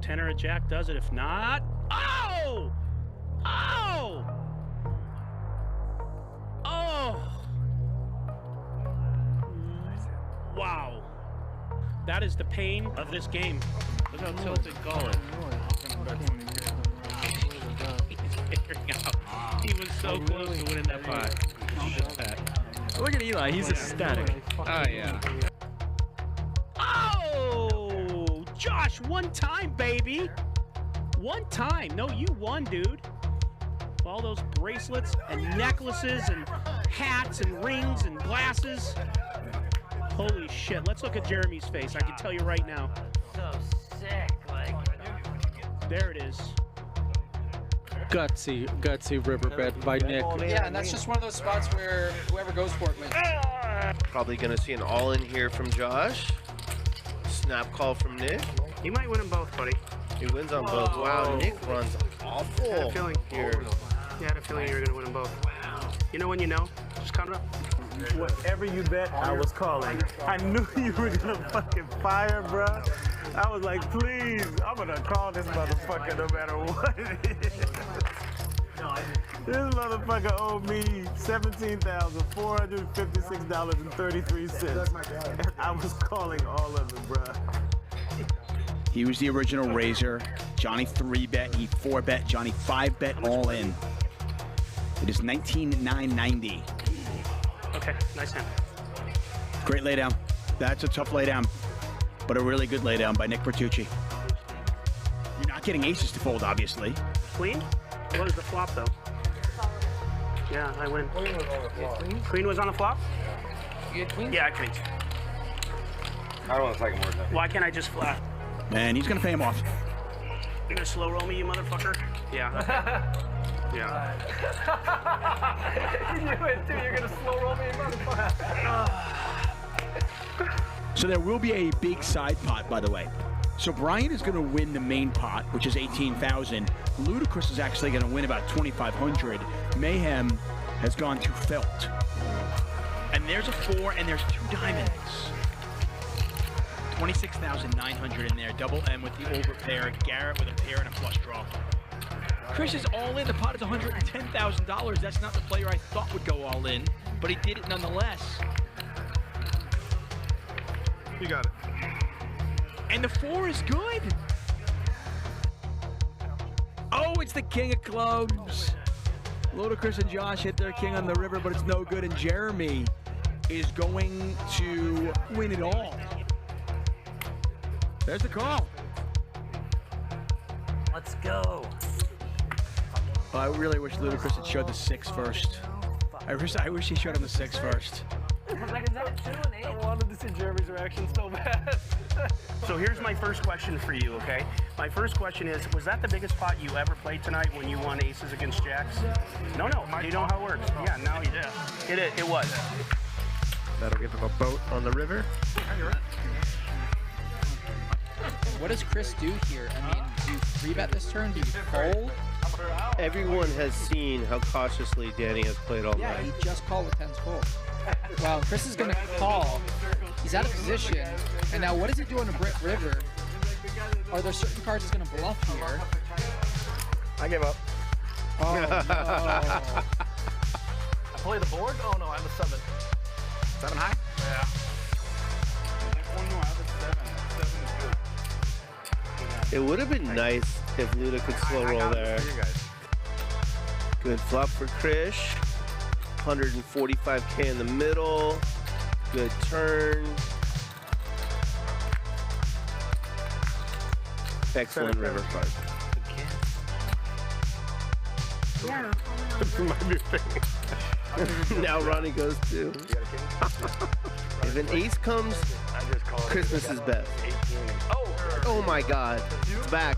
10 or a jack does it. If not, oh! Oh! Oh! Wow. That is the pain of this game. Look how tilted going. He was so close to winning that pot. Look at Eli, he's ecstatic. Oh, yeah. Oh! Josh, one time, baby! One time. No, you won, dude. All those bracelets and necklaces and hats and rings and glasses. Holy shit. Let's look at Jeremy's face. I can tell you right now. So sick, like. There it is. Gutsy riverbed by Nick. Yeah, and that's just one of those spots where whoever goes for it wins. Probably going to see an all-in here from Josh. Snap call from Nick. You might win them both, buddy. He wins on both. Wow, Nick runs awful I had a feeling. here. Yeah, I had a feeling you were going to win them both. Wow. You know when you know? Just count it up. Whatever you bet, I was calling. I knew you were gonna fucking fire, bro. I was like, please, I'm gonna call this motherfucker no matter what it is. This motherfucker owed me $17,456.33. And I was calling all of it, bro. He was the original raiser. Johnny 3-bet, he 4-bet, Johnny 5-bet all in. It is 19,990. Okay, nice hand. Great laydown. That's a tough laydown, but a really good laydown by Nick Vertucci. You're not getting aces to fold, obviously. Queen? What was the flop, though? Yeah, I win. Queen was on the flop. Queen was on the flop? You had queen? Yeah, I queen. I don't want to take him more than Why can't I just flat? And he's gonna pay him off. You're gonna slow roll me, you motherfucker? Yeah. Yeah. You knew it too, you're gonna slow roll me, motherfucker. So there will be a big side pot, by the way. So Bryan is gonna win the main pot, which is 18,000. Ludacris is actually gonna win about 2,500. Mayhem has gone to Felt. And there's a 4 and there's 2 diamonds. 26,900 in there, double M with the over pair, Garrett with a pair and a flush draw. Chris is all in, the pot is $110,000. That's not the player I thought would go all in, but he did it nonetheless. You got it. And the 4 is good. Oh, it's the king of clubs. Ludacris and Josh hit their king on the river, but it's no good, and Jeremy is going to win it all. There's the call. Let's go. I really wish Ludacris had showed the 6 first. I wish he showed him the 6 first. I wanted to see Jeremy's reaction so bad. So here's my first question for you, okay? My first question is, was that the biggest pot you ever played tonight when you won aces against jacks? No, you know how it works. Yeah, now you do. It was. That'll give him a boat on the river. What does Chris do here? I mean, do you 3-bet this turn? Do you fold? Everyone has seen how cautiously Danny has played all Yeah, night. he just called with 10s full. Well, Chris is going to call. He's out of position. And now what does he do on a Brit River? Are there certain cards he's going to bluff here? I give up. Oh, no. I play the board? Oh no, I have a 7. 7 high? Yeah. It would have been nice if Luda could slow roll there. Good flop for Krish. 145K in the middle. Good turn. Excellent river card. Yeah. My new thing. Now Ronnie goes too. If an ace comes, Christmas is best. Oh my God, it's back.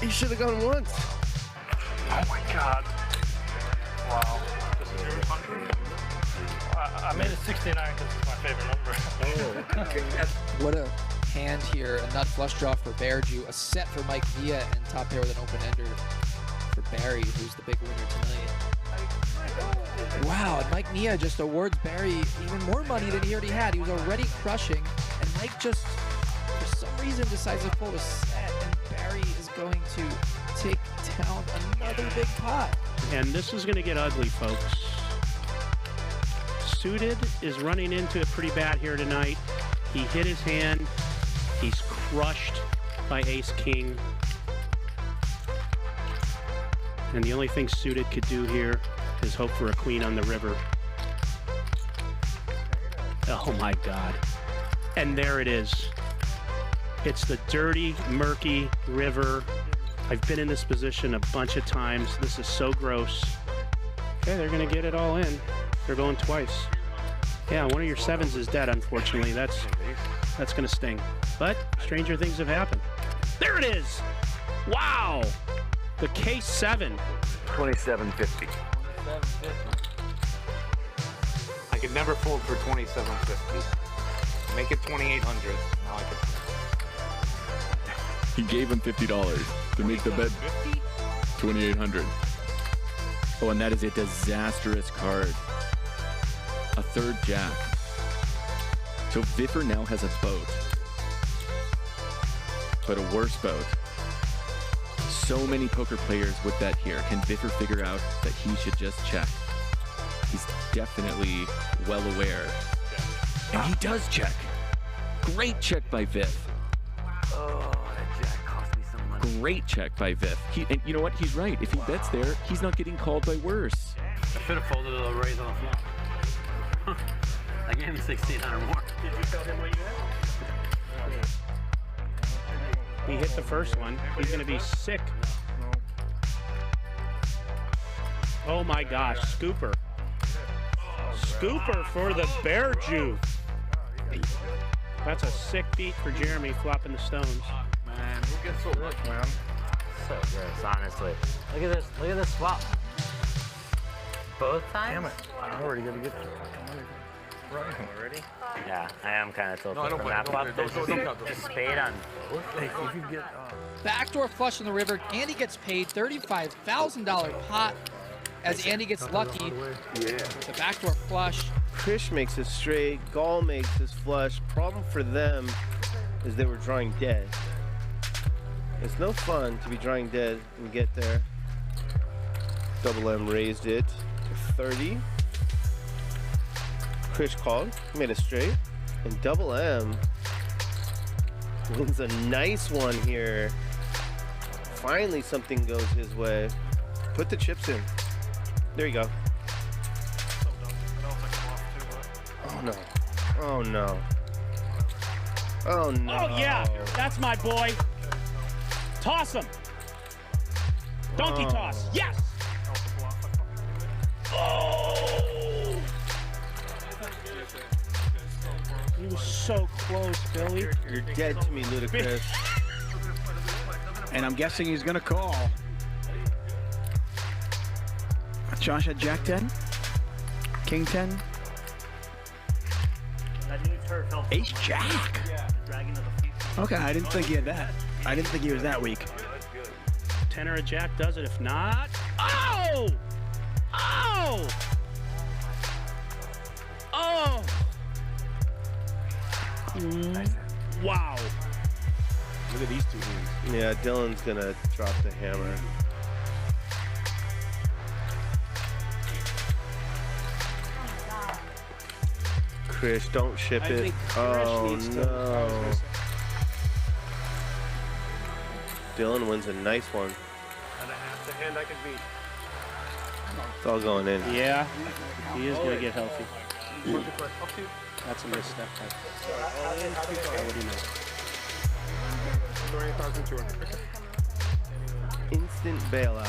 He should have gone once. Oh my God. Wow. This is your country? I made it 69 because it's my favorite number. What a hand here. A nut flush draw for Verju. A set for Mike Villa and top pair with an open-ender for Barry, who's the big winner tonight. Wow, and Mike Nia just awards Barry even more money than he already had. He was already crushing, and Mike just reason, decides to fold a set, and Barry is going to take down another big pot. And this is going to get ugly, folks. Suited is running into it pretty bad here tonight. He hit his hand. He's crushed by ace-king. And the only thing Suited could do here is hope for a queen on the river. Oh my God. And there it is. It's the dirty, murky river. I've been in this position a bunch of times. This is so gross. Okay, they're gonna get it all in. They're going twice. Yeah, one of your sevens is dead, unfortunately. That's gonna sting. But stranger things have happened. There it is! Wow! The case 7. 2750. I could never fold for 2750. Make it 2800. Now I could. He gave him $50 to make the bet 2,800. Oh, and that is a disastrous card. A third jack. So Viffer now has a boat, but a worse boat. So many poker players would bet here. Can Viffer figure out that he should just check? He's definitely well aware. And he does check. Great check by Viff. Oh, that jack cost me some money. Great check by Viff. And you know what? He's right. If he bets there, he's not getting called by worse. I should have folded a raise on the flop. I gave him 1,600 more. Did you tell him what you had? He hit the first one. He's going to be sick. Oh my gosh, Scooper. Scooper for the bear juice. That's a sick beat for Jeremy flopping the stones. Man, who gets so lucky, man? So gross, honestly. Look at this. Look at this flop. Both times? Damn it. I'm already going to get running already. Yeah, I am kind of tilted No, I don't from play. that flop. There's Don't count those. a spade on both. Hey, if you get... Backdoor flush in the river. Andy gets paid $35,000 pot as Andy gets lucky. Yeah. The backdoor flush. Krish makes it straight. Gall makes his flush. Problem for them is they were drawing dead. It's no fun to be drawing dead and get there. Double M raised it to 30. Krish called, made it straight, and Double M wins a nice one here. Finally, something goes his way. Put the chips in. There you go. Oh no! Oh no! Oh no! Oh yeah, that's my boy. Toss him. Donkey toss. Yes. Oh! He was so close, Billy. You're dead to me, Ludacris. And I'm guessing he's going to call. Josh had Jack 10, King 10, Ace Jack. Okay, I didn't think he had that. I didn't think he was that weak. 10 or a jack does it. If not, oh! Oh! Oh! Wow. Look at these two hands. Yeah, Dylan's gonna drop the hammer. Krish, don't ship it. Oh no. Dylan wins a nice one. The hand I can beat. It's all going in. Yeah, he is going to get healthy. That's a misstep. Instant bailout.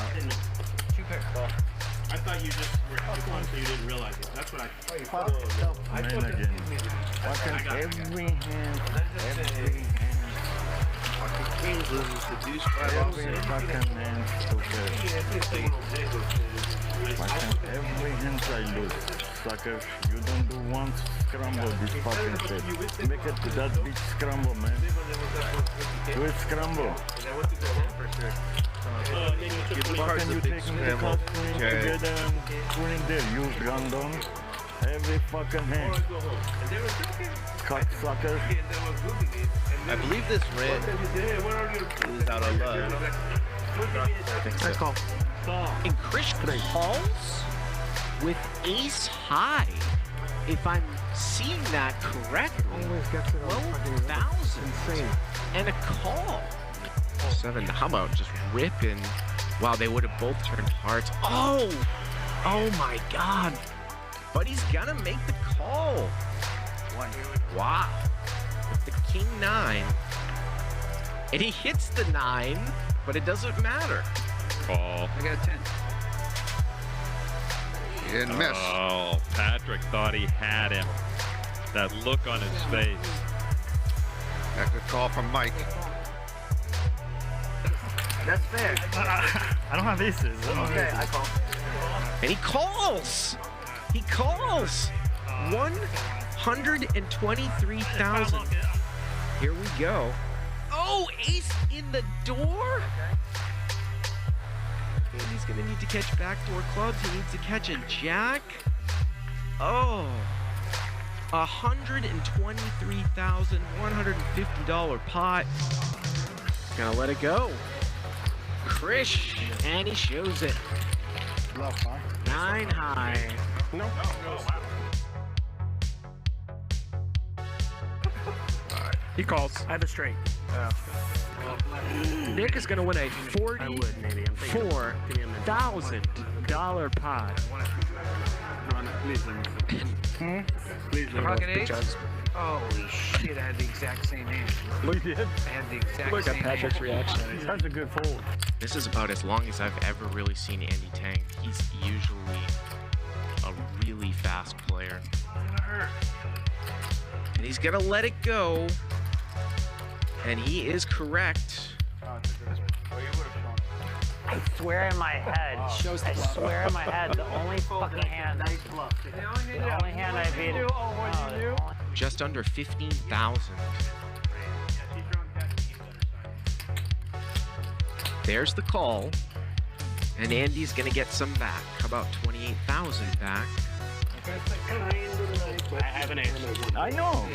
I thought you just were one, so you didn't realize it. That's what I thought. Man again. Fucking every hand. Every hand. Fucking Kings loses to douche 5 Every fucking hand. Stupid. Fucking every hand I lose. Sucker. You don't do one scramble this fucking shit. Make it to that big scramble, man. Do it scramble. Fucking you taking the cup, winning together and winning there. You random. Every fucking hand. Cocksucker. I believe this rant is out of love. Nice call. And Chris calls with ace high. If I'm seeing that correctly, 12,000 and a call. 7. How about just ripping? Wow, they would have both turned hearts. Oh my God. But he's gonna make the call. Wow. With the king 9. And he hits the 9, but it doesn't matter. Call. I got a 10. He didn't miss. Oh, Patrick thought he had him. That look on his face. That good call from Mike. That's fair. I don't have aces. Okay, I call. And he calls. He calls. 123,000. Here we go. Oh, ace in the door. And he's gonna need to catch backdoor clubs. He needs to catch a jack. Oh, $123,150 pot. Gonna let it go. Krish, and he shows it. 9 high. No. He calls. I have a straight. Nick is gonna win a $44,000 pot. Pocket 8? Holy shit, I had the exact same hand. Look at I had the exact Look same at Patrick's hand. reaction. That's a good fold. This is about as long as I've ever really seen Andy tank. He's usually a really fast player. And he's gonna let it go. And he is correct. I swear in my head. I swear in my head. The only fucking hand. The only hand I beat. Just under 15,000. There's the call. And Andy's gonna get some back. How about 28,000 back? I have an ace. I know.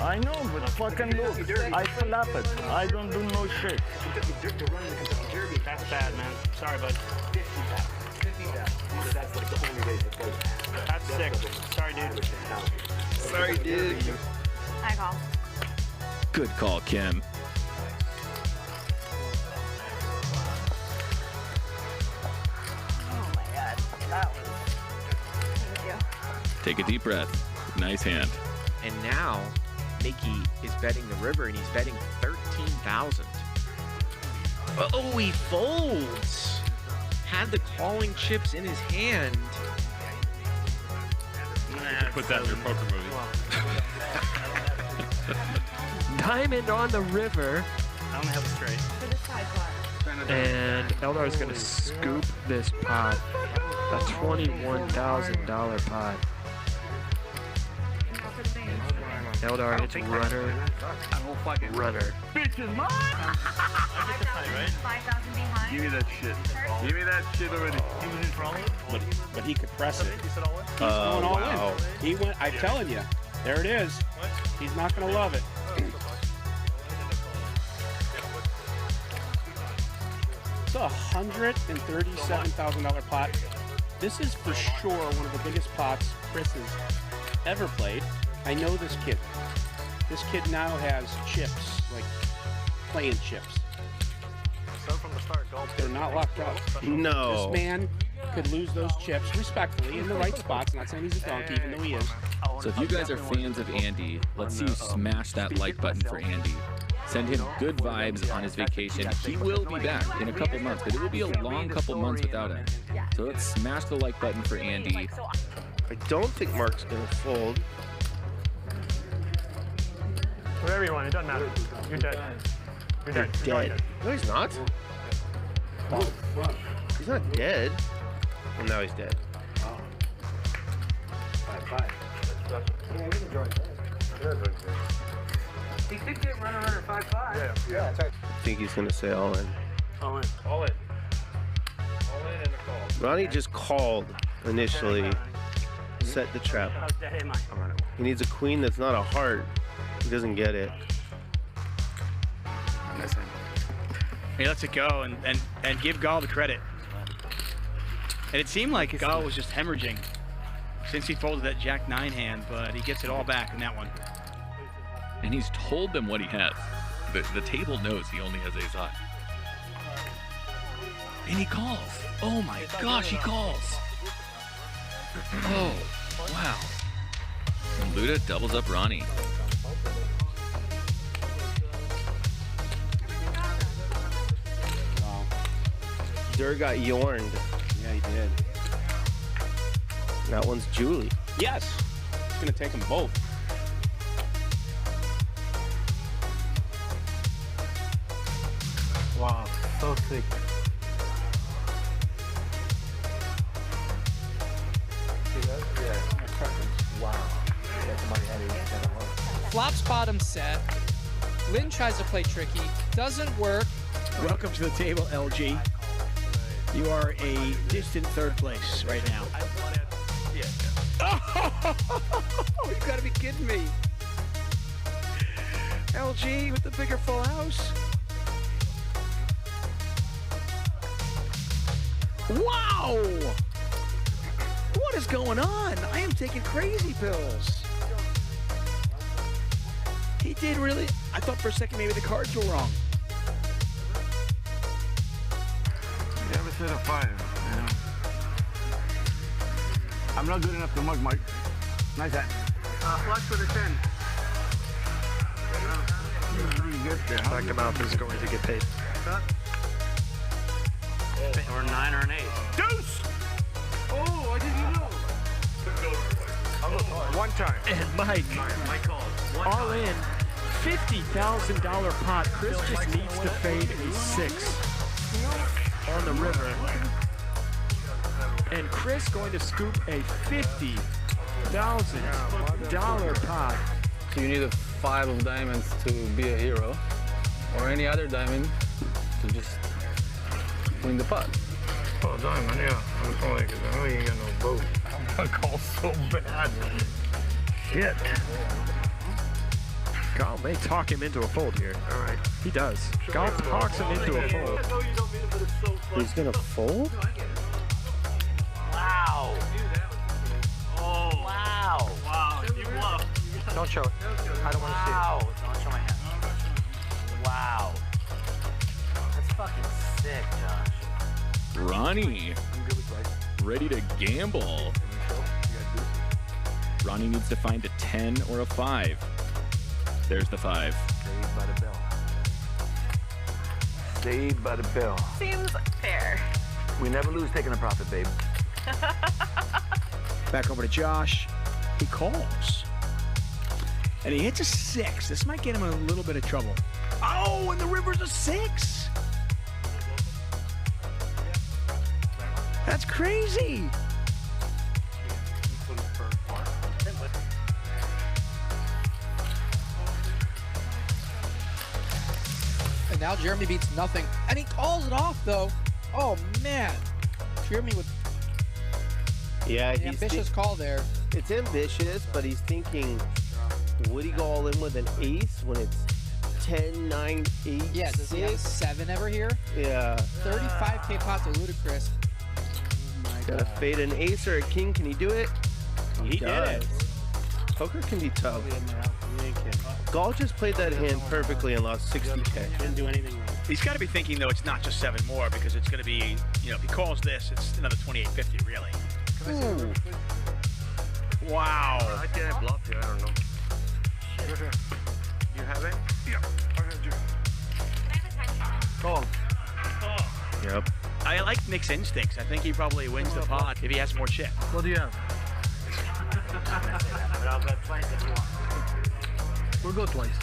I know, but fucking look. I flap it. I don't do no shit. That's bad, man. Sorry, bud. That's sick. Sorry, dude. Sorry, dude. I call. Good call, Kim. Oh my God. That was. Thank you. Take a deep breath. Nice hand. And now, Mickey is betting the river, and he's betting 13,000. Oh, he folds. Had the calling chips in his hand. Put that in your poker movie. Diamond on the river. I only have a straight. For the side bar. And Eldar is going to scoop this pot. A $21,000 pot. Eldar hits runner. Runner. Bitch is mine. 5,000 behind. Give me that shit. Give me that shit already. But he could press it. He's Oh, going all wow. in. He went. I'm telling you, there it is. He's not going to love it. It's a $137,000 pot. This is for sure one of the biggest pots Chris has ever played. I know this kid. This kid now has chips, like playing chips. They're not locked up. No. This man could lose those chips respectfully in the right spots. Not saying he's a donkey, even though he is. So if you guys are fans of Andy, let's see you smash that like button for Andy. Send him good vibes on his vacation. He will be back in a couple months, but it will be a long couple months without him. So let's smash the like button for Andy. I don't think Mark's gonna fold. Whatever you want, it doesn't matter. You're dead. You're dead. Dead. No, he's not. He's not dead. Well, now he's dead. He could get runner 5-5. Yeah. I think he's gonna say all in. All in. All in. All in and a call. Ronnie just called initially, set the trap. He needs a queen that's not a heart. He doesn't get it. He lets it go and give Dahl the credit. And it seemed like Dahl was just hemorrhaging since he folded that Jack-9 hand, but he gets it all back in that one. And he's told them what he has. The table knows he only has ace high. And he calls. Oh my gosh, he calls. Oh, wow. And Luda doubles up Ronnie. Dur got yorned. Yeah, he did. That one's Julie. Yes. It's going to take them both. Wow, so sick. Flops bottom set. Lynn tries to play tricky. Doesn't work. Welcome to the table, LG. You are a distant third place right now. Oh, you gotta be kidding me. LG with the bigger full house. Wow! What is going on? I am taking crazy pills. He did really. I thought for a second maybe the cards were wrong. You ever set a fire? Yeah. I'm not good enough to mug, Mike. Nice hat. Flush with a 10. Back him out is going to get paid. Or 9 or an 8. Deuce! Oh, I didn't know. One time. And Mike, all in, $50,000 pot. Chris just needs to fade a 6 on the river. And Chris going to scoop a $50,000 pot. So you need a 5 of diamonds to be a hero, or any other diamond to just win the pot. Oh, diamond, yeah. I'm calling because I know you ain't got no boat. I'm gonna call so bad. Shit. Dahl may talk him into a fold here. All right. He does. Dahl talks him into a fold. He's gonna fold? Wow. Oh. Wow. Wow, you bluff. Don't show it. I don't want to see it. Wow. Don't show my hand. Wow. That's fucking sick, Josh. Ronnie, ready to gamble. Ronnie needs to find a 10 or a 5. There's the 5. Saved by the bell. Saved by the bell. Seems fair. We never lose taking a profit, babe. Back over to Josh. He calls. And he hits a 6. This might get him in a little bit of trouble. Oh, and the river's a 6. That's crazy. And now Jeremy beats nothing. And he calls it off, though. Oh, man. Jeremy with Yeah, an he's ambitious call there. It's ambitious, but he's thinking, would he go all in with an ace when it's 10, 9, 8, Yeah, does he have a 6? 7 ever here? Yeah. 35K pots are ludicrous. Gotta fade an ace or a king. Can he do it? He did it. Poker can be tough. Dahl just played that hand perfectly and lost 60K. Didn't do anything wrong. He's got to be thinking, though, it's not just 7 more because it's going to be, you know, if he calls this, it's another 2850, really. Ooh. Wow. I can't bluff you. I don't know. You have it? Yeah. I heard you. Call. Yep. I like Nick's instincts. I think he probably wins the pot if he has more chip. What do you have? We'll go twice.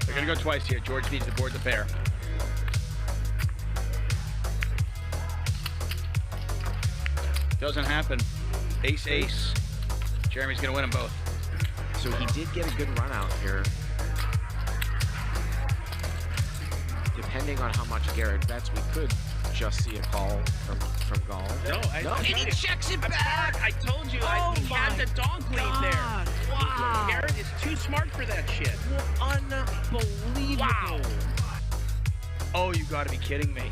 They're going to go twice here. George needs to board the pair. Doesn't happen. Ace, ace. Jeremy's going to win them both. So he did get a good run out here. Depending on how much Garrett bets, we could just see a call from Dahl. No, and he checks it back. I told you, he had the dog lead there. Wow. Garrett is too smart for that shit. Unbelievable. Wow. Oh, you gotta be kidding me.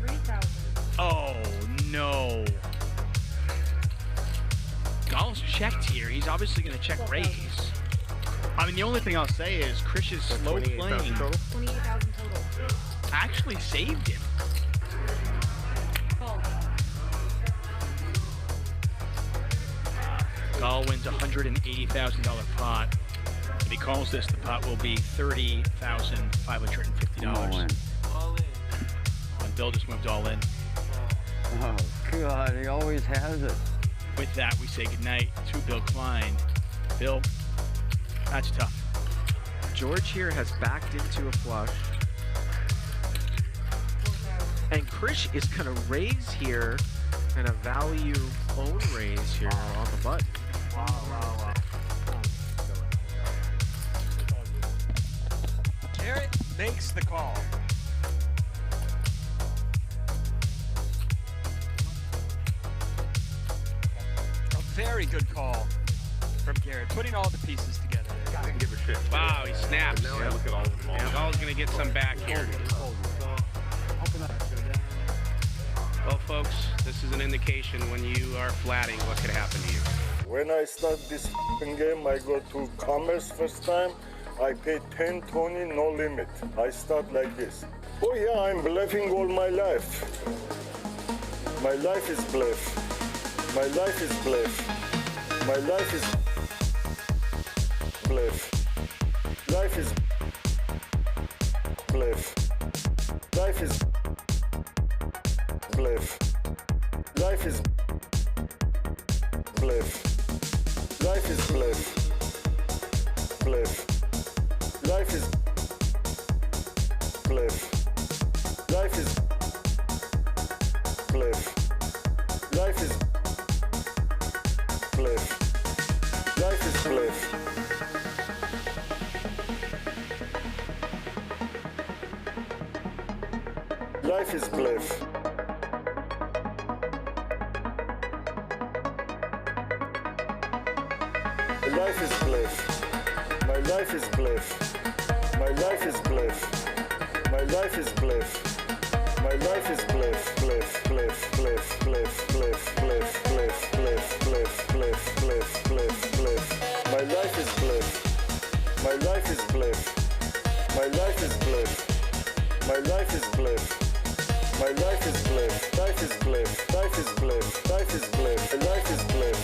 3,000. Oh, no. Dahl's checked here. He's obviously gonna check raise. I mean, the only thing I'll say is Chris's slow playing 28,000 total. actually saved him. Call. Dahl wins $180,000 pot. If he calls this, the pot will be $30,550. All in. And Bill just moved all in. Oh, God, he always has it. With that, we say goodnight to Bill Klein. Bill, that's tough. George here has backed into a flush. And Chris is going to raise here and a value own raise here on the button. Wow. Garrett makes the call. A very good call from Garrett, putting all the pieces together there. I didn't give a shit. Wow, he snaps. Yeah, look at all of them. Dahl's going to get some back here. Well, folks, this is an indication when you are flatting what could happen to you. When I start this game, I go to commerce first time. I pay 10, 20, no limit. I start like this. Oh yeah, I'm bluffing all my life. My life is bluff. My life is bluff. My life is bluff. Life is bluff. Life is bluff. Life is bluff. Life is bluff. Bluff. Life is bluff. Life is bluff. Life is bluff. Life is bluff. Life is bluff. Life is bluff. My life is bluff. My life is bluff. My life is bluff. My life is bluff. Bluff, bluff, bluff, bluff, bluff, bluff, bluff, bluff, bluff, bluff, bluff, bluff, bluff. My life is bluff. My life is bluff. My life is bluff. My life is bluff. My life is bluff. Life is bluff. Life is bluff. Life is bluff. Life is bluff.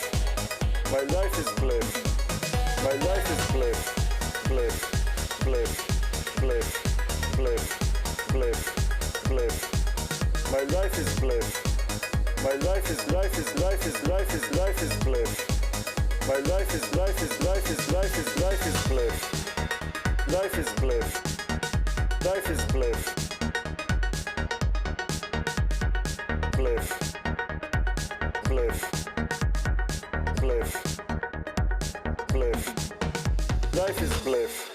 My life is bluff. My life is bluff. Bluff. Bluff. Bluff. Bluff. Bluff. Bluff. My life is bluff. My life is bluff. My life is bluff. Life is bluff. Life is bluff. Life is bluff. Bluff. Bluff. Bluff. Bluff. Life is bluff.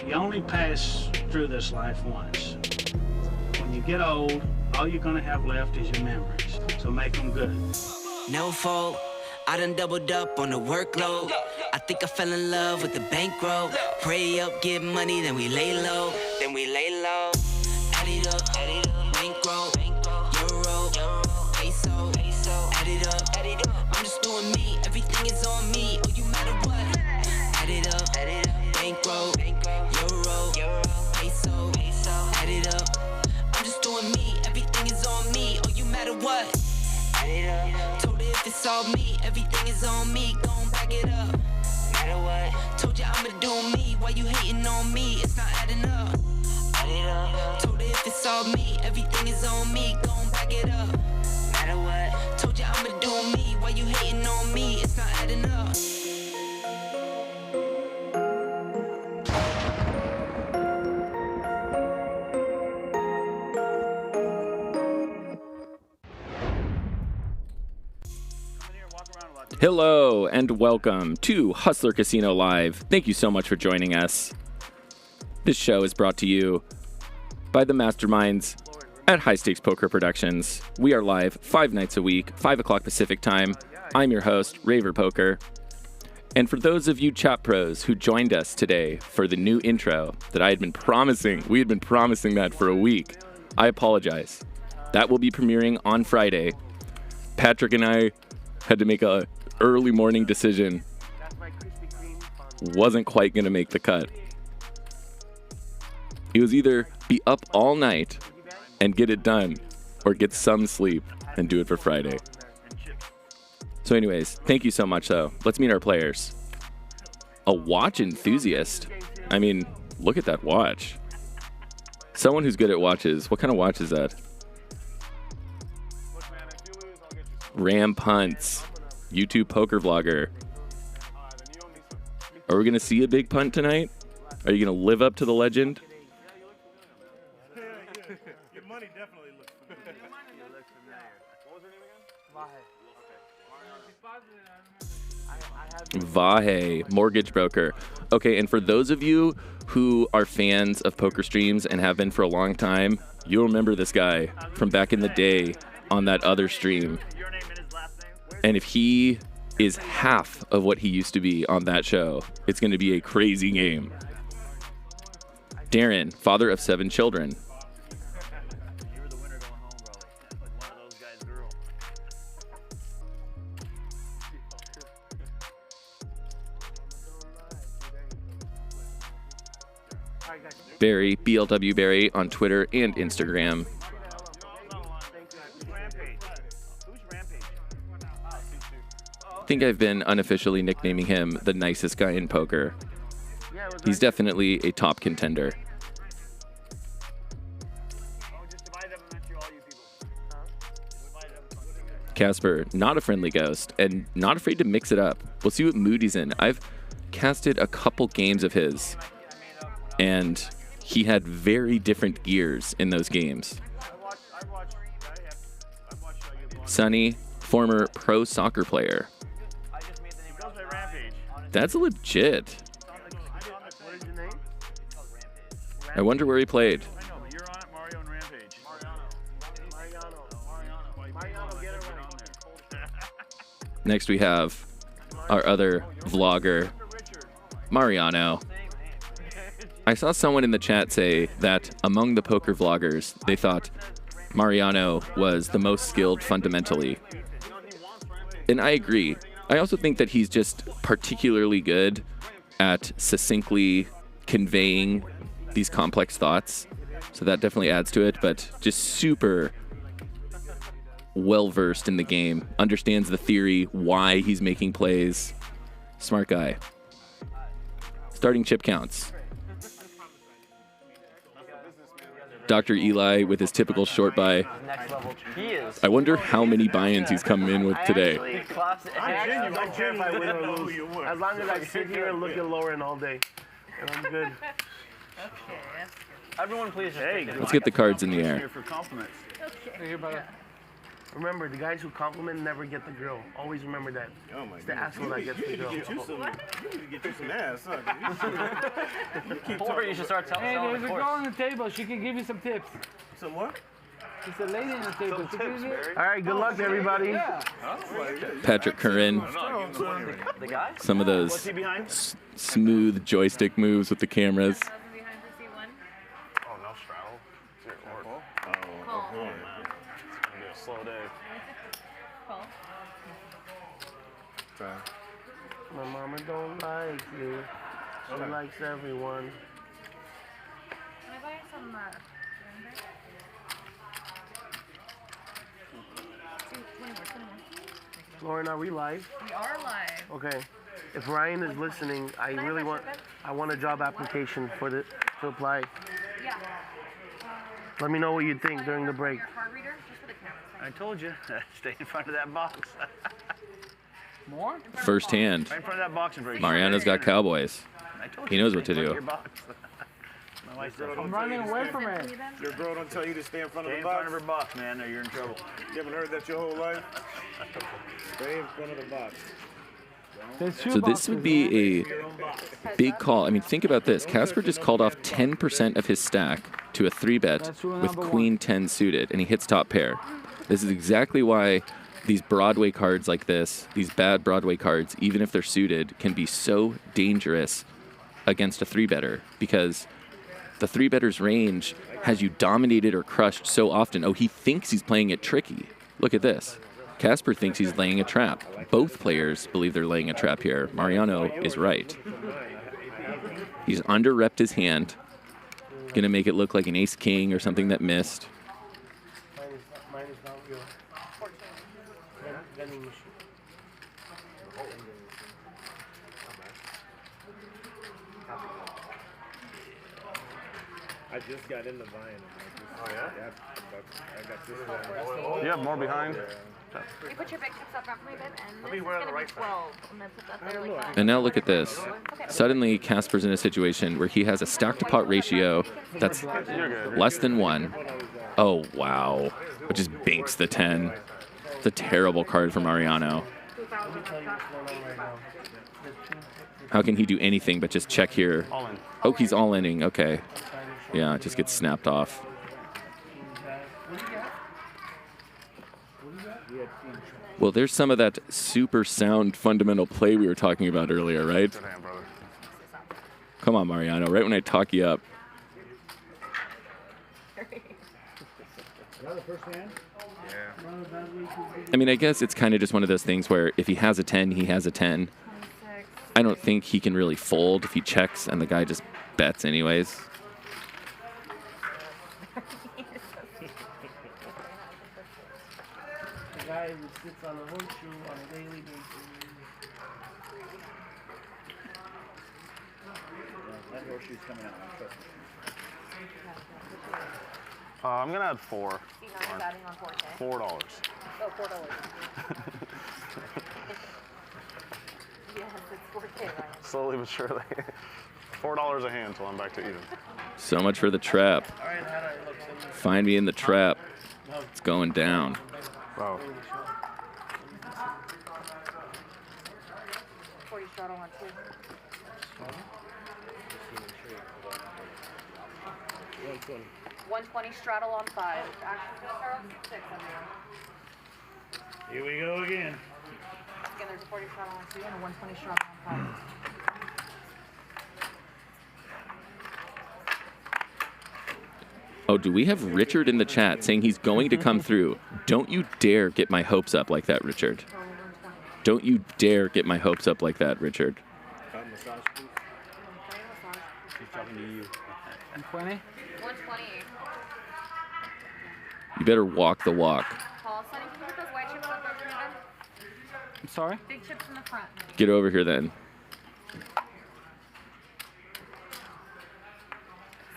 You only pass through this life once. When you get old, all you're gonna have left is your memories. So make them good. No fault, I done doubled up on the workload. I think I fell in love with the bankroll. Pray up, get money, then we lay low. Add it up, bankroll, euro, peso. Add it up, I'm just doing me. Everything is on me. Oh, you matter what? Add it up, bankroll, euro, peso. Add it up, I'm just doing me. Everything is on me. Oh, you matter what? Add it up. Told her if it's all me, everything is on me. Gon' back it up. Matter what? Told you I'ma do me. Why you hating on me? It's not adding up. Add it up. Told her if it's all me, everything is on me. Gon' back it up. Matter what? Told you I'ma do me. Why you hating on me? It's not adding up. Hello and welcome to Hustler Casino Live. Thank you so much for joining us. This show is brought to you by the masterminds at High Stakes Poker Productions. We are live 5 nights a week, 5 o'clock Pacific time. I'm your host, RaverPoker. And for those of you chat pros who joined us today for the new intro that I had been promising, we had been promising that for a week, I apologize. That will be premiering on Friday. Patrick and I had to make a early morning decision. Wasn't quite going to make the cut. It was either be up all night and get it done, or get some sleep and do it for Friday. So anyways, thank you so much though. Let's meet our players. A watch enthusiast. I mean, look at that watch. Someone who's good at watches. What kind of watch is that? Ram punts. YouTube poker vlogger. Are we going to see a big punt tonight? Are you going to live up to the legend? Your money definitely looks familiar. What was her name again? Vahe, mortgage broker. Okay, and for those of you who are fans of poker streams and have been for a long time, you'll remember this guy from back in the day on that other stream. And if he is half of what he used to be on that show, it's going to be a crazy game. Darren, father of 7 children. Barry, BLW Barry on Twitter and Instagram. I think I've been unofficially nicknaming him the nicest guy in poker. He's definitely a top contender. Casper, not a friendly ghost, and not afraid to mix it up. We'll see what mood he's in. I've casted a couple games of his, and he had very different gears in those games. Sonny, former pro soccer player. That's legit. I wonder where he played. You're on it, Mario and Rampage. Mariano, get it right. Next we have our other vlogger, Mariano. I saw someone in the chat say that among the poker vloggers, they thought Mariano was the most skilled fundamentally. And I agree. I also think that he's just particularly good at succinctly conveying these complex thoughts. So that definitely adds to it, but just super well-versed in the game. Understands the theory, why he's making plays. Smart guy. Starting chip counts. Dr. Eli with his typical short buy. I wonder how many buy-ins he's coming in with today. I don't care if I win or lose. As long as I sit here and look at Lauren all day. And I'm good. Everyone please just Let's get the cards in the air. for compliments. Okay. Remember, the guys who compliment never get the girl. Always remember that. Oh my It's the asshole that gets the girl. You need to get you some ass, huh? Or you should start telling Hey, selling there's the a course. girl on the table. She can give you some tips. Some what? There's a lady on the table. She can give you... All right, good luck, everybody. Yeah. Patrick Curran. The guy? Some of those smooth joystick moves with the cameras. Oh, no straddle. Dear Lord. Oh, man. It's gonna be a slow day. My mama don't like you. She likes everyone. Can I buy some Lauren, are we live? We are live. Okay. If Ryan is listening, I really want a job application to apply. Yeah. Let me know what you think during the break. Card reader, just for the camera. I told you, stay in front of that box. More? First hand. Right in front of that box and very Mariano's got Cowboys. He knows what to do. I'm running away from it. Your girl don't tell you to stay in front of Stay the in box? front of her box, man, or you're in trouble. You haven't heard that your whole life? Stay in front of the box. So this would be a big call. I mean, think about this. Casper just called off 10% of his stack to a 3-bet with Queen 10 suited, and he hits top pair. This is exactly why these Broadway cards like this, these bad Broadway cards, even if they're suited, can be so dangerous against a 3-better, because the 3-better's range has you dominated or crushed so often. Oh, he thinks he's playing it tricky. Look at this. Casper thinks he's laying a trap. Both players believe they're laying a trap here. Mariano is right. He's under-repped his hand. Gonna make it look like an ace-king or something that missed. Mine is not real. Vending machine. I just got in the vine. Oh, yeah? I got this one. You have more behind? You put your big chips up front for me, babe, and Let me this is wear gonna the be right side. 12. I'm gonna put that there like that. And now look at this. Suddenly, Casper's in a situation where he has a stack-to-pot ratio that's less than 1. Oh, wow. It just banks the 10. It's a terrible card for Mariano. How can he do anything but just check here? Oh, he's all-inning. Okay. Yeah, it just gets snapped off. Well, there's some of that super sound fundamental play we were talking about earlier, right? Come on, Mariano, right when I talk you up. Another first hand? I mean, I guess it's kind of just one of those things where if he has a 10, he has a 10. I don't think he can really fold if he checks and the guy just bets anyways. The guy who sits on a horseshoe on a daily basis. That horseshoe's coming out, trust me. I'm going to add 4. See how he's adding on 4K? $4. Oh, $4. Yes, it's 4K, Ryan. Slowly but surely. $4 a hand till I'm back to even. So much for the trap. Find me in the trap. It's going down. Wow. 40 straddle on 2. 120 straddle on 5. Actually, straddle on 6. Here we go again. Again, there's a 40 straddle on 2 and a 120 straddle on 5. Oh, do we have Richard in the chat saying he's going to come through? Don't you dare get my hopes up like that, Richard. Don't you dare get my hopes up like that, Richard. Massage, please. She's talking to you. 120? 120. You better walk the walk. Paul, Sonny, can you put those white chips on the front? I'm sorry? Big chips in the front. Get over here then.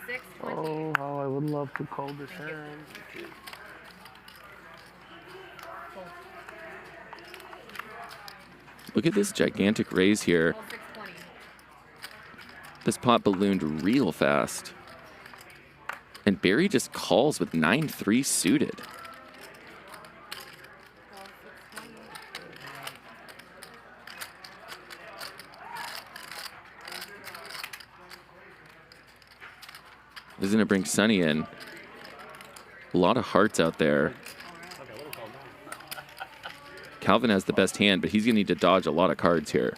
620. Oh, how I would love to call this hand. Look at this gigantic raise here. This pot ballooned real fast. And Barry just calls with 9-3 suited. This is going to bring Sonny in. A lot of hearts out there. Calvin has the best hand, but he's going to need to dodge a lot of cards here.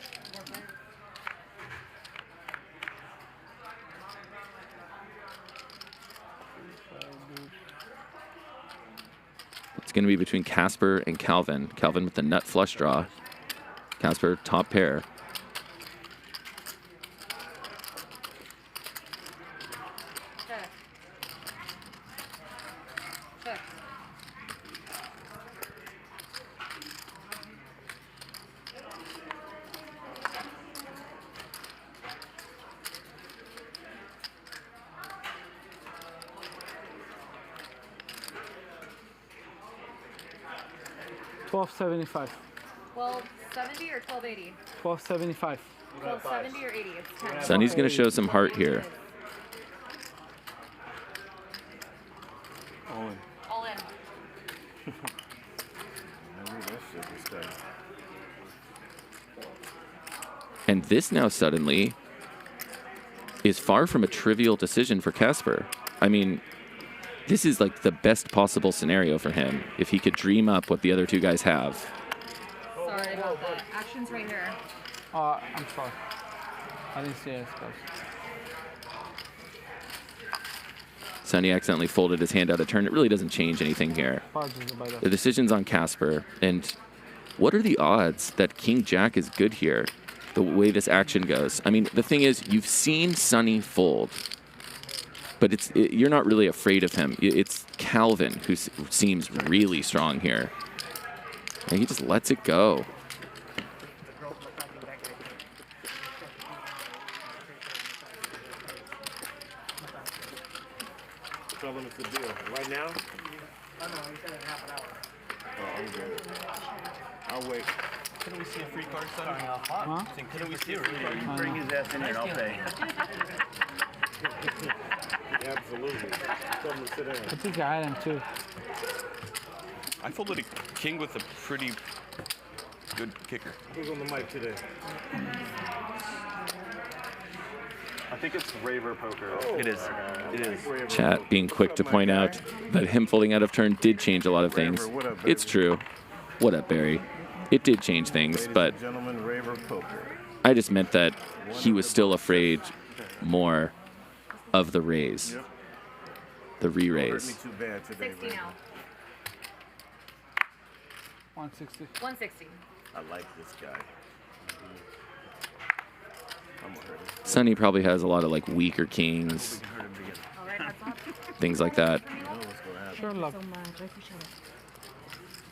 It's going to be between Casper and Calvin. Calvin with the nut flush draw. Casper, top pair. $12.75. 1270 or 1280? $12.75. 1270 or 80? It's 10. Sonny's going to show some heart here. All in. All in. I knew that shit was done. And this now suddenly is far from a trivial decision for Casper. I mean, this is like the best possible scenario for him if he could dream up what the other two guys have. Sorry about that. Action's right here. I'm sorry. I didn't see it, guys. Sonny accidentally folded his hand out of turn. It really doesn't change anything here. The decision's on Casper. And what are the odds that King Jack is good here, the way this action goes? I mean, the thing is, you've seen Sonny fold, but you're not really afraid of him. It's Calvin who seems really strong here. And he just lets it go. Tell him it's the deal. Right now? Oh, no, he said in half an hour. Oh, I'm good. I'll wait. Couldn't we see a free card, Sonny? Huh? Couldn't we see a free card? You bring his ass in here, I'll pay. Absolutely. Tell him to sit down. I think I had him too. I folded a king with a pretty good kicker. Who's on the mic today? I think it's RaverPoker. Oh, It is. It is. Chat being quick to point out that him folding out of turn did change a lot of things. It's true. What up, Barry? It did change things, but Gentlemen, RaverPoker. I just meant that he was still afraid more of the raise. The re-raise. 60 now. 160. 160. I like this guy. I'm gonna hurt him. Sonny probably has a lot of like weaker kings, All right, that's all. things like that. Sure, love. So much. I appreciate it.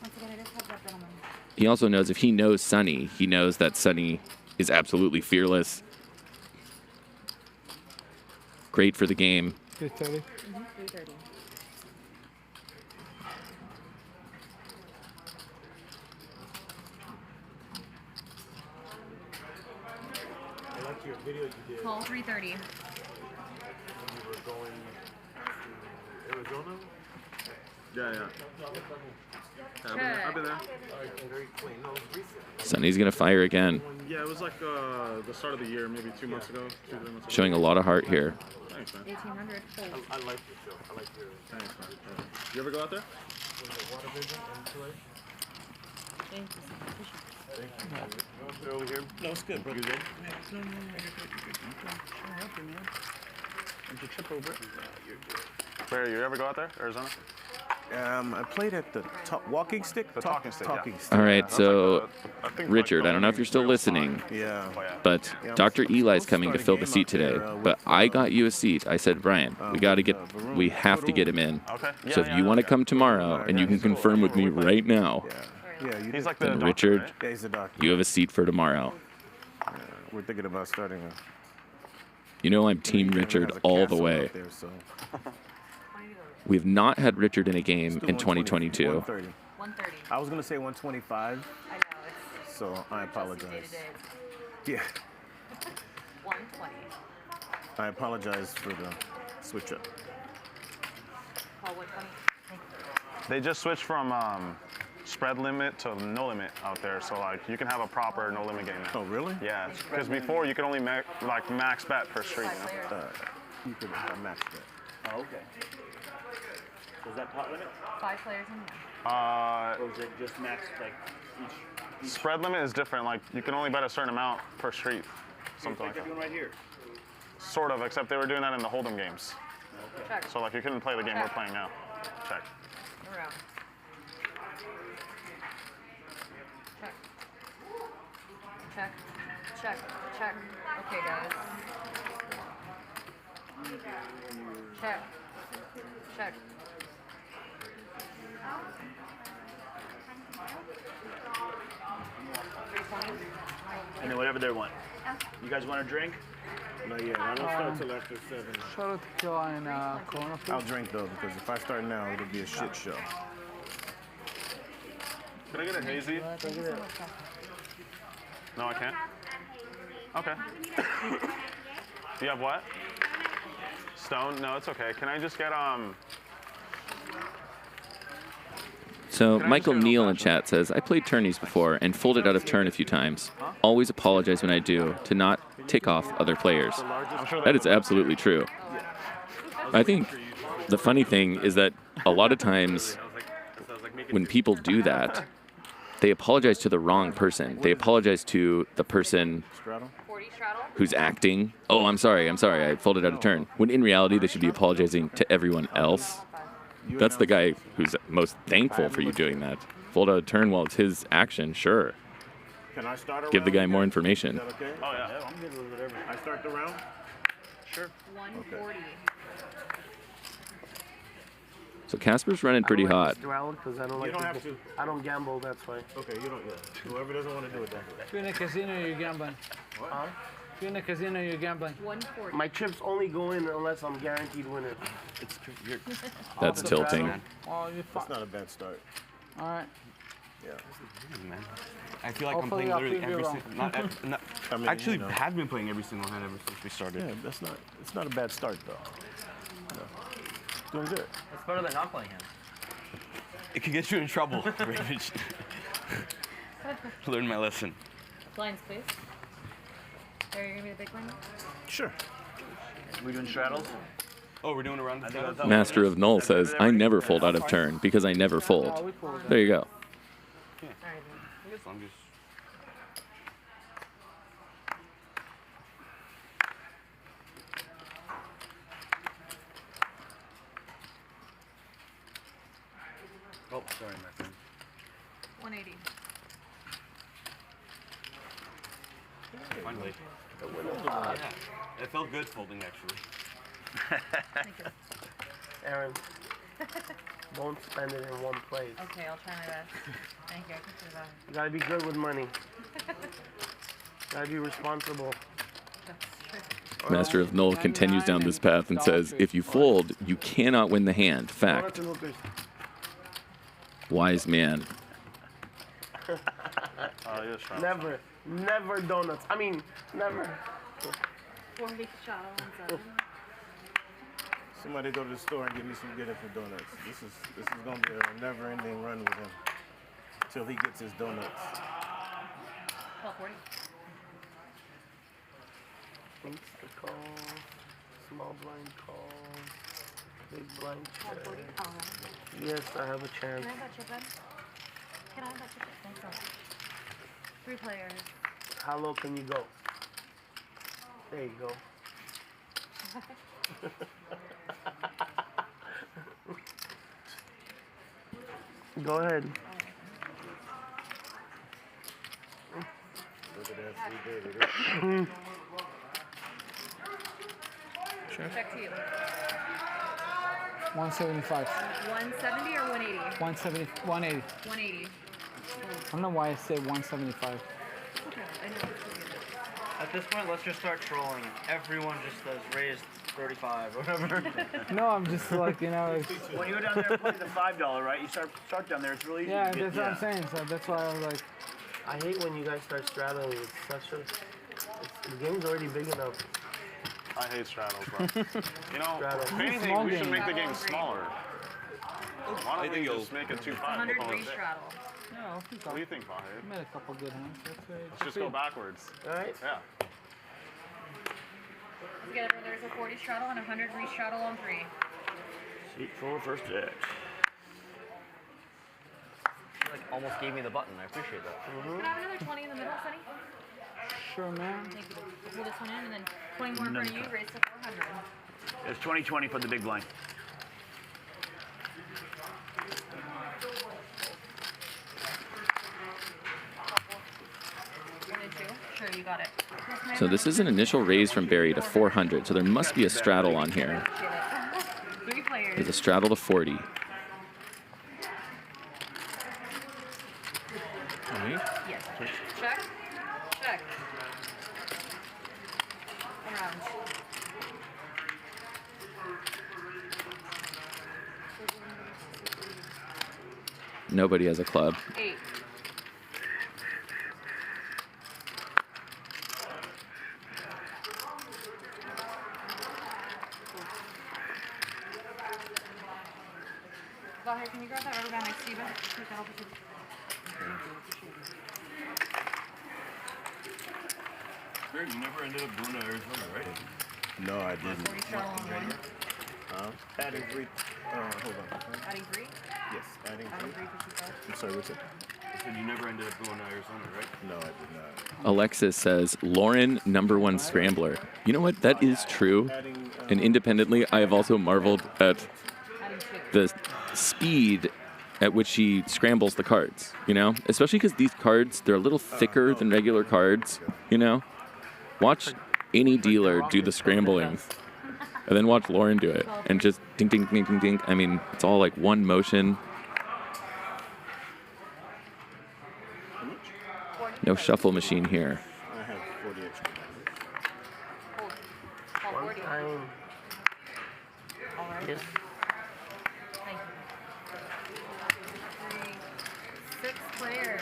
Once again, I just have that gentleman. He also knows if he knows Sonny, he knows that Sonny is absolutely fearless. Great for the game. 330. 330. I like your video you did. Call 330. When you were going to Arizona? Yeah. Check. I've been there. Very clean. No, it was recent. Sonny's going to fire again. Yeah, it was like the start of the year, maybe 2 months ago. 2 3 months ago. Showing a lot of heart here. Thanks, man. 1800. I like your show. I like your. Thanks, man. You ever go out there? Was it Water Vision in Chile? Thank you. Thank you. Over here? No, it's good, bro. You good? No, you're good. I'll help you, man. Don't you trip over it. You're good. Barry, you ever go out there, Arizona? I played at the walking stick. The talking stick. Talking Yeah. stick. All right, so I think Richard, I don't know if you're still listening, Yeah. but Dr. Eli's coming to fill the seat today. But I got you a seat. I said, Brian, we have to get him in. Okay. So if you want to come tomorrow, and you can confirm with me right now, Yeah. He's like the then doctor, Richard, right? Yeah, he's the doctor. you have a seat for tomorrow. We're thinking about starting a. You know I'm Team Richard all the way. There, so. We've not had Richard in a game in 2022. 130. 130. I was gonna say 125. I know. It's So I apologize. Yeah. 120. I apologize for the switch up. Call 120. They just switched from spread limit to no limit out there, so like you can have a proper no limit game now. Oh really? Yeah, because before you could only max bet per street. You know? You could max that. Oh, okay. So is that pot limit? 5 players in there. Or is it just max, like, each? Spread limit is different. Like, you can only bet a certain amount per street. Something like they're that. doing right here. Sort of, except they were doing that in the Hold'em games. Okay. Check. So, like, you couldn't play the game we're playing now. Check. Around. Check. Check. Check. Check. Okay, guys. Check. Check. And then whatever they want. You guys want a drink? Not yet. I don't start till after 7. Shout out to Kill in Corona, please. I'll drink though, because if I start now, it'll be a shit show. Can I get a hazy? No, I can't. Okay. Do you have what? Stone? No, it's okay. Can I just get So Michael Neal in chat says, I played tourneys before and folded out of turn a few times. Always apologize when I do to not tick off other players. That is absolutely true. I think the funny thing is that a lot of times when people do that, they apologize to the wrong person. They apologize to the person who's acting. Oh, I'm sorry, I folded out of turn. When in reality, they should be apologizing to everyone else. That's the guy who's most thankful for you doing that. Fold out a turn while it's his action, sure. Can I start a Give the round guy more again? information. Is that okay? Oh, yeah. I'm good with whatever. I start the round? Sure. 140. So Casper's running pretty hot. Because I don't like You don't have to. I don't gamble, that's why. Okay, you don't. Yeah. Whoever doesn't want to do it, then. If you're in a casino, you're gambling. Huh? If you're in a casino, you're gambling. 140. My chips only go in unless I'm guaranteed winning. That's tilting. Oh, you're That's not a bad start. All right. Yeah. I feel like Hopefully I'm I'll playing literally prove you every wrong. single. Not I mean, actually, you know. have been playing every single hand ever since we started. Yeah, that's not. It's not a bad start though. No. Doing good. It's better than not playing him. It could get you in trouble, Rampage. Learn my lesson. Blinds, please. Are you gonna be the big one? Sure. We doing straddles? Oh, we're doing a round of straddles? Master of Null says, I never fold out of turn because I never fold. There you go. Yeah. I guess I'm just. Oh, sorry, my friend. 180. Finally. Yeah. It felt good folding, actually. Thank you. Aaron, don't spend it in one place. Okay, I'll try my best. Thank you. I consider that. You gotta be good with money. Gotta be responsible. Master of Null continues down this path and says, if you fold, you cannot win the hand. Fact. Wise man. Never, never donuts. I mean, never. 40 shots. Somebody go to the store and get me some good for donuts. This is gonna be a never-ending run with him till he gets his donuts. 1240. Thanks to call. Small blind call. Big blind check. 140. Oh. Yes, I have a chance. Can I have that chip in? Can I have that chip in? Thanks so much. 3 players. How low can you go? There you go. Go ahead. Look at that sweet baby. Sure. Check to you. 175. 170 or 180? 170. 180. 180. I don't know why I said 175. Okay, I know. At this point, let's just start trolling. Everyone just does raised 35 or whatever. No, I'm just like, you know. It's, When you go down there and play the $5, right? You start down there. It's really easy. yeah, to get, that's what I'm saying. So that's why I was like. I hate when you guys start straddling. It's such a. The game's already big enough. I hate straddles, bro. You know, Straddle. if anything, Small we should game. make the game smaller. Why don't we you'll- just make it 2-5? 100 re-straddle. No, What do you think, Fahir? I made a couple good hands. Let's just go backwards. All right. Yeah. Together, there's a 40 straddle and a 100 re-straddle on 3. Seat 4, first X. You like almost gave me the button. I appreciate that. Can I have another 20 in the middle, Sonny? Sure, man. Thank you. Pull this one in and then 20 more for you. Raise to 400. It's 20-20 for the big blind. Sure, you got it. So this is an initial raise from Barry to 400, so there must be a straddle on here. 3 players. There's a straddle to 40. Yes. Check. Check. Around. Nobody has a club. 8. Vahe, can you grab that rubber band next to you, Ben? Take that off of you. Greg, you never ended up going to Arizona, right? No, I didn't. Adding 3. Hold on. Adding 3? Yes, adding 3. 355. I'm sorry, what's it? I said you never ended up going to Arizona, right? No, I did not. Alexis says, Lauren, #1 scrambler. You know what? That is true. And independently, I have also marveled at the speed at which she scrambles the cards, you know? Especially because these cards, they're a little thicker than regular cards, you know? Watch any dealer do the scrambling, and then watch Lauren do it. And just ding, ding, ding, ding, ding. I mean, it's all like one motion. No shuffle machine here. I have 40 extra. One time. Yes. Thank you. 6 players.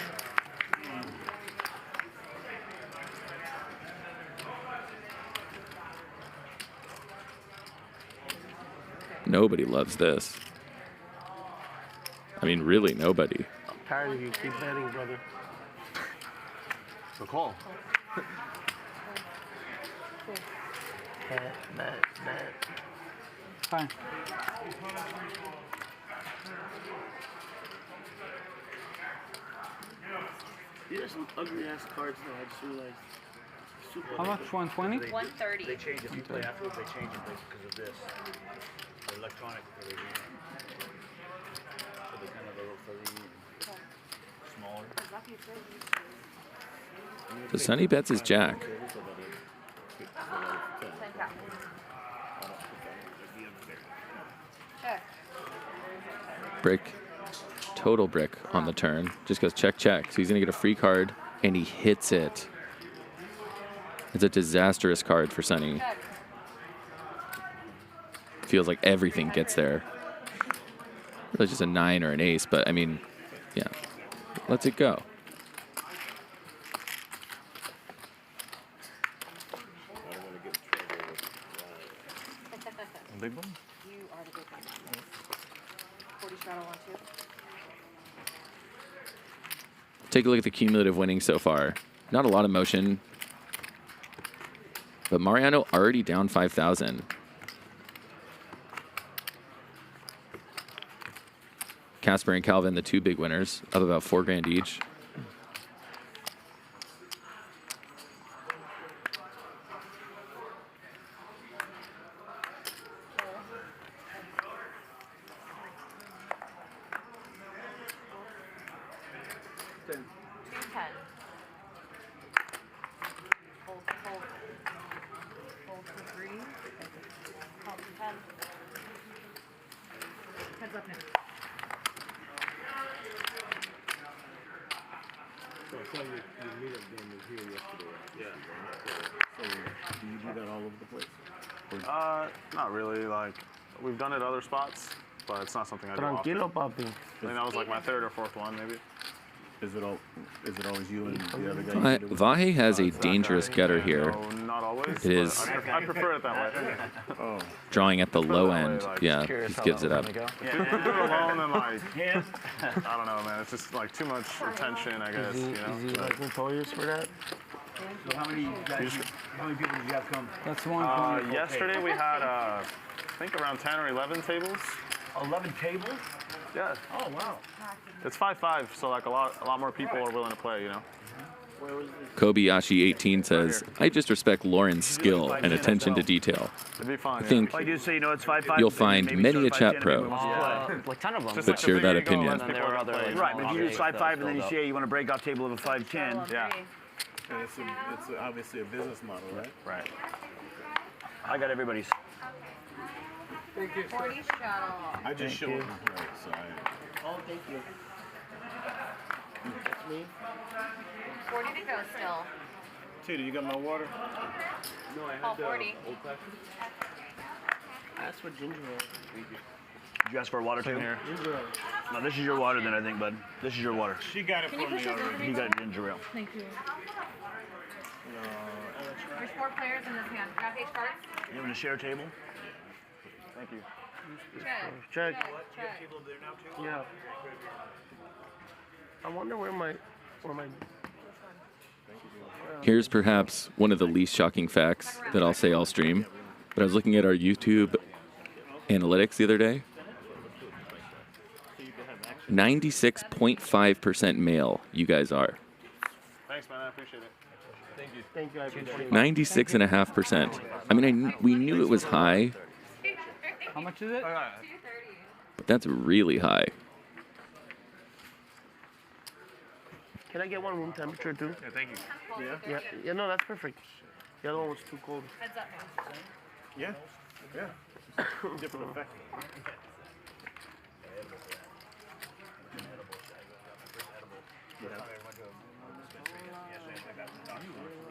Nobody loves this. I mean, really, nobody. I'm tired of you. Keep betting, brother. So call. Bet. Fine. These are some ugly ass cards though, I just realized. Super How much? 120? 130. They change if you play afterwards, they change it because of this. They're electronic for the game. So they're kind of a little fuzzy and smaller. So Sonny bets his jack. Check. Brick. Total brick on the turn. Just goes check, check. So he's going to get a free card, and he hits it. It's a disastrous card for Sonny. Check. Feels like everything gets there. Really just a 9 or an ace, but I mean, yeah. Lets it go. Big one? You are the big one. 40 straddle on 2. Take a look at the cumulative winnings so far. Not a lot of motion. But Mariano already down 5,000. Casper and Calvin, the 2 big winners, up about $4,000 each. Heads up now. So I saw your meetup game was here yesterday. Yeah. So do you do that all over the place? Not really. Like, we've done it other spots, but it's not something I do often. Tranquilo, papi. I think that was like my 3rd or 4th one, maybe. Is it always you and the other guy? Vahe has a dangerous getter here. No, not always. It is I prefer it that way. Oh. drawing at the low end. Yeah, he gives it up. If you do it alone and like, I don't know, man. It's just like too much attention, I guess. Is he like notorious for that? So how many people did you have come? That's one. Yesterday we had, I think around 10 or 11 tables. 11 tables? Yeah. Oh, wow. It's 5-5, so like a lot more people are willing to play, you know. Kobayashi 18 says, I just respect Lauren's skill and attention to detail. It'd be fun. I think I do say, you know, it's 5-5. you'll find many a chat pro Like 10 of them. that share that opinion. Right, but if you do 5-5 and then you say you want to break off table of a 5-10. Yeah. And it's obviously a business model, right? Right. I got everybody's. Thank you. 40 shuttle. I just showed him. Right, so Oh, thank you. That's me? 40 to go still. Tita, you got my water? No, I All 40. I asked for ginger ale. Did you ask for a water too? Here. Ginger ale. No, this is your water then, I think, bud. This is your water. She got it Can for you push me those already. You got ginger ale. Thank you. There's 4 players in this hand. Rampage cards? You want to share a table? Thank you. Check. Check. Yeah. I wonder where my Here's perhaps one of the least shocking facts that I'll say all stream. But I was looking at our YouTube analytics the other day. 96.5% male you guys are. Thanks, man. I appreciate it. Thank you. Thank you. I appreciate it. 96.5%. I mean, we knew it was high, How much is it? but that's really high. Can I get one room temperature too? Yeah, thank you. Yeah, no, that's perfect. The other one was too cold. Heads up. Yeah. Different effect.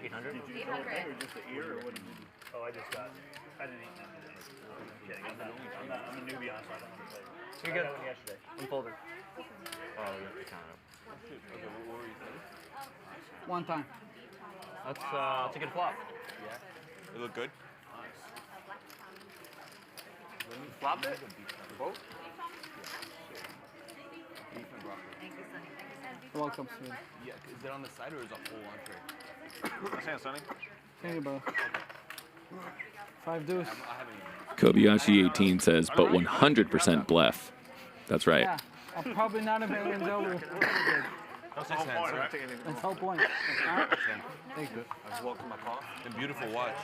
800? 800. Just the ear, or what did you do? Oh, I just got. I didn't eat none today. Kidding. I'm a newbie on, so I don't want to play. You're I good. got one yesterday. Unfolded. Oh, yeah, kind of. Okay, what were you saying? One time. That's a good flop. Yeah. It looked good? Flop it? Both? You're welcome, sir. Yeah, is it on the side or is it a whole entree? What's that, Sonny? Thank you, bro. 5 deuce. Kobayashi 18 says, but 100% bluff. That's right. Yeah, I'm probably not a million over. That's the whole point, right? That's the whole point. Thank you. I just walked to my car. And beautiful watch.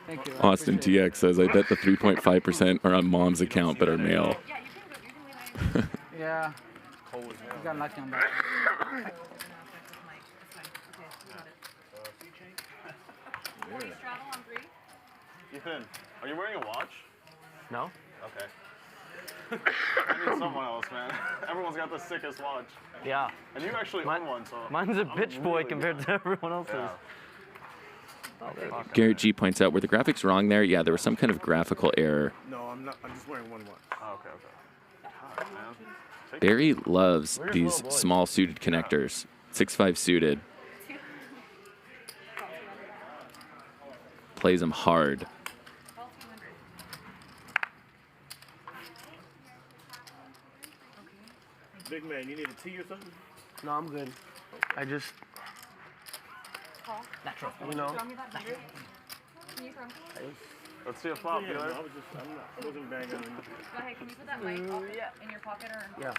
Thank you. Austin TX says, I bet the 3.5% are on mom's account but are male. Yeah. You got lucky on that. Ethan, are you wearing a watch? No. Okay. I need someone else, man. Everyone's got the sickest watch. Yeah. And you actually own one, so. Mine's a bitch boy really compared to everyone else's. Yeah. Garrett G points out, were the graphics wrong there? Yeah, there was some kind of graphical error. No, I'm not. I'm just wearing one watch. Oh, okay, okay. God, man. Barry loves these small suited connectors. 6'5" suited. Plays them hard. Big man, you need a tea or something? No, I'm good. I just, Natural. you know. Can you throw? Let's see a flop, Yeah, dealer. no, I wasn't banging on you. Go ahead. Can you put that mic in your pocket or? Yeah.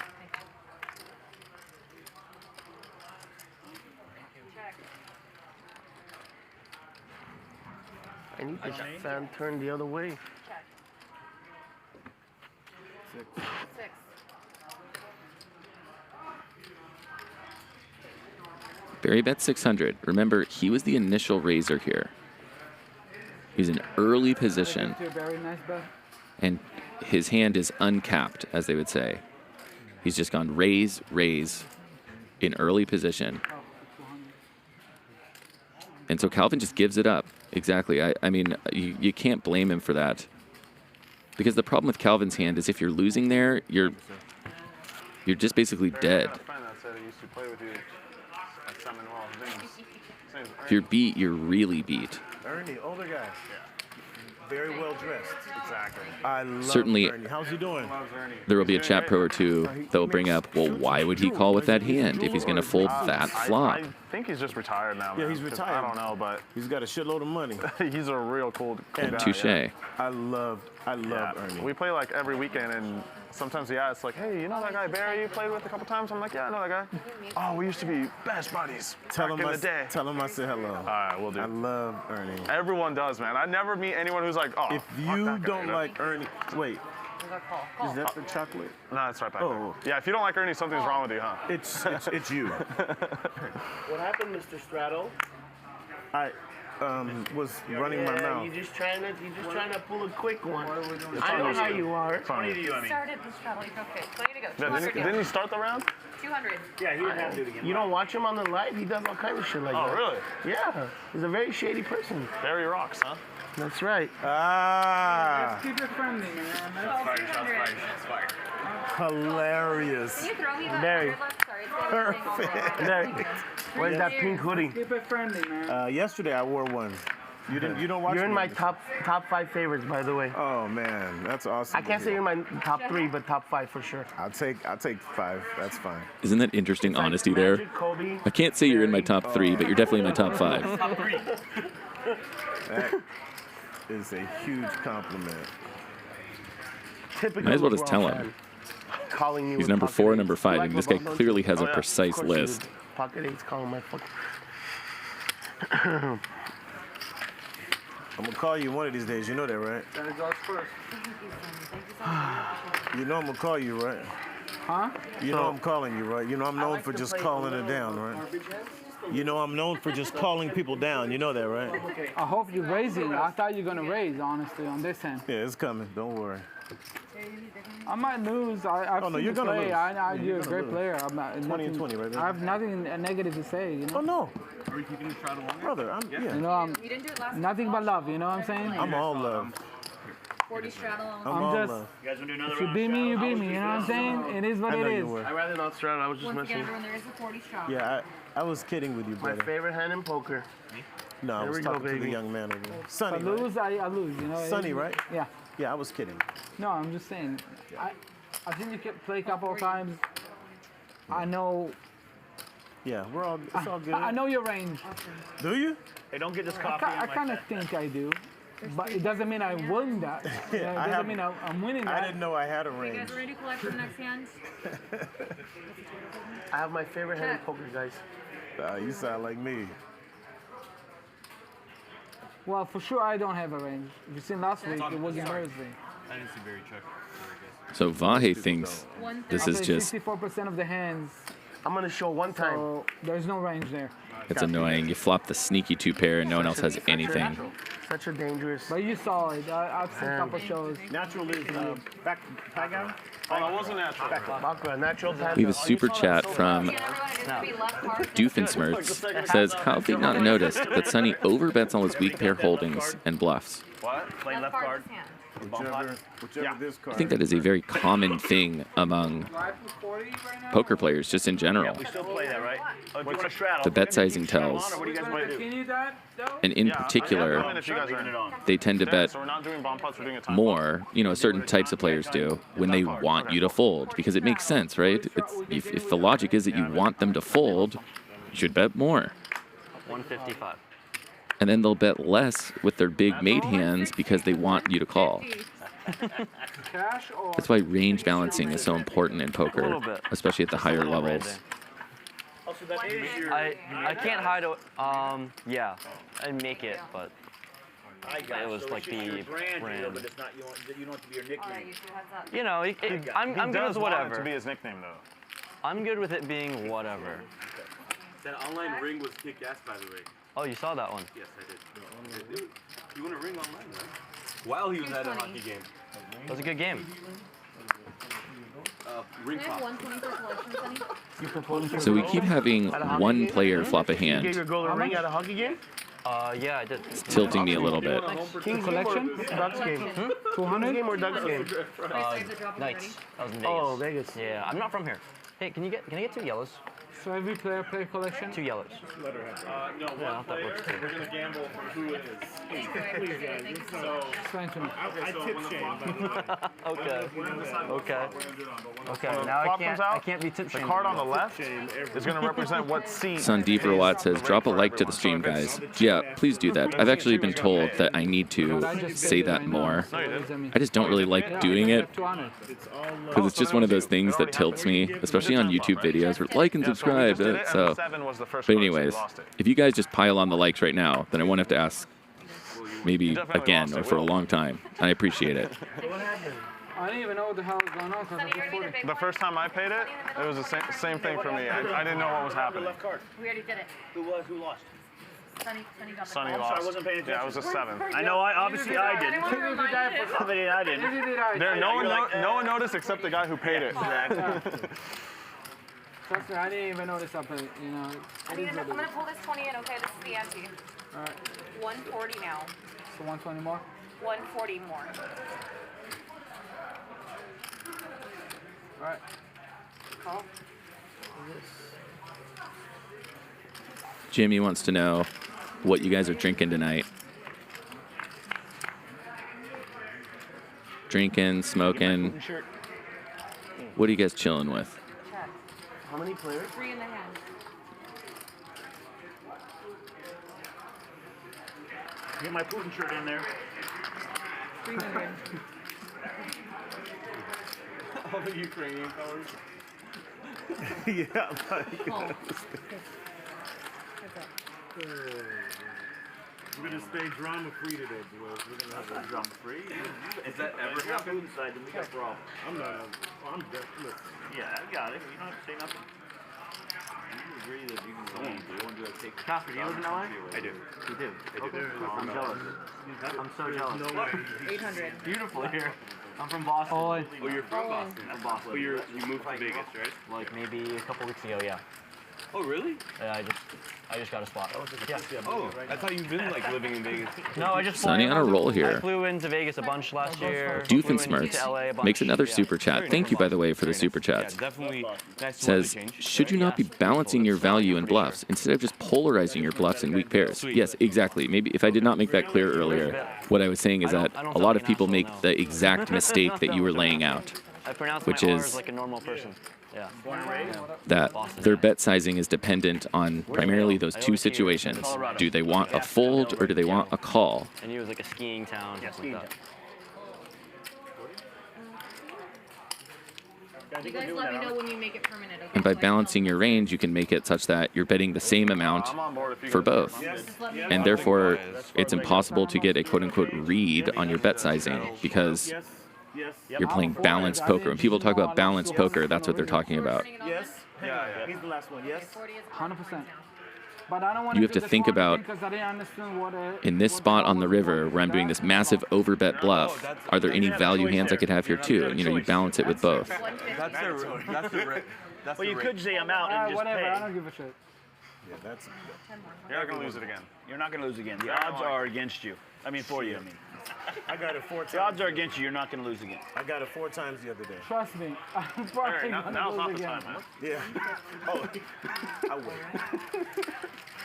Check. I need this fan turned the other way. Check. 6. 6. Barry bet 600. Remember, he was the initial raiser here. He's in early position, Very nice bet. and his hand is uncapped, as they would say. He's just gone raise, raise in early position. And so Calvin just gives it up. Exactly. I mean, you can't blame him for that. Because the problem with Calvin's hand is if you're losing there, you're just basically dead. I got a friend that said he used to play with you at Seminole. His name's If you're beat, you're really beat. Ernie, older guy. Very well dressed. Exactly. I love Certainly, Ernie. How's he doing? there will be a chat pro or two that will bring up, well, why would he call with that hand if he's going to fold that flop? I think he's just retired now, man. Yeah, he's 'cause retired. I don't know, but He's got a shitload of money. he's a real cool guy. Touche. Yeah. I love Ernie. We play like every weekend, and sometimes, yeah, it's like, hey, you know that guy Barry you played with a couple times? I'm like, yeah, I know that guy. Oh, we used to be best buddies back in the day. Tell him I said hello. All right, we'll do. I love Ernie. Everyone does, man. I never meet anyone who's like, oh, if you don't like Ernie, wait. Is that the chocolate? No, it's right back there. Yeah, if you don't like Ernie, something's wrong with you, huh? It's you. What happened, Mr. Straddle? I was running my mouth. You're just trying to pull a quick one. I know how you are. Started the straddle. Okay, so I need to go. Didn't he start the round? 200. Yeah, he didn't have to do it again. You don't watch him on the live? He does all kinds of shit like that. Oh, really? Yeah. He's a very shady person. Barry rocks, huh? That's right. Ah. Keep it friendly, man. That's fire. Hilarious. Can you throw me that? Barry. Sorry, it's Perfect. Barry. Where's that pink hoodie? Keep it friendly, man. Yesterday I wore one. You don't watch. You're in me my top 5 favorites, by the way. Oh man, that's awesome. I can't say you're in my top 3, but top 5 for sure. I'll take 5. That's fine. Isn't that interesting honesty there? Kobe, I can't say you're in my top 3, but you're definitely in my top 5. Top 3. That is a huge compliment. Typical Might as well just tell LeBron him. fan. Calling me He's with number pocket 4 and eights. number 5. You like and this guy LeBron, don't clearly you? has a Oh, yeah. precise Of course you list. do. Pocket 8's calling my fucking. I'm gonna call you one of these days. You know that, right? Gotta go first. You know I'm gonna call you, right? Huh? You know I'm calling you, right? You know I'm known for just calling it down, right? You know I'm known for just calling people down. You know that, right? I hope you're raising. I thought you were gonna raise, honestly, on this end. Yeah, it's coming. Don't worry. I might lose. I've Oh, no, seen you're you gonna play. lose. You're You're a gonna great lose. player. I'm not, 20 and 20, right? I have nothing negative to say. You know. Oh no. Are we keeping the straddle longer? Brother, I'm yeah. You know, I'm You didn't do it last nothing but love. You know what I'm saying? I'm all love. 40 straddle. I'm all just. love. You guys want to do another If you round beat me, you straddle? beat me. You know what I'm saying? It is what I know it you is. were. I'd rather not straddle. I was just Once again, messing. everyone, there is a 40 straddle. Yeah, I was kidding with you, My brother. favorite hand in poker. No, I There was we go, talking to the baby. young man over there. If I Sonny, right? lose, I lose. You know. Sonny, right? Yeah. Yeah, I was kidding. No, I'm just saying. I think you can play a couple of times. I know. Yeah, it's all good. I know your range. Do you? Hey, don't get this I, coffee. I kind of think I do, but it doesn't mean I won that. Yeah, It I doesn't have- mean I'm winning that. I didn't know I had a You range. guys ready to collect the next hands? I have my favorite hand in poker, guys. You sound like me. Well, for sure I don't have a range. If you seen last week, it wasn't Thursday. I didn't see Barry check. So Vahe thinks this is just, 64% of the hands. I'm gonna show one time. So there's no range there. it's annoying. You flop the sneaky 2 pair and no one else has anything. Such a dangerous. But you saw it. I've seen a couple shows. Natural is back high guy. Oh, that wasn't natural. Baccarat, natural pass. We have a super chat from Doofensmirts. Says, how have they not noticed that Sonny overbets all his weak pair holdings and bluffs? What? Play left guard. Whichever this card. I think that is a very common thing among poker players, just in general. We still play that, right? Oh, if you want to straddle. The bet sizing tells, What do you guys want to do? Continue that, though? and in Yeah, particular, I'm in if you guys are in. they tend to bet So we're not doing bomb putts, we're doing a time more, certain types of players do, when they want you to fold, because it makes sense, right? If the logic is that you want them to fold, you should bet more. 155. And then they'll bet less with their big mate hands because they want you to call. Cash or That's why range balancing is so important in poker, especially at the higher levels. Also, that is your. I can't hide it. Yeah, I make it, but I got it was so like it's just the your brand, brand. but it's not you want it to be your nickname. You know, I'm good does with want it whatever. to be his nickname, though. I'm good with it being whatever. That online ring was kick-ass, by the way. Oh, you saw that one? Yes, I did. You want a ring online, right? While he was at a hockey game. It was a good game. Ring Can I have pop. 120 for collection, Sonny? So we keep having one player flop a You gave hand. your girl a ring at a hockey game? Yeah, I did. It's tilting me a little bit. King's collection? game or Ducks game? 200? King's game or Ducks game? Knights. That was in Vegas. Oh, Vegas. Yeah, I'm not from here. Hey, can I get 2 yellows? So every player play collection? 2 yellows. No, Yeah, one player, we're going to gamble for who it is. Please, guys. So, Explain to me. I tip shame. Okay. Okay. When the Now flop I comes out, can't be tip the shamed card on the anymore. left is going to represent what seat. Sandeep Rawat says, drop a like to the stream, guys. Yeah, please do that. I've actually been told that I need to say that more. I just don't really like doing it because it's just one of those things that tilts me, especially on YouTube videos where like and subscribe. So, but anyways, if you guys just pile on the likes right now, then I won't have to ask maybe again or for a long time. I appreciate it. I didn't even know what the hell was going on because I was 40. The first time I paid it, it was the same thing for me. I didn't know what was happening. We already did it. Who lost? Sonny got the Sonny call. lost. Sorry, I wasn't paying attention. Yeah, it was a 7. I know, obviously I didn't. I didn't. There, no one noticed except the guy who paid it. Trust me, I didn't even notice something, you know. I'm gonna pull this 20 in, okay? This is the ante. All right. 140 now. So 120 more? 140 more. All right. Call. Jimmy wants to know what you guys are drinking tonight. Drinking, smoking. What are you guys chilling with? How many players? 3 in the hand. Get my Putin shirt in there. 300. All the Ukrainian colors. Yeah, we're gonna stay drama-free today, boys. We're gonna have a drama-free. Is that ever happened? Putin side, then we got problems. I'm deaf. Listen. Yeah, I got it. You don't have to say nothing. You agree that you can go and do one to take. Casper, do you live in LA? I do. You do? I do. I'm jealous. I'm so jealous. 800. Beautiful here. I'm from Boston. Oh, you're from Boston. I'm Boston. But you moved to Vegas, right? Like maybe a couple weeks ago, yeah. Oh, really? Yeah, I just got a spot. Yeah. Oh, I thought you've been like living in Vegas. No, I just Sonny on a roll I here. flew into Vegas a bunch last year. Doofensmirts makes another super chat. Thank you, by the way, for the super chats. Definitely. Says, should you not be balancing your value in bluffs instead of just polarizing your bluffs in weak pairs? Yes, exactly. Maybe if I did not make that clear earlier, what I was saying is that a lot of people make the exact mistake that you were laying out, which is like a normal person. Yeah. that their bet sizing is dependent on primarily those two situations. Do they want a fold or do they want a call? And it was like a skiing town. You guys let me know when you make it permanent, okay? And by balancing your range, you can make it such that you're betting the same amount for both. And therefore, it's impossible to get a quote-unquote read on your bet sizing because you're playing balanced poker. When people talk about balanced poker, that's what they're talking about. Yes. Yeah. He's the last one. Yes. 100%. But I don't want You have to think about, in this spot on the river where I'm doing this massive overbet bluff, are there any value hands I could have here too? You know, you balance it with both. Well, you could say I'm out and just whatever, pay. I don't give a shit. Yeah, that's. You're not gonna lose it again. You're not gonna lose again. The odds are against you. I mean, for you. I mean. I got it 4 times. The odds are against you. You're not gonna lose again. I got it 4 times the other day. Trust me, I'm probably gonna lose again. Yeah. Oh, I will.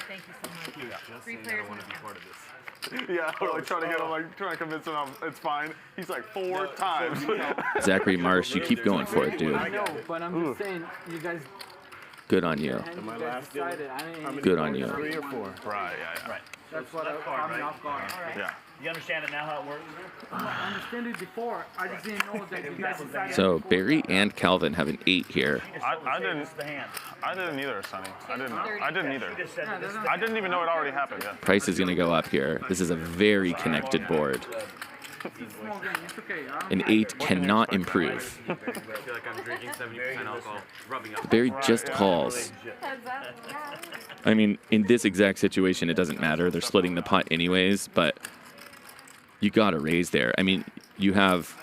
Thank you so much. 3 players. I want to be part of this. Yeah, like trying to get him, like trying to convince him it's fine. He's like 4 times. Zachary Marsh, you keep going for it, dude. I know, but I'm just saying, you guys. Good on you. My last decided. Good on you. 3 or 4. Right, yeah. Right. That's what I caught me off guard. Yeah. You understand it now how it works? I understand it before. I just didn't know that you guys decided. So Barry and Calvin have an 8 here. I didn't either, Sonny. I didn't either. I didn't even know it already happened. Yeah. Price is going to go up here. This is a very connected board. An 8 cannot improve. I feel like I'm drinking 70% alcohol, rubbing up. Barry just calls. I mean, in this exact situation, it doesn't matter. They're splitting the pot anyways, but you got to raise there. I mean, you have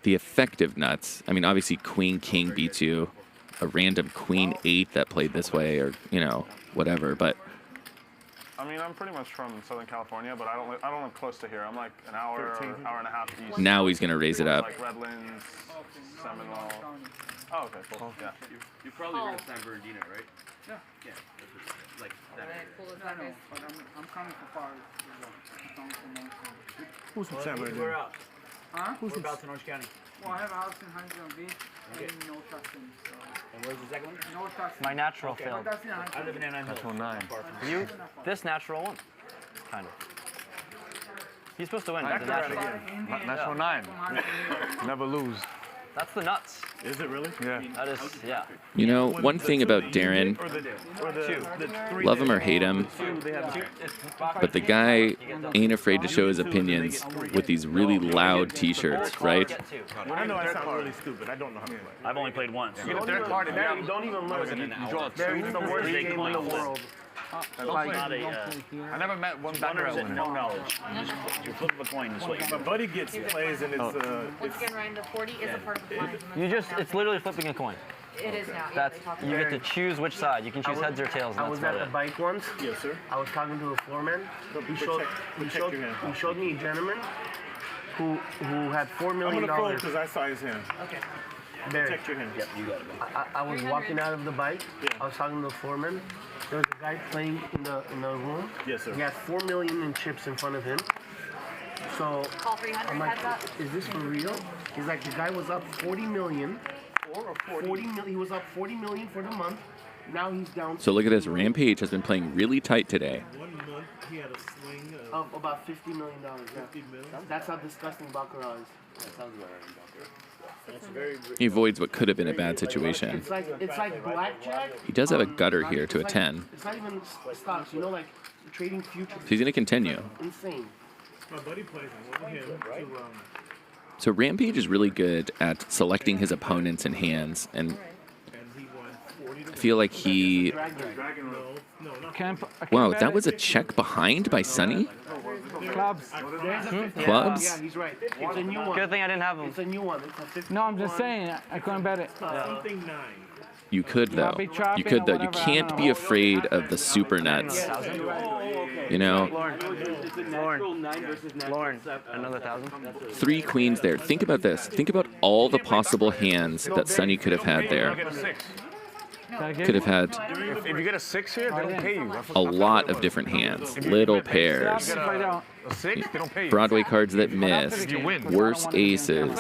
the effective nuts. I mean, obviously, Queen King beats you. A random Queen 8 that played this way or, you know, whatever. But I mean, mean, I'm pretty much from Southern California, but I don't live close to here. I'm like an hour and a half east. Now he's gonna raise it up. Like Redlands, Seminole. Oh, okay, cool. Yeah. You probably heard of San Bernardino, right? Yeah. Yeah. Like that. I know, but I'm coming from far. Who's from San Bernardino? We're out. Huh? We're about in Orange County. Well, I have a house in Huntington Beach and North Tustin. So. And where's the second one? North Tustin. My natural field. I live in Anaheim. Natural 9. You, this natural one, kind of. He's supposed to win. The natural. Natural 9. Never lose. That's the nuts. Is it really? Yeah. That is, yeah. You know, one thing about Darren, love him or hate him, but the guy ain't afraid to show his opinions with these really loud T-shirts, right? I know I sound really stupid. I don't know how to play. I've only played once. You get a third card and you don't even learn. It's the worst game in the world. I never met one backer winner. No knowledge. You flip a coin this way. My buddy gets plays and it's Once again, Ryan, the 40 is a part of the blind. It's literally flipping a coin. It is now. That's, you get to choose which side. You can choose heads or tails. And I was that's at about the it. bike once. Yes, sir. I was talking to a floorman. He showed me a gentleman who had $4 million. I'm gonna fold because I saw his hand. Okay. Protect your hand. Yep, you got it. I was walking out of the bike. I was talking to the foreman. There was a guy playing in the room. Yes, sir. He had $4 million in chips in front of him. So Call 300, I'm like, heads up. is this for real? He's like, the guy was up 40 million. 40 million. He was up 40 million for the month. Now he's down. So look at this. Rampage has been playing really tight today. 1 month he had a swing of about $50 million. That's how disgusting baccarat is. That sounds about right. That's very. He avoids what could have been a bad situation. It's like blackjack. He does have a gutter here to a 10. It's not even stocks, you know, like trading futures. So he's going to continue. Insane. My buddy plays. I want him to. So Rampage is really good at selecting his opponents and hands, and I feel like he... Wow, that was a check behind by Sonny? Clubs. Clubs? Yeah, he's right. It's a new one. Good thing I didn't have them. It's a new one. It's a 50. No, I'm just saying, I couldn't bet it. Something 9. You could, though. You could, though. You can't be afraid of the super nuts. You know? Lauren, another 1,000? 3 queens there. Think about this. Think about all the possible hands that Sonny could have had there. Could have had If you get a 6 here, they don't pay you. a lot of different hands. Little pairs. A 6, they don't pay you. Broadway cards that missed. Worse aces.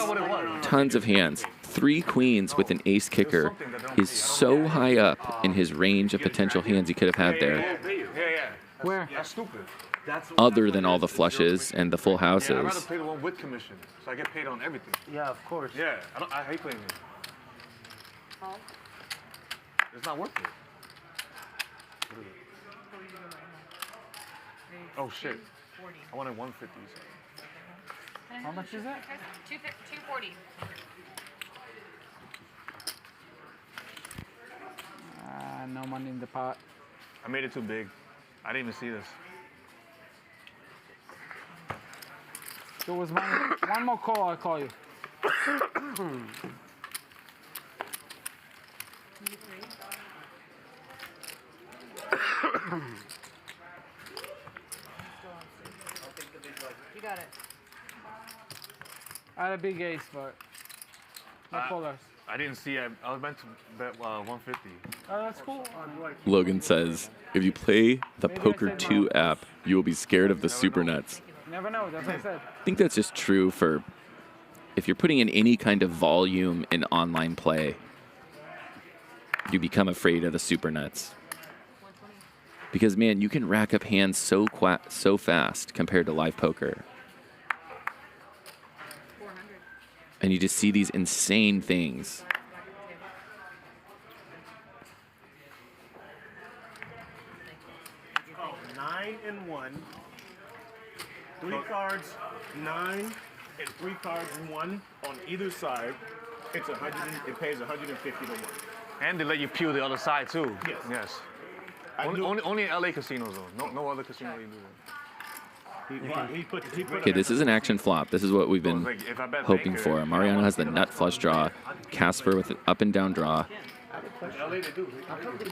Tons of hands. 3 queens with an ace kicker is so high up in his range of potential hands he could have had there. Where? That's stupid. Other than all the flushes and the full Yeah, I'd rather houses. play the one with commission, so I get paid on everything. Yeah, of course. Yeah, I hate playing it. It's not worth it. Oh shit! I wanted 150. How much is that? 240. No money in the pot. I made it too big. I didn't even see this. There was one more call, I'll call you. You got it. I had a big ace, but no callers. I didn't see. I was meant to bet 150. Oh, that's cool. Logan says, if you play the Poker 2 app, you will be scared of the super nuts. You never know, that's what I said. I think that's just true for if you're putting in any kind of volume in online play, you become afraid of the super nuts. Because, man, you can rack up hands so fast compared to live poker. And you just see these insane things. Oh, 9 and 1. 3 cards, 9, and 3 cards, 1 on either side. It's it pays 150 to 1. And they let you peel the other side too. Yes. Yes. Only in LA casinos though. No other casino you do that. Okay, this is an action flop. This is what we've been hoping for. Mariano has the nut flush draw. Casper with an up and down draw.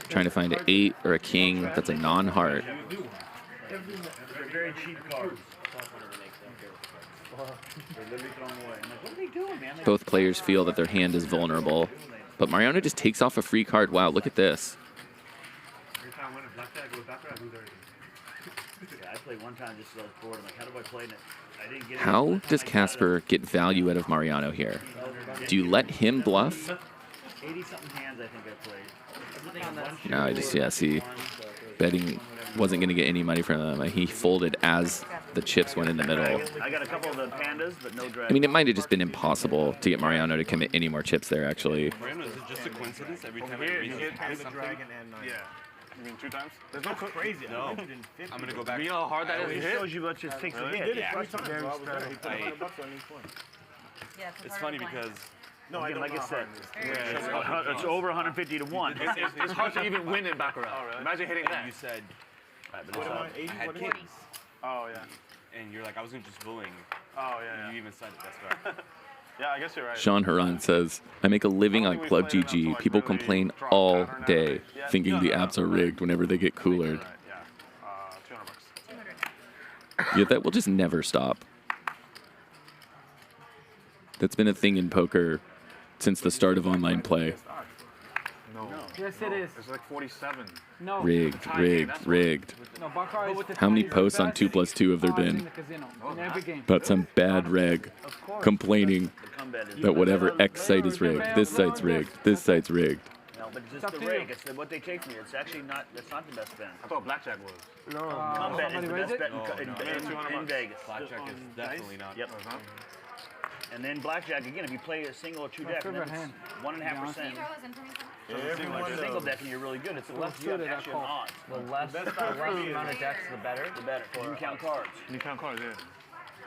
Trying to find an 8 or a king that's a non-heart. They're very cheap cards. They're literally thrown away. I'm like, what are they doing, man? Both players feel that their hand is vulnerable, but Mariano just takes off a free card. Wow, look at this. Every time I win a blackjack, go back, I lose everything. Yeah, I played one time just as I was bored. I'm like, how do I play it? I didn't get it. How does Casper get value out of Mariano here? Do you let him bluff? 80-something hands, I think I played. No, I just, yeah, see, betting wasn't going to get any money from them. He folded as the chips went in the middle. I got a couple of the pandas, but no dragons. I mean, it might have just been impossible to get Mariano to commit any more chips there, actually. Mariano, is it just a coincidence every time Here, he you reads get it? the dragon and Yeah. You mean 2 times? There's no crazy. No. I'm gonna go back. You know how hard that is It to hit? shows you what just takes a Really? hit. Yeah. It's funny because No, I don't like I said. Yeah, It's over 150 to 1. It's hard to even win in Baccarat. Oh, really? Imagine hitting that. you said What am I, 80? I had What kings, Oh, yeah. and you're like, I wasn't just bullying. Oh, yeah. You even said it. That's right. Yeah, I guess you're right. Sean Haran says, I make a living on Club GG. People complain all day, thinking the apps are rigged whenever they get coolered. Yeah. $200. Yet that will just never stop. That's been a thing in poker since the start of online play. No. Yes, it is. It's like 47. No. Rigged, rigged, rigged. No, Baccarat is How many posts on 2+2 have there in been the casino. In every game. about some bad reg complaining that whatever X site is rigged, this site's rigged, this site's rigged? No, but it's just the rig. It's what they take from you. It's actually not. That's not the best bet. I thought blackjack was. No, combat is the best bet in Vegas. Blackjack is definitely not. Yep. And then blackjack again. If you play a single or 2 deck, then it's 1.5%. Everyone single deck and you're really good. It's the less you have extra odds. The less amount of decks, the better. The better. You can count cards. You count cards, yeah.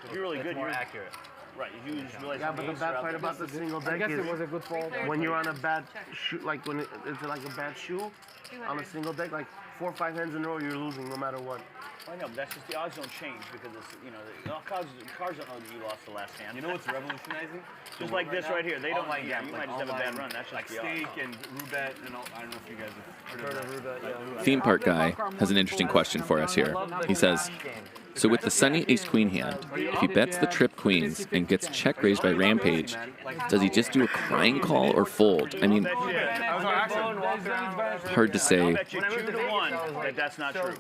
If you're really good, more you're accurate. Right. You just realize. Yeah, but the bad part about the single deck is it was a good fold. when you're on a bad shoe, like when it's like a bad shoe on a single deck, like 4 or 5 hands in a row, you're losing no matter what. I know, but that's just the odds don't change because it's cards don't know that you lost the last hand. You know what's revolutionizing? Just like this right here, they don't. Online You gambling, might just have a bad run. That's just like the odds. stake and roulette and all. I don't know if you guys have heard of that. Theme Park Guy has an interesting question for us here. He says, so with the Sonny Ace-Queen hand, if he bets the trip queens and gets check raised by Rampage, does he just do a crying call or fold? I mean, hard to say. I'll bet you 2 to 1 that that's not true.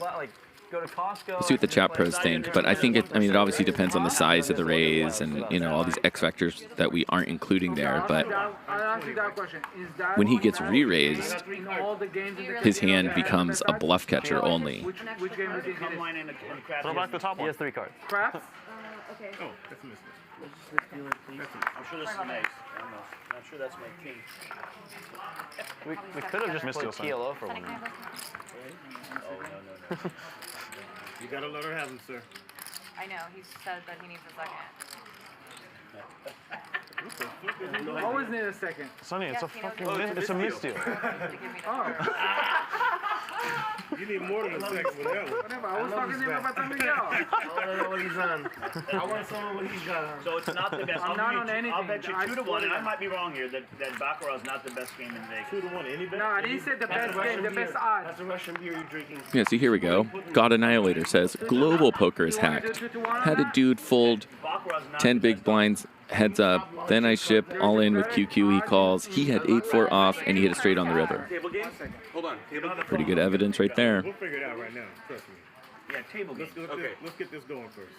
Go to Costco. We'll see what the chat pros think, but I think it obviously depends on the size of the raise and, all these X factors that we aren't including there, but I'll ask you that question. Is that when he gets re-raised, in all the games in the his hand becomes a bluff catcher only. Which game is it? Throw back the top one. He has 3 cards. Craps? Okay. Oh, that's a mistake. I'm sure this is an ace. I don't know. I'm sure that's my king. We could have just played TLO for 1 minute. Oh, no. You gotta let her have him, sir. I know. He said that he needs a second. What was near a second? Sonny, it's a fucking it's a misdeal. You need more than a second for that one. Whatever. I was talking to him about something else. I want to know what he's on. I want to know what he's got on. So it's not the best. I'm not on anything. I'll bet you 2 to 1, and I might be wrong here, that Baccarat is not the best game in Vegas. 2 to 1, any bet? No, I didn't say the best game, the best odds. That's a Russian beer you're drinking. Yeah, see, here we go. God Annihilator says, global poker is hacked. Had a dude fold 10 big blinds, heads up, then I ship all in with QQ, he calls. He had 8-4 off, and he hit it straight on the river. Table game? Hold on. Pretty good evidence right there. We'll figure it out right now. Trust me. Yeah, table game. Let's get this going first.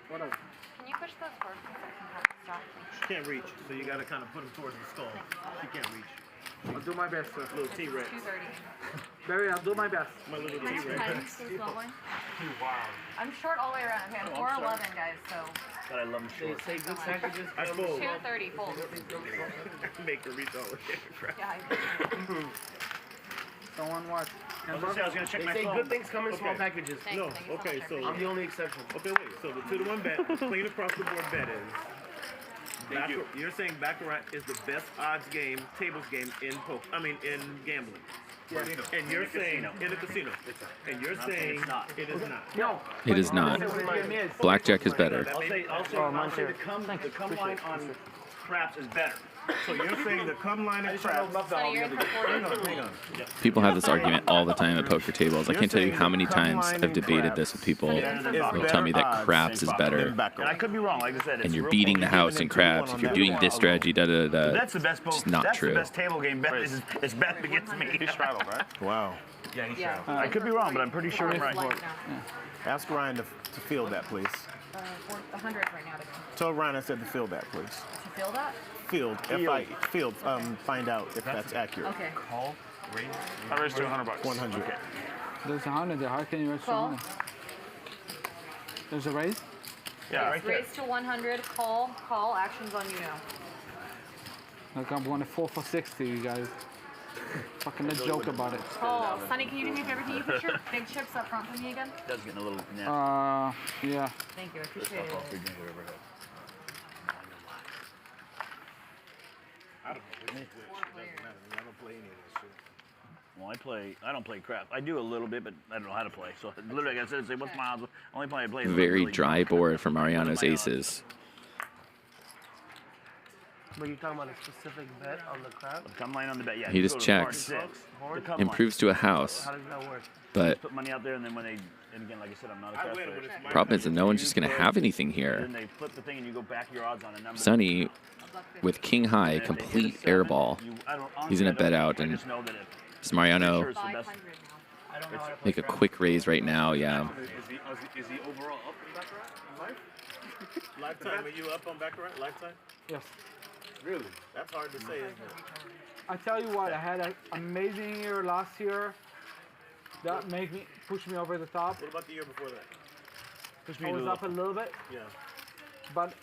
Whatever. Can you push those cards so I can have stop? She can't reach, so you gotta kind of put him towards the skull. She can't reach. I'll do my best, sir. Little T-Rex. 230. Barry, I'll do my best. My little Nice T-Rex. times, please, Baldwin. Wow. I'm short all the way around. Okay, I'm 4'11", guys, so. But I love them short. Say good packages. I fold. 230 full. Make her reach all the way. Yeah, I Someone watch. I was going to check They my say phone. good things come in small packages. No, okay, so I'm the only exception. Okay, wait. So the 2 to 1 bet, clean across the board bet is. You're saying Baccarat is the best odds game, tables game in poker. I mean, in gambling. Yes. And you're saying in a casino. And you're saying it is not. No. It is not. Blackjack is better. I'll say the come line craps is better. So you're saying the come line of craps. Hang on. People have this argument all the time at poker tables. I can't tell you how many times I've debated this with people. They'll tell me that craps is better. And I could be wrong, like I said. And you're beating the house in craps if you're doing this strategy, da-da-da. That's the best It's not that's true. the best table game bet. It's bet against me. He's straddled, right? Wow. Yeah, he's straddled. I could be wrong, but I'm pretty sure I'm right. Ask Ryan to field that, please. 100 right now. Tell Ryan I said to field that, please. To feel that? Field. Find out if that's accurate. Okay. Call, raise. I raised to $100. 100. Okay. There's 100 there. How can you raise to Call. 100? There's a raise? Yeah, right there. Raise to 100. Call. Actions on you now. Like I'm going to 4 for 60, you guys. Fucking a joke about it. Call. Sonny, can you do me a favor? Can you put your big chips up front for me again? That's getting a little Yeah. Thank you. I appreciate it. I don't know. I don't play any of this shit. Well, I don't play crap. I do a little bit, but I don't know how to play. So literally, like I said, say, what's my odds? Only play I play. Very dry board for Mariano's aces. But you're talking about a specific bet on the crap? Come line on the bet, yeah. He just checks. Improves to a house. How does that work? But put money out there, and then when they, and again, like I said, I'm not a crap player. problem is that no one's just going to have anything here. Then they flip the thing, and you go back your odds on a number. Sonny, with king high, complete air ball. He's going to bet out, and does Mariano make a quick raise right now? Yeah. Is he overall up in Baccarat in life? Lifetime, are you up on Baccarat? Lifetime? Yes. Really? That's hard to say, isn't it? I tell you what, I had an amazing year last year. That pushed me over the top. What about the year before that? I was up a little bit. Yeah. But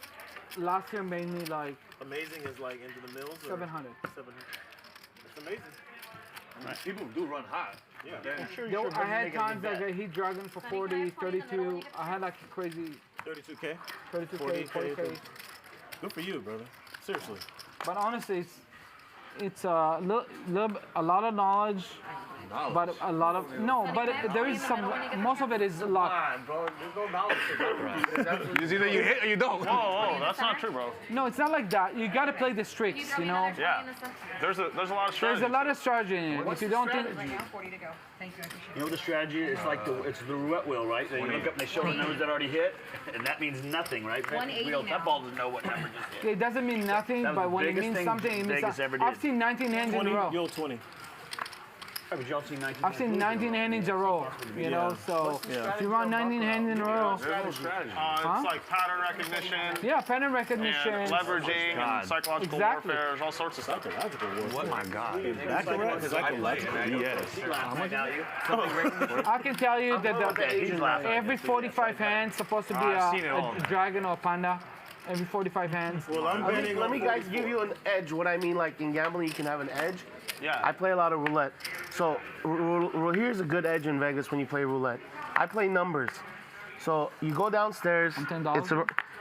last year made me like... Amazing is like into the mills? 700. 700. That's amazing. Right. People do run high. Yeah. I'm sure Yo, I had times like I hit Dragon for 40, 32. I had like crazy... 32K? 32K, 40K. Good for you, brother. Seriously. But honestly, it's a lot of knowledge, but a lot of there is some. Most of it is luck. Bro, there's no knowledge to that. It's either you hit or you don't. Whoa, that's not true, bro. No, it's not like that. You got to play the tricks, you know. Yeah. There's a lot of strategy. There's a lot of strategy in it. If you don't think. Right now, 40 to go. Thank you. I appreciate it. You know the strategy? It's like it's the roulette wheel, right? They look up and they show the numbers that already hit, and that means nothing, right? 180 that ball doesn't know what number just hit. It doesn't mean nothing, but when it means something, it means something. I've seen 19 hands in a row. You'll 20. But y'all seen 19 I've seen 19 hands in a row, you know, so if you run 19 hands in a row. Strategy. It's like pattern recognition. Yeah, pattern recognition. And leveraging and psychological Exactly. warfare. There's all sorts of stuff. What my God. I can tell you that every 45 hands supposed to be a dragon or a panda. Every 45 hands. Well, let me guys give you an edge. What I mean, like in gambling, you can have an edge. Yeah. I play a lot of roulette. So here's a good edge in Vegas when you play roulette. I play numbers. So you go downstairs.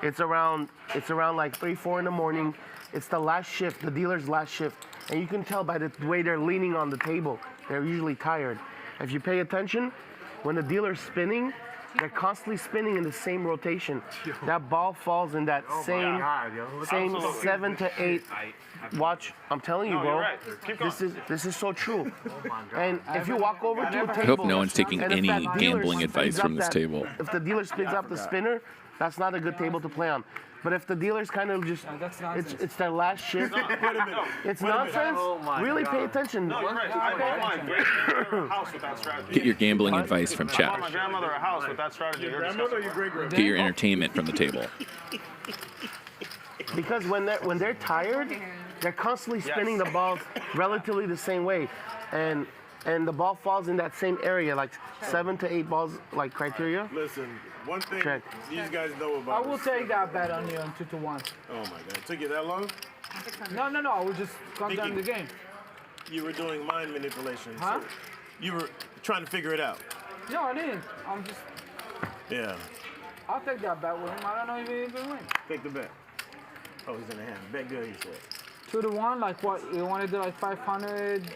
It's around like 3, 4 in the morning. It's the last shift, the dealer's last shift, and you can tell by the way they're leaning on the table. They're usually tired. If you pay attention, when the dealer's spinning, they're constantly spinning in the same rotation. That ball falls in that same 7 to 8. Watch, I'm telling you, bro. Right. This is so true. And if you walk over to a table, I hope no one's taking any gambling advice from this table. If the dealer spins up the spinner, that's not a good table to play on. But if the dealer's kind of just, it's their last shift. It's nonsense. Really pay attention. No, you're right. I bought my grandmother a house with that strategy. Get your gambling advice from I bought chat. my grandmother a house with that strategy. Your grandmother or your great-grandmother? Get your entertainment from the table. Because when they're tired, they're constantly spinning the balls relatively the same way, and the ball falls in that same area, like 7 to 8 balls, like criteria. Listen, one thing these guys know I about. will take that bet on you on 2 to 1. Oh my God, it took you that long? No, I will just come down the game. You were doing mind manipulation. Huh? So you were trying to figure it out. No, I didn't. I'm just. Yeah. I'll take that bet with him. I don't know if he can win. Take the bet. Oh, he's in the hand. Bet good, he said. 2 to 1, like what? You want to do like 500?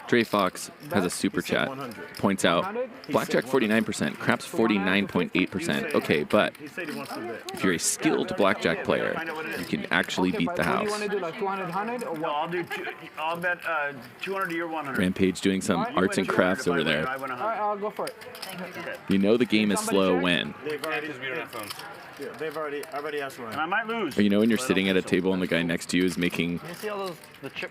Dre Fox has a super chat. Points out, blackjack 49%, craps 49.8%. Okay, but if you're a skilled blackjack player, you can actually beat the house. You want to do like 200, 100, or what? I'll bet 200 to your 100. Rampage doing some arts and crafts over there. All right, I'll go for it. You know the game is slow when. They've already asked one. And I might lose. Or you know when you're sitting at a table and the guy next to you is making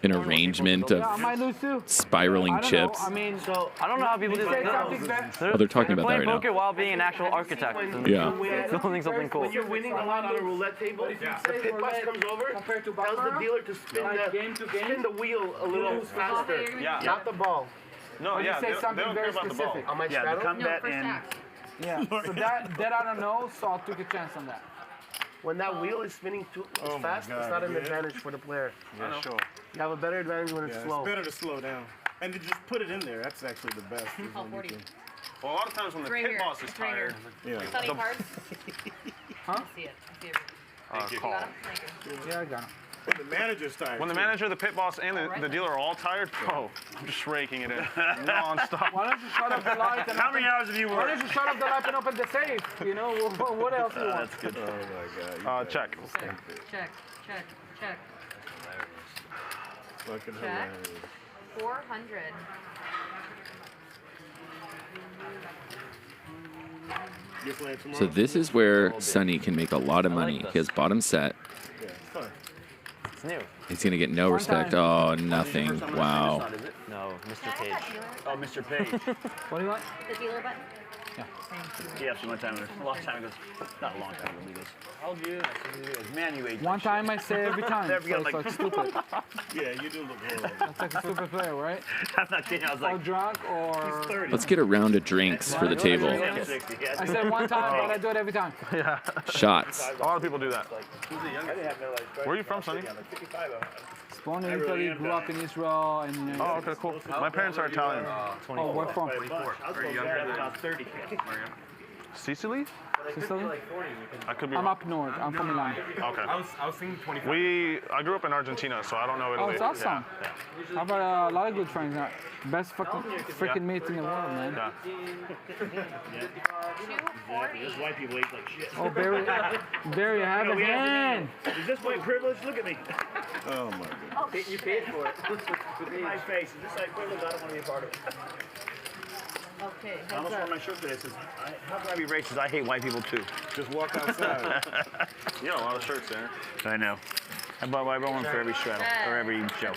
an arrangement of spiraling chips. I mean, so I don't know how people do that. Oh, they're talking about that right now. poker while being an actual architect. Yeah. Building something cool. When you're winning a lot on a roulette table, the pit boss comes over, tells the dealer to spin the wheel a little faster. Yeah. Not the ball. No, yeah, say something very specific. On my straddle? come bet and... Yeah, so that I don't know, so I took a chance on that. When that wheel is spinning too fast, it's not an advantage for the player. Yeah, sure. You have a better advantage when it's slow. It's better to slow down. And to just put it in there, that's actually the best. Well, a lot of times when the pit boss is tired... Yeah. Sonny cards? Huh? I see it. Thank you. You got him? Thank you. Yeah, I got him. When the manager's tired. When the manager, the pit boss, and the dealer are all tired, I'm just raking it in non-stop. Why don't you shut up the light and How many hours have you Why worked? don't you shut up the light and open the safe? You know, what else do you want? That's good. Oh my God. Check. Check. Fucking Check. hilarious. 400. So this is where Sonny can make a lot of money. He has bottom set. It's new. He's going to get no respect. Oh, nothing. Wow. No, Mr. Page. Oh, Mr. Page. What do you want? The dealer button? Yeah, so one time, a long time ago, not a long time ago, he goes, how old are you? I said, man, you age. One time I say every time. Never So get it's like stupid. Yeah, you do look horrible. That's like a stupid player, right? I'm not kidding, I was like, or drunk or... he's 30. Let's get a round of drinks for the table. I said one time, but I do it every time. Yeah. Shots. A lot of people do that. Where are you from, Sonny? Born in Italy, grew up in Israel, and... Oh, okay, cool. My parents are Italian. Oh, where from? Sicily? Sicily? I could be I'm wrong. up north. I'm from Milan. Okay. I was thinking 25. I grew up in Argentina, so I don't know Italy. Oh, it's awesome. Yeah. I've got a lot of good friends. Best fucking freaking mates in the world, man. Yeah. This white people age like shit. Oh, Barry, I have a hand. Is this white privilege? Look at me. Oh my God. You paid for it. Look at my face. Is this white privilege? I don't want to be a part of it. Okay. I almost wore my shirt today. It says, how can I be racist? I hate white people too. Just walk outside. You got a lot of shirts there. I know. I bought one for every straddle or every show.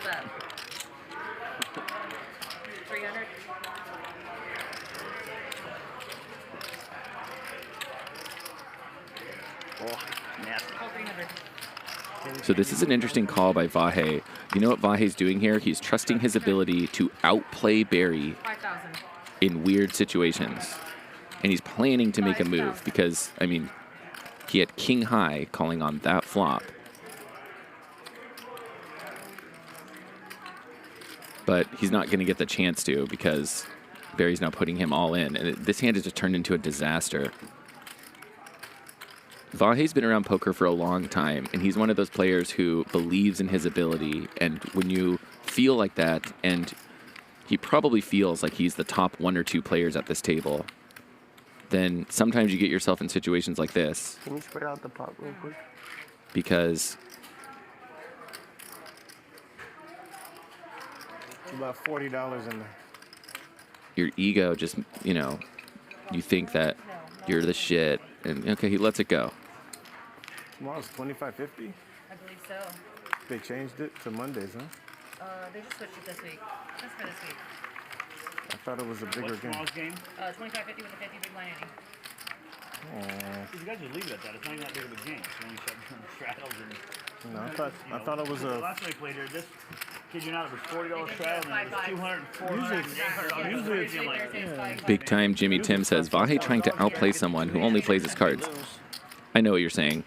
300. Oh, nasty. Oh, 300. So this is an interesting call by Vahe. You know what Vahe's doing here? He's trusting his ability to outplay Barry 5,000. in weird situations. And he's planning to make a move because, I mean, he had king high calling on that flop. But he's not going to get the chance to because Barry's now putting him all in. And this hand has just turned into a disaster. Vahe's been around poker for a long time, and he's one of those players who believes in his ability. And when you feel like that, and he probably feels like he's the top 1 or 2 players at this table, then sometimes you get yourself in situations like this. Can you spread out the pot real quick? Because About $40 in there. your ego just, you know, you think that you're the shit. And, okay, he lets it go. Tomorrow's $25.50. I believe so. They changed it to Mondays, huh? They just switched it this week. Just for this week. I thought it was a bigger game. Tomorrow's game? 25.50 with a 50 big Miami. You guys just leave it at that. It's not even that big of a game. So when you start straddles and... No, I thought it was the a... last time I played here, this... Kid you not, it was $40 straddle and it was 200, 400, Usually it's... $800. I'm like, Big time Jimmy Tim says, Vahe trying to outplay someone who only plays his cards. I know what you're saying.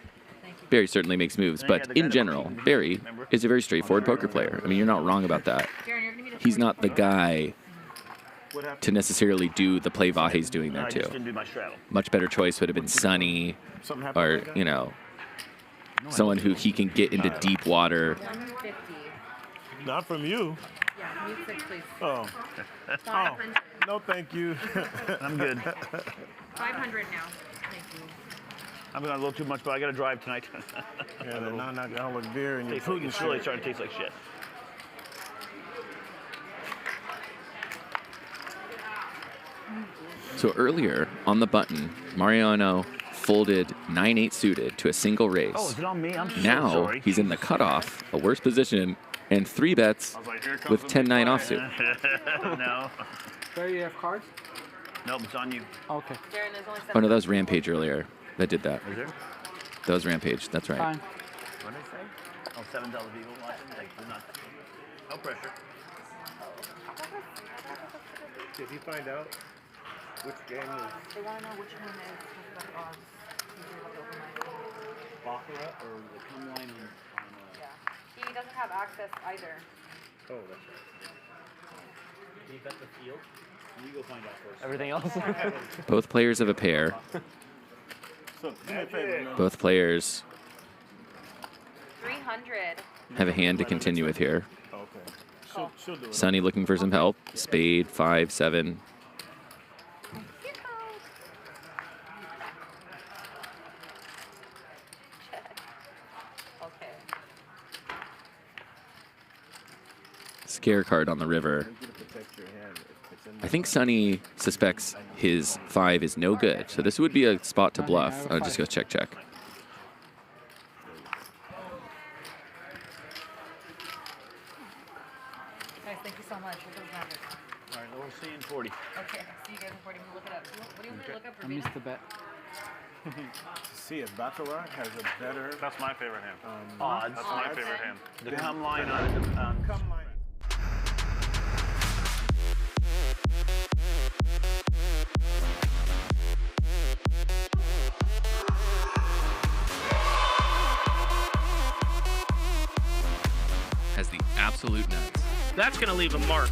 Barry certainly makes moves, but in general, Barry is a very straightforward poker player. I mean, you're not wrong about that. He's not the guy to necessarily do the play Vahe's doing there, too. Much better choice would have been Sonny or, you know, someone who he can get into deep water. Not from you. Yeah, mute 6, please. Oh. 500. No, thank you. I'm good. 500 now. Thank you. I'm going a little too much, but I got to drive tonight. Yeah, the non-alcoholic beer and your Tastes food like, is it's really starting to taste like shit. So earlier on the button, Mariano folded 9-8 suited to a single raise. Oh, is it on me? I'm so Now sorry. he's in the cutoff, a worse position, and 3 bets with 10-9 offsuit. No. Where you have cards? Nope, it's on you. Okay. Oh no, that was Rampage earlier that did that. Is there? That was Rampage, that's right. Fine. What did I say? Oh, $7 people watching? Like, do not. No pressure. Did he find out which game is They want to know which one is the odds. Baccarat or the come line on Yeah. He doesn't have access either. Oh, that's right. Can you bet the field? You go find out first. Everything else? Both players have a pair. So, do me a favor. Both players 300. have a hand to continue with here. Okay. She'll do it. Sonny looking for some help. Spade, 5, 7. Okay. Scare card on the river. I think Sonny suspects his 5 is no good, so this would be a spot to bluff. I'll just go check, check. Guys, thank you so much. It doesn't matter. All right, we'll see you in 40. Okay, see you guys in 40. I'm gonna look it up. What do you want me to look up for? I missed the bet. See if Baccarat has a better That's my favorite hand. Odds. That's my favorite hand. The come line on come line. Has the absolute nuts. That's going to leave a mark.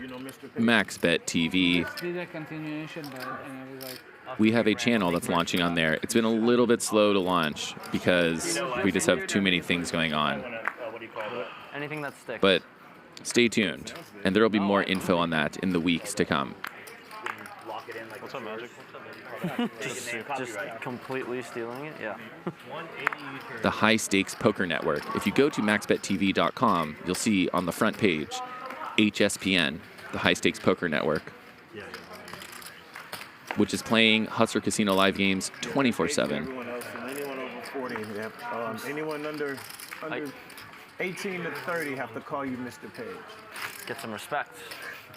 You know Mr. MaxBet TV. Did a continuation bet, and it was like. We have a channel that's launching on there. It's been a little bit slow to launch because we just have too many things going on. Anything that sticks. But stay tuned, and there will be more info on that in the weeks to come. What's up, Magic? just completely stealing it? Yeah. The High Stakes Poker Network. If you go to maxbettv.com, you'll see on the front page HSPN, the High Stakes Poker Network, which is playing Hustler Casino live games 24/7. Everyone else, and anyone over 40, anyone under 18 to 30 have to call you Mr. Page. Get some respect.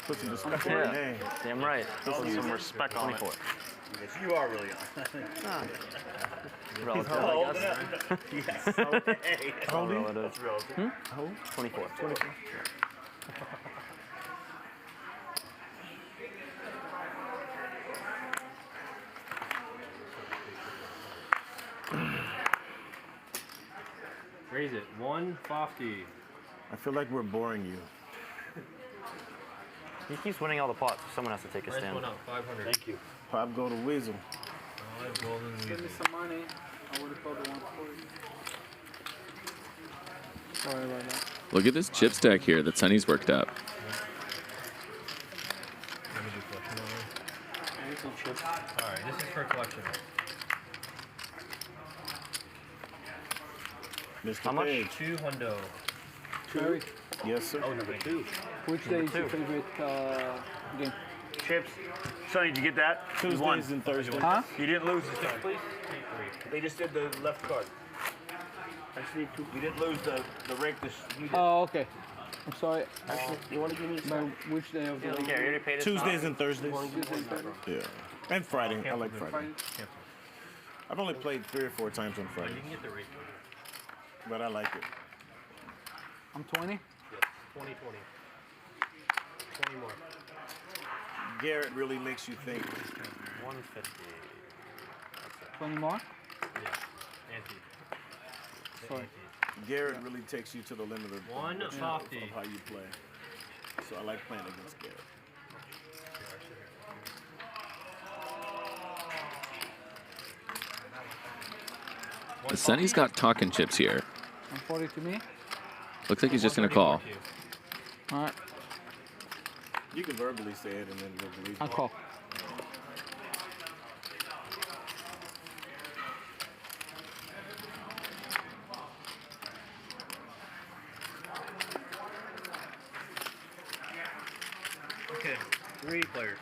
Put some respect on your name. Damn right. Put some respect on it. 24. Yes, you are really young. Relative, How old? I guess. Yes. Hey. How old are you? Relative. It's relative. How old? 24. 24. Raise it. 150. I feel like we're boring you. He keeps winning all the pots. Someone has to take a Raise stand. one up. 500. Thank you. Pop go to Weasel. Give me some money. I would have called the 140. Sorry about that. Look at this chip stack here that Sonny's worked up. All right, this is for collection. Mr. How much? Page. 200. Jerry, Yes, sir. Oh, number 2. which day is your favorite game? Chips. Sonny, did you get that? You won. Tuesdays and Thursdays. Huh? You didn't lose this time. They just did the left card. I just need 2. You didn't lose the rake this. You did. Oh, okay. I'm sorry. Actually, you want to give me By which day of the week? Yeah, you already paid his Tuesdays and Thursdays. Tuesday and Thursday? Yeah. And Friday. I like Friday. I've only played 3 or 4 times on Friday. You can get the rake. But I like it. I'm 20? Yes. 20, 20. 20 more. Garrett really makes you think. 150. 20 more? Yeah. Ante. Sorry. Garrett really takes you to the limit of One of softy. how you play. So I like playing against Garrett. Sonny's got talking chips here. 140 to me. Looks like he's just going to call. All right. You can verbally say it and then we'll believe I'll call. Okay, 3 players.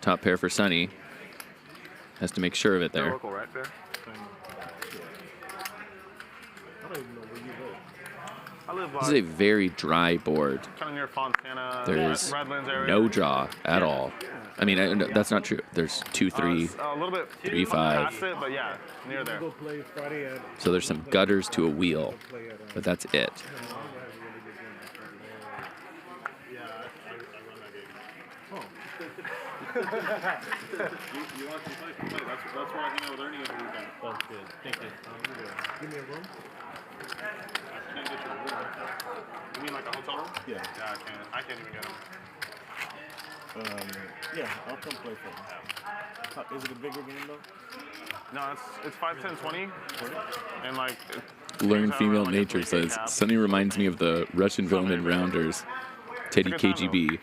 Top pair for Sonny. Has to make sure of it there. Local, right there? I don't even know where you live. I live This is a very dry board. kind of near Fontana, There's Redlands area. no draw at all. I mean, that's not true. There's 2-3, A little bit 3-5. past it, but yeah, near there. Go play Friday at So there's some gutters to a wheel, but that's it. You want to play? That's where I hang out with Ernie every weekend. Sounds good. Thank you. Give me a room. I can't get you a room. You mean like a hotel room? Yeah. Yeah, I can't even get them. Yeah, I'll come play for you. Is it a bigger game though? No, it's 5, 10, 20. And like... Learn Female Nature says, Sonny reminds me of the Russian villain in Rounders, Teddy KGB,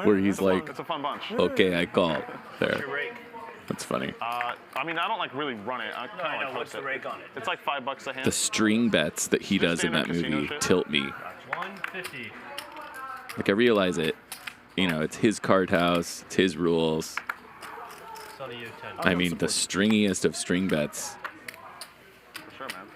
where he's like, it's a fun bunch. okay, I call. There. That's funny. I mean, I don't like really run it. I kind of like what's post the it. rake on it? It's like $5 a hand. The string bets that he does in that movie tilt me. 150. Like, I realize it. You know, it's his card house, it's his rules. Sonny, you 10. I mean, the stringiest of string bets. For sure, man.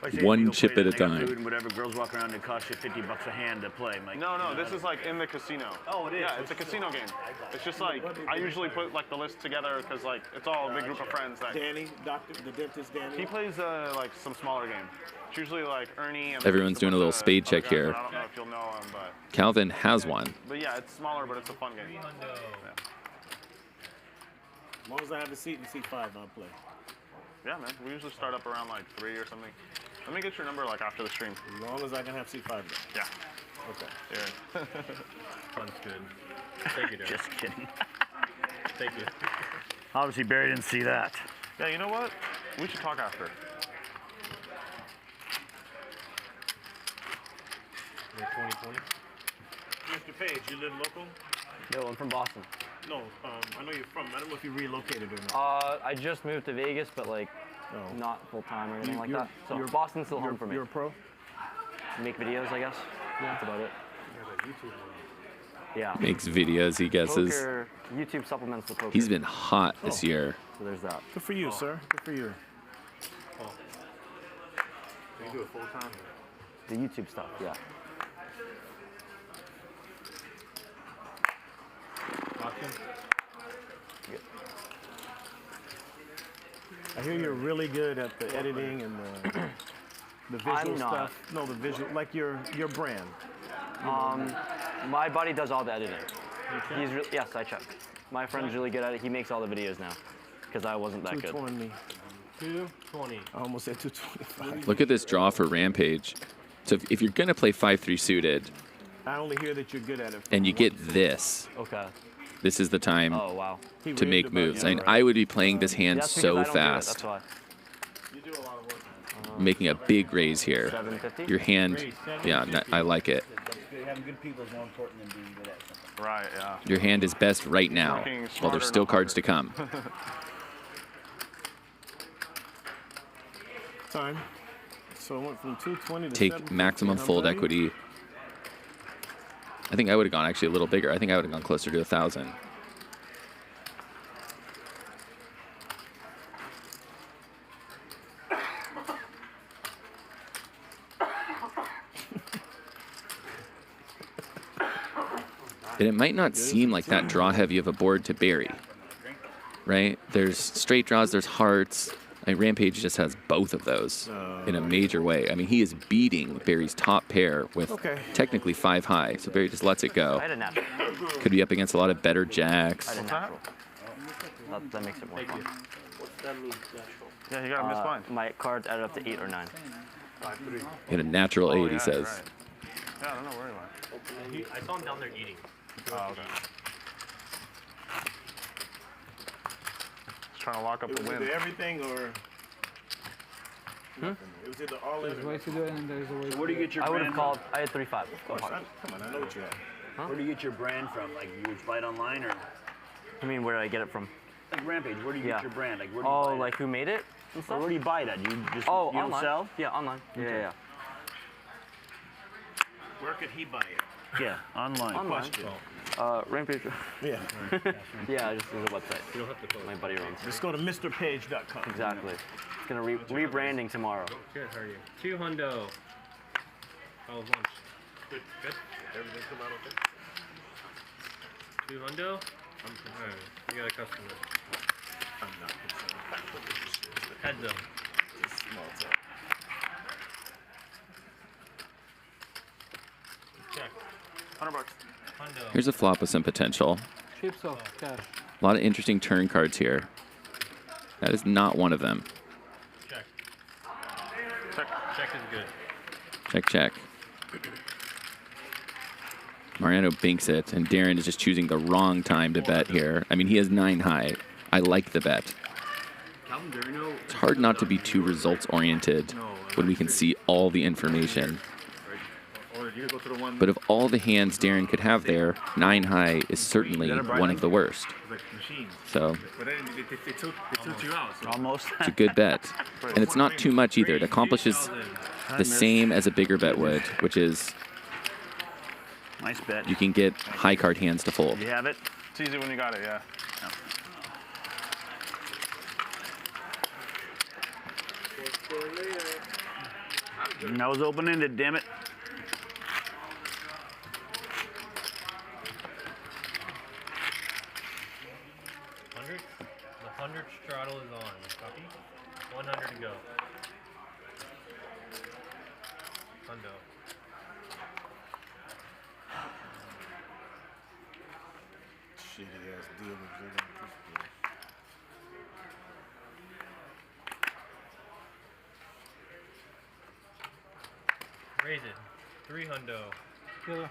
Like, say One you go chip play at a the nigger time. food and whatever, girls walk around and cost you $50 a hand to play. I'm like, No, this is like in the casino. Oh, it is? Yeah, it's a casino game. It's just like, I usually put like the list together because like, it's all a big group of friends. That Danny, the dentist Danny. he plays like some smaller game. It's usually like Ernie and... Everyone's doing a little spade check other guys, here. I don't know if you'll know him, but... Calvin has one. But yeah, it's smaller, but it's a fun game. Yeah. As long as I have a seat in seat 5, I'll play. Yeah, man. We usually start up around like 3 or something. Let me get your number like after the stream. As long as I can have seat 5 then. Yeah. Okay. Here. Fun's good. Thank you, Darren. Just kidding. Thank you. Obviously, Barry didn't see that. Yeah, you know what? We should talk after. You're 2020. Mr. Page, you live local? No, I'm from Boston. No, I know you're from. I don't know if you relocated or not. I just moved to Vegas, but like not full time or anything like that. So Boston's still home for me. You're a pro? Make videos, I guess. Yeah, that's about it. Yeah. Makes videos, he guesses. Poker, YouTube supplements the poker. He's been hot this year. So there's that. Good for you, sir. Good for you. Oh. So you do it full time? The YouTube stuff, yeah. I hear you're really good at the editing and the visual I'm not. stuff. No, the visual, like your brand. My buddy does all the editing. Yes, I check. My friend's really good at it. He makes all the videos now, because I wasn't that good. 220. 220. I almost said 225. Look at this draw for Rampage. So if you're going to play 5-3 suited, I only hear that you're good at it. and you get this, Okay. this is the time Oh, wow. to make moves. I mean, I would be playing this hand That's because so I don't do it, fast. That's why. You do a lot of work. Making a big raise here. 750? Your hand, yeah, I like it. Having good people is more important than being good at something. Right, yeah. Your hand is best right now, Working while smarter, there's still not cards to harder. come. Time. So it went from 220 to Take 750, maximum and I'm fold ready. equity. I think I would have gone actually a little bigger. I think I would have gone closer to 1,000. And it might not seem like that draw heavy of a board to Barry, right? There's straight draws, there's hearts, Rampage just has both of those in a major way. I mean, he is beating Barry's top pair with technically 5 high, so Barry just lets it go. I had a natural. Could be up against a lot of better jacks. I had a natural. That makes it more fun. What's that mean, natural? Yeah, you got to miss mine. My cards added up to 8 or 9. 5-3. In a natural 8, yeah, he says. Right. Yeah, I don't know where he went. I saw him down there eating. Oh, okay. He's trying to lock up It the was win. either everything or. It was either all in. There's a way to do it and there's a way to Where do you get your I would brand have called. I had 3-5. Go Come hard. on, I know what you have. Huh? Where do you get your brand from? Like, you would buy it online or? I mean, where did I get it from? Like Rampage, where do you get your brand? Like, where do you Oh, buy like it? who made it and Or stuff? where do you buy it at? You just Oh, you don't online. sell? Yeah, online. Okay. Yeah. Where could he buy it? Yeah, online. Online. Question. Rampage. Yeah. Yeah, just there's a website. You don't have to my buddy runs. Just go to MrPage.com. Exactly. It's gonna rebranding tomorrow. Good, how are you? 2 hundo. How was lunch? Good. Good? Everything come out okay? 2 hundo? Alright, you got a customer. I'm not concerned. Heads up. It's a small talk. Check. $100. Hundo. Here's a flop with some potential. Cheap so cash. A lot of interesting turn cards here. That is not one of them. Check. Check. Check is good. Check, check. Mariano binks it, and Darren is just choosing the wrong time to bet here. I mean, he has 9 high. I like the bet. It's hard not to be too results-oriented when we can see all the information. But of all the hands Darren could have there, 9 high is certainly one of the worst. So Almost. it's a good bet. And it's not too much either. It accomplishes the same as a bigger bet would, which is Nice bet. you can get high card hands to fold. You have it? It's easy when you got it, yeah. That was open-ended, damn it. The 100 straddle is on. Copy? 100 to go. Hundo. Shitty ass deal. Raise it. 3 hundo. Killer.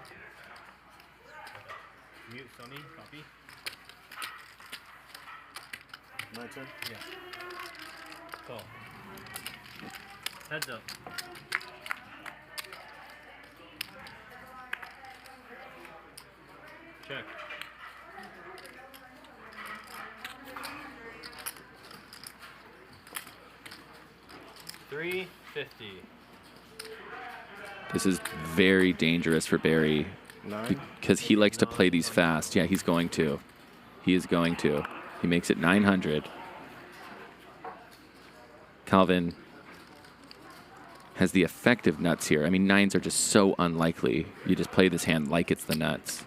Mute Sonny. Copy. My turn? Yeah. Call. Heads up. Check. $350. This is very dangerous for Barry because he likes to play these fast. Yeah, he's going to. He is going to. He makes it 900. Calvin has the effective nuts here. I mean, 9s are just so unlikely. You just play this hand like it's the nuts.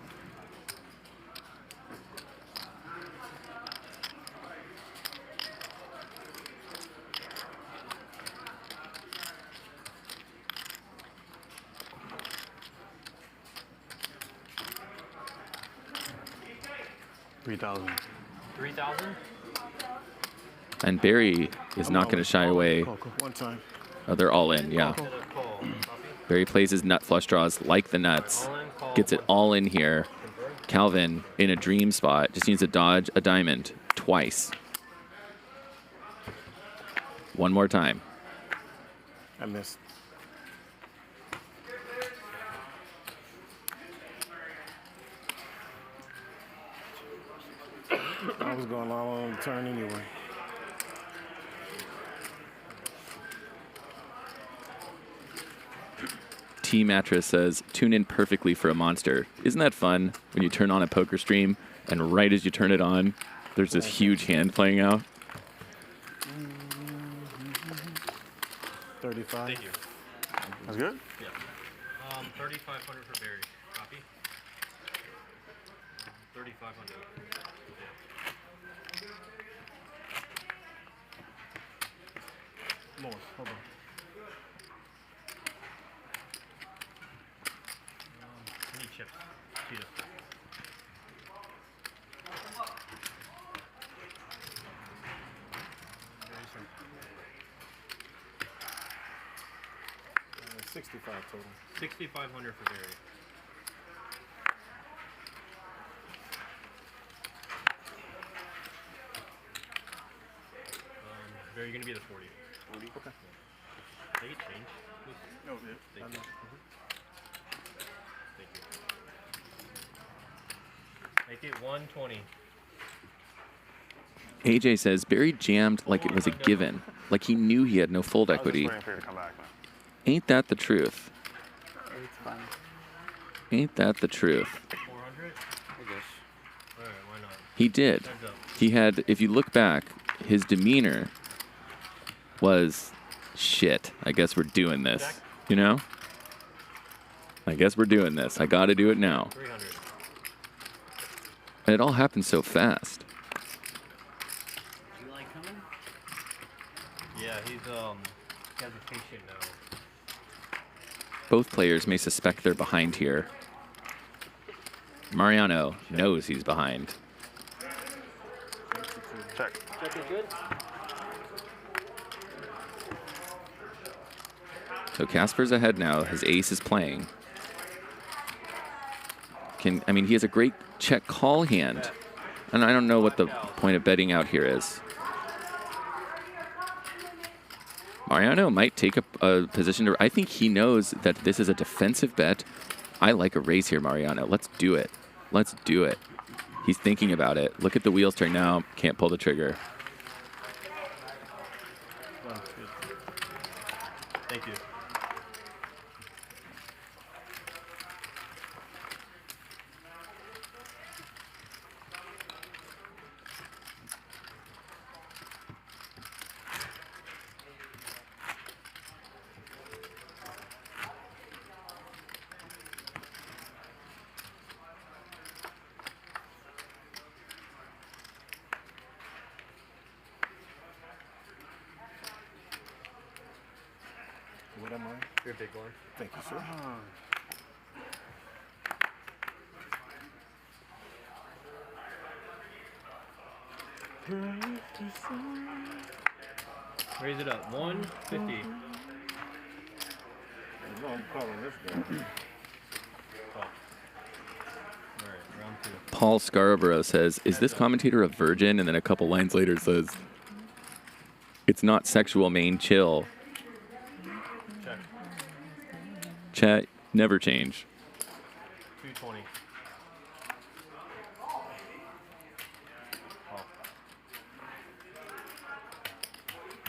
$3,000. 3,000? And Barry is not going to shy away. One time. Oh, they're all in, yeah. Barry plays his nut flush draws like the nuts. Gets it all in here. Calvin, in a dream spot, just needs to dodge a diamond twice. One more time. I missed. I was going all on the turn anyway. T-Mattress says, tune in perfectly for a monster. Isn't that fun when you turn on a poker stream and right as you turn it on, there's this huge hand playing out? 35. Thank you. That's good? Yeah. 3,500 for Barry. Copy? 3,500. More. Hold on. I need chips. Cheetah. Very simple. 65 total. 6,500 for Gerry. Gerry, you're gonna be the 40. 40. Okay. They get change. No, thank you. Thank you. Make it 120. AJ says Barry jammed like it was a given, like he knew he had no fold equity. Ain't that the truth? It's fine. Ain't that the truth? 400? I guess. Alright, why not? He did. He had, if you look back, his demeanor was, shit, I guess we're doing this. You know? I guess we're doing this. I gotta do it now. 300. And it all happened so fast. You like coming? Yeah, he's hesitation now. Both players may suspect they're behind here. Mariano knows he's behind. Check. Check is good. So Casper's ahead now. His ace is playing. I mean, he has a great check call hand. And I don't know what the point of betting out here is. Mariano might take a position to... I think he knows that this is a defensive bet. I like a raise here, Mariano. Let's do it. Let's do it. He's thinking about it. Look at the wheels turn now. Can't pull the trigger. Thank you. What am I? You're a big one. Thank you, sir. Raise it up. 150. You know I'm calling this game. Alright, round 2. Paul Scarborough says, is this commentator a virgin? And then a couple lines later says, it's not sexual, main, chill. Check. Chat, never change. 220.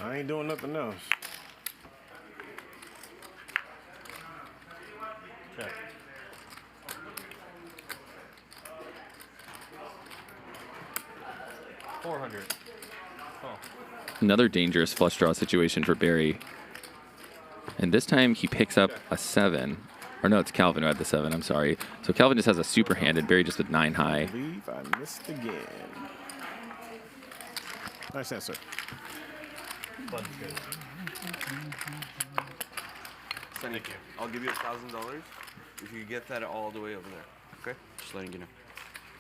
I ain't doing nothing else. Check. $400. Oh. Another dangerous flush draw situation for Barry. And this time he picks up a 7. Or no, it's Calvin who had the 7. I'm sorry. So Calvin just has a super hand and Barry just with 9 high. I believe I missed again. Nice answer. Button's good. Sonny, I'll give you $1,000 if you get that all the way over there. Okay? Just letting you know.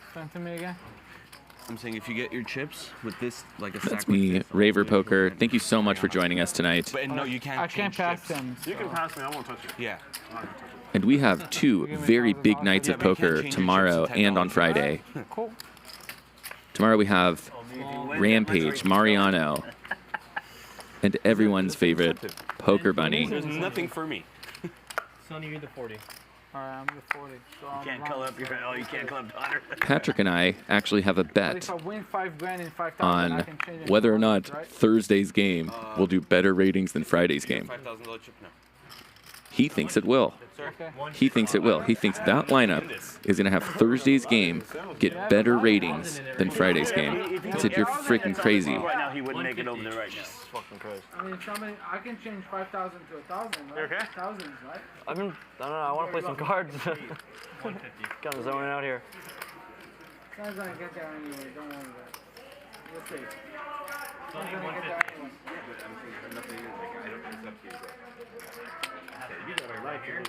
Explain to me again. I'm saying if you get your chips with this, like a That's stack like me, this, RaverPoker. Thank you so much for joining us tonight. But no, you can't. I can't change pass chips. him. You can pass me. I won't touch it. Yeah. And we have 2 very big nights of poker tomorrow and on Friday. Cool. Tomorrow we have Rampage, Mariano, and everyone's favorite Poker Bunny. There's nothing for me. Sonny, you're the 40. Alright, I'm the 40. So You can't call up your... Oh, you can't call up Donner. Patrick and I actually have a But bet if I win 5 grand in 5,000, I on can change it whether or to not $100, right? Thursday's game will do better ratings than Friday's game. $5,000 chip now. He thinks it will. Okay. He thinks it will. He thinks that lineup is going to have Thursday's game get better ratings than Friday's game. He said, you're freaking crazy. Right now, he wouldn't make it over there right now. Fucking Christ. I mean, somebody, I can change 5,000 to 1,000, right? Okay. Thousands, right? I don't know. I want to play some cards. 150. Kind of zoning out here. Sounds gonna get there anyway. Don't worry about it. We'll see. Sonny, Sounds gonna get there 150. anyway. but I'm saying nothing. Like I don't. It's up to you. You got a right here.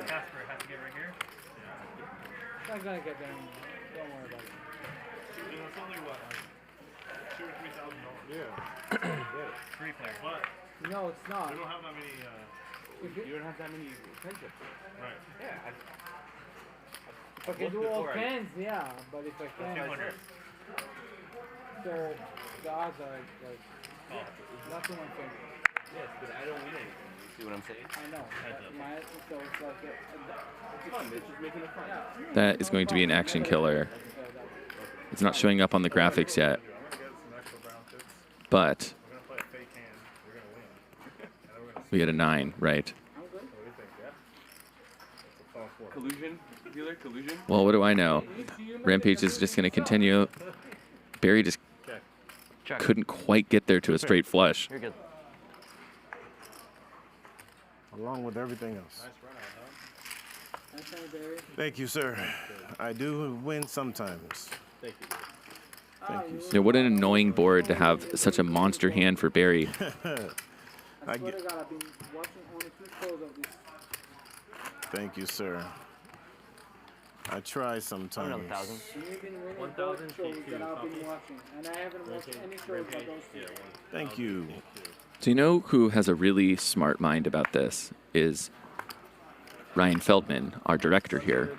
Casper has to get right here. I'm gonna get there. Don't worry about it. It's only what, like $2,000 or $3,000. Yeah. 3 players. But No, it's not. we don't have that many. You don't have that many friendships. Right. Yeah. If I can do all cans, yeah, but if I can't, 200. so the odds are like that's what I'm thinking. Yes, but I don't win anything. You see what I'm saying? I know. So it's like It's fun. It's just making it fun. That is going to be an action killer. It's not showing up on the graphics yet, but we get a 9, right? Collusion? Dealer? Collusion? Well, what do I know? Rampage is just going to continue. Barry just couldn't quite get there to a straight flush. You're good. Along with everything else. Nice try, Barry. Thank you, sir. I do win sometimes. Thank you. Thank you, sir. Yeah, what an annoying board to have such a monster hand for Barry. I swear to God, I've been watching only 2 shows of this. Thank you, sir. I try sometimes. Another 1,000. You've been winning both shows that I've been watching, and I haven't watched any shows but those 2. Thank you. So you know who has a really smart mind about this is Ryan Feldman, our director here.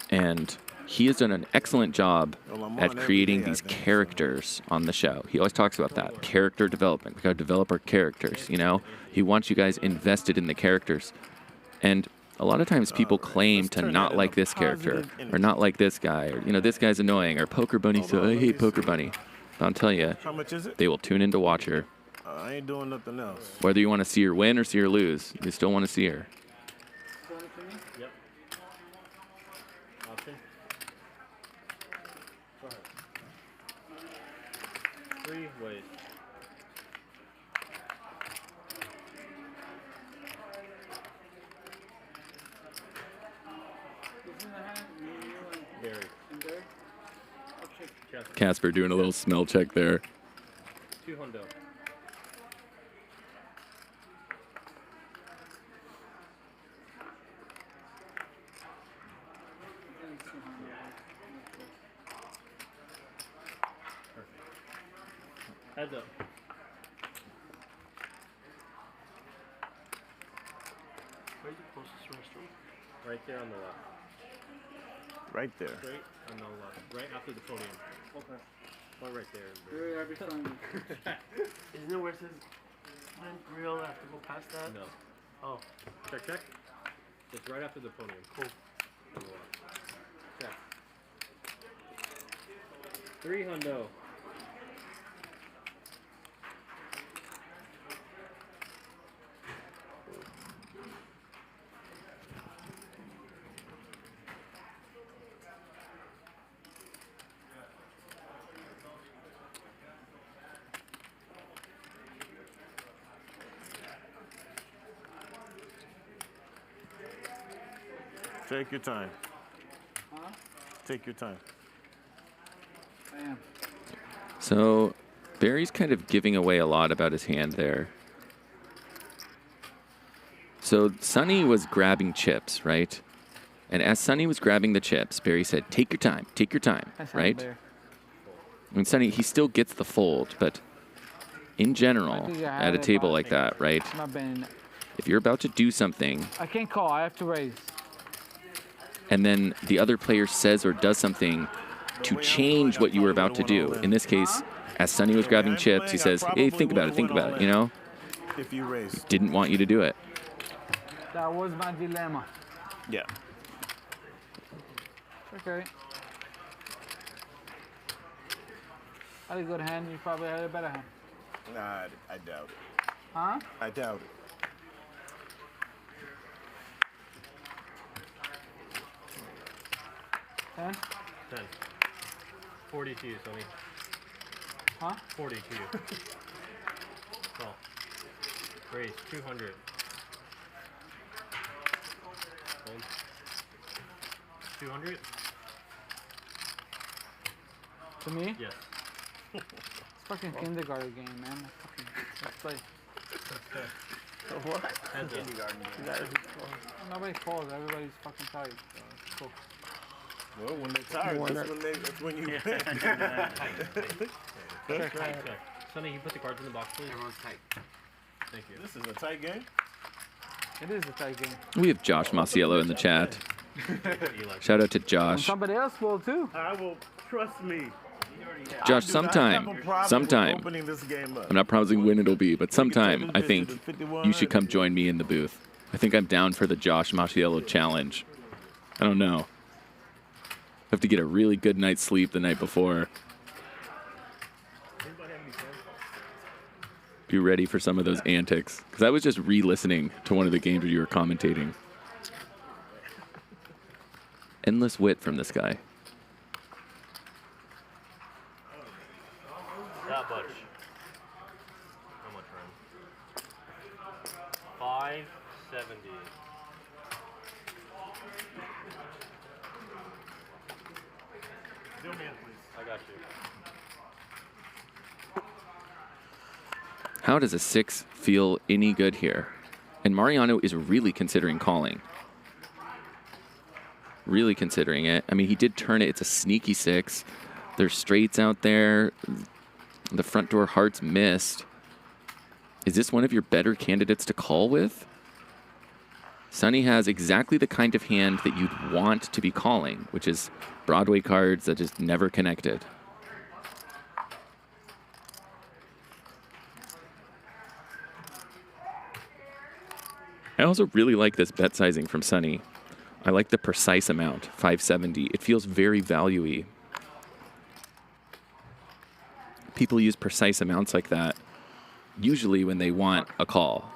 And he has done an excellent job at creating these characters on the show. He always talks about that, character development. We got to develop our characters, you know? He wants you guys invested in the characters. And a lot of times people claim to not like this character or not like this guy or, you know, this guy's annoying or Poker Bunny, so I hate Poker Bunny. But I'll tell you, How much is it? they will tune in to watch her. I ain't doing nothing else. Whether you want to see her win or see her lose, you still want to see her. Yep. Option. Go ahead. 3 ways. Barry. Casper doing a little smell check there. 200. Heads up. Where's the closest restaurant? Right there on the left. Right there. Straight on the left. Right after the podium. Okay. Or right there. Barry, every time. Isn't it where it says Clint Grill? I have to go past that? No. Oh. Check, check. It's right after the podium. Cool. On the left. Check. 300. Take your time. Huh? Take your time. I am. So Barry's kind of giving away a lot about his hand there. So Sonny was grabbing chips, right? And as Sonny was grabbing the chips, Barry said, take your time, right? I mean, Sonny, he still gets the fold, but in general, at a table like that, right? If you're about to do something, I can't call. I have to raise. and then the other player says or does something to change what you were about to do. In this case, as Sonny was grabbing chips, he says, hey, think about it, you know? If you raise. Didn't want you to do it. That was my dilemma. Yeah. Okay. I had a good hand. You probably had a better hand. Nah, I doubt it. Huh? I doubt it. Ten? 10. 40 to you, Sonny. Huh? 40 to you. Call. Raise 200. Hold. 200? To me? Yes. It's fucking kindergarten game, man. Let's play. What? Nobody calls. Everybody's fucking tired. So cool. Well, when they're tired, that's when you win. Sonny, you put the cards in the box, please. Everyone's tight. Thank you. This is a tight game. It is a tight game. We have Josh Masiello in the chat. Shout out to And Josh. somebody else will too. I will, trust me. Josh, sometime, Opening this game up. I'm not promising when it'll be, but sometime I think you should come join me in the booth. I think I'm down for the Josh Masiello challenge. I don't know. Have to get a really good night's sleep the night before. Be ready for some of those antics. Because I was just re-listening to one of the games where you were commentating. Endless wit from this guy. That much. How much, Ryan? 570. Zoom in, please. I got you. How does a 6 feel any good here? And Mariano is really considering calling. Really considering it. I mean, he did turn it. It's a sneaky 6. There's straights out there. The front door hearts missed. Is this one of your better candidates to call with? Sonny has exactly the kind of hand that you'd want to be calling, which is Broadway cards that just never connected. I also really like this bet sizing from Sonny. I like the precise amount, 570. It feels very value-y. People use precise amounts like that usually when they want a call.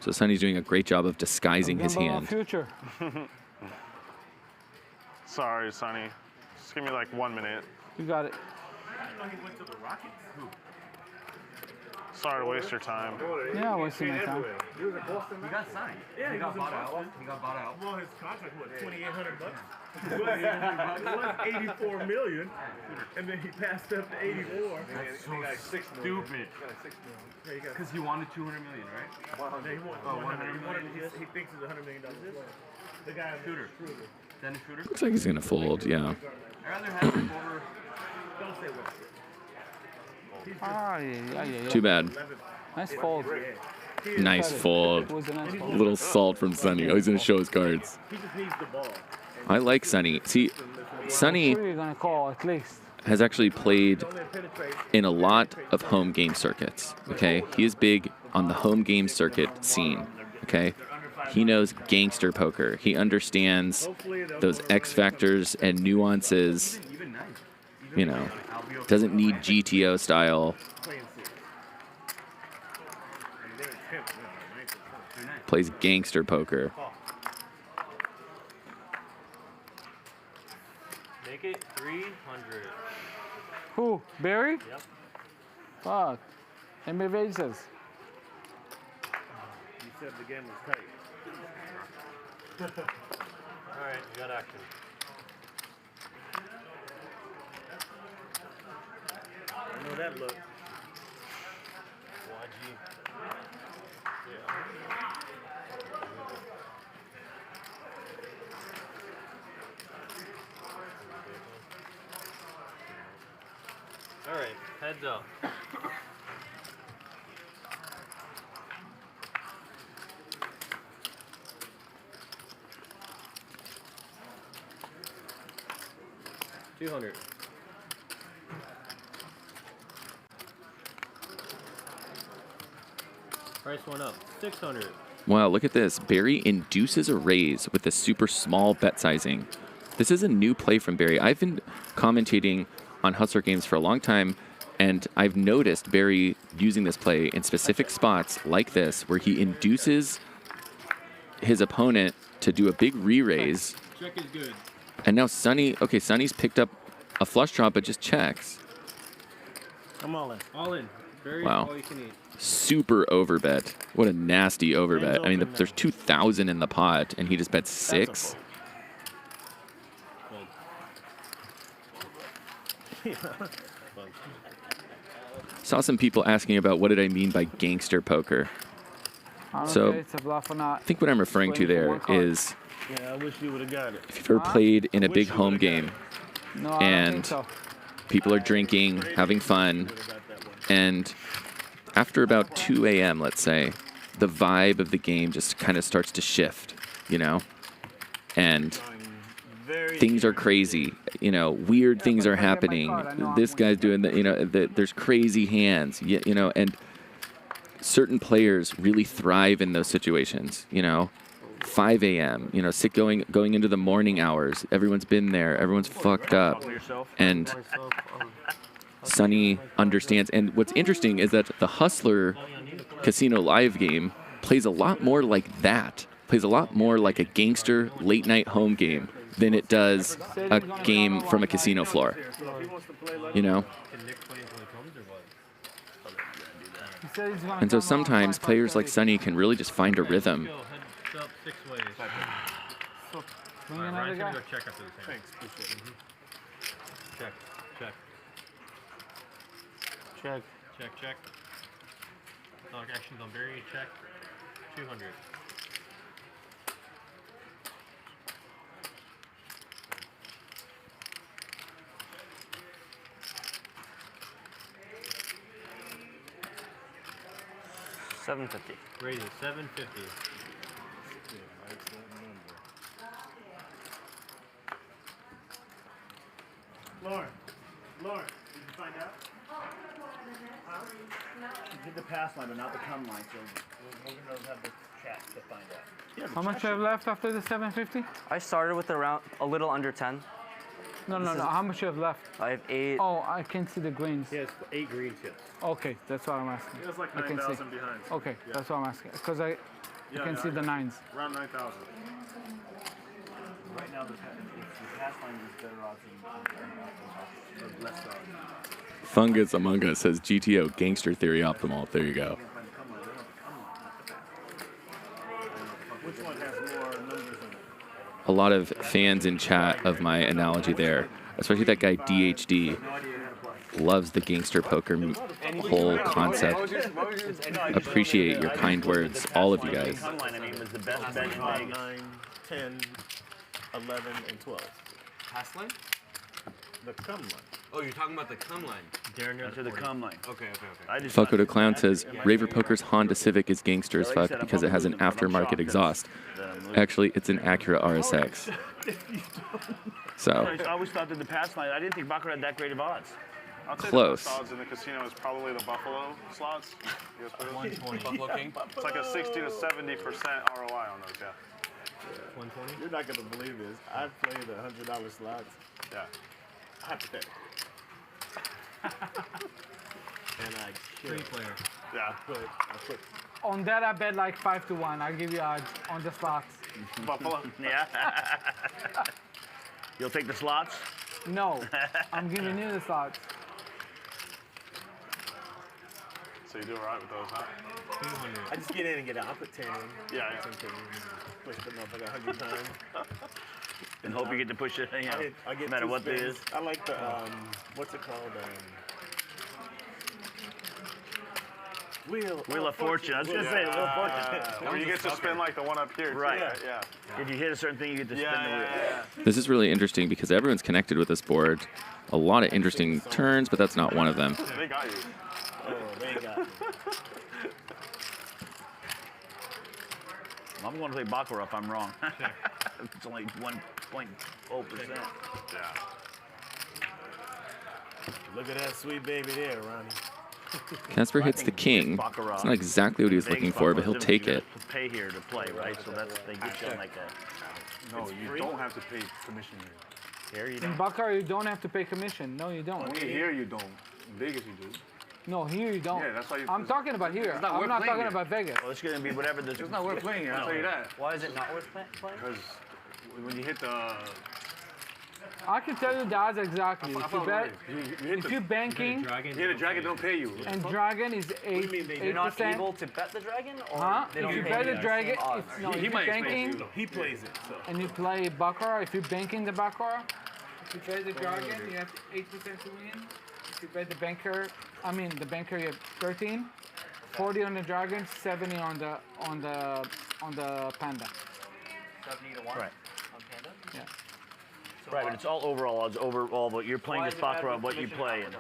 So Sonny's doing a great job of disguising his hand. Future. Sorry, Sonny. Just give me like 1 minute. You got it. Sorry to waste your time. Yeah, wasting my time. He got signed. Yeah, he got bought out. He got bought out. Well, his contract was $2,800. It was $84 million, and then he passed up to 84. That's so stupid. Because he wanted $200 million, right? He thinks it's $100 million. The guy Shooter. Dennis Shooter. Looks like he's going to fold, yeah. I'd rather have him over. Don't say what. Too bad. Nice fold. Nice fold. Little salt from Sonny. Oh, he's going to show his cards. He just needs the ball. I like Sonny. See, Sonny You're gonna call at least. has actually played in a lot of home game circuits, okay? He is big on the home game circuit scene, okay? He knows gangster poker. He understands those X factors and nuances, you know. Doesn't need GTO style. Plays gangster poker. Make it 300. Who? Barry? Yep. Fuck. And my vases. You said the game was tight. All right, you got action. I know that look. YG. All right, heads up. $200. Price went up. $600. Wow, look at this. Barry induces a raise with the super small bet sizing. This is a new play from Barry. I've been commentating on Hustler games for a long time, and I've noticed Barry using this play in specific spots like this, where he induces his opponent to do a big re-raise. Check is good. And now Sonny, okay, Sonny's picked up a flush draw, but just checks. I'm all in. All in. Very Wow. all you can eat. Super overbet. What a nasty overbet. I mean, there's 2,000 in the pot, and he just bet 6. Saw some people asking about what did I mean by gangster poker. I don't So care if it's a bluff or not. I think what I'm referring to there is Yeah, I wish you would have got it. if you've ever played in a big home game No, I don't think and so. people are drinking, having fun, and after about 2 a.m., let's say, the vibe of the game just kind of starts to shift, you know? And things are crazy, you know, weird things are happening. This guy's doing the, you know, there's crazy hands, you know, and certain players really thrive in those situations, you know? 5 a.m., you know, going into the morning hours. Everyone's been there. Everyone's fucked up. And Sonny understands. And what's interesting is that the Hustler Casino Live game plays a lot more like that. Plays a lot more like a gangster late night home game than it does a game from a casino floor. You know? And so sometimes players like Sonny can really just find a rhythm. Up 6 ways. So, bring Alright, another Ryan's guy. gonna go check after this hand. Thanks, appreciate it. Check, check. Check. Check, check. Actions on Barry, check. 200. $750. Raise it, 750. Lauren, did you find out? You did the pass line, but not the come line, so we're going to have the chat to find out. How much I have left after the 750? I started with around a little under 10. No. How much you have left? I have 8. Oh, I can see the greens. Yes, 8 greens, yes. Okay, that's what I'm asking. It was like I can see. 9,000 behind. Okay, Yeah. that's what I'm asking. Because I can see the nines. Around 9,000. Right now, the pass line is better odds than less odds. Fungus Among Us says GTO Gangster Theory Optimal. There you go. Which one has more numbers in it? A lot of fans in chat of my analogy there, especially that guy DHD, loves the gangster poker whole concept. Appreciate your kind words, all of you guys. Come line, I mean, was the best benchmark. 9, 10, 11, and 12. Pass line? The come line. Oh, you're talking about the come line. That's the come line. Okay. Falco de Clown says RaverPoker's Honda Civic is gangster as fuck because it has an aftermarket exhaust. Actually, it's an Acura RSX. So I always thought that the pass line, I didn't think Baccarat had that great of odds. I'd say Close. the best odds in the casino is probably the Buffalo slots. You guys put it? 120. Buffalo King? It's like a 60 to 70% ROI on those, yeah. 120? You're not going to believe this. I've played the $100 slots. Yeah. Hypothetical. And I killed. 3-player. Yeah. I put On that, I bet like 5 to 1. I'll give you odds on the slots. Buffalo? Yeah. You'll take the slots? No, I'm giving you the slots. So you do all right with those, huh? 200. I just get in and get out. I put 10 in. Yeah. Push the motherfucker 100 times. And hope you get to push it, you know, I get no matter two what it spins. is. I like the, what's it called? Wheel of Fortune. I was going to say, Wheel of Fortune. Where you get to spin like the one up here. too. Right. Yeah. If you hit a certain thing, you get to spin the wheel. this is really interesting because everyone's connected with this board. A lot of interesting turns, but that's not one of them. They got you. Oh, they got me. I'm going to play Baccarat if I'm wrong. It's only 1.0%. Yeah. Look at that sweet baby there, Ronnie. Casper hits the king. It's not exactly what he was looking for, but he'll take it. Pay here to play, right? So that's they get you like a. No, you don't have to pay commission here. Here you In don't. Baccarat, you don't have to pay commission. No, you don't. Only here you don't. In Vegas you do. No, here you don't. Yeah, that's why you. I'm talking about here. It's not I'm worth not playing talking here. about Vegas. Well, it's going to be whatever the. It's not worth playing here. I'll tell you that. Why is it not worth playing? Because when you hit the. I can tell you the odds exactly. If you bet, if you banking, You hit a dragon, don't pay you. and dragon is 8%. You're not able to bet the dragon? Or Huh? they If don't you pay bet you the the dragon, same odds? if, no, if He you're might explain banking to you. He plays it, so. and you play Baccarat, if you're banking the Baccarat, if you bet the dragon, you have 8% to win. If you bet the banker, I mean, the banker, you have 13, 40 on the dragon, 70 on the panda. 70 to 1? Right. On Panda? Yeah. Right, but it's all overall odds, overall, but you're playing this baccarat, what you play. And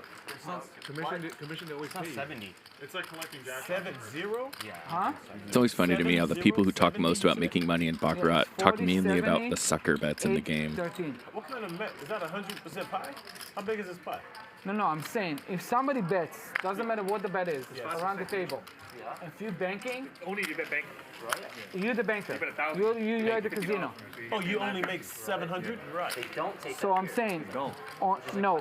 Commission they always It's not pay you. 70. It's like collecting jack. 7-0? Yeah. Huh? It's always funny to me how the people who talk most about making money in baccarat talk mainly about the sucker bets in the game. 13. What kind of bet? Is that 100% pie? How big is this pie? No, I'm saying if somebody bets, doesn't matter what the bet is, around the table. If you're banking, Only you bet bank, right? you're the banker. You bet 1,000. You're at the casino. Oh, you only make 700? Right. They don't take So I'm saying, no,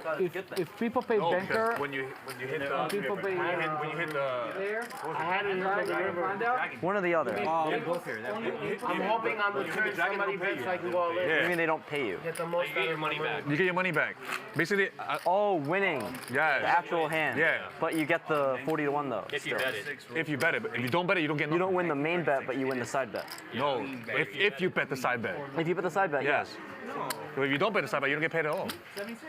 if people pay banker, When you hit the people pay when you hit the there, I had it in the river. One or the other. I'm hoping on the turn somebody bets I can go all in. What do you mean they don't pay you? Get the most out of money back. you get your money back. Basically, Oh, winning. yeah. The actual hand. Yeah. But you get the 40 to 1 though. If you still. bet it. If you bet it, but if you don't bet it, you don't get You nothing. don't win the main bet, but you win the side bet. No, if you bet the side bet. If you bet the side bet, Yes. But if you don't bet the side bet, you don't get paid at all.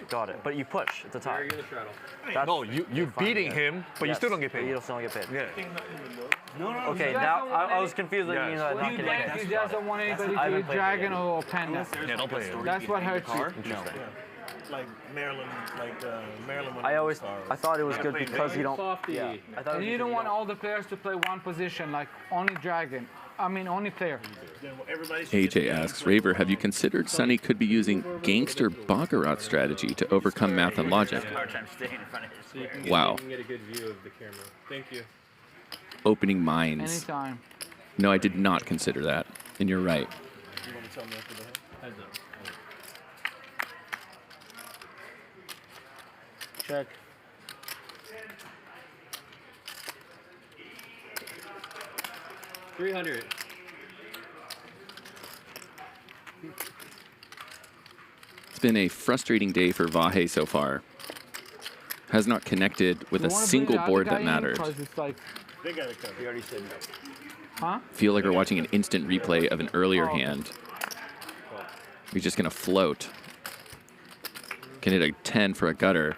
Got it. But you push. It's a tie. You're gonna straddle. No, you beating him, but you Yes, still don't get but paid. You still don't get paid. Yeah. Okay, now I was confused that you mean Yes. not you getting bank, paid. you just don't want anybody I to haven't eat played dragon it or panda. Yeah, don't play it. That's what hurts you. Interesting. Like Maryland, Maryland. I thought it was good because you don't. Softy. Yeah. I thought it And was you good don't because want all the players to play one position, like only dragon. I mean, only player. AJ asks, Raver, have you considered Sonny could be using gangster baccarat strategy to overcome math and logic? Hard time staying in front of his So you can Wow. You can get a good view of the camera. Thank you. Opening minds. Anytime. No, I did not consider that. And you're right. You want to tell me after the head? Heads up. Check. $300. It's been a frustrating day for Vahe so far. Has not connected with a single board that mattered. They got it covered. You already said no. Huh? Feel like we're watching an instant replay of an earlier hand. He's just gonna float. Can hit a 10 for a gutter.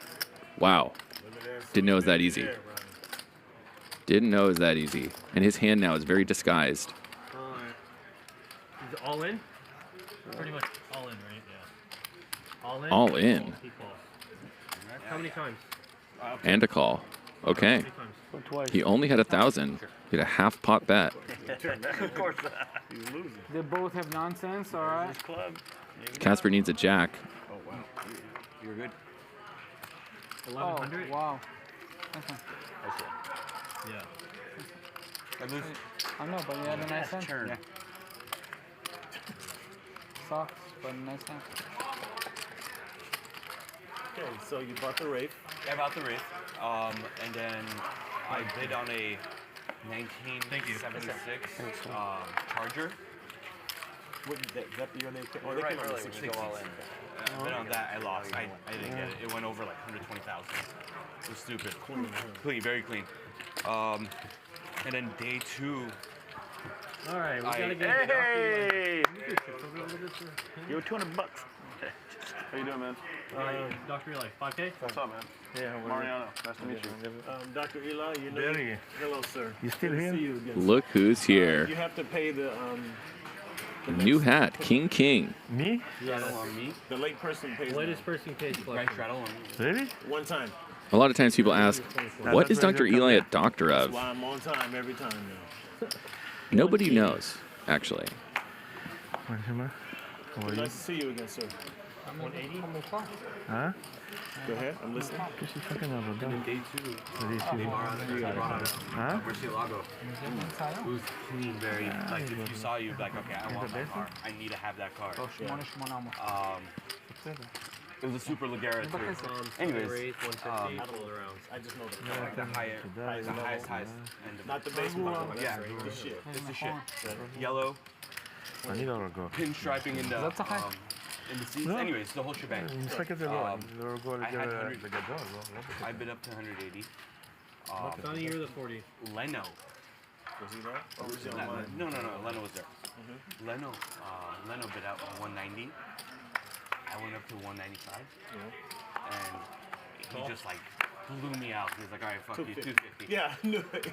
Wow. Didn't know it was that easy. Didn't know it was that easy. And his hand now is very disguised. Is it all in? Pretty much all in, right? Yeah. All in? All in. He calls. How many times? And a call. Okay. He only had 1,000. He had a half pot bet. Of course. They both have nonsense, all right? Casper needs a jack. Oh, wow. You're good. 1100? Oh, wow. That's fine. Yeah. I know, but you had a nice hand. Turn. Yeah. Sucks, but nice hand. Okay, so you bought the Wraith. I bought the Wraith, and then I bid on a 1976 Charger. What, that be your name? Oh, Right, they came out early, with when you go all in. 60s. I bid on that, I lost. I didn't get it. It went over like 120,000. It was stupid. Clean, very clean. And then day 2. All right, we gotta get Hey! You were $200. How you doing, man? Dr. Eli, 5K? What's up, man? Yeah, Mariano. Nice to meet you. Dr. Eli, you know. Gerry. Hello, sir. You still Good to here? see you again. Look who's here. You have to pay the New hat, King. Me? Yeah, me. The late person pays. latest person pays collection. Really? One time. A lot of times people ask, what is Dr. Eli a doctor That's of? why I'm on time every time now. Nobody knows, actually. Nice to see you again, sir. 180? Huh? Go ahead, I'm listening. And then day 2, Huh? Murcielago. Who's clean, very, like, if you saw you, like, okay, I want that car. I need to have that car. It was a Super Ligera, too. Anyways, I just know the like the highest end of Not the baseball. Yeah, the shit. it's the shit. Yellow, pinstriping in the seats. Anyways, the whole shebang. I had 100. I bid up to 180. Sonny, you're the 40. Leno. Was he there? Or was he online? No. Leno was there. Leno bid out 190. I went up to 195. And he just like blew me out. He was like, all right, fuck you, 250. Yeah, I knew it.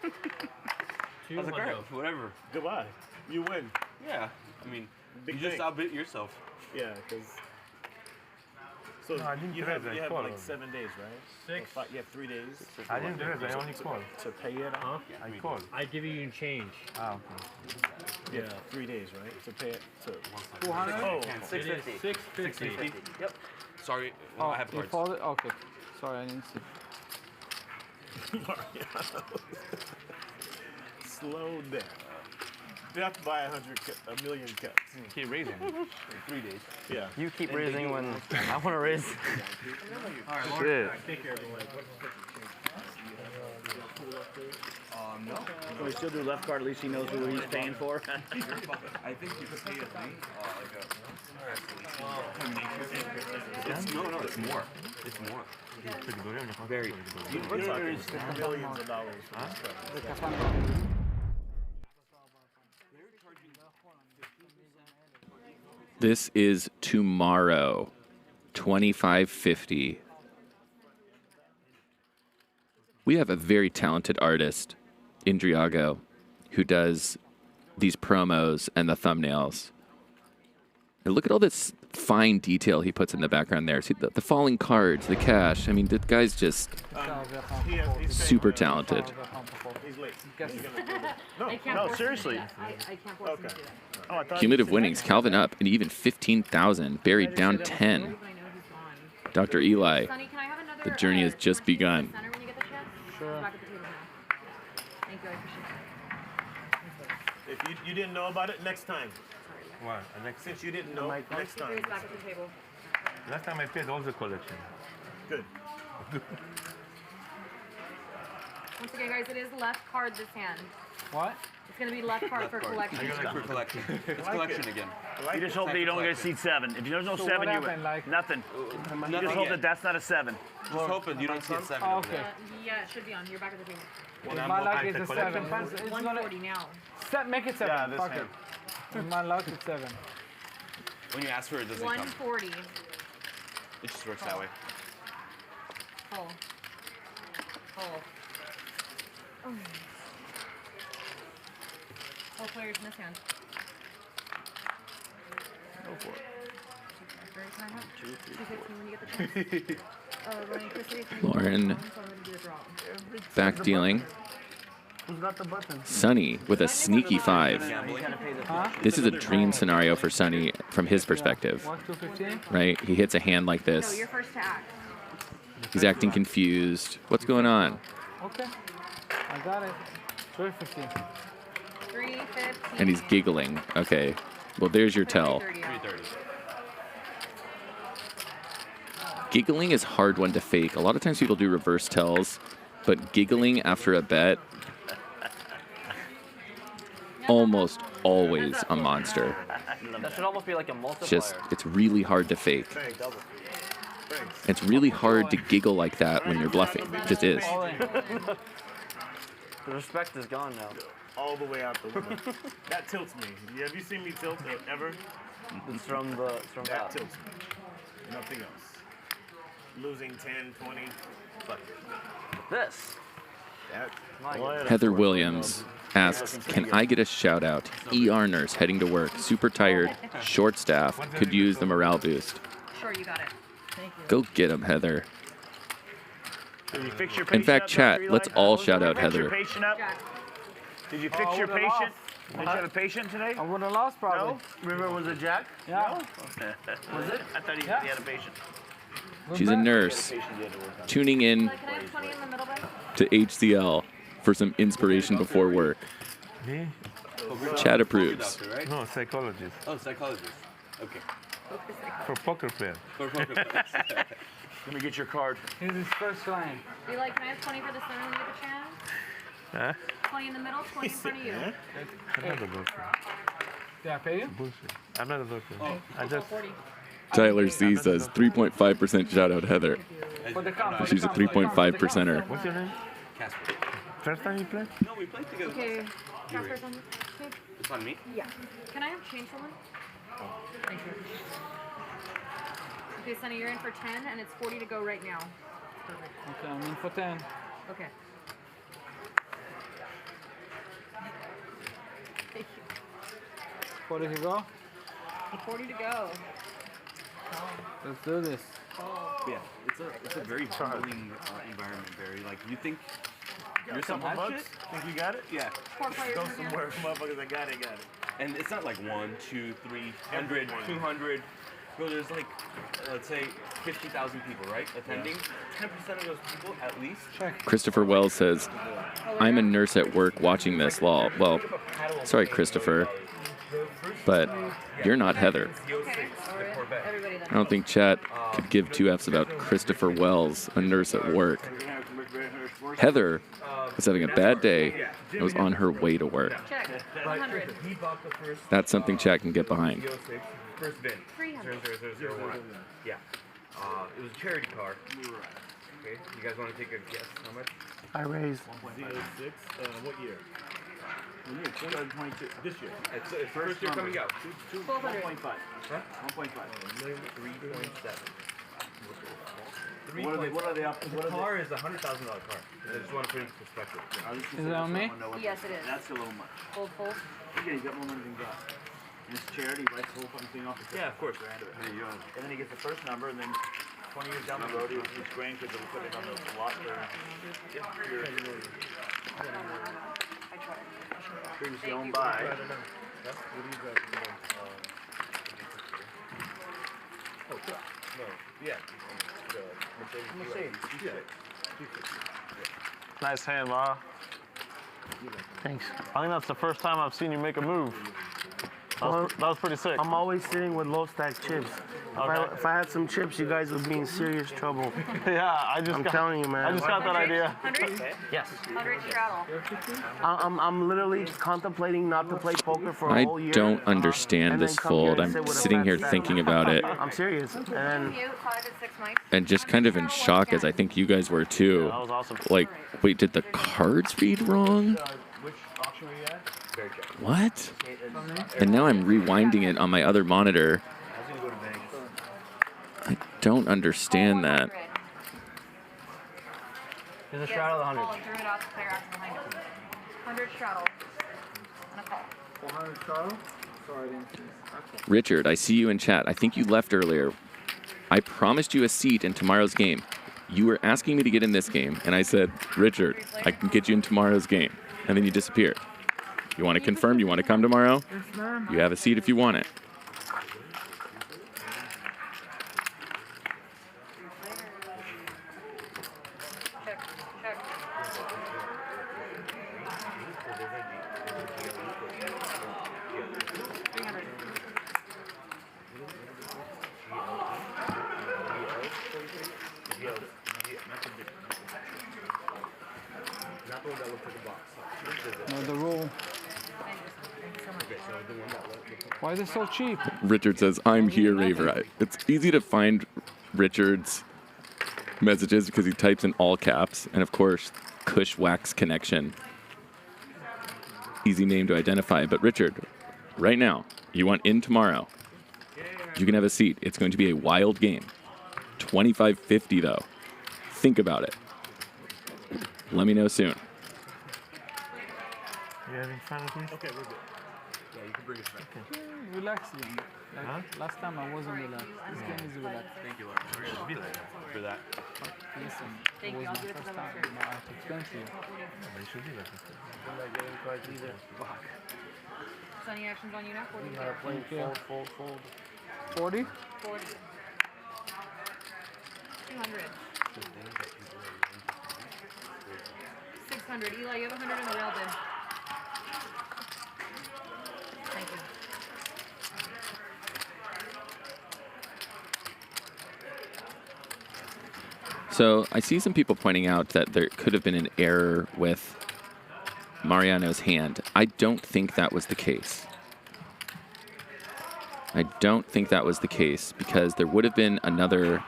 I was like, all right, whatever. Goodbye. You win. Yeah, I mean, Big you just thing. outbid yourself. Yeah, because. So No, I didn't you do have that, I like called. 7 days, right? 6. Or 5, you have 3 days. I didn't do it, I only called. To pay it. Huh? I called. I give you in change. Ah, okay. Yeah, 3 days, right? To pay it to. 200? Oh, 650. 650. Yep. Sorry, Oh, I have you cards. folded? Okay. Sorry, I didn't see. Mariano. Slow down. Death by 1 million cuts. Keep raising in 3 days. Yeah. You keep raising when I want to raise. All right, Shit. Take care, everyone. No. Can we still do left card? At least he knows who he's paying for. I think you could pay a thing, it's no, it's more. It's more. Very. We're talking millions of dollars for this cut. This is tomorrow, 25.50. We have a very talented artist, Indriago, who does these promos and the thumbnails. And look at all this fine detail he puts in the background there. See the falling cards, the cash. I mean, the guy's just super talented. He's late. No, seriously. I can't force him to do that. Oh, I thought Cumulative winnings, Calvin up, and even 15,000. Buried down 10. Dr. Eli, Sonny, can I have another, the journey has just begun. center when you get the chance? Sure. Back at the table now. Thank you, I appreciate it. If you didn't know about it, next time. What? Next, Since you didn't know, next time. Here's back at the table. last time I paid all the collection. Good. Once again, guys, it is left card this hand. What? It's going to be left card for collection. For collection. It's collection again. You just hope that you don't get a seat 7. If there's no So 7, what you happened, like- nothing. You just hope that that's not a 7. Just hoping you don't see a 7 Oh, over okay. there. Yeah, it should be on. You're back at the table. My luck is a 7. It's 140 now. Make it 7. Yeah, this Fuck hand. it. My luck is 7. When you ask for it, it doesn't come. 140. It just works that way. Full. Full. Oh. 4 players in this hand. Go for it. Can I have 250 when you get the chance? Ronnie, Chris, Lauren so I'm gonna do a draw. back dealing. Who's got the button? Sonny with a sneaky 5. Huh? This is a dream scenario for Sonny from his perspective, 1, 215? right? He hits a hand like No, this. you're first to act. He's acting confused. What's going on? Okay. I got it. 350. 315. And he's giggling. Okay. Well, there's your tell. 330. Giggling is a hard one to fake. A lot of times people do reverse tells, but giggling after a bet, almost always a monster. That should almost be like a multiplier. It's really hard to fake. It's really hard to giggle like that when you're bluffing. It just is. The respect is gone now. All the way out the window. That tilts me. Have you seen me tilt ever? It's from the That top. tilts me. Nothing else. Losing 10, 20. Fuck it. This. That. Heather Williams asks, can I get a shout out? ER nurse heading to work, super tired, short staff, could use the morale boost. Sure, you got it. Thank you. Go get him, Heather. Did you fix your In patient fact, up, chat, Dr. let's Eli? all shout out Fix your Heather. patient up? Did you fix your would've patient? lost. Did you have a patient today? I would have lost probably. No? Remember, was it Jack? Yeah. Was it? I thought he had a patient. She's a nurse tuning in Can I have 20 in the middle, bud? to HCL for some inspiration before work. Me? Chat approves. No, psychologist. Oh, psychologist. Okay. For poker player. For poker players. Let me get your card. Here's his first line. Be like, can I have 20 for the center when you get the chance? Huh? 20 in the middle, 20 in front of you. I'm not a doctor. Did I pay you? Bullshit. I'm not a doctor. I just. 40. Tyler C says 3.5% shout out Heather. For the comp. She's a 3.5%er. What's your name? Casper. First time you play? No, we played together. Okay. Casper's on. Okay. It's on me? Yeah. Can I have change for one? Thank you. Okay, Sonny, you're in for 10, and it's 40 to go right now. Okay, I'm in for 10. Okay. 40 to go. 40 to go. Let's do this. Yeah, it's a very humbling environment, Barry. Like, you think you're some hot bucks? shit? Think you got it? Yeah. Go somewhere, motherfuckers. I got it. And it's not like 1, 2, 300, 200. Bro, there's like, let's say, 50,000 people, right, attending. 10% of those people, at least. Christopher Wells says, I'm a nurse at work watching this, lol. Well, sorry, Christopher, but you're not Heather. I don't think chat could give two Fs about Christopher Wells, a nurse at work. Heather was having a bad day and was on her way to work. Check. 100. That's something chat can get behind. First VIN. 300. 00001. Yeah. It was a charity car. Okay. You guys want to take a guess? How much? I raised 06. What year? 2022. This year. It's first year coming out. 1.5. Huh? 1.5. 3.7. What are they up? The car is a $100,000 car. I just want to put it in perspective. Is it on me? Yes, it is. That's a little much. Fold. Yeah, you got more money than God. And it's charity, right? The whole fucking thing off the Yeah, of course. Grand of it. There you go. And then he gets the first number, and then 20 years down the road, his grandkids will put it on the lot there. Previously owned by. Mercedes. Nice hand, Ma. Thanks. I think that's the first time I've seen you make a move. That was pretty sick. I'm always sitting with low stack chips. If I had some chips, you guys would be in serious trouble. Yeah, I'm telling you, man. I just got that idea. 100? Yes. 100 straddle. I'm literally contemplating not to play poker for a I whole year. don't understand this fold. I'm sitting here thinking about it I'm serious. And Mute 5 and 6 mics. and just kind of in shock, as I think you guys were too. That was awesome. Like, wait, did the cards read wrong? which auction were you at? What? And now I'm rewinding it on my other monitor. I don't understand that. There's a straddle of 100. Call and drew it out to player acting behind him. 100 straddle. And a call. 400 straddle? Sorry, I didn't see. Okay. Richard, I see you in chat. I think you left earlier. I promised you a seat in tomorrow's game. You were asking me to get in this game, and I said, Richard, I can get you in tomorrow's game. And then you disappeared. You want to confirm? You want to come tomorrow? Yes, ma'am. You have a seat if you want it. No, the roll. Why is it so cheap? Richard says, I'm here, Raver. It's easy to find Richard's messages because he types in all caps. And of course, Kush Wax Connection. Easy name to identify. But Richard, right now, you want in tomorrow. You can have a seat. It's going to be a wild game. $25.50 though. Think about it. Let me know soon. You have any final things? Okay, we're good. Yeah, you can bring us back. Relaxing. Like, last time I wasn't relaxed. This game is relaxed. Thank you, Lord. We're gonna be like that for that. Listen, Thank it you. was I'll my do it for first them time. later. No, I have to thank you. They should be like this. I'm not getting cards either. Fuck. Sonny actions on you now. 40 You gotta play fold. 40? 40. 200. 600. Eli, you have 100 in the rail bin. Thank you. So I see some people pointing out that there could have been an error with Mariano's hand. I don't think that was the case. I don't think that was the case because there would have been another...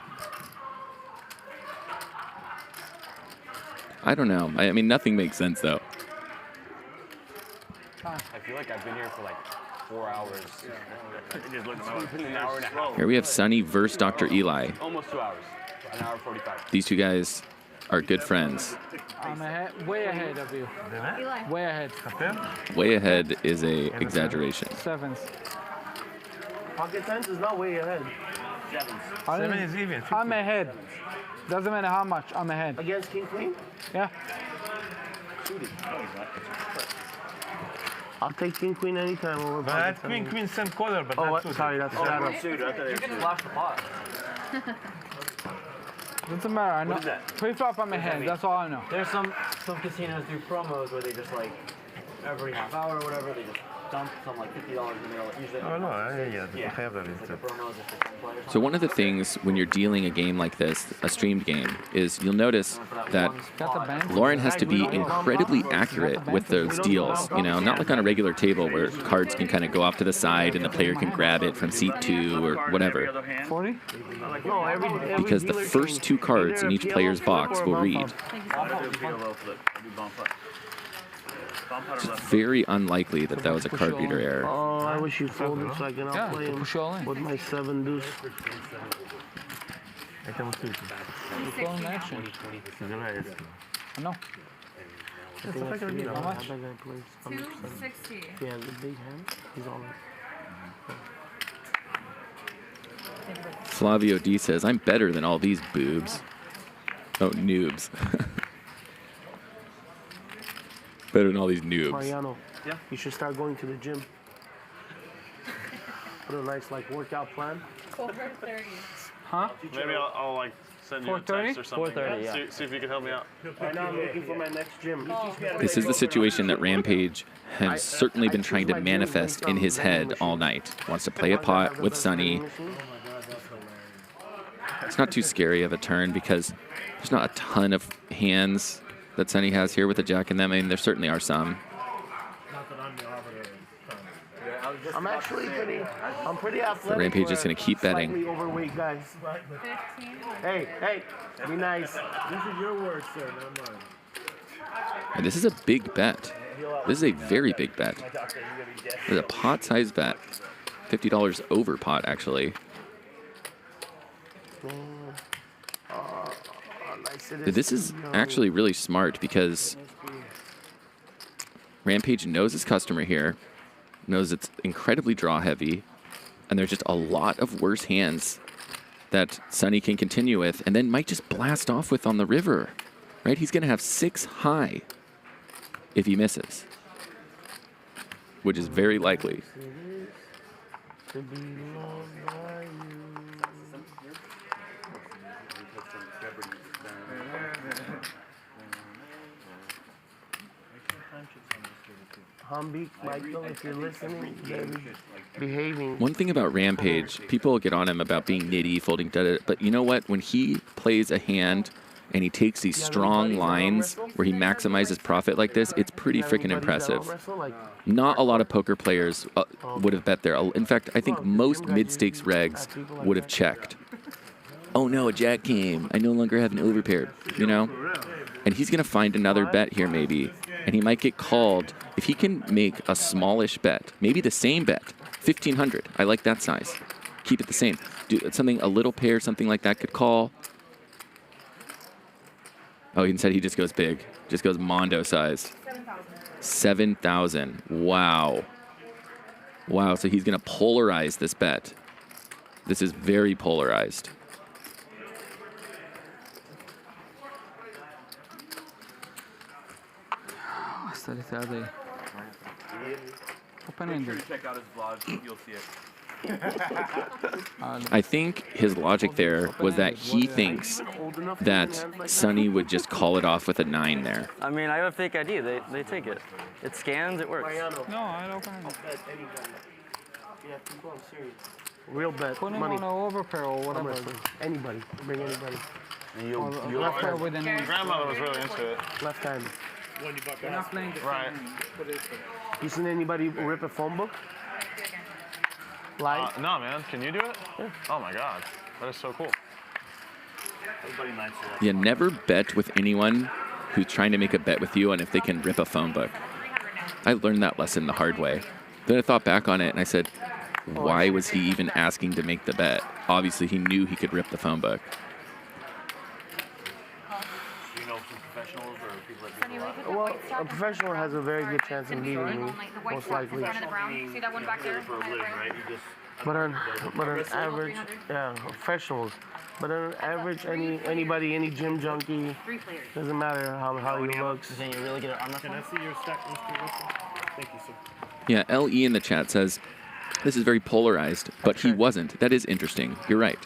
I don't know. I mean, nothing makes sense though. I feel like I've been here for like 4 hours. Just looked at my An hour and a half. Here we have Sonny versus Dr. Eli. Almost 2 hours. An hour 45. These two guys are good friends. I'm ahead, way ahead of you. Way ahead. Way ahead is a exaggeration. Sevens. Pocket tens is not way ahead. Seven is even. I'm ahead. Doesn't matter how much, I'm ahead. Against King Queen? Yeah. I'll take King Queen anytime over But that's Queen same color, but not suited. Sorry, that's shadow. You can flash the pot. Doesn't matter, I know. Pre-flop, I'm ahead, that's all I know. There's some casinos do promos where they just like every half hour or whatever they just dump some like $50 in there. Usually. Oh no, yeah. I have that instead. So one of the things when you're dealing a game like this, a streamed game, is you'll notice that Lauren has to be incredibly accurate with those deals. You know, not like on a regular table where cards can kind of go off to the side and the player can grab it from seat 2 or whatever. 40? Because the first 2 cards in each player's box will read. It's very unlikely that that was a card reader error. Oh, I wish you folded so I can outplay him with my 7 deuce. Full in action. I know. How much? 260. Yeah, the big hand. He's all right. Flavio D says, I'm better than all these boobs. Oh, noobs. Better than all these noobs. Mariano, you should start going to the gym. Put a nice workout plan. 4:30. Huh? Maybe I'll like send you a text or something. 4:30, yeah. See if you can help me out. Right now I'm looking for my next gym. This is the situation that Rampage has certainly been trying to manifest in his head all night. Wants to play a pot with Sonny. It's not too scary of a turn because there's not a ton of hands that Sonny has here with a jack in them. I mean, there certainly are some. I'm actually pretty athletic. But Rampage is going to keep betting. Slightly overweight guys. 15. Hey, be nice. This is your word, sir, not mine. And this is a big bet. This is a very big bet. It's a pot-sized bet. $50 over pot, actually. This is actually really smart because Rampage knows his customer here, knows it's incredibly draw heavy, and there's just a lot of worse hands that Sonny can continue with and then might just blast off with on the river, right? He's going to have 6 high if he misses, which is very likely. Humby, Michael, if you're listening, behaving. One thing about Rampage, people get on him about being nitty, folding, but you know what? When he plays a hand and he takes these strong lines where he maximizes profit like this, it's pretty freaking impressive. Not a lot of poker players would have bet there. In fact, I think most mid-stakes regs would have checked. Oh no, a jack came. I no longer have an overpair, you know? And he's going to find another bet here maybe. And he might get called. If he can make a smallish bet, maybe the same bet, 1,500. I like that size. Keep it the same. Do something, a little pair, something like that could call. Oh, instead he just goes big. Just goes Mondo size. 7,000. Wow. Wow, so he's going to polarize this bet. This is very polarized. Open-ended. Make sure to check out his vlog. You'll see it. I think his logic there was that he thinks that Sonny would just call it off with a 9 there. I mean, I have a fake ID. They take it. It scans. It works. No, I don't find it. Yeah, go on, serious. Real bet. Put him money. on an overpair or whatever. Anybody. Bring anybody. And you left hand with an ace. grandmother was really into it. Left hand. When you buck You're not playing the right. You seen anybody rip a phone book? Live? No, man. Can you do it? Yeah. Oh my God, that is so cool. Everybody likes it. You never bet with anyone who's trying to make a bet with you on if they can rip a phone book. I learned that lesson the hard way. Then I thought back on it and I said, why was he even asking to make the bet? Obviously, he knew he could rip the phone book. Do you know some professionals or people that do a lot? Well, a professional has a very good chance of beating me, most likely. See that one back there? But on average, yeah, professionals. But on average, anybody, any gym junkie, doesn't matter how he looks. Then you really get it on the Can I see your stack, Mr. Wilson? Thank you, sir. Yeah, LE in the chat says, this is very polarized, but he wasn't. That is interesting. You're right.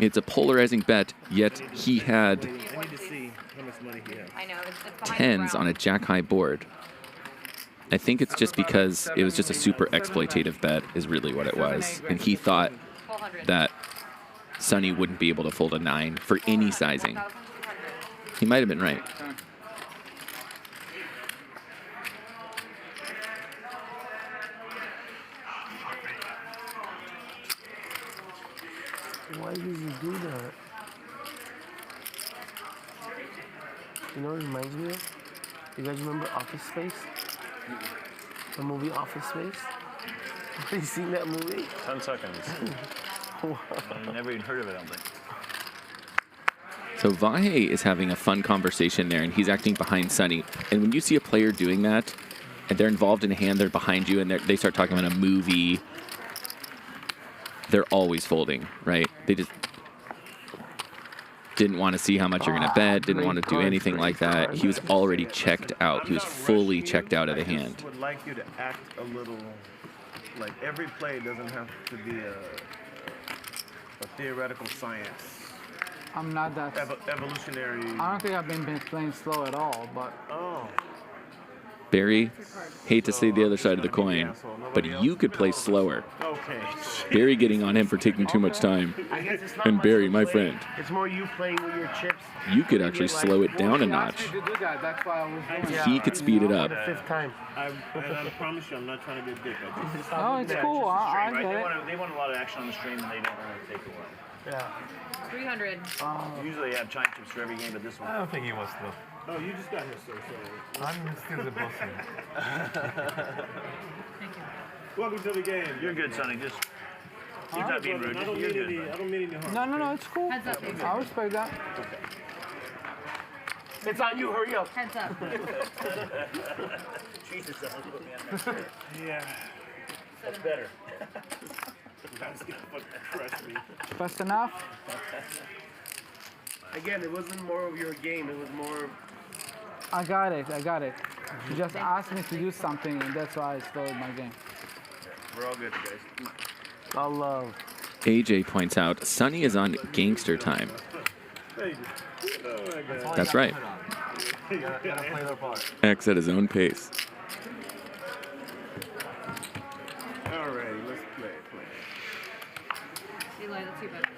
It's a polarizing bet, yet he had I need to see how much money he has. I know. It's behind the tens brown. on a jack-high board. I think it's just because it was just a super exploitative bet is really what it was. And he thought that Sonny wouldn't be able to fold a 9 for any sizing. He might have been right. Why did you do that? You know what it reminds me of? You guys remember Office Space? The movie Office Space? Have you seen that movie? 10 seconds. I never even heard of it, I don't think. So Vahe is having a fun conversation there, and he's acting behind Sonny. And when you see a player doing that, and they're involved in a hand, they're behind you, and they start talking about a movie, they're always folding, right? They just didn't want to see how much you're going to bet, didn't want to do anything like that. He was already checked out. He was fully checked out of the hand. I would like you to act a little like every play doesn't have to be a theoretical science. I'm not that. Evolutionary. I don't think I've been playing slow at all, but. Oh. Barry, hate to say the other side of the coin, but you could play slower. Okay. Barry getting on him for taking too much time. I guess it's not And much Barry, to my play. friend, It's more you playing with your chips. you could actually slow it down a notch. To do that, that's why I was doing He could speed it up. For the 5th time. And I promise you, I'm not trying to be a dick. I just, No, it's cool. I get it. They want a lot of action on the stream and they don't want to take a while. Yeah. 300. Usually have giant chips for every game, but this one. I don't think he wants to. Oh, you just got here, sir. So. I'm still the boss. Thank you. Welcome to the game. You're good, Sonny. Just you're not being rude. I don't You're mean good. any. I don't mean any harm. No, it's cool. Heads up, I respect that. It's on you. Hurry up. Heads up. Jesus, that was put me on that. Yeah. That's better. That's gonna fucking crush me. Fast enough? Again, it wasn't more of your game. It was more. I got it. You just asked me to do something, and that's why I slowed my game. We're all good, guys. All love. AJ points out, Sonny is on gangster time. That's right. Gotta play their part. X at his own pace. Alrighty, let's play. Eli, let's see about it.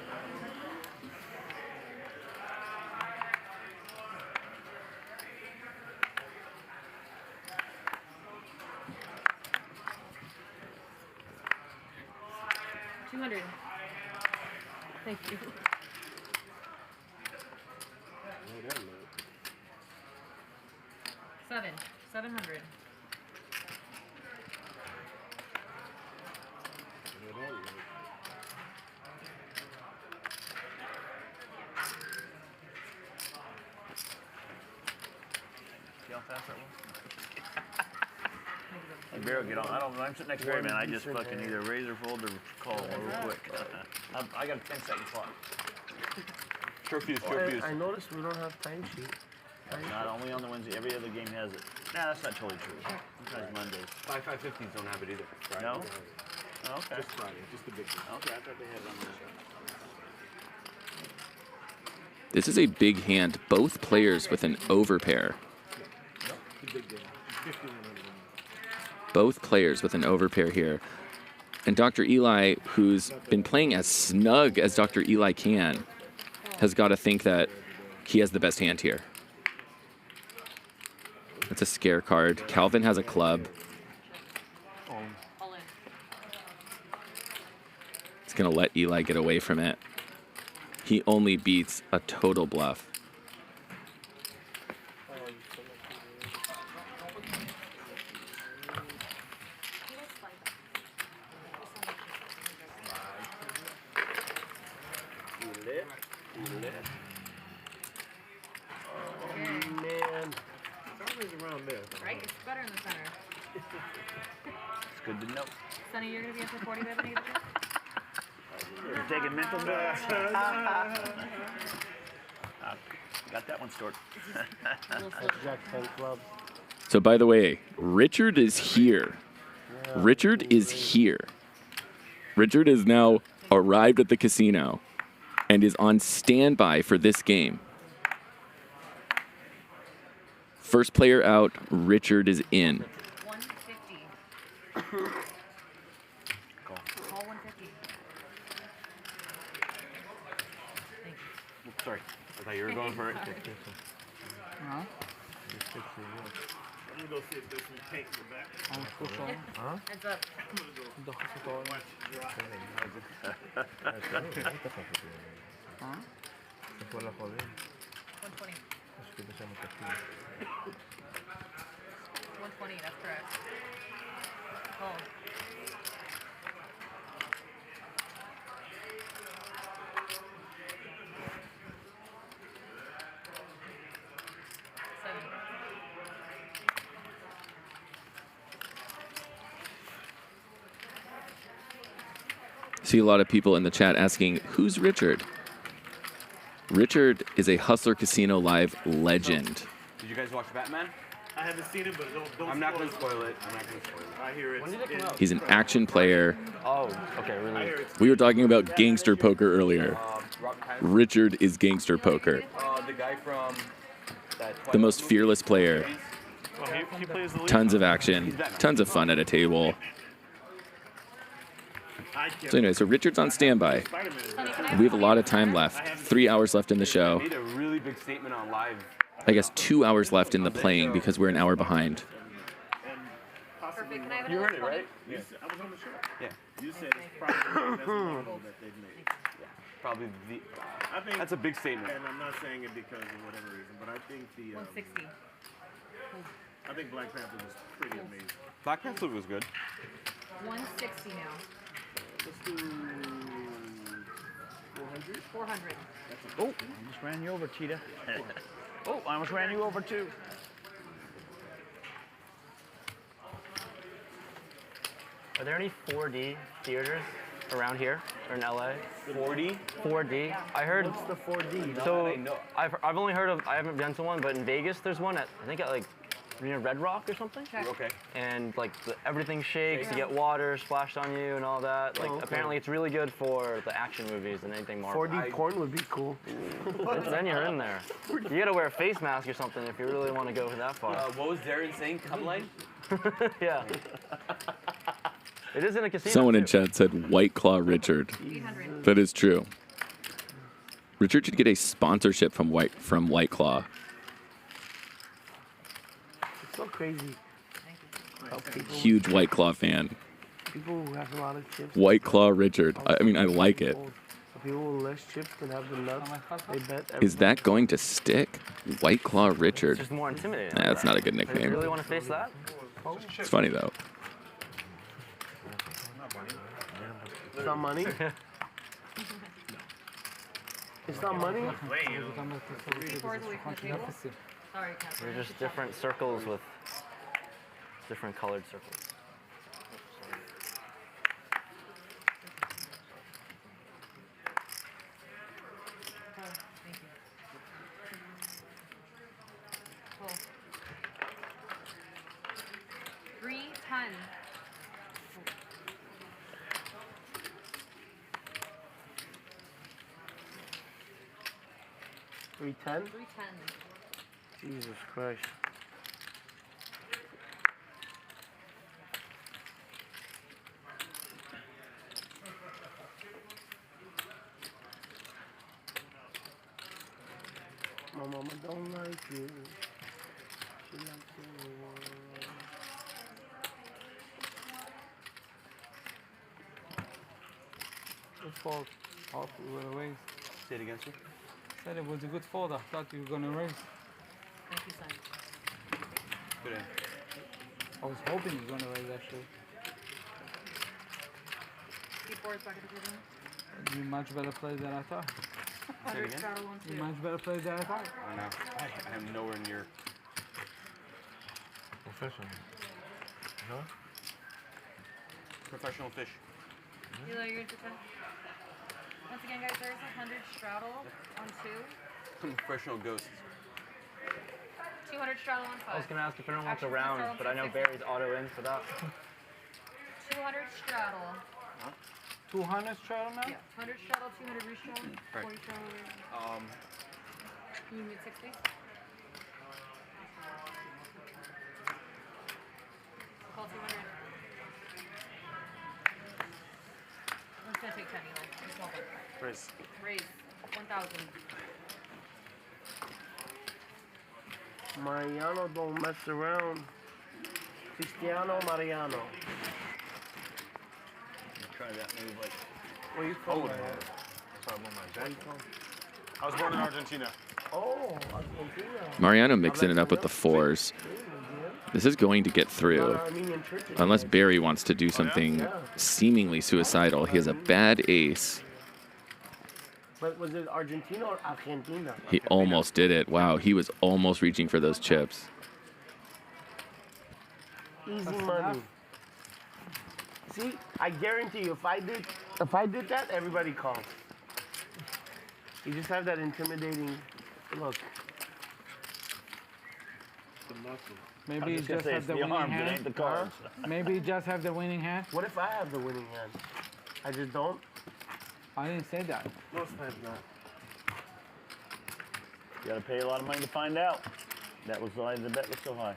$200. Thank you. $700. See how fast that was? Hey, Barry, get on. I'm sitting next to Barry, man. I just fucking either raise or fold or call real quick. I got a 10-second clock. Curfews. I noticed we don't have timesheet. Not only on the Wednesday, every other game has it. Nah, that's not totally true. Sometimes Mondays. 5-5-15s don't have it either. Friday. No? Oh, okay. Just Friday, just the big one. Okay, I thought they had it on the show. This is a big hand. Both players with an overpair. The big game. 51. Both players with an overpair here. And Dr. Eli, who's been playing as snug as Dr. Eli can, has got to think that he has the best hand here. It's a scare card. Calvin has a club. He's going to let Eli get away from it. He only beats a total bluff. Right? It's better in the center. It's good to know. Sonny, you're going to be in for 40 by the negative check? You're taking mental notes. Got that one stored. Jack 10 clubs. So by the way, Richard is here. Richard is here. Richard is now arrived at the casino and is on standby for this game. First player out, Richard is in. 150. Call. Call 150. Oops, sorry. I thought you were going for it. Huh? I'm gonna go see if there's some paint in the back. Huh? Heads up. Huh? 120. 120, that's correct. Call. See a lot of people in the chat asking, who's Richard? Richard is a Hustler Casino Live legend. Did you guys watch Batman? I haven't seen it, but don't I'm not going to spoil it. I'm not going to spoil it. I hear it. When did it come out? He's an action player. Oh, okay, really. We were talking about gangster poker earlier. Richard is gangster poker. The guy from that The most fearless player. he plays the lead. Tons of action. Tons of fun at a table. So anyway, so Richard's on standby. We have a lot of time left. 3 hours left in the show. Made a really big statement on live. I guess 2 hours left in the playing because we're an hour behind. Perfect. Can I have You another heard it, 20? right? I was on the show. Yeah. You said it's probably the best model that they've made. Probably the. I think That's a big statement. And I'm not saying it because of whatever reason, but I think the 160. I think Black Panther was pretty amazing. Black Panther was good. 160 now. Let's do 400. 400. Oh, I almost ran you over, Cheetah. Oh, I almost ran you over too. Are there any 4D theaters around here or in LA? 4D? 4D. I heard. What's the 4D? So I've only heard of. I haven't been to one, but in Vegas there's one at I think at like near Red Rock or something. Okay. And like everything shakes. You get water splashed on you and all that. Like apparently it's really good for the action movies and anything Marvel. 4D porn would be cool. Then you're in there. You gotta wear a face mask or something if you really want to go that far. What was Darren saying? Come line? Yeah. It is in a casino. Someone in chat said White Claw Richard. That is true. Richard should get a sponsorship from White Claw. It's so crazy. How people, Huge White Claw fan. people who have a lot of chips. White Claw Richard. I mean, I like it. People with less chips can have the nuts. They bet Is that going to stick? White Claw Richard. It's just more intimidating. Nah, that's not a good You nickname. really want to face that? It's funny though. It's not money. It's not money. Three-fourths away from the table. Sorry, Catherine. They're just different circles with different colored circles. Oh, thank you. Cool. 310. $310. 310. Jesus Christ. My mama don't like you. She likes you. Good fold. Off we were raised. Say it again, sir. Said it was a good fold. I thought you were gonna raise. Thank you, son. Good end. I was hoping you were gonna raise actually. Three-fourths back at the table. You much better play than I thought. Say it again. Straddle 1, 2. You much better play than I thought. I know. I am nowhere near. Professional. Huh? Professional fish. Hilo, you're good for 10. Once again, guys, there's 100 straddle on 2. Professional ghosts. 200 straddle on 5. I was gonna ask if anyone wants a Action round, straddle but I know 260. Barry's auto in for that. 200 straddle. 200 straddle now? Yeah, 100 straddle, 200 restraddle, Right. 40 straddle. Can you mute 60? Call 200. I'm just gonna take 10, Eli. Just one bit. Raise. Raise. 1,000. Mariano don't mess around. Cristiano Mariano. Try that move like. Where you from? Sorry, I'm on my jacket. I was born in Argentina. Oh, Argentina. Mariano mixing it up with the 4s. This is going to get through. Unless Barry wants to do something seemingly suicidal. He has a bad ace. But was it Argentina or Argentina? He almost did it. Wow, he was almost reaching for those chips. Easy money. See, I guarantee you, if I did that, everybody calls. You just have that intimidating look. Maybe you just have the winning hand. Maybe you just have the winning hand. What if I have the winning hand? I just don't. I didn't say that. Most times not. You gotta pay a lot of money to find out. That was why the bet was so high.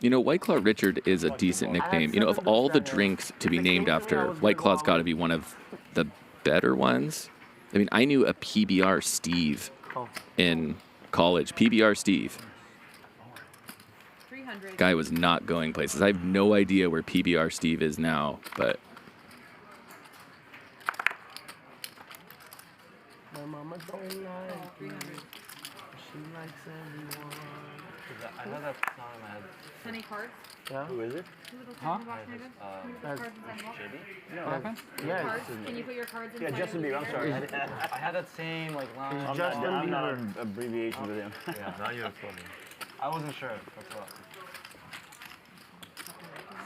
You know, White Claw Richard is a decent nickname. You know, of all the drinks to be named after, White Claw's got to be one of the better ones. I mean, I knew a PBR Steve in college. PBR Steve. 300. Guy was not going places. I have no idea where PBR Steve is now, but My mama don't like me. She likes everyone. I know that's not in my head. Any cards? Yeah. Who is it? Huh? That's No. Happened? Yeah. Cards? Can you put your cards in? Yeah, Justin Bieber. I'm sorry. I had that same like line. I'm not an abbreviation with him. Yeah. Now you're funny. I wasn't sure. That's what.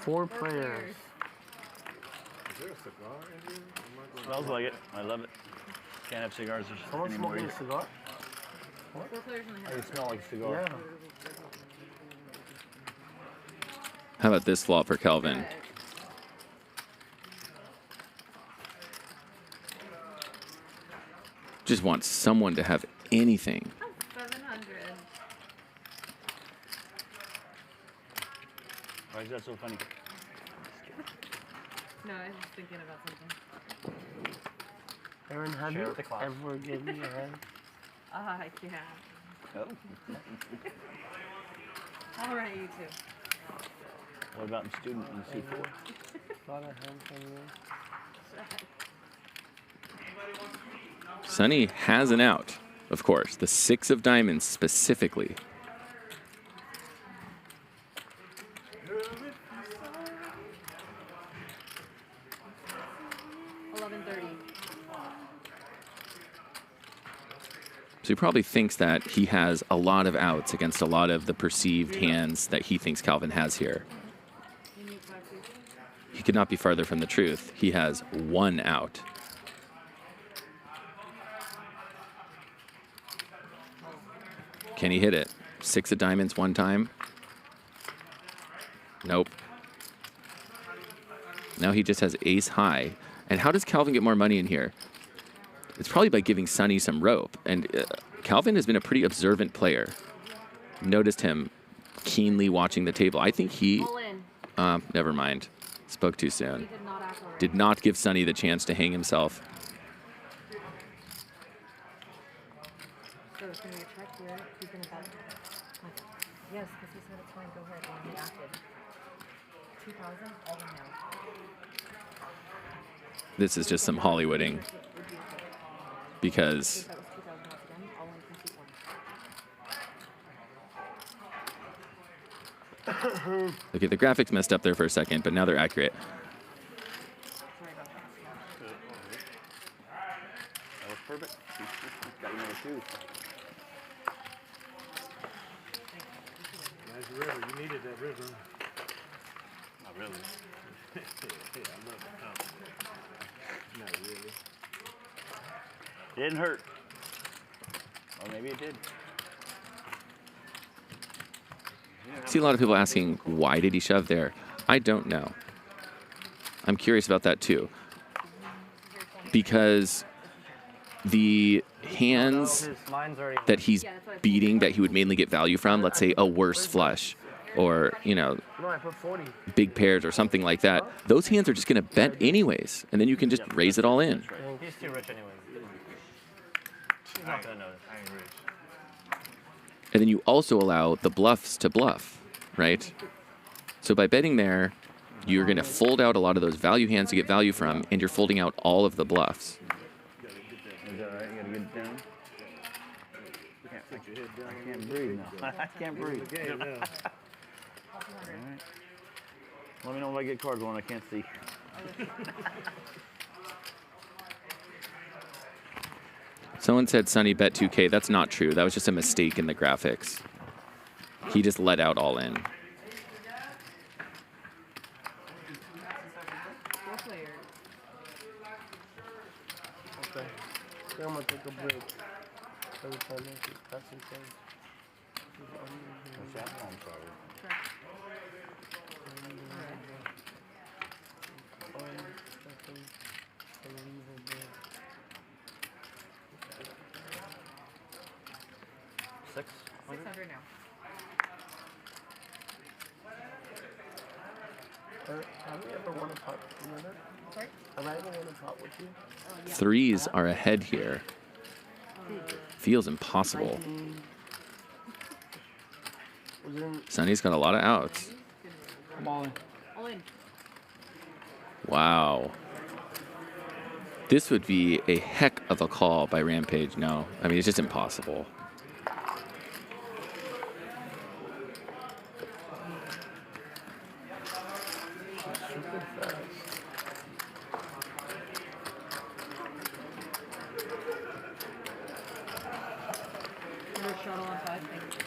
4 players. Is there a cigar in here? Smells like it. I love it. Can't have cigars Someone anymore. smoking a cigar? 4 players in the Oh, hand. you smell like a cigar. Yeah. how about this flop for Calvin? Just want someone to have anything. 700. Why is that so funny? No, I was just thinking about something. Aaron, have Share you with the class. ever given me a hand? Yeah. Oh. All right, you two. What about in student in C4? A lot of hands on you. Sonny has an out, of course. The 6 of diamonds specifically. So he probably thinks that he has a lot of outs against a lot of the perceived hands that he thinks Calvin has here. He could not be farther from the truth. He has 1 out. Can he hit it? 6 of diamonds 1 time? Nope. Now he just has ace high. And how does Calvin get more money in here? It's probably by giving Sonny some rope. And Calvin has been a pretty observant player. Noticed him keenly watching the table. I think he... never mind. Spoke too soon. Did not give Sonny the chance to hang himself. So it's going to be a check here. He's going to bet. Yes, because he said it's fine. Go ahead. And he acted. 2,000, all in now. This is just some Hollywooding. Because okay, the graphics messed up there for a second, but now they're accurate. That was perfect. Got you another 2. river. You needed that river. Not really. Yeah, I love the compliment. Not really. It didn't hurt. Or maybe it did. I see a lot of people asking, why did he shove there? I don't know. I'm curious about that too. Because the hands that he's beating that he would mainly get value from, let's say a worse flush or, you know, No, I put 40. big pairs or something like that, those hands are just going to bet anyways. And then you can just raise it all in. He's too rich anyway. He's not gonna notice. I ain't rich. And then you also allow the bluffs to bluff, right? So by betting there, you're going to fold out a lot of those value hands to get value from, and you're folding out all of the bluffs. Is that right? You gotta get it down. I can't breathe now. I can't breathe. Game now. Alright. Let me know if I get cards when I can't see. Someone said Sonny bet 2K. That's not true. That was just a mistake in the graphics. He just let out all in. Okay. Then I'm gonna take a break. Every time that's insane. What's that? Oh, I'm sorry. Six. 600 now. Have we ever won a pot together? Sorry? Have I ever won a pot with you? Threes are ahead here. Feels impossible. Sonny's got a lot of outs. I'm all in. All in. Wow. This would be a heck of a call by Rampage. No, I mean, it's just impossible. Another shuttle on 5. Thank you.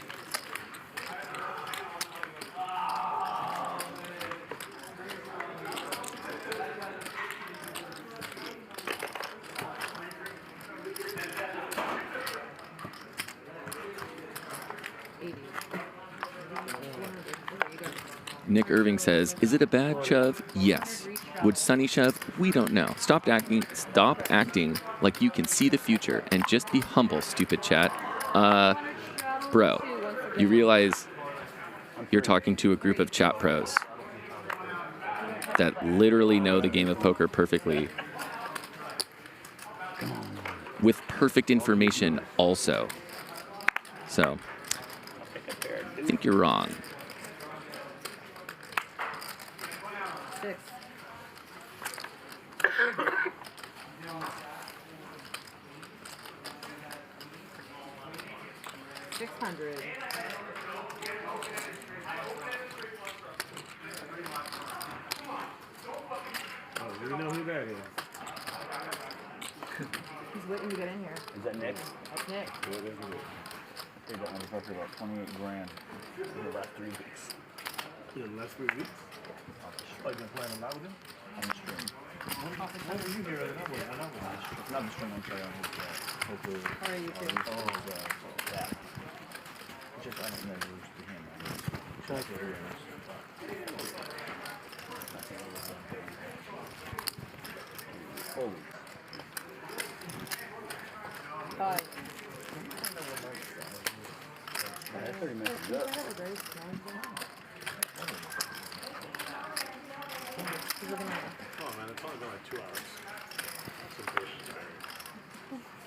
Nick Irving says, is it a bad shove? Yes. Would Sonny shove? We don't know. Stop acting like you can see the future and just be humble, stupid chat. Bro, you realize you're talking to a group of chat pros that literally know the game of poker perfectly with perfect information also. So, I think you're wrong. 6. $600. Oh, we know who that is. He's waiting to get in here. Is that Nick? That's Nick. Yeah, it is. I paid that motherfucker about 28 grand in the last 3 weeks. Yeah, the last 3 weeks. Oh, you been playing a lot with him? On the stream. When were you here? Not the stream, I'm sorry, on his poker. How are you too? That. Just, I don't know who's the him. Shout out to everyone. Holy. 5. That 30 minutes is up. Oh man, it's only been like 2 hours. That's important.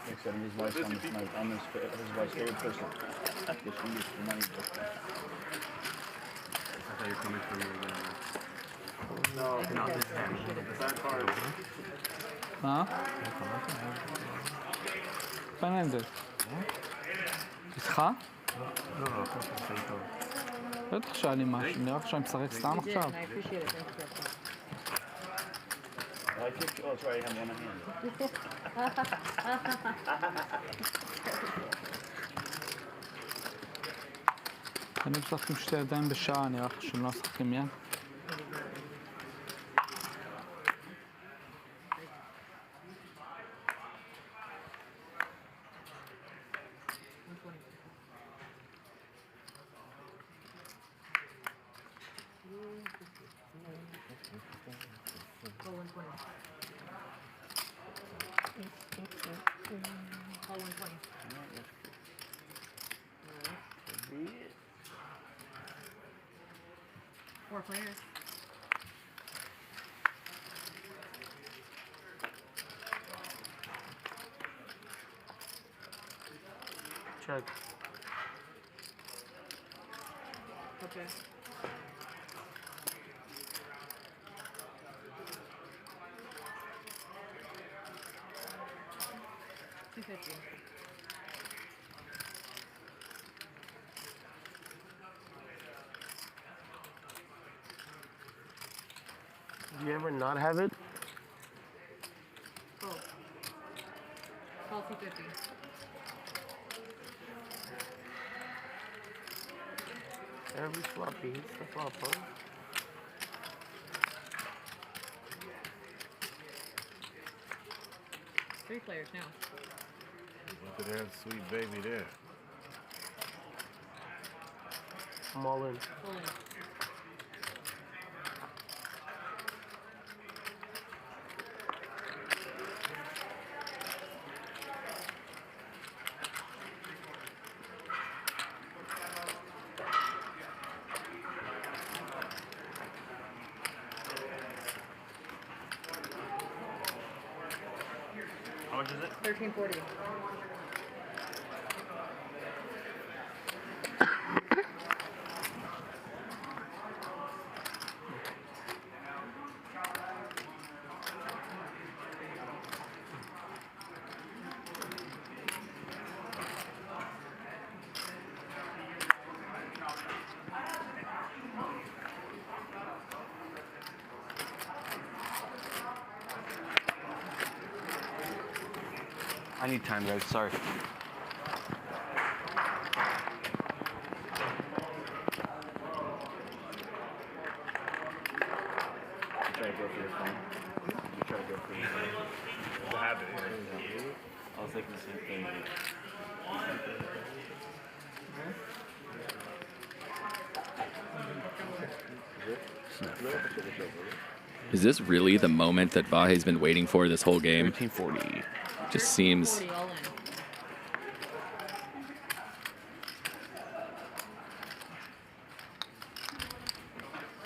Like 7 his wife's I'm his wife's favorite person. Guess she used the money. I thought you were coming from your No, bad cards. Huh? פננדל. איתך? לא, לא, בטח שהיה לי משהו, נראה לך שאני משחק סתם עכשיו. I appreciate it. Thank you. I kicked you. Oh, sorry, I have one hand. אני משחקים שתי ידיים בשעה, נראה לך שהם לא משחקים מיד. Four players. Check. Okay. $250. Do you ever not have it? Call. Call $250. Every flop he hits the flop, huh? Three players now. Look at that sweet baby there. I'm all in. Full in. How much is it? $13.40. I need time, guys. Sorry. Try to go for your phone. You try to go for your phone. It's a habit. I was thinking the same thing. Is this really the moment that Vahe's been waiting for this whole game? 1340. Just seems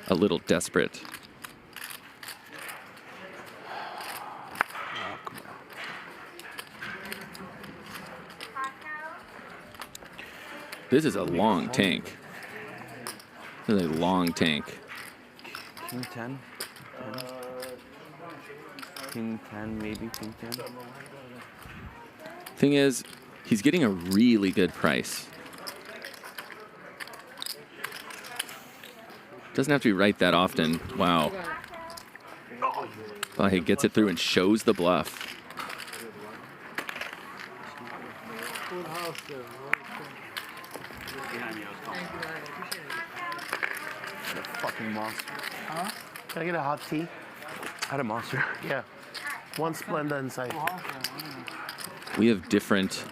a little desperate. This is a long tank. This is a long tank. King 10. King 10, maybe King 10. Thing is, he's getting a really good price. Doesn't have to be right that often. Wow. Vahe gets it through and shows the bluff. Full house there. Behind you, I was calling. Fucking monster. Huh? Can I get a hot tea? I had a monster. Yeah. One Splenda inside. We have different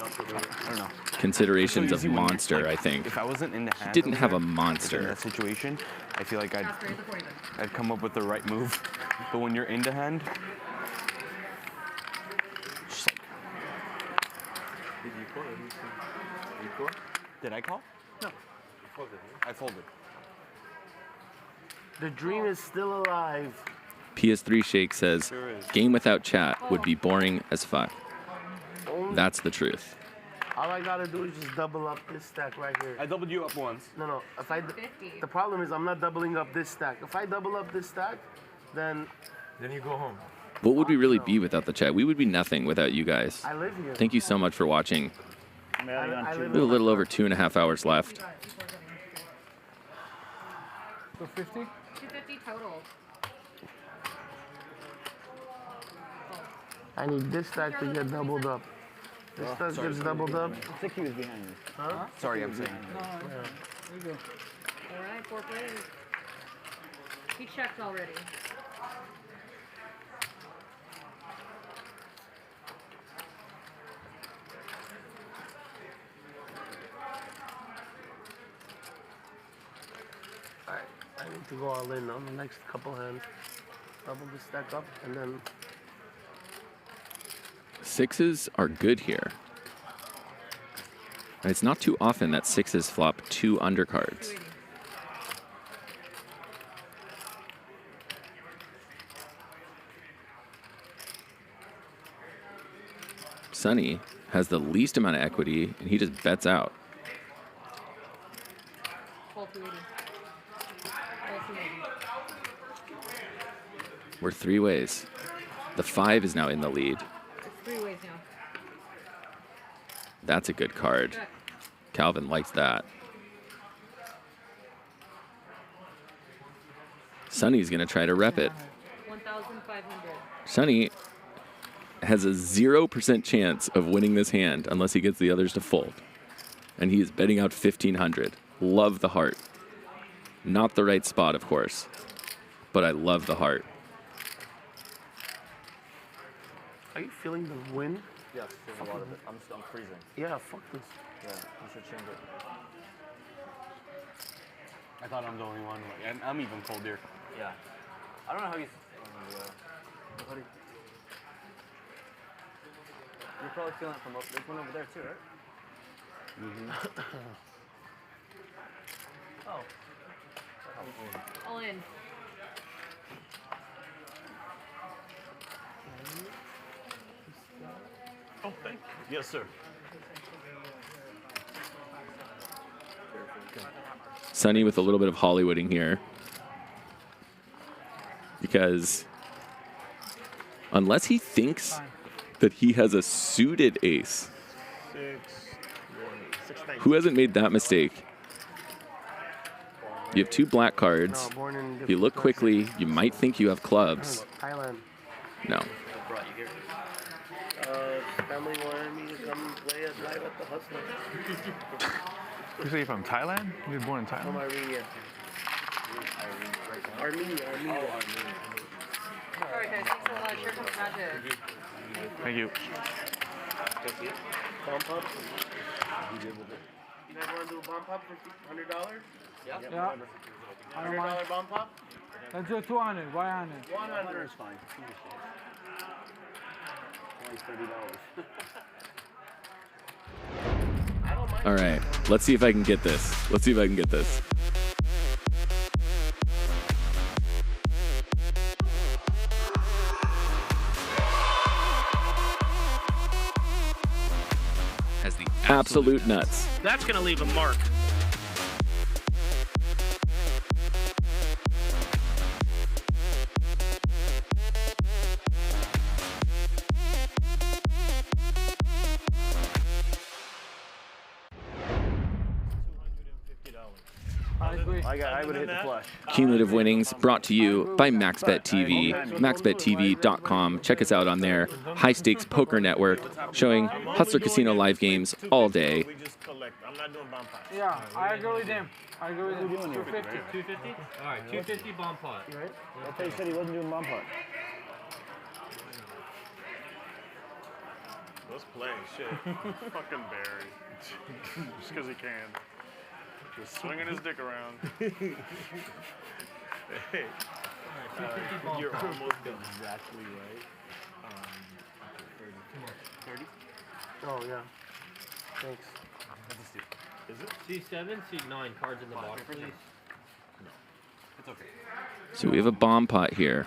considerations of monster, I think. If I wasn't in the hand, He didn't have a in monster. that situation, I feel like I'd come up with the right move. But when you're in the hand, just like. Did you call? You call? Did I call? No. I folded. The dream is still alive. PS3 Shake says, game without chat would be boring as fuck. That's the truth. All I gotta do is just double up this stack right here. I doubled you up once. No. If the problem is I'm not doubling up this stack. If I double up this stack, then you go home. What would we really be without the chat? We would be nothing without you guys. I live here. Thank you so much for watching. We I live have a little over 2.5 hours left. 250? 250 total. I need this stack to get doubled up. This stack gets doubled up. I think he was behind you. Huh? Sorry, I'm saying. You go. All right, 4 plays. He checked already. Alright, I need to go all in on the next couple hands. Double the stack up, and then Sixes are good here. And it's not too often that sixes flop 2 undercards. Sonny has the least amount of equity, and he just bets out. We're 3 ways. The 5 is now in the lead. It's 3 ways now. That's a good card. Calvin likes that. Sonny's going to try to rep it. 1,500. Sonny has a 0% chance of winning this hand unless he gets the others to fold. And he is betting out 1,500. Love the heart. Not the right spot, of course. But I love the heart. are you feeling the wind? Yes, there's a lot of it. I'm freezing. Yeah, fuck this. Yeah, you should change it. I thought I'm the only one. And I'm even cold here. Yeah. I don't know how you. You're probably feeling it from there's one over there too, right? Mm-hmm. Oh. All in. Oh, thank you. Yes, sir. Sonny with a little bit of Hollywooding here. Because unless he thinks that he has a suited ace, who hasn't made that mistake? You have 2 black cards. If you look quickly, you might think you have clubs. Thailand. No. Family wanted me to come play at night at the Hustler. You say you're from Thailand? You were born in Thailand? From Armenia. Armenia. All right, guys, thanks so much. Here comes Magic. Thank you. Bomb pop? You guys want to do a bomb pop for $100? Yeah. $100 bomb pop? Let's do 200. Why 100? 100 is fine. Only $30. All right. Let's see if I can get this. Has the absolute nuts. That's going to leave a mark. I would hit the flush. Cumulative winnings brought to you by MaxBet TV, maxbettv.com. Check us out on there. High Stakes Poker Network, showing Hustler Casino live games all day. Yeah, I agree with him. I agree with him. 250. 250? All right, 250 bomb pot. Right? I thought you said he wasn't doing bomb pot. Let's play. Shit. Fucking Barry. Just because he can. Just swinging his dick around. Hey. You're almost exactly right. 30? Oh, yeah. Thanks. Is it? C7, C9, cards in the box, please. No. It's okay. So we have a bomb pot here.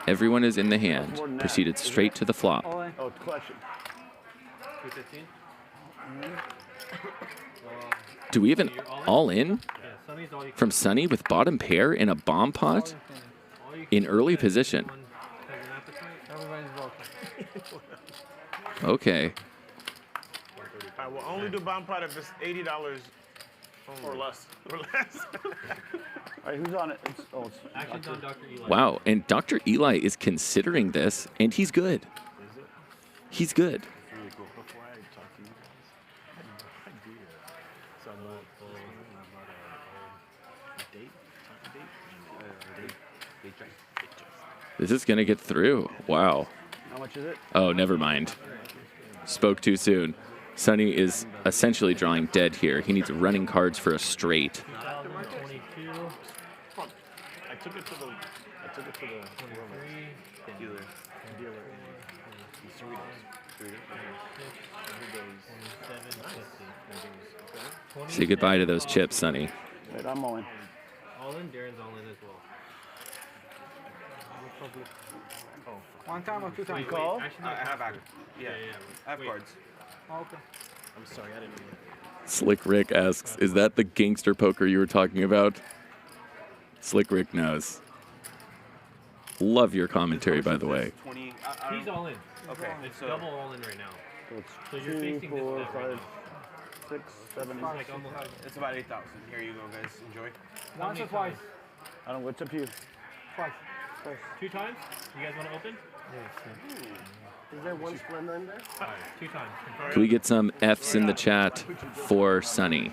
Everyone is in the hand. Proceeded straight to the flop. Oh, it's collection. 215? Do we have an all-in from Sonny with bottom pair in a bomb pot in early position? Everybody's welcome. Okay. I will only do bomb pot if it's $80 or less. Or less. All right, who's on it? Action's on Dr. Eli. Wow, and Dr. Eli is considering this, and he's good. He's good. Really cool. Before I talk to you guys, I do that. This is going to get through. Wow. How much is it? Oh, never mind. Spoke too soon. Sonny is essentially drawing dead here. He needs running cards for a straight. 22. I took it to the dealer. Say goodbye to those chips, Sonny. Wait, I'm all in. All in, Darren's all in as well. One time or two times? I have yeah. I have cards. Oh, okay. I'm sorry, I didn't mean Slick Rick asks, is that the gangster poker you were talking about? Slick Rick knows. Love your commentary, by the way. 20. He's all in. Okay. It's So double all in right now. So you're 2, facing 4, this bet right 5, 6, 7, It's like almost- it's about 8,000. Here you go, guys. Enjoy. Once or twice? I don't know. What's up to you? Twice. 2 times? You guys want to open? Is there one Splenda in there? 2 times. Can we get some F's in the chat for Sonny?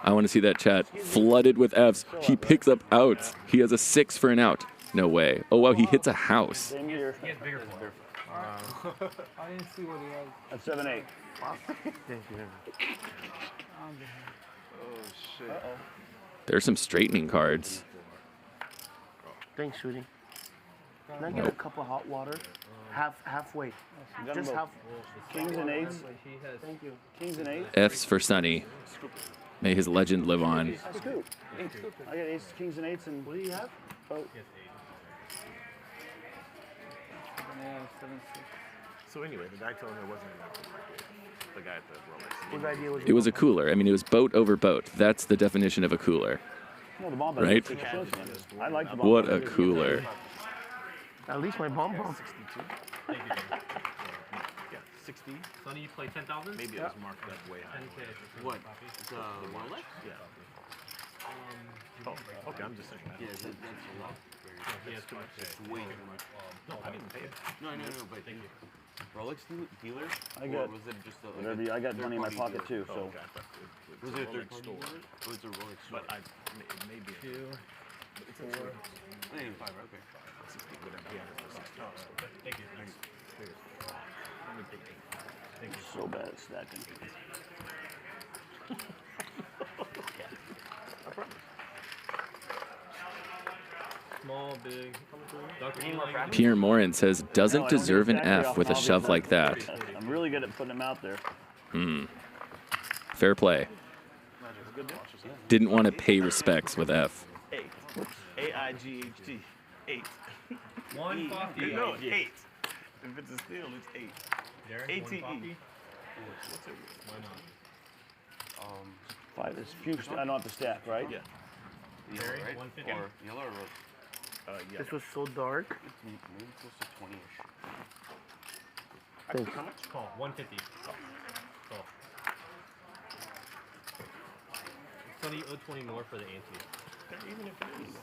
I want to see that chat flooded with F's. He picks up outs. He has a 6 for an out. No way. Oh, wow, he hits a house. Same here. He has bigger for I didn't see what he has. That's 7-8. Thank you. Oh, shit. There's some straightening cards. Thanks, sweetie. Can I get a cup of hot water? Halfway. Just half. Kings and eights. Thank you. Kings and eights. F's for Sonny. May his legend live on. Scoop. I got aces, kings, and eights, and what do you have? Oh. So anyway, the guy told me it wasn't enough. The guy at the Rolex. What idea was It was a cooler. I mean, it was boat over boat. That's the definition of a cooler. No, the bomb Right? I like the bomb. What a cooler. At least my bomb. 62. Thank you. Yeah, 60. Sonny, you play 10,000? Maybe it was marked that way high. 10K. What? The Rolex? Yeah. Oh, okay, I'm just saying that. Yeah, that's a lot. He has too much. It's way too much. No, I didn't pay it. No, but thank you. Rolex dealer? I got, or was it just a, like whatever, I got money in my pocket too, so. Okay, but Was it a third party store? dealer? Or was it a Rolex store? But it may be. 2, 4. 95, okay. 60, whatever. He had it for 60. Thank you. Let me take 8. Thank you. So bad at stacking. Small, big. Dr. Pierre Morin says, doesn't deserve an F with a shove like that. I'm really good at putting them out there. Fair play. Didn't want to pay respects with F. 8. A-I-G-H-T. 8. 150. No, 8. If it's a steal, it's 8. A-T-E. What's it? Why not? 5 is few. I don't have to stack, right? Yeah. Yellow, right? 150. Or yellow or red? Yeah. This was so dark. It's maybe close to 20-ish. Thanks. How much? Call. 150. Call. Sonny, you owe 20 more for the ante. Even if it is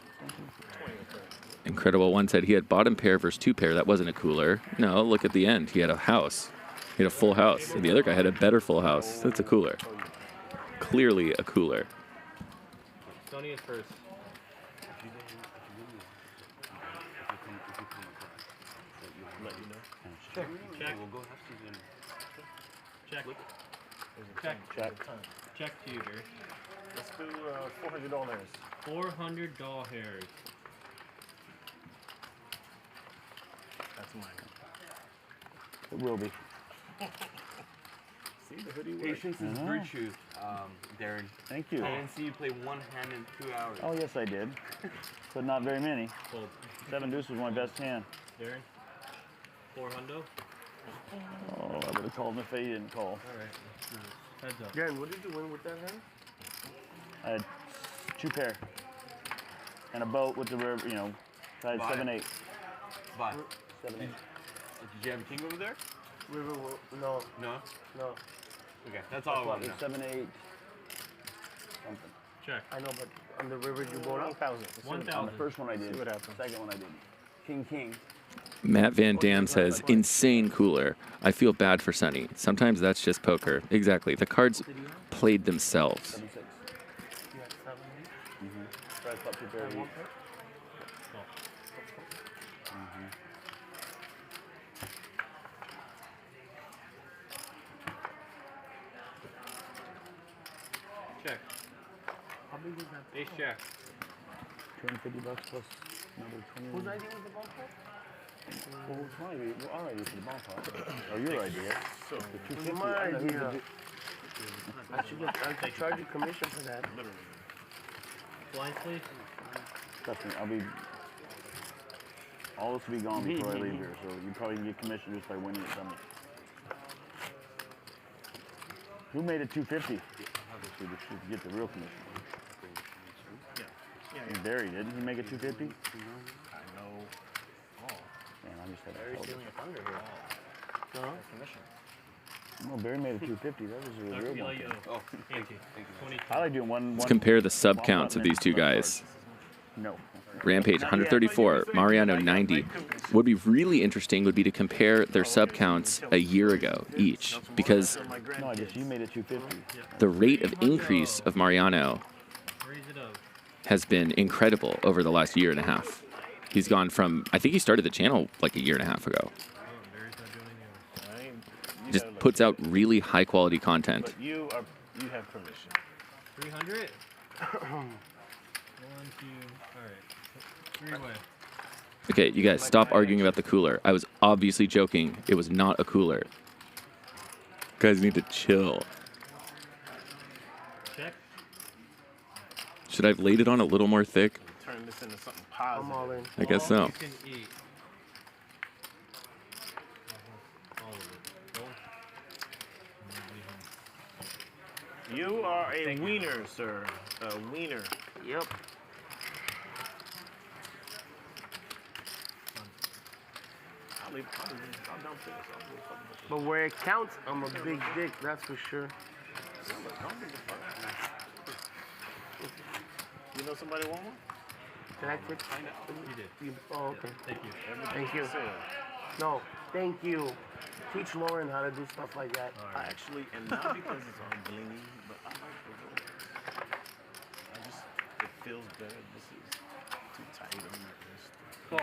20 or 30. Incredible One said he had bottom pair versus 2 pair. That wasn't a cooler. No, look at the end. He had a house. He had a full house. And the other guy had a better full house. That's a cooler. Clearly a cooler. Sonny is first. Let you know. Check. Check. We'll go half season. Check. Check. Check. Check to you, Gerry. Let's do $400. $400 hairs. That's mine. It will be. See the hoodie work? Patience is virtue, Darren. Thank you. I didn't see you play one hand in 2 hours. Oh, yes, I did. But not very many. Fold. 7 deuce was my best hand. Darren. 400. Oh, I would have called him if he didn't call. All right. Heads up. Darren, what did you win with that hand? I had 2 pair. And a boat with the river, you know. So I had Bye. 7-8. Bye. 7-8. Did you have a king over there? River, no. No? No. Okay, that's all I want to know. 7-8. Something. Check. I know, but on the river you go up. 1,000. On the first one I did. See what happens. Second one I did. King. Matt Van Dam says, insane cooler. I feel bad for Sonny. Sometimes that's just poker. Exactly. The cards played themselves. 7-6. Price up to 30. Check. How big is that? Ace jack. $250 plus another 20. Whose idea was the ball club? Well, it's my idea. Well, our idea for the ball club. Or your idea. So, The it was 250. my I don't know who idea. did- I could charge you commission for that. Blind please. Trust me, all this will be gone before I leave here, so you probably can get commission just by winning it something. Who made it 250? So you should get the real commission. Yeah. Barry, didn't he make it 250? I know. Man, I just had Barry's to stealing a thunder here. No. Commission. No, Barry made it 250. That was a real one. Oh, thank you. I like doing one. Let's compare the sub counts of these two guys. No. Rampage 134, Mariano 90. What would be really interesting would be to compare their sub counts a year ago each, because No, I guess you made it 250. the rate of increase of Mariano has been incredible over the last year and a half. He's gone from, I think he started the channel like a year and a half ago. Just puts out really high quality content. But you have permission. 300. 1, 2. All right. 3 away. Okay, you guys, stop arguing about the cooler. I was obviously joking. It was not a cooler. Guys need to chill. Check. Should I have laid it on a little more thick? Turn this into something positive. I'm all in. I guess so. You can eat. All of it. Go. You are a wiener, sir. A wiener. Yep. But where it counts, I'm a big dick, that's for sure. You know somebody want one? Can I take? You did. Oh, okay. Thank you. Thank you. No, thank you. Teach Lauren how to do stuff like that. I actually, and not because it's all blingy, but I like the way it feels better. This is too tight on my wrist. Cool.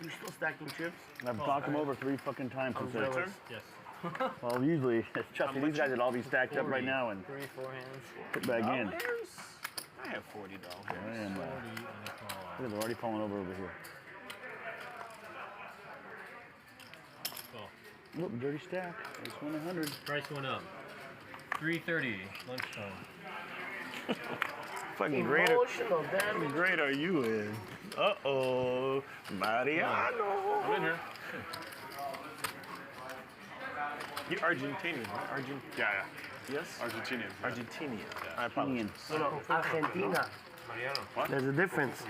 You still stacking chips? I've knocked him over 3 fucking times I'm since jealous. Yes. Well, usually, trust me, these guys would all be stacked up right now and 3 4-hands. put back in. I have $40. I am, look at they're already falling over here. Look, dirty stack. It's 100. Price went up. 3:30. Lunchtime. Fucking great. Emotional damage. Great are you in? Uh-oh. Mariano. I'm in here. You're Argentinian, right? Yeah. Yes? Argentinian. Argentinian. I apologize. No, Argentina. Mariano. What? There's a difference.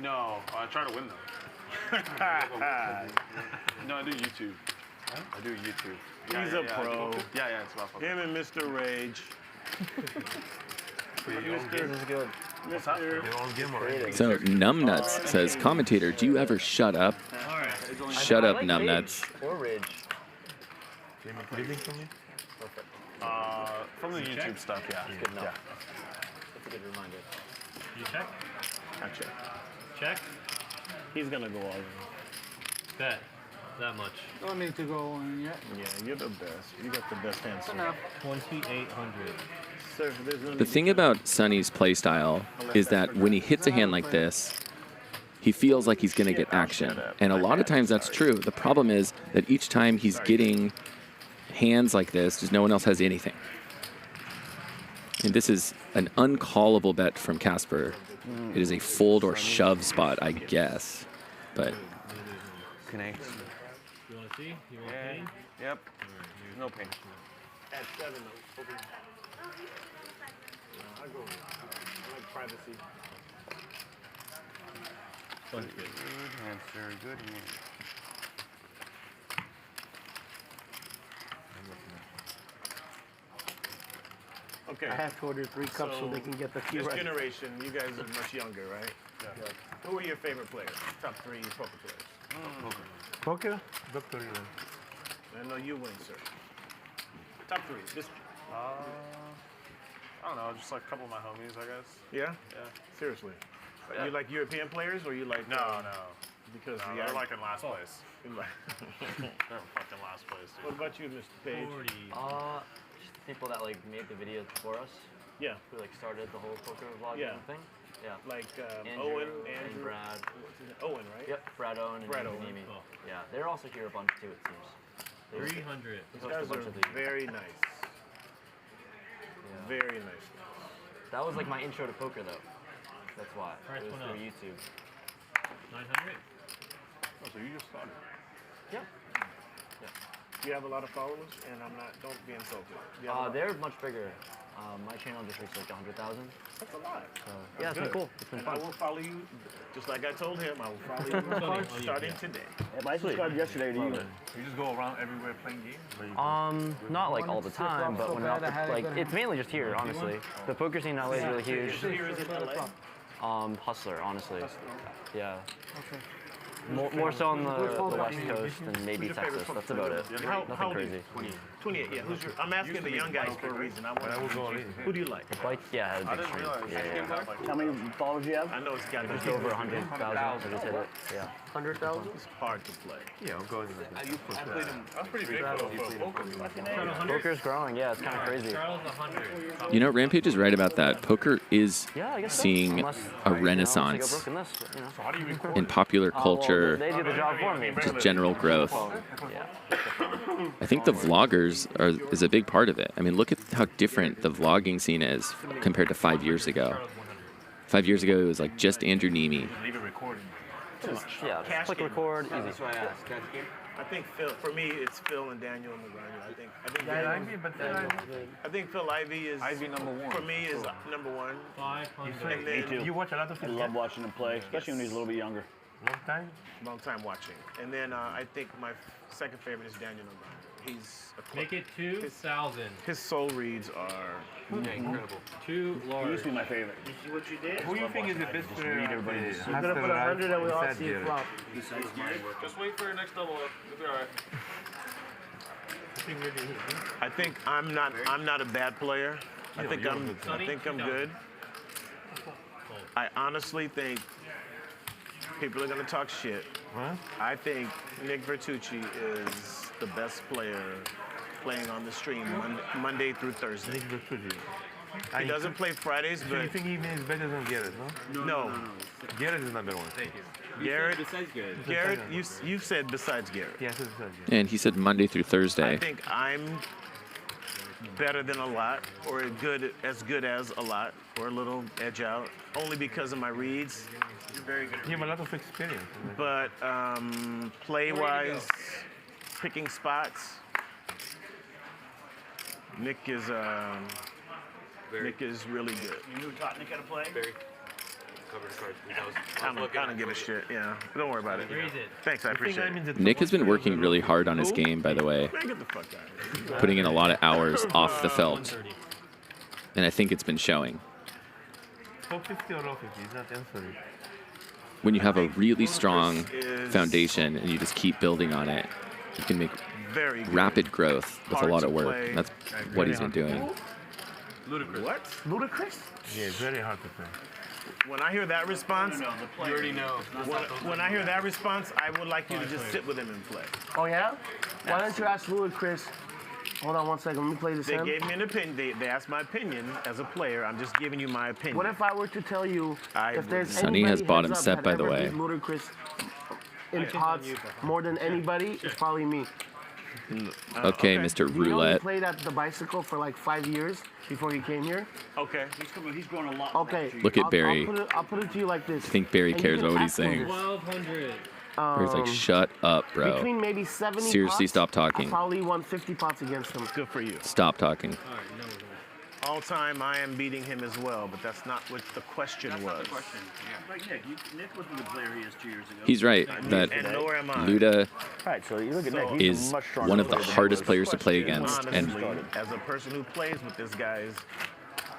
No, I try to win them. No, I do YouTube. I do YouTube. He's a pro. Yeah, it's about Him and Mr. Rage. This is good. So Numbnuts says, commentator, do you ever shut up? Shut up, Numbnuts. Or Ridge. What do you think from me? Perfect. From the YouTube stuff, yeah. Good enough. Yeah. That's a good reminder. You check? I check. Check? He's gonna go all in. Bet. That much. Don't need to go in yet. Yeah, you're the best. You got the best hand. That's enough. 2,800. Sir, there's no The thing about Sonny's playstyle is that when he hits a hand like this, he feels like he's going to get action. And a lot of times that's true. The problem is that each time he's getting hands like this, just no one else has anything. And this is an uncallable bet from Casper. It is a fold or shove spot, I guess. But Connect. You want to see? You want pain? Yep. No pain. At 7, though. I go. I like privacy. Good. Good hand, sir. Good hand. Okay. I have to order 3 cups so they can get the tea This right. generation, you guys are much younger, right? Yeah. Who are your favorite players? Top 3 poker players. Poker? Doctor I know you win, sir. Top 3. This. I don't know, just like a couple of my homies, I guess. Yeah? Yeah. Seriously. Yeah. You like European players or you like... No. Because no, they're like in last place. They're in fucking last place, dude. What about you, Mr. Page? Just people that like made the videos before us. Yeah. Who like started the whole poker vlogging thing. Yeah. Like Andrew, Owen, and Andrew. Brad. Owen, right? Yep, Brad Owen and Brad Andrew Owen. Nemi. Cool. Yeah, they're also here a bunch too, it seems. 300. These guys are very nice. Very nice. That was like my intro to poker though. That's why. Price It was went up. through YouTube. 900. Oh, so you just started. Yep. You have a lot of followers, and don't be insulted. They're much bigger. My channel just reached like 100,000. That's a lot. Yeah, it's been cool. It's been And fun. I will follow you, just like I told him, I will follow you starting today. I subscribed yesterday to you. You just go around everywhere playing games? Not like all the time, but when I'm like, it's mainly just here, honestly. The poker scene in LA is really huge. Here is in LA? Hustler, honestly. Yeah. More so on the West Coast and maybe Texas. That's about it. Nothing crazy. 28, yeah. I'm asking the young guys for a reason. Who do you like? Bike, yeah, had a big stream. Yeah. How many followers you have? I know it's got to be Just over 100,000. I just hit it. Yeah. 100,000? It's hard to play. Yeah, I'm going to That's pretty big for Poker's growing, yeah, it's kind of crazy. You know, Rampage is right about that. Poker is seeing a renaissance in popular culture, They do the job for me. just general growth. I think the vloggers is a big part of it. I mean, look at how different the vlogging scene is compared to 5 years ago. 5 years ago, it was like just Andrew Nemi. Leave it recording. Just click record, easy. That's why I asked. I think for me, it's Phil and Daniel Negreanu. I think Phil Ivey is number one. For me, is number one. 500. Me too. You watch a lot of I love watching him play, especially when he's a little bit younger. Long time watching. And then I think my second favorite is Daniel Negreanu. He's a Make it 2,000. His soul reads are incredible. 2 large. He used to be my favorite. You see what you did? Who do you think is the best player? Read everybody's. I'm gonna put 100 and we all see it flop. Just wait for your next double up. It'll be alright. I think I'm not a bad player. I think I'm good. I honestly think people are gonna talk shit. I think Nick Vertucci is the best player playing on the stream Monday through Thursday. Nick Vertucci. He doesn't play Fridays, but you think he is better than Garrett, no? No. Garrett is number one. Thank you. Garrett, Garrett, you said besides Garrett. Yes, besides Garrett. And he said Monday through Thursday. I think I'm better than a lot, or as good as a lot, or a little edge out, only because of my reads. You're very good. You have a lot of experience. But play-wise, picking spots, Nick is really good. You who taught Nick how to play? Very. I don't give a shit. Yeah, don't worry about it. Thanks, I appreciate it. Nick has been working really hard on his game, by the way, Man, get the fuck out of here. putting in a lot of hours off the felt, and I think it's been showing. 450 or 450, it's not answering. When you have a really strong foundation and you just keep building on it, you can make Very good. rapid growth with a Hard lot to of work. play. That's what he's been doing. Ludicrous. What? Ludicrous? Yeah, it's very hard to play. When I hear that response, You already know. When I hear that response, I would like you to just sit with him and play. Oh, yeah? Why don't you ask Ludacris? Hold on one second. Let me play this They in. gave me an opinion. They asked my opinion as a player. I'm just giving you my opinion. What if I were to tell you if there's Sonny has anybody bought him heads up set, that by the ever way. beat Ludacris in pots more than anybody, it's probably me. Okay, Mr. You know he Roulette. played at the bicycle for like 5 years before he came here? Okay. He's grown a lot. Okay. Look at Barry. I'll put it to you like this. I think Barry And you cares can about what he's ask him saying. this. 1,200. Barry's like, shut up, bro. Between maybe 70 Seriously, pots, stop I talking. probably won 50 pots against him. Good for you. Stop talking. All time, I am beating him as well, but that's not what the question was. Like Nick, Nick wasn't the player he is 2 years ago. He's right that And nor am I. Luda Right, so you look at Nick, he's is a much stronger one of the player than hardest he was. players to play against. Honestly, And as a person who plays with this guys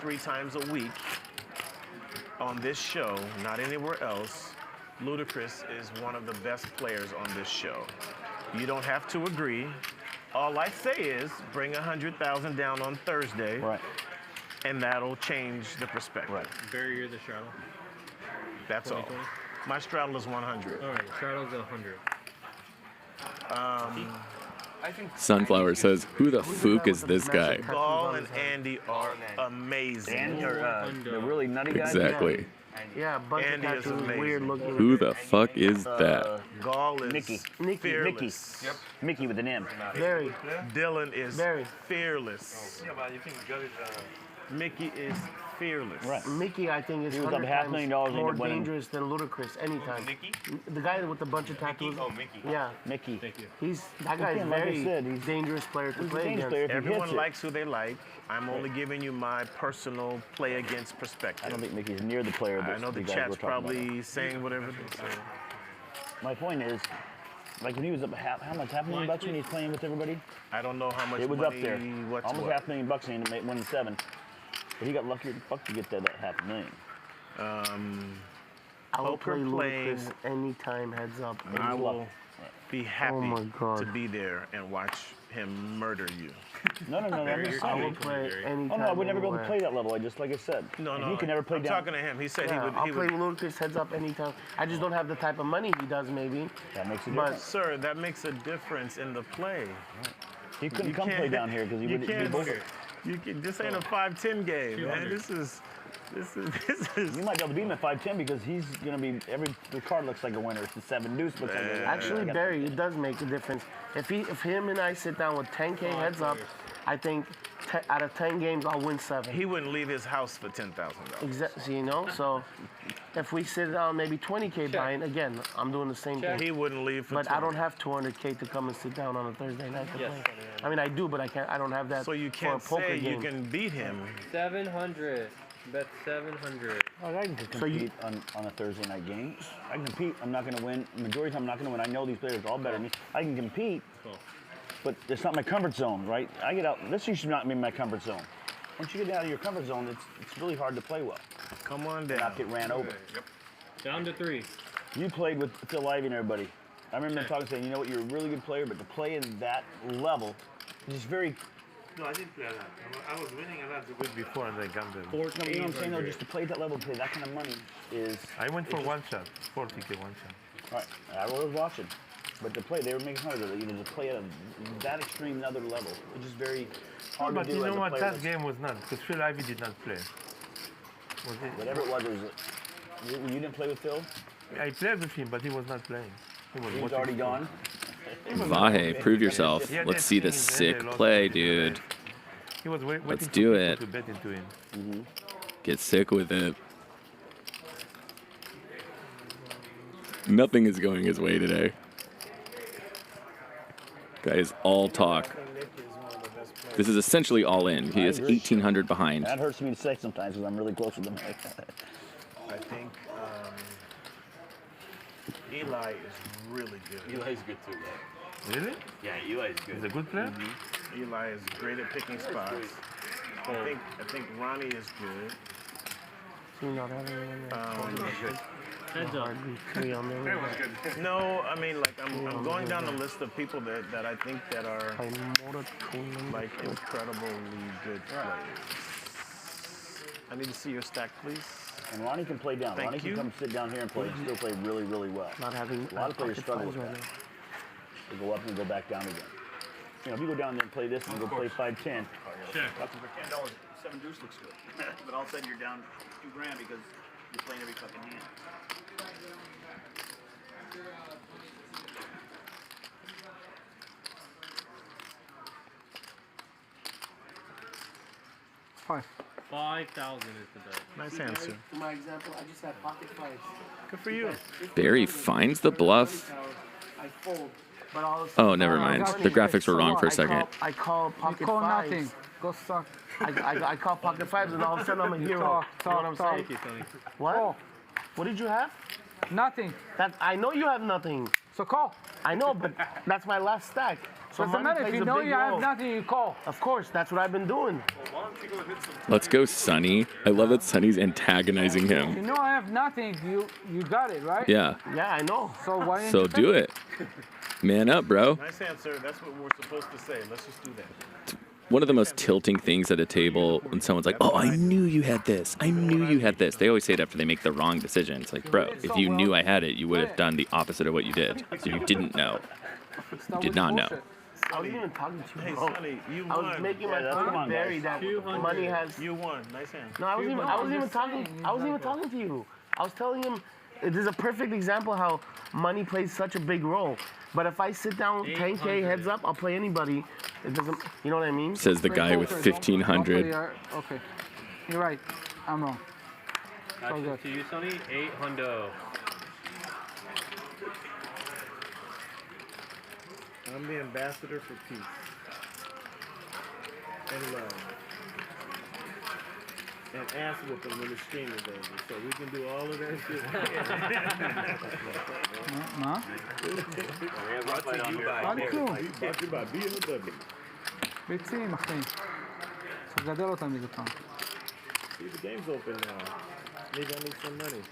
3 times a week on this show, not anywhere else, Ludacris is one of the best players on this show. You don't have to agree. All I say is bring 100,000 down on Thursday. Right. and that'll change the perspective. Right. Barry, you're the straddle. That's all. My straddle is 100. All right, straddle's 100. I think Sunflower says, "Who the fook is this guy?" Dahl and Andy are amazing. Andy are the really nutty guys. Exactly. Yeah, bunch of Andy is tattoos, amazing. weird looking. Who the fuck is that? Gall is Mickey. fearless. Yep. Mickey with an M. Very. Dylan is Very. fearless. Yeah, but you think Gerry Mickey is fearless. Right. Mickey, I think, is He was up $100 $500,000 and more ended up winning. dangerous than Ludacris anytime. Mickey? The guy with a bunch of tattoos. Oh, Mickey. Yeah. Mickey. Thank you. That guy's Again, like I very said, he's- dangerous player to he's a play dangerous against. player if he hits Everyone it. likes who they like. I'm only giving you my personal play against perspective. I don't think Mickey's near the player that I know the guys we're chat's talking probably saying whatever they say. about. My point is, like when he was up how much, $500,000 when he was playing with everybody? I don't know how much It was money, up there. what's Almost what. $500,000 and he won 7. But he got lucky as fuck to get that $500,000. I will Poker play playing, Ludacris anytime, heads up. I will be happy Oh my God. to be there and watch him murder you. No, I'm just I will saying. play anytime. Oh no, I would never be able to anywhere. play that level. I just, like I said. No, And no. he can never play I'm down. talking to him. He said Yeah, he would. I'll He play would. Ludacris heads up anytime. I just don't have the type of money he does, maybe. That makes a But difference. Sir, that makes a difference in the play. He couldn't You come play can't- down here because he you would be can't- both. You can. This ain't a 5-10 game, man. 200. This is. You might be able to beat him at 5-10 because he's gonna be the card looks like a winner. It's the 7 deuce looks like a winner. actually, Barry, it does make a difference. If him and I sit down with 10K heads up, I think out of 10 games, I'll win 7. He wouldn't leave his house for $10,000. Exactly, you know. So if we sit down maybe 20K buying, again, I'm doing the same thing. He wouldn't leave for. But I don't have 200K to come and sit down on a Thursday night to play. I mean, I do, but I can't. I don't have that. So you for can't a poker say game. you can beat him. 700. Bet 700. Oh, I can compete on a Thursday night game. I can compete. I'm not going to win. Majority of the time, I'm not going to win. I know these players are all better than me. I can compete, but it's not my comfort zone, right? I get out. This should not be my comfort zone. Once you get out of your comfort zone, it's really hard to play well. Come on And down. not get ran over. Yep. Down to 3. You played with Phil Ivey and everybody. I remember talking, saying, you know what, you're a really good player, but to play at that level is just very. No, I didn't play that. I was winning a lot the week before and I gambled. No, you know what I'm saying, though? Just to play at that level, to play that kind of money is. I went for one shot, 40K one shot. Right, I was watching. But to play, they were making fun of it. You know, to play at that extreme another level, it's just very hard But to do. you as know a what? player That that's- game was not, because Phil Ivey did not play. Was it? Whatever it was, you didn't play with Phil? I played with him, but he was not playing. He was He's watching already the gone? Vahe, prove yourself. Let's see this sick play, dude. He was waiting Let's for do people it. to bet into him. Get sick with it. Nothing is going his way today. Guy is all talk. This is essentially all in. He is 1,800 behind. That hurts me to say sometimes because I'm really close with him. I think Eli is really good. Eli's good too, right? Really? Yeah, Eli's good. He's a good player? Eli is great at picking spots. I think Ronnie is good. Heads up. No, I mean, like I'm going down the list of people that I think that are like incredibly good players. I need to see your stack, please. And Ronnie can play down. Thank Ronnie you. can come sit down here and play and still play really, really well. Not having a lot of players struggle with right that. They go up and go back down again. You know, if you go down there and play this and go play 5-10. Sure. Fucking for $10, 7 deuce looks good. But all of a sudden you're down $2,000 because you're playing every fucking hand. Five. 5,000 is the bet. Nice answer. For my example, I just had pocket fives. Good for you. Barry finds the bluff. I fold. But all of Oh, never mind. The graphics were wrong for a second. I call pocket You call fives. nothing. Go suck. I call pocket fives, and all of a sudden I'm a hero. Talk, You know what I'm talk. saying? Thank you, Sonny. What? Call. What did you have? Nothing. That I know you have nothing. So call. I know, but that's my last stack. So Doesn't money matter. If plays you a know big you have role. nothing, you call. Of course, that's what I've been doing. Let's go, Sonny. I love that Sonny's antagonizing You him. know I have nothing. You got it, right? Yeah. Yeah, I know. So why didn't So you do take it. Man up, bro. Nice answer. That's what we're supposed to say. Let's just do that. one of the most tilting things at a table when someone's like, "Oh, I knew you had this. I knew you had this." They always say it after they make the wrong decision. It's like, bro, if you knew I had it, you would have done the opposite of what you did. So you didn't know. You did not know. I wasn't even talking to you. Hey, bro. Sonny, you I won. was making my point very that money has. You won. Nice hand. No, I wasn't even talking to you. I was telling him this is a perfect example how money plays such a big role. But if I sit down 10K heads up, I'll play anybody. It doesn't. You know what I mean? Says the guy with 1,500. Okay, you're right. I'm wrong. Actually, to you, Sonny, 800. I'm the ambassador for peace and love. And ass whooping when the stream is over. So we can do all of that shit. בrought to you by BMW. ביצים, אחי. צריך לגדל אותם מזה פעם. See, the game's open now. Maybe I need some money.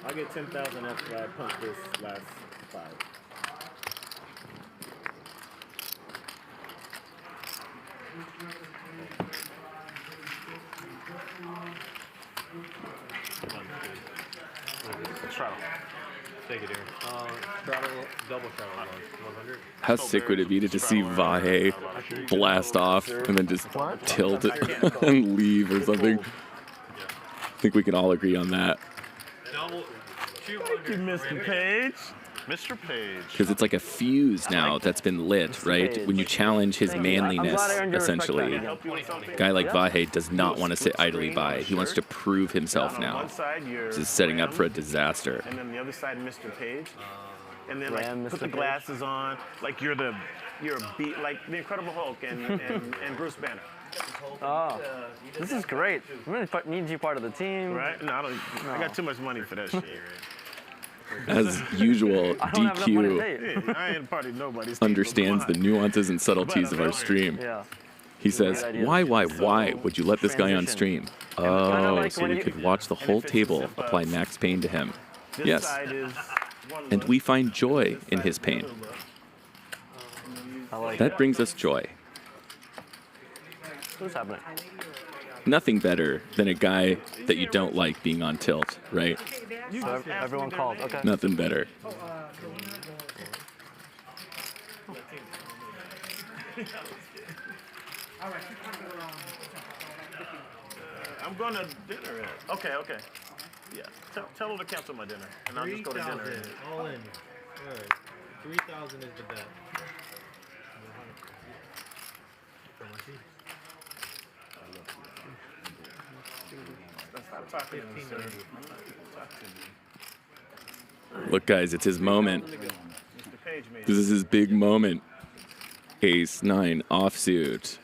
I'll get 10,000 after I punch this last 5. Straddle. Take it here. Straddle, double straddle, 100. How sick would it be to just see Vahe blast off and then just tilt it and leave or something? I think we can all agree on that. Double. Thank you, Mr. Page. Mr. Page. Because it's like a fuse now that's been lit, right? When you challenge his manliness, essentially. A guy like Vahe does not want to sit idly by. He wants to prove himself now. This is setting up for a disaster. And then the other side, Mr. Page. And then like put the glasses on, like you're a beat, like the Incredible Hulk and Bruce Banner. Oh, this is great. I'm really need you part of the team. Right? No, I got too much money for that shit. As usual, DQ I ain't part of nobody's understands the nuances and subtleties of our stream. He says, why would you let this guy on stream? Oh, so we could watch the whole table apply max pain to him. Yes. And we find joy in his pain. That brings us joy. What's happening? Nothing better than a guy that you don't like being on tilt, right? So everyone called. Okay. Nothing better. I'm going to dinner. Okay. Yeah. Tell her to cancel my dinner, and I'll just go to dinner. 3,000 all in. All right. 3,000 is the bet. Look, guys, it's his moment. This is his big moment. Ace 9 offsuit.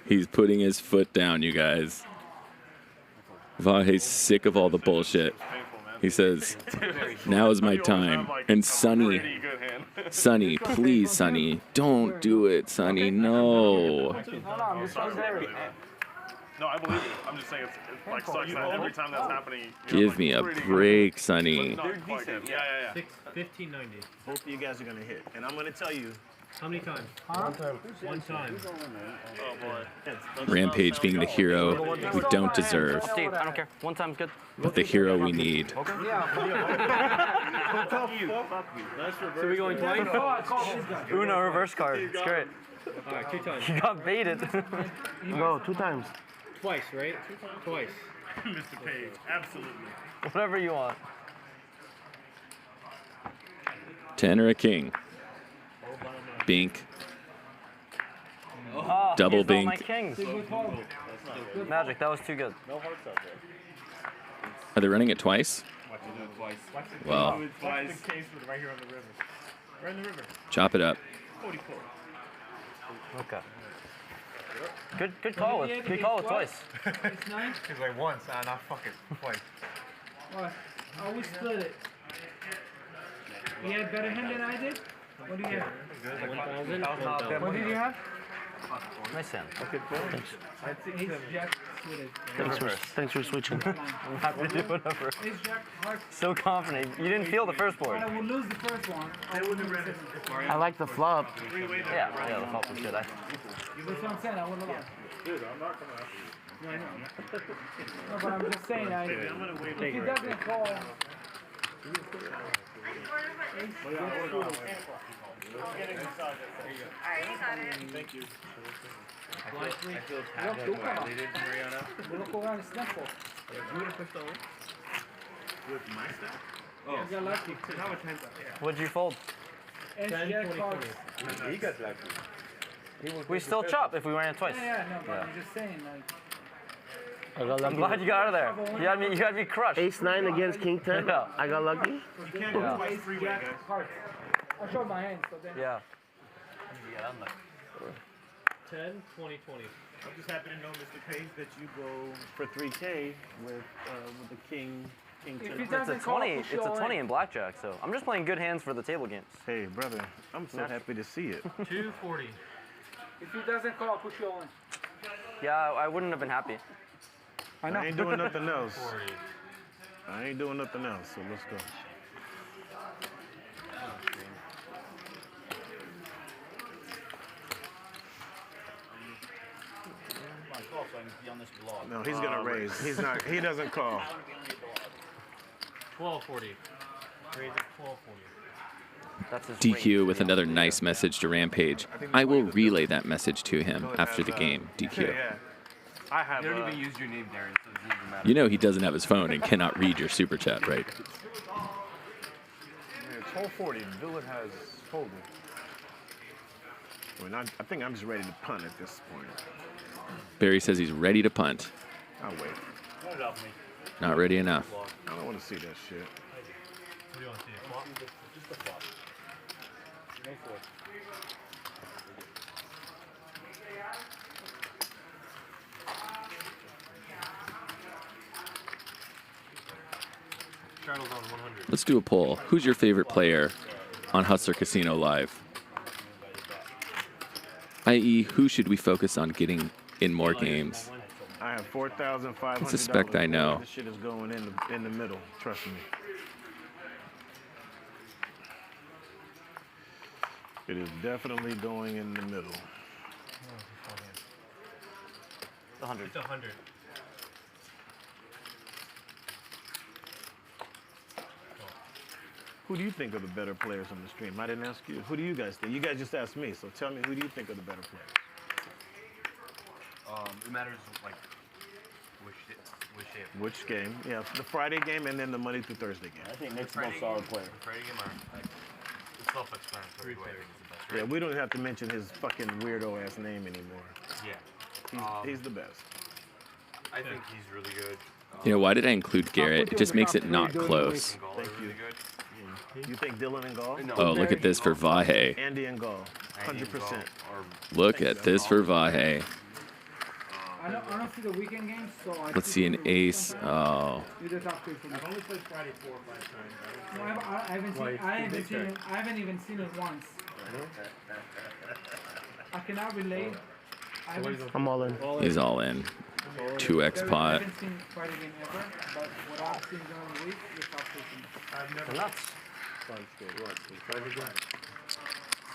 He's putting his foot down, you guys. Vahe's sick of all the bullshit. He says, now is my time. And Sonny, please, Sonny, don't do it, Sonny, no. No, I believe it. I'm just saying it's like sucks that every time that's happening. Give me a break, Sonny. They're decent. Yeah. 1590. Both of you guys are going to hit. And I'm going to tell you. How many times? One time. Oh, boy. Rampage being the hero we don't deserve, I don't care. One time's good. but the hero we need. So we going twice? Uno reverse card. It's great. All right, 2 times. You got baited. Go 2 times. Twice, right? Twice. Mr. Page, absolutely. Whatever you want. 10 or a king. Bink. Oh, Double he's all my bink. kings. Magic, that was too good. No hearts out there. Are they running it twice? Well, Watch the case with right here on the river. Right in the river. chop it up. 44. Okay. Good call with twice. It's nice. He's like once, not fucking twice. What? Oh, we split it. You had better hand than I did? What do you have? 1,000. What did you have? Nice hand. Okay, thanks. Thanks for switching. I'm happy to do whatever. So confident. You didn't feel the first board. I will lose the first one. I like the flop. Yeah, the flop was good. That's what I'm saying. I wouldn't have lost. Dude, I'm not gonna ask you. No, I know. No, but I'm just saying, if he doesn't call. Thank you. I feel violated, Mariano. We'll go around the snap ball. You would have pushed over? With my stuff? Oh, you got lucky. How much hands up? What'd you fold? 10, 20, 20. He got lucky. We still chop if we ran it twice. Yeah, no, but I'm just saying, like. I'm glad you got out of there. You had me crushed. Ace-9 against King 10. Yeah. I got lucky. You can't go twice three-way, guys. I showed my hand, so then. Yeah. 10, 20, 20. I'm just happy to know, Mr. Page, that you go for 3K with the King 10. It's a 20. It's a 20 in blackjack. So I'm just playing good hands for the table games. Hey, brother, I'm so happy to see it. 240. If he doesn't call, I'll push you all in. Yeah, I wouldn't have been happy. I ain't doing nothing else. I ain't doing nothing else, so let's go. No, he's gonna raise. He's not. He doesn't call. 1240. Raise at 1240. That's his DQ with another nice message to Rampage. I will relay that message to him after the game. DQ. Yeah. I have. You don't even use your name, Darren, so it doesn't even matter. You know he doesn't have his phone and cannot read your super chat, right? It's 1240. Dylan has folded. Well, I think I'm just ready to punt at this point. Barry says he's ready to punt. I'll wait. Put it off me. Not ready enough. I don't want to see that shit. What do you want to see? A flop? Just a flop. Charles on 100. Let's do a poll. Who's your favorite player on Hustler Casino Live? I.e., who should we focus on getting in more games? I have $4,500. I suspect I know. This shit is going in the middle. Trust me. It is definitely going in the middle. It's 100. It's 100. Who do you think are the better players on the stream? I didn't ask you. Who do you guys think? You guys just asked me, so tell me, who do you think are the better players? It matters like which shape. Which game? Yeah, the Friday game and then the Monday through Thursday game. I think Nick's the most solid player. The Friday game are like it's self-explanatory. Yeah, we don't have to mention his fucking weirdo ass name anymore. Yeah. He's the best. I think he's really good. You know, why did I include Garrett? It just makes it not close. Thank you. You think Dylan and Gall? Oh, look at this for Vahe. Andy and Gall, 100%. Look at this for Vahe. I don't see the weekend games, so Let's see an ace. Oh. Either top three for me. I've only played Friday 4 or 5 times. No, I haven't even seen it once. I cannot relate. I'm all in. He's all in. 2x I pot. haven't seen Friday game ever, but what I've seen during the week is top three for me. I've never. Nuts.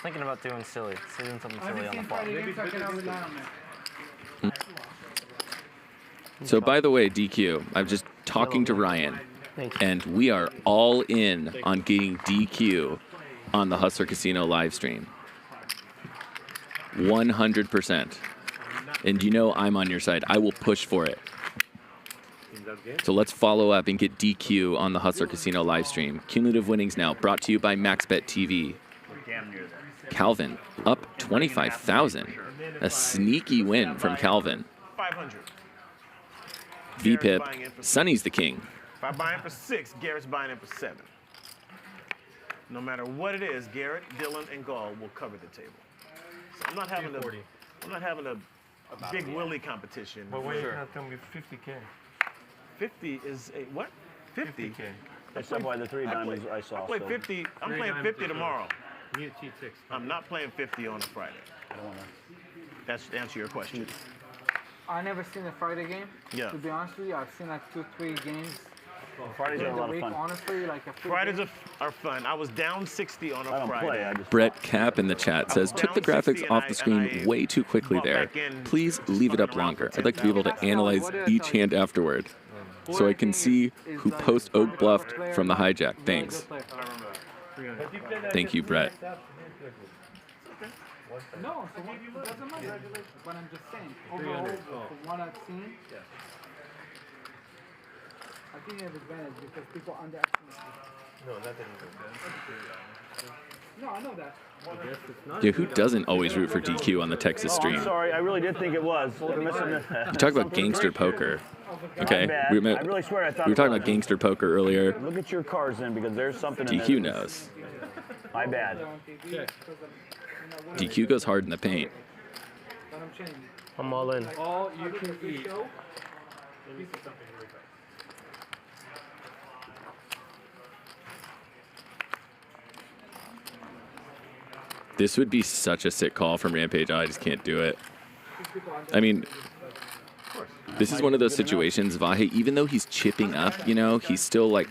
Thinking about doing silly. Doing something I silly haven't on the seen flop. Friday games, so I cannot rely on it. So by the way, DQ, I'm just talking to Ryan, and we are all in on getting DQ on the Hustler Casino live stream. 100%. And you know I'm on your side. I will push for it. So let's follow up and get DQ on the Hustler Casino live stream. Cumulative winnings now brought to you by MaxBet TV. Calvin up 25,000. A sneaky win from Calvin. 500. VPIP, Sonny's the king. If I buy him for 6, Garrett's buying him for 7. No matter what it is, Garrett, Dylan, and Gall will cover the table. So I'm not having a big Willie competition. But wait, you're not telling me 50K. 50 is a what? 50? 50K. That's why the 3 diamonds I saw. I play 50. I'm playing 50 tomorrow. You need a cheat 6. I'm not playing 50 on a Friday. I don't want That's to answer your question. I never seen a Friday game. Yeah. To be honest with you, I've seen like 2-3 games. Fridays during are a the lot of week, fun. Honestly, like a free Fridays game. are fun. I was down 60 on a Friday. Play, I just Brett Cap in the chat says, took the graphics off the screen way too quickly there. Please leave it up longer. I'd like to be able to analyze each hand afterward so I can see who post oak bluffed from the hijack. Thanks. Thank you, Brett. No, so what, it doesn't matter. But I'm just saying, overall, from what I've seen, I think you have advantage because people underestimate you. No, that didn't No, I know that. Yeah, who doesn't always root for DQ on the Texas stream? I'm sorry, I really did think it was. You talk about gangster poker. Okay, My bad. I really swear I thought we were it talking was. about gangster poker earlier. Look at your cards then, because there's something in there. DQ knows. My bad. DQ goes hard in the paint. I'm all in. All you can eat. This would be such a sick call from Rampage. I just can't do it. I mean, this is one of those situations, Vahe, even though he's chipping up, you know, he's still like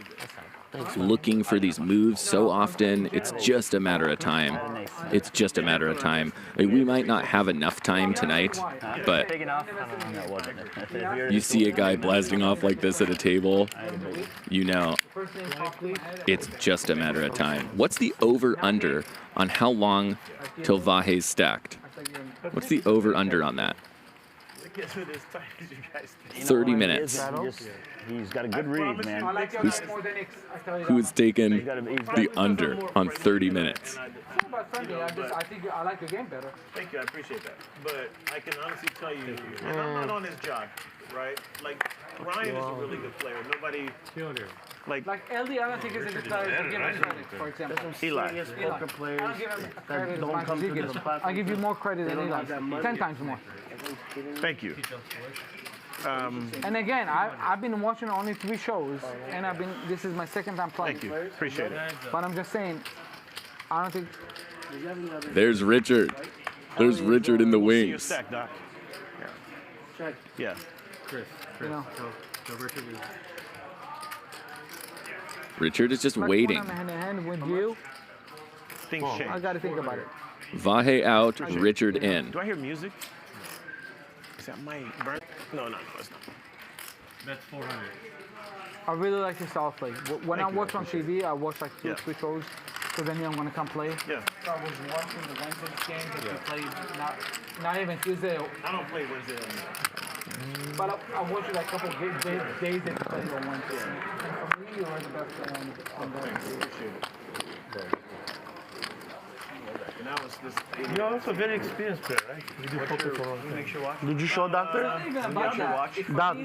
looking for these moves so often. It's just a matter of time. It's just a matter of time. Like, we might not have enough time tonight, but you see a guy blasting off like this at a table, you know, it's just a matter of time. What's the over-under on how long till Vahe's stacked? What's the over-under on that? 30 minutes. He's got a good read, man. Who's taken the under on 30 minutes? I think I like the game better. Thank you, I appreciate that. But I can honestly tell you, and I'm not on his job, right? Like, Bryan is a really good player. Nobody... Like LD, I don't think is a good player to give him credit, for example. Eli. Poker players I'll give him that credit as don't much come as he to gives. this platform. I'll give you more credit They than don't Eli. have that money. 10 times more. Thank you. And again, I've been watching only 3 shows, and this is my second time playing. Thank you. Appreciate it. But I'm just saying, I don't think. There's Richard. There's Richard in the See your wings. stack, Doc. Check. Yeah. You know. Richard is just First waiting. one I'm hand with you. Things change. I gotta think about it. Vahe out, Richard in. Do I hear music? Is that my burn? No, it's not. That's 400. I really like your style of play. When I Thank you, watch on TV, I watch like 2 or 3 shows. So then I'm gonna come play. Yeah. So I was watching the Wednesday game that you played, not even Tuesday. I don't play Wednesday night. But I watched like a couple of days that you played on Wednesday. And for me, you were the best player on that. Now it's this. You're also a very experienced player, right? You do poker for a long time. Did you show Doctor? Doc.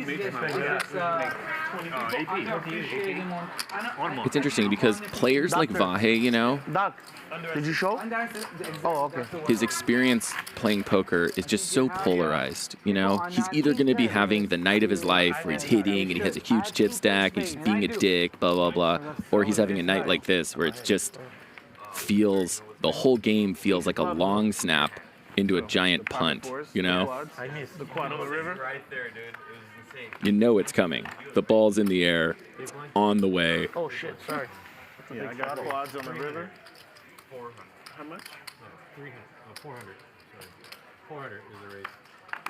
It's interesting because players like Vahe, you know, Doc, did you show? Oh, okay. his experience playing poker is just so polarized. You know, he's either going to be having the night of his life where he's hitting and he has a huge chip stack and he's just being a dick, blah, blah, blah. Or he's having a night like this where it's just the whole game feels like a long snap into a giant punt, you know? I missed the quad on the river. Right there, dude. It was insane. You know it's coming. The ball's in the air. It's on the way. Oh shit, sorry. Yeah, I got quads on the river. 400. How much? 300. 400. Sorry. 400 is the race.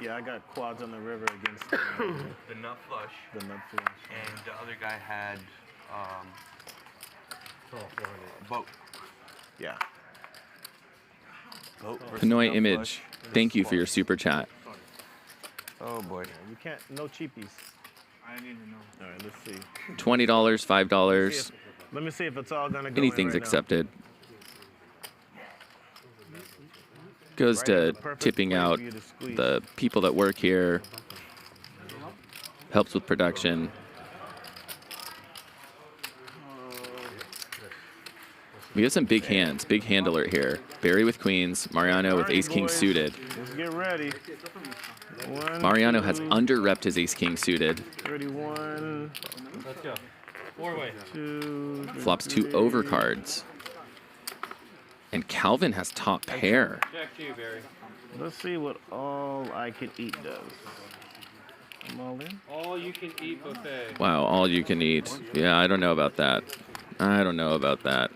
Yeah, I got quads on the river against The nut flush. the nut flush. And the other guy had Oh, 400. boat. Yeah. Boat versus Pinoy nut Image, flush. thank you for your super chat. Oh boy. You can't, no cheapies. I didn't even know. All right, let's see. $20, $5, Let me see if it's all gonna go. anything's in right accepted. Goes to tipping out the people that work here. Helps with production. We have some big hands, big hand alert here. Barry with queens, Mariano with ace-king suited. Let's get ready. Mariano has under-repped his ace-king suited. 31. Let's go. 4-way. 2. Flops 2 overcards. And Calvin has top pair. Jack 2, Barry. Let's see what all I can eat does. I'm all in. All you can eat buffet. Wow, all you can eat. Yeah, I don't know about that. I don't know about that.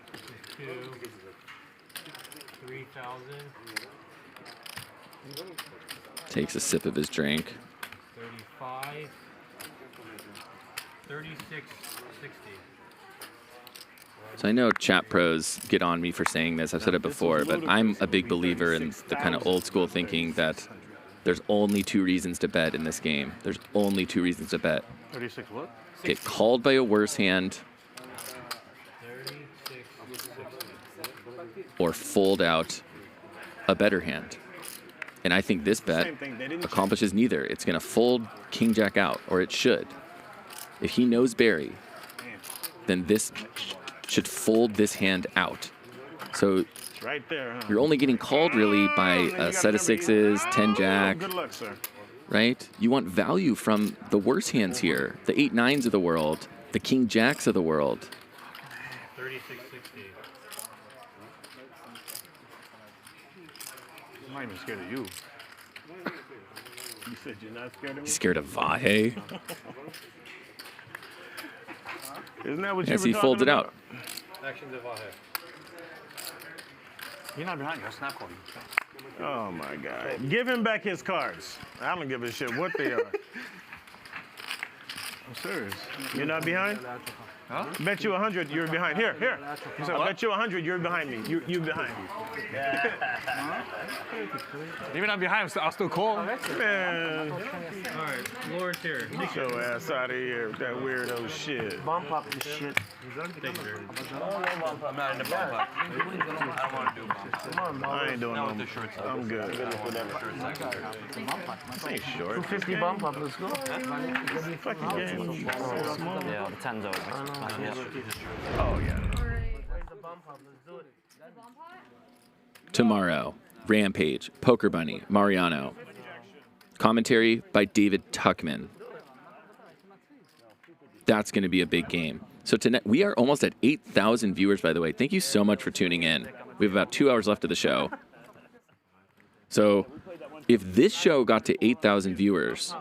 3,000. Takes a sip of his drink. 35. 36.60. So I know chat pros get on me for saying this. I've said it before, but I'm a big believer in the kind of old school thinking that there's only 2 reasons to bet in this game. There's only 2 reasons to bet. 36 what? Get called by a worse hand or fold out a better hand. And I think this bet accomplishes neither. It's going to fold King Jack out, or it should. If he knows Barry, then this should fold this hand out. So Right there, huh? you're only getting called really by a set of 6s, 10 Jack. Good luck, sir. Right? You want value from the worse hands here, the 8-9s of the world, the King Jacks of the world. 36.60. I'm not even scared of you. You said you're not scared of me? He's scared of Vahe. Isn't that what you Yes, were he folds it talking out. Actions of Vahe. You're not behind. You're snap calling. Oh my God. Give him back his cards. I don't give a shit what they are. I'm serious. You're not behind? Huh? Bet you 100 you're behind. Here. You said I what? bet you 100 you're behind me. You behind. Even I'm behind, I'll still call. Man. All right, Lord's here. Get your ass out of here with that weirdo shit. Bump up this shit. Thank you, Gerry. I'm not in the bump up. I don't want to do bump up. I ain't doing Not no. with the shorts. I'm good. This ain't short. 250 bump up, let's go. Fucking game. So small. Yeah, the 10's over. Oh yeah. Tomorrow, Rampage, Poker Bunny, Mariano. Commentary by David Tuckman. That's going to be a big game. So tonight, we are almost at 8,000 viewers, by the way. Thank you so much for tuning in. We have about 2 hours left of the show. So if this show got to 8,000 viewers,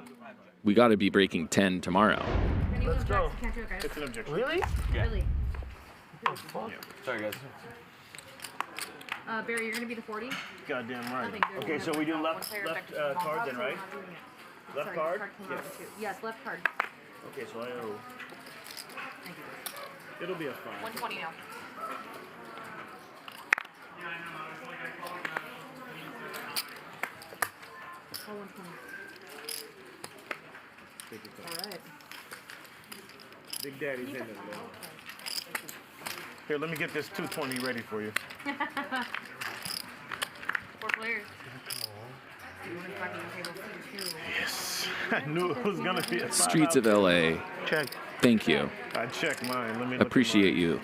we got to be breaking 10 tomorrow. Let's go. It's an objection. Really? Yeah. Really? Sorry, guys. Barry, you're gonna be the 40? Goddamn right. Nothing good. Okay, so we do left One player affected card small then, right? Sorry, Left card? came out too. Yes, left card. Okay, so I owe. Thank you. It'll be a fine. 120 now. Oh, 120. All right. Big Daddy's in it, man. Here, let me get this 220 ready for you. 4 players. Yes. I knew it was gonna be a Streets of LA. Check. Thank you. I checked mine. Let me look Appreciate you.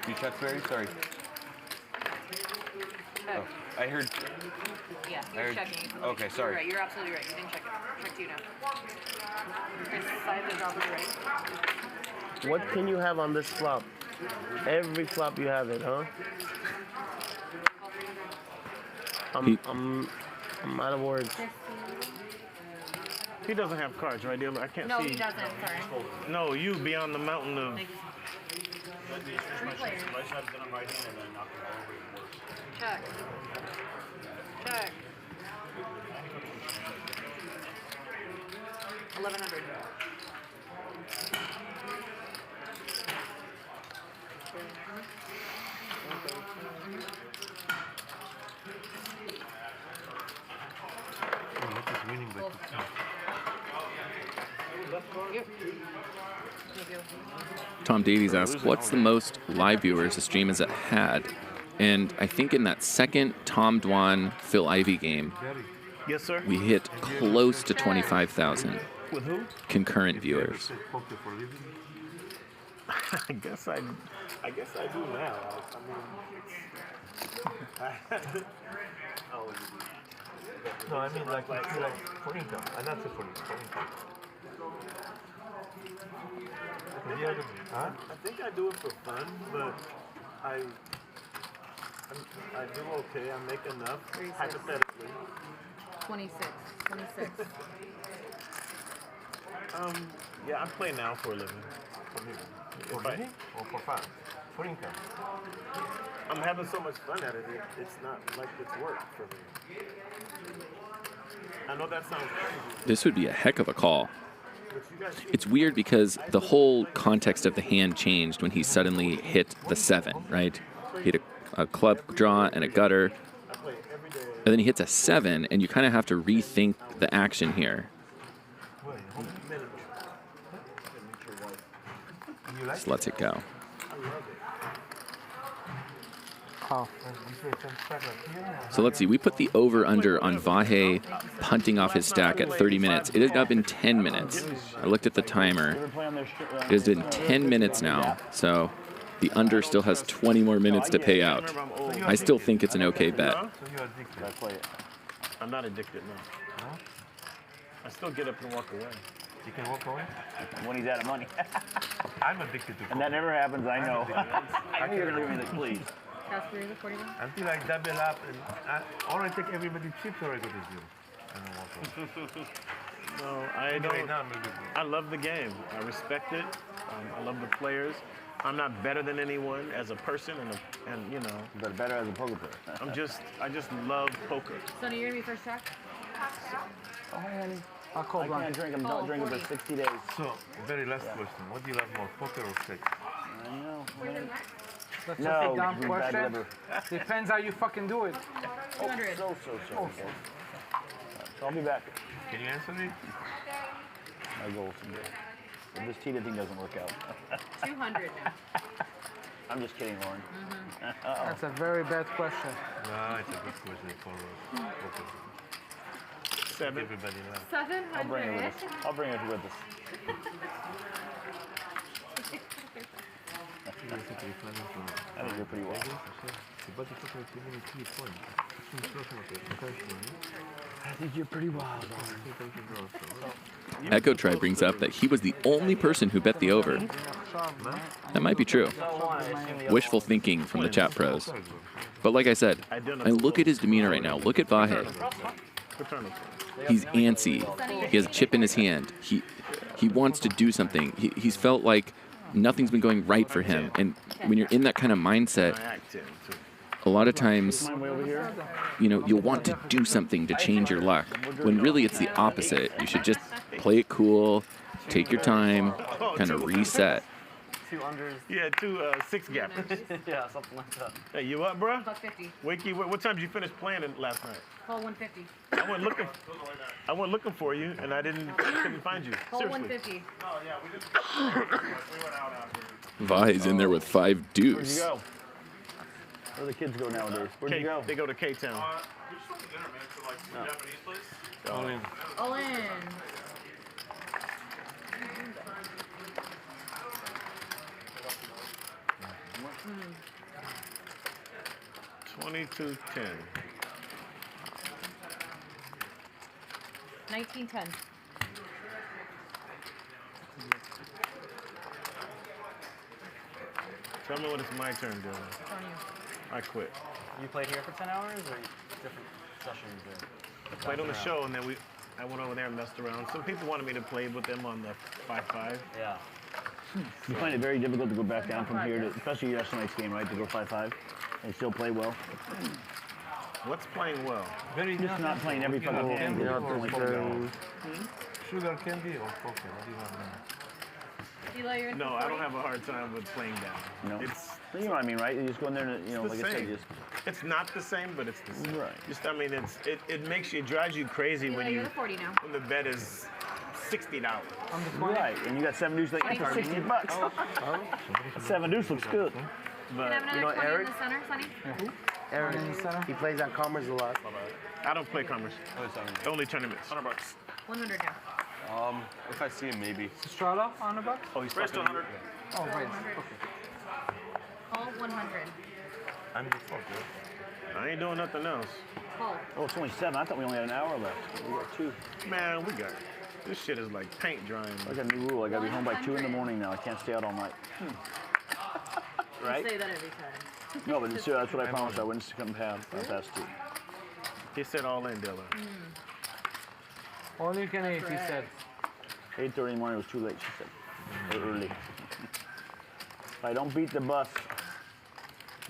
You checked, Barry? Sorry. Oh, I heard. Yeah, I you're heard- checking. Okay, sorry. You're right, you're absolutely right. You didn't check it. Check 2 now. Chris, side the drop is right. What can you have on this flop? Every flop you have it, huh? I'm out of words. He doesn't have cards, right, dealer? I can't No, see. he doesn't. Sorry. No, you beyond the mountain of. 3 players. Check. Check. 1100. Yep. Thank you. Tom Davies asks, what's the most live viewers a stream has had? And I think in that second Tom Dwan, Phil Ivey game, Yes, sir. we hit close to 25,000 With who? concurrent viewers. I guess I do now. No, I mean like for income. I'm not for income. I think I do it for fun, but I do okay. I make enough, 36. hypothetically. 26. 26. Yeah, I play now for a living. For money or for fun? For income. I'm having so much fun at it. It's not like it's work for me. I know that sounds crazy. This would be a heck of a call. It's weird because the whole context of the hand changed when he suddenly hit the 7, right? He hit a club draw and a gutter, and then he hits a 7, and you kind of have to rethink the action here. Just lets it go. So let's see, we put the over-under on Vahe punting off his stack at 30 minutes. It is up in 10 minutes. I looked at the timer. It has been 10 minutes now, so the under still has 20 more minutes to pay out. I still think it's an okay bet. I'm not addicted, no. I still get up and walk away. You can walk away? When he's out of money. I'm addicted to And that never happens, I know. I knew you were going to give me this, please. Until I double up, and or I take everybody chips or I go to zero. And I walk away. No, I don't. I love the game. I respect it. I love the players. I'm not better than anyone as a person, and you know. But better as a poker player. I just love poker. Sonny, you're gonna be first track? Oh, honey. I'll call I can't drink. I'm not drinking for 60 days. So, very last question. What do you love more, poker or sex? I know. That's No, a dumb you question. bad liver. Depends how you fucking do it. 200. So. So I'll be back. Can you answer me? My goal someday. If this cheating thing doesn't work out. 200. I'm just kidding, Lauren. That's a very bad question. No, it's a good question for poker. 7. Everybody knows. 700. I'll bring it with us. I'll bring it with us. I think you're pretty well. I think you're pretty wild, Echo Try brings up that he was the only person who bet the over. That might be true. Wishful thinking from the chat pros. But like I said, I look at his demeanor right now. Look at Vahe. He's antsy. He has a chip in his hand. He wants to do something. He's felt like nothing's been going right for him. And when you're in that kind of mindset, a lot of times, you know, you'll want to do something to change your luck, when really it's the opposite. You should just play it cool, take your time, kind of reset. 2 unders. Yeah, 2 6 gappers. Yeah, something like that. Hey, you up, bro? $150. Wakey, what time did you finish playing last night? Call 150. I went looking for you, and I couldn't find you. Call Seriously. 150. Oh, yeah, we went out after. Vahe's in there with 5 deuce. Where'd you go? Where do the kids go nowadays? Where'd you go? They go to K-Town. We just went to dinner, man, to like some Japanese place. All in. All in. Mm. 22-10. 1910. Tell me when it's my turn, Dylan. I quit. You played here for 10 hours or different sessions? Or I played on the show, and then I went over there and messed around. Some people wanted me to play with them on the 5-5. Yeah. You find it very difficult to go back down from here, to, especially last night's game, right? To go 5-5 and still play well. What's playing well? Just not playing every fucking hand. Sugar candy or poker? What do you want now? No, I don't have a hard time with playing down. No. It's you know what I mean, right? You just go in there and, you know, it's like the I said, same. just... It's not the same, but it's the same. Right. Just, I mean, it makes you, it drives you crazy when You're the 40 now. when the bet is $60. Right, and you got 7 deuce like, that's for $60. 7 deuce looks good. But you know Eric? In the center, Sonny? Eric, he plays at Commerce a lot. I don't play Commerce. Only tournaments. $100. 100 now. If I see him, maybe. Strada, $100? Oh, he's Rest 100. Oh, right. Call 100. I'm the fuck, I ain't doing nothing else. Call. Oh, it's only 7. I thought we only had an hour left. We got 2. Man, we got it. This shit is like paint drying. I got a new rule. I gotta be home by 2 in the morning now. I can't stay out all night. Right? You say that every time. No, but that's what I promised. I wouldn't come past 2. He said all in, Dilla. All you can eat, he said. 8:30 in the morning was too late, she said. Or early. If I don't beat the bus.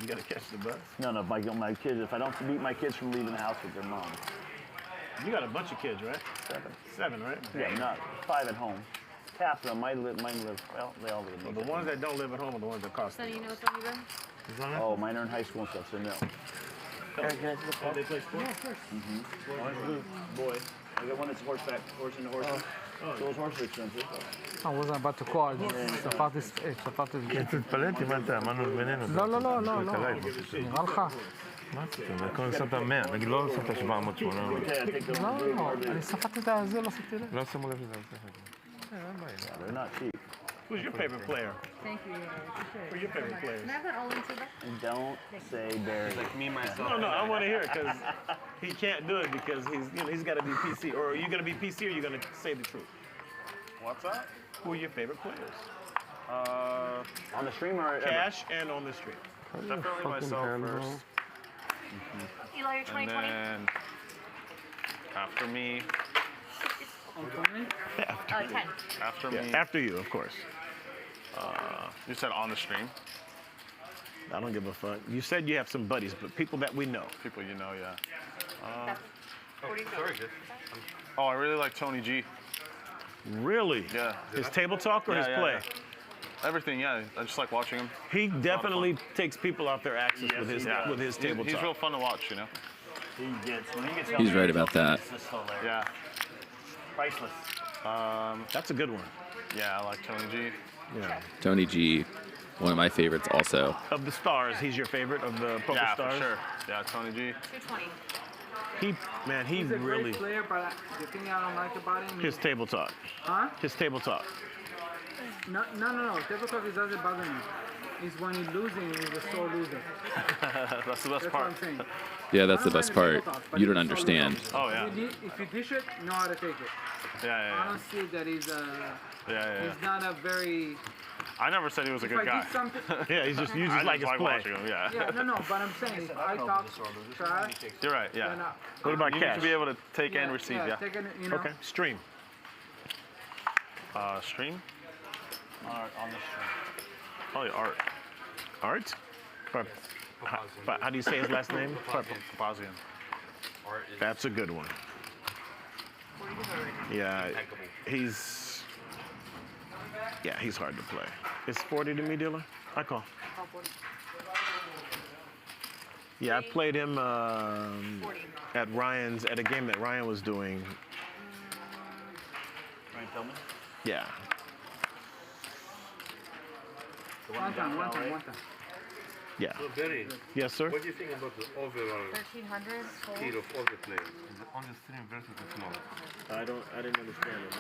You gotta catch the bus? No, my kids. If I don't beat my kids from leaving the house with their mom. You got a bunch of kids, right? 7, right? Yeah, not 5 at home. Half of them, mine live, well, they all live. Well, the ones that don't live at home are the ones that cost So the you know most. what's on your bed? Oh, mine are in high school and stuff, so no. Oh, they play sports? Yeah, of course. One's blue boy. I got one that's horseback, horse and horses. So those horses are expensive. I wasn't about to call. שפט כן, תתפלאתי, מה אתה, אמרנו בינינו. לא, נראה לך. מה זה? קודם שמת 100, נגיד לא שמת 700, 800. לא, אני ספרתי את זה, לא שמתי לב. לא שמו לב לזה. They're not cheap. Who's your favorite player? Thank you. Who's your favorite player? Can I have that all into And don't say Barry. Like me, myself. No, I want to hear it because he can't do it because he's got to be PC. Or are you going to be PC or are you going to say the truth? What's that? Who are your favorite players? On the stream or Cash and on the stream. Definitely myself first. Eli, you're 2020? And then after me. After me. After you, of course. You said on the stream. I don't give a fuck. You said you have some buddies, but people that we know. People you know, yeah. Sorry, kid. Oh, I really like Tony G. Really? Yeah. His table talk or his play? Yeah. Everything, yeah. I just like watching him. He definitely takes people off their axis with his table talk. He's real fun to watch, you know. He's right about that. Yeah. Priceless. That's a good one. Yeah, I like Tony G. Yeah. Tony G, one of my favorites also. Of the stars, he's your favorite of the poker Yeah, stars? for sure. Yeah, Tony G. 220. He He's a really. great player, but the thing I don't like about him His table talk. Huh? His table talk. No. Table talk is doesn't bother me. It's when he's losing, he's a sore loser. That's the best That's part. what I'm saying. Yeah, that's the best part. You don't understand. Oh, yeah. If you dish it, you know how to take it. Yeah. I don't see that he's he's not a very. I never said he was a If good I guy. did something- Yeah, you just like his play. watching him, yeah. Yeah, no, but I'm saying if I talk trash, You're right, yeah. then What about you cash? need to be able to take and receive, yeah. take it, you know. Okay, stream. Stream? On the stream. Probably art. Art? How do you say his last name? Papazian. That's a good one. Yeah, he's hard to play. Is 40 to me, dealer? I call. Yeah, I played him at Ryan's, at a game that Ryan was doing. Ryan Feldman? Yeah. One time. Yeah. So, Gerry, Yes, sir? what do you think about the overall 1300. skill of all the players? On the stream versus the floor. I didn't understand it.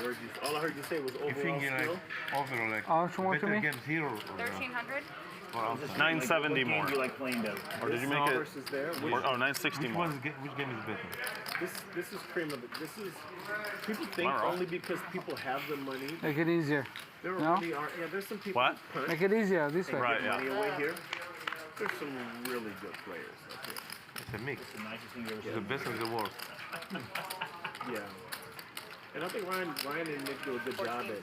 All I heard you say was You overall think skill. overall, like, How much you want to better me? against hero? 1300. 970 more. You like playing though? Or did you make it? Versus there. Or, 960 more. Which game is better? This is cream of it. This is people think Am I wrong? only because people have the money. Make it easier. There No? really are. Yeah, there's some people. What? who punch Make it easier this and way. Right, get yeah. money away here. There's some really good players up here. It's a mix. It's the nicest thing you ever It's seen. the best of the worst. Yeah. And I think Ryan and Nick do a good job at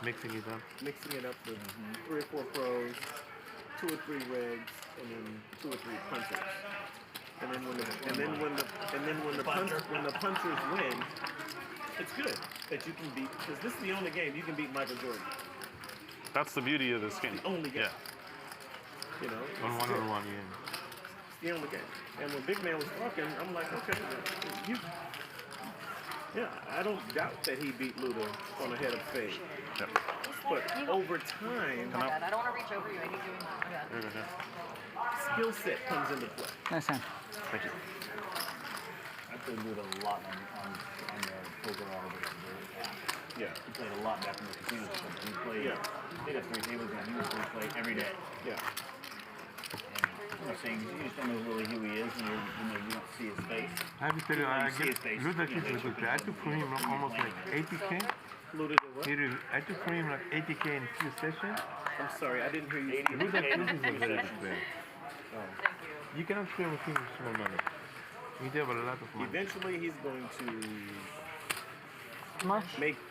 Mixing it up. mixing it up with 3 or 4 pros, 2 or 3 rigs, and then 2 or 3 punchers. And then when the punchers win, it's good that you can beat, because this is the only game you can beat Michael Jordan. That's the beauty of this game. The only game. Yeah. You know, On it's one-on-one, yeah. the only game. And when Big Man was talking, I'm like, okay, I don't doubt that he beat Luda on a head of fade. Yep. But over time, My bad. I don't want to reach over you. I keep doing that. My bad. skill set comes into play. Nice hand. Thank you. I played with a lot on the poker arbiter app. Yeah. He played a lot back in the casino system. He played, he'd have 3 tables and he would play every day. Yeah. And I'm saying, you just don't know really who he is, and you don't see see his face. I have to tell you, I see his face. look at this really quickly. I took for him almost like 80K. I took for him like 80K in few sessions. I'm sorry, I didn't hear you. Look at this. You cannot play with him with small money. You have a lot of money. Eventually, he's going to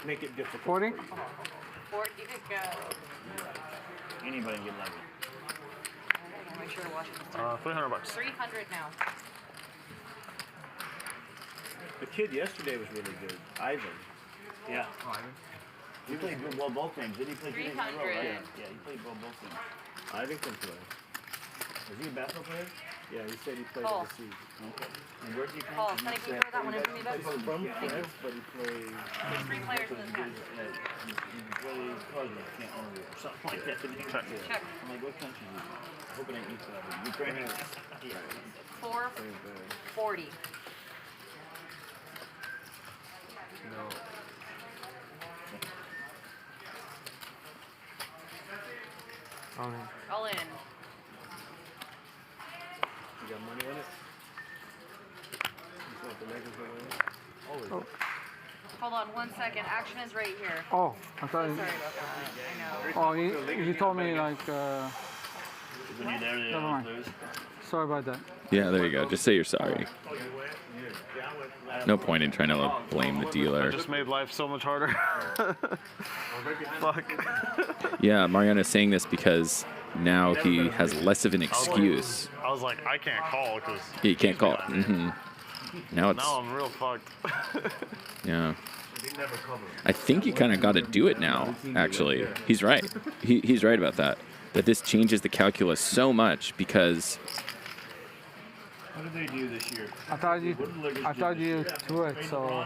make it difficult. 40? 40 to go. Anybody can get lucky. I'll make sure to watch it. $300. 300 now. The kid yesterday was really good. Ivan. Yeah. He played well both games. Did he play 2 days in a row? 300. Right? Yeah, he played well both games. Ivan can play. Is he a basketball player? Yeah, he said he played Paul. overseas. Okay. And where's he from? Paul, Sonny, can you throw that one in for me, bud? He's from France, but he played. There's 3 players in this match. He played Cosmo, can't remember, or something like that. Check. I'm like, what country is he? I hope it ain't East Ukraine. Yeah. 440. No. All in. You got money on it? You want the Lakers to win? Always. Oh. Hold on 1 second. Action is right here. Oh, I thought. So sorry about that. I know. Oh, he told me like. When you're there, they Never always mind. lose. Sorry about that. Yeah, there you go. Just say you're sorry. No point in trying to blame the I dealer. just made life so much harder. Fuck. Yeah, Mariano's saying this because now he has less of an excuse. I was like, I can't call because. Yeah, you can't call. Now it's. Now I'm real fucked. Yeah. I think you kind of got to do it now, actually. He's right. He's right about that. That this changes the calculus so much because. What did they do this year? I thought you threw it, so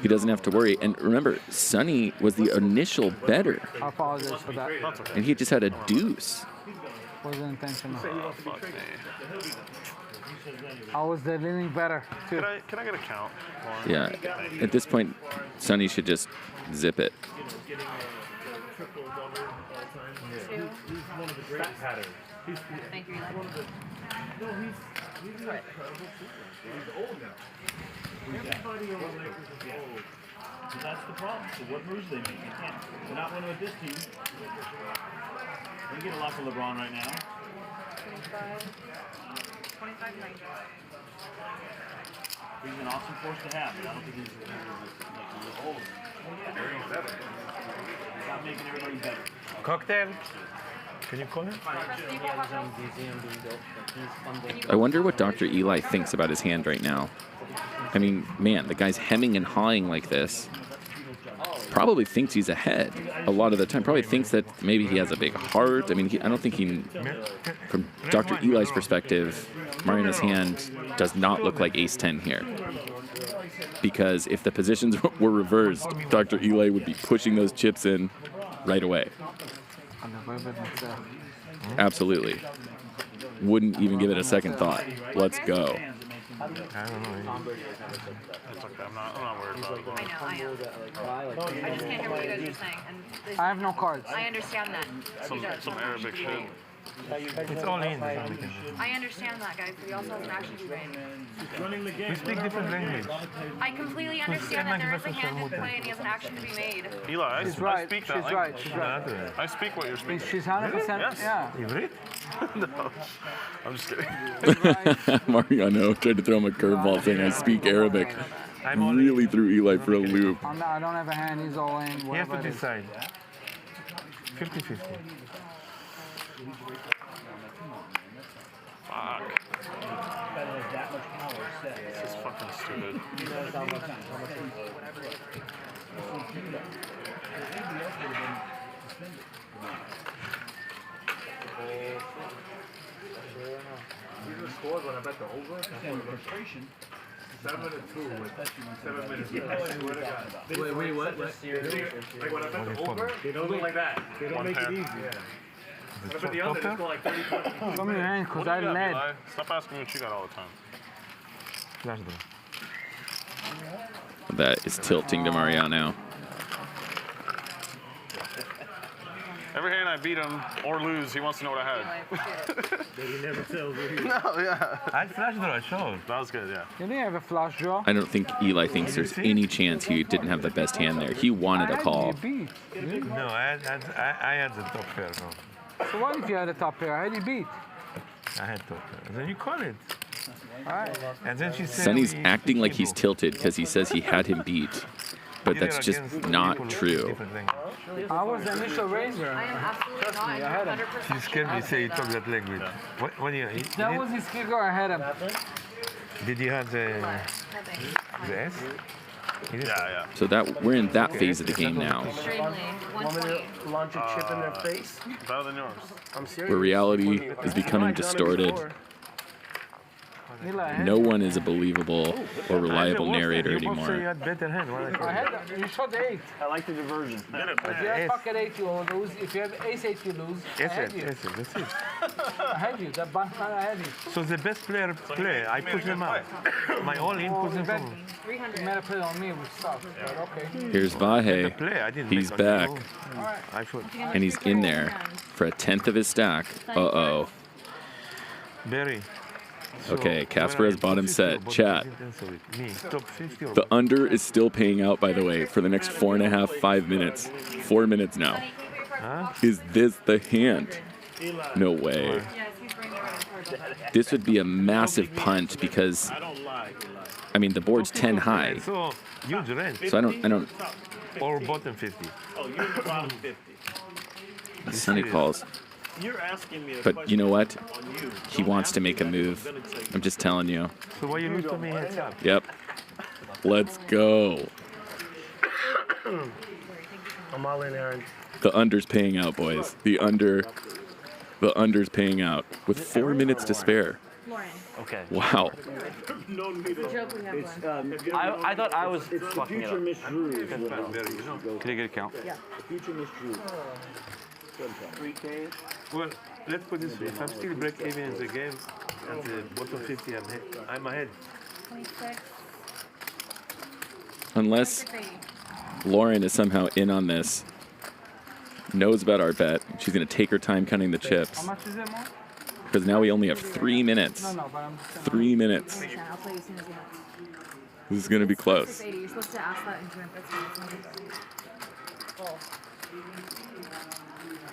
He doesn't have to worry. And remember, Sonny was the initial better. I apologize for that. And he just had a deuce. Wasn't intentional. Oh, fuck me. I was the leaning better too. Can I get a count? Yeah. At this point, Sonny should just zip it. Thank you, Eli. No, he's old now. Everybody on the Lakers is old. So that's the problem. So what moves they make? They can't. They're not winning with this team. They get a lot for LeBron right now. 25 90. He's an awesome force to have, but I don't think he's old. Stop making everybody better. Cocktail. Can you call him? I wonder what Dr. Eli thinks about his hand right now. I mean, man, the guy's hemming and hawing like this. Probably thinks he's ahead a lot of the time. Probably thinks that maybe he has a big heart. I mean, I don't think he, from Dr. Eli's perspective, Mariano's hand does not look like ace-10 here. Because if the positions were reversed, Dr. Eli would be pushing those chips in right away. Absolutely. Wouldn't even give it a second thought. Let's go. I don't know. It's okay. I'm not worried about it. I know. I just can't hear what you guys are saying. And I have no cards. I understand that. Some Arabic shit. It's all in. I understand that, guys, but he also has an action to be made. We speak different language. I completely understand that there is a hand in play and he has an action to be made. Eli, I She's speak right. that She's language. right. She's right. I speak what you're speaking. She's 100%. Yes. Yeah. Ivrit? No, I'm just kidding. Mariano tried to throw him a curveball saying I speak Arabic. Really threw Eli for a loop. I don't have a hand. He's all in. He has to decide. 50-50. Fuck. This is fucking stupid. These are scores when I bet the over. 7-2 with 7 minutes left. I swear to God. Wait, what? Like when I bet the over, they don't look like that. They don't make it easy. When I bet the under, they score like 30 points. Show me your hand, because I What do you got, led. Eli? Stop asking me what you got all the time. Flash draw. That is tilting to Mariano. Every hand I beat him or lose, he wants to know what I had. But he never tells what he No, yeah. I had flash draw, I showed. That was good, yeah. You didn't have a flash draw. I don't think Eli thinks there's any chance he didn't have the best hand there. He wanted a call. No, I had the top pair. No. So what if you had a top pair? How did you beat? I had top pair. And then you call it. Alright. And then she said Sonny's acting like he's tilted because he says he had him beat. But that's just not true. I was the initial raiser. I am absolutely Trust not. me, I had him. She scared me, say he took that leg with. What do you, That was his kicker, I had him. did you have the S? Yeah. So that we're in that phase of the game now, Extremely. Want me 120. to launch a chip in their face? Better than yours. I'm serious. where reality is becoming distorted. No one is a believable or reliable narrator You both say you anymore. had better hand. I had you shot 8. I like the diversion. If you have pocket 8, you lose. If you have ace 8, you lose. I had you. That's it. I had you. That button, I had you. So the best player play, I push them out. My all-in push them out. 300. You made a play on me, which sucks. But okay. Here's Vahe. He's back, I should. and he's in there for a 10th of his stack. Uh-oh. Barry. Okay, Casper has bottom set. Chat. Me, top 50 or The under is still paying out, by the way, for the next 4.5, 5 minutes. 4 minutes now. Is this the hand? No way. This would be a massive punt because, I mean, the board's 10 high. So, huge range. So I don't. Or bottom 50. Oh, you're the bottom 50. Sonny calls. You're asking me a But question you know what? on you. He wants to make a move. I'm just telling you. So why you lose to me heads up? Yep. Let's go. I'm all in, Aaron. The under's paying out, boys. The under's paying out with 4 minutes to spare. Lauren. Okay. Wow. The joke we have one. I thought I was fucking it up. Could I get a count? Yeah. Future Miss Drew. 3K. Well, let's put this way. If I'm still break even in the game, at the bottom 50, I'm ahead. 26. Unless Lauren is somehow in on this, knows about our bet, she's going to take her time counting the chips. How much is it more? Because now we only have 3 minutes. No, but I'm just 3 minutes. I'll tell you as soon as you have. This is going to be close. 680. You're supposed to ask that in German. Oh.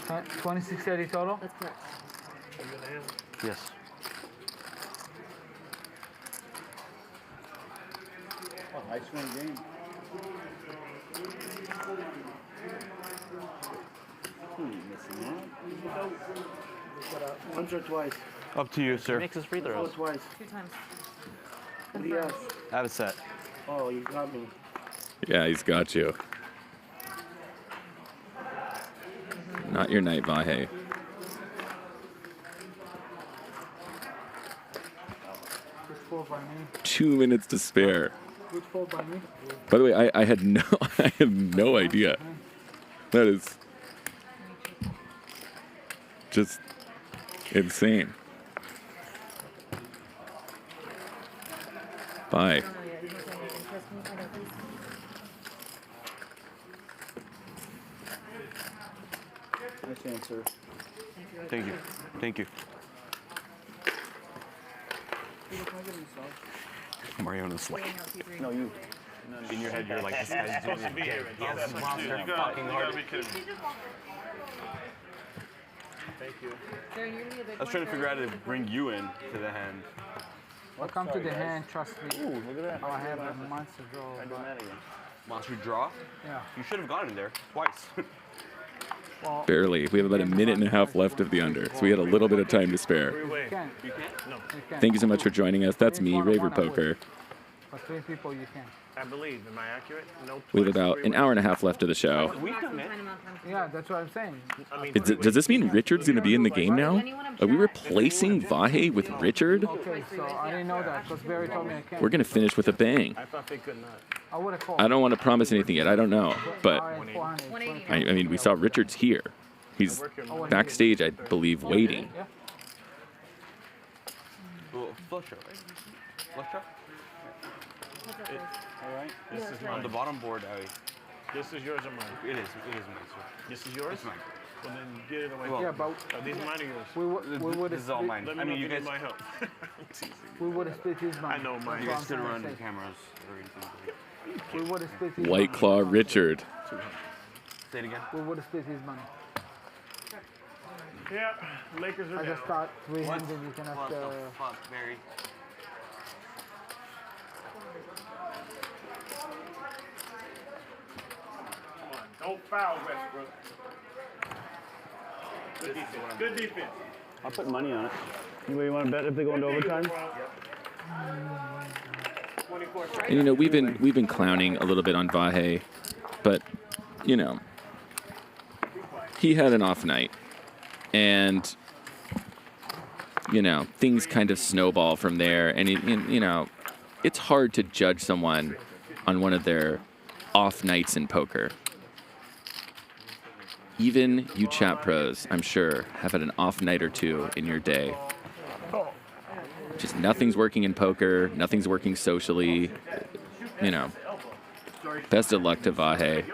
2680 total? That's correct. Yes. Nice one game. Missing out. Once or twice? Up to you, sir. Makes his free throws. Twice. 2 times. What do you ask? Out of set. Oh, you got me. Yeah, he's got you. Not your night, Vahe. Good fold by me. 2 minutes to spare. Good fold by me. By the way, I had no idea. That is just insane. Bye. Nice answer. Thank you. Thank you. Mariano's like, No, you. in your head, you're like, this guy's doing supposed to be it. here. He has a monster You fucking gotta hard. be kidding me. Thank you. I was trying to figure out how to bring you in to the hand. I'll come to the hand, trust me. Ooh, look at that. I have a monster draw. I do that again. Monster draw? Yeah. You should have gotten in there twice. Well, Barely. We have about a minute and a half left of the under, so we had a little bit of time to spare. you can. You can't? No. You can. Thank you so much for joining us. That's me, RaverPoker. For 3 people, you can. I believe. Am I accurate? No. We have about an hour and a half left of the show. Yeah, that's what I'm saying. I mean, Does this mean Richard's going to be in the game now? Are we replacing Vahe with Richard? Okay, so I didn't know that because Barry told me I can't. We're going to finish with a bang. I thought they could not. I would have called. I don't want to promise anything yet. I don't know. But, I mean, we saw Richard's here. He's backstage, I believe, waiting. Yeah. Well, flush shot, right? Flush shot? All right. This is On mine. the bottom board, This is yours or mine? it is mine, sir. This is yours? It's mine. Well, then get it away. Yeah, but these mine are yours. we would This is all mine. Let me I mean, know you if you guys. need my help. we would have split his money. I know mine. You guys could That's have what run I'm the saying. cameras or anything. We would have split his White money. Claw Richard. Say it again. We would have split his money. Yeah, Lakers are I down. just thought 300 you cannot. What the fuck, Barry? Come on, don't foul Westbrook. Good defense. Good defense. I'll put money on it. Anybody want to bet if they go into overtime? And, you know, we've been clowning a little bit on Vahe, but you know, he had an off night, and you know, things kind of snowball from there. And you know, it's hard to judge someone on one of their off nights in poker. Even you chat pros, I'm sure, have had an off night or two in your day. Just nothing's working in poker, nothing's working socially. You know, best of luck to Vahe.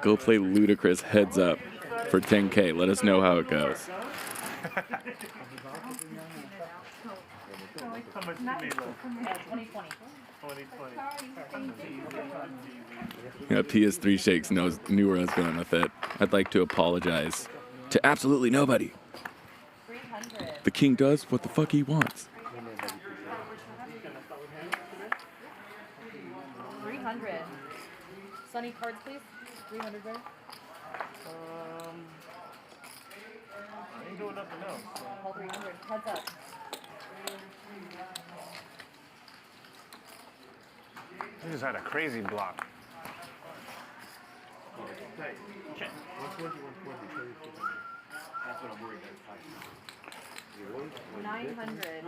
Go play Ludicrous heads up for 10K. Let us know how it goes. How much you need left? 2020. 2020. Yeah, PS3 Shakes knew where I was going with it. I'd like to apologize to absolutely nobody. 300. The king does what the fuck he wants. 300. Sonny, cards, please. 300 there. I ain't doing nothing else. All 300. Heads up. He just had a crazy block. Check. 120. That's what I'm worried about. 900.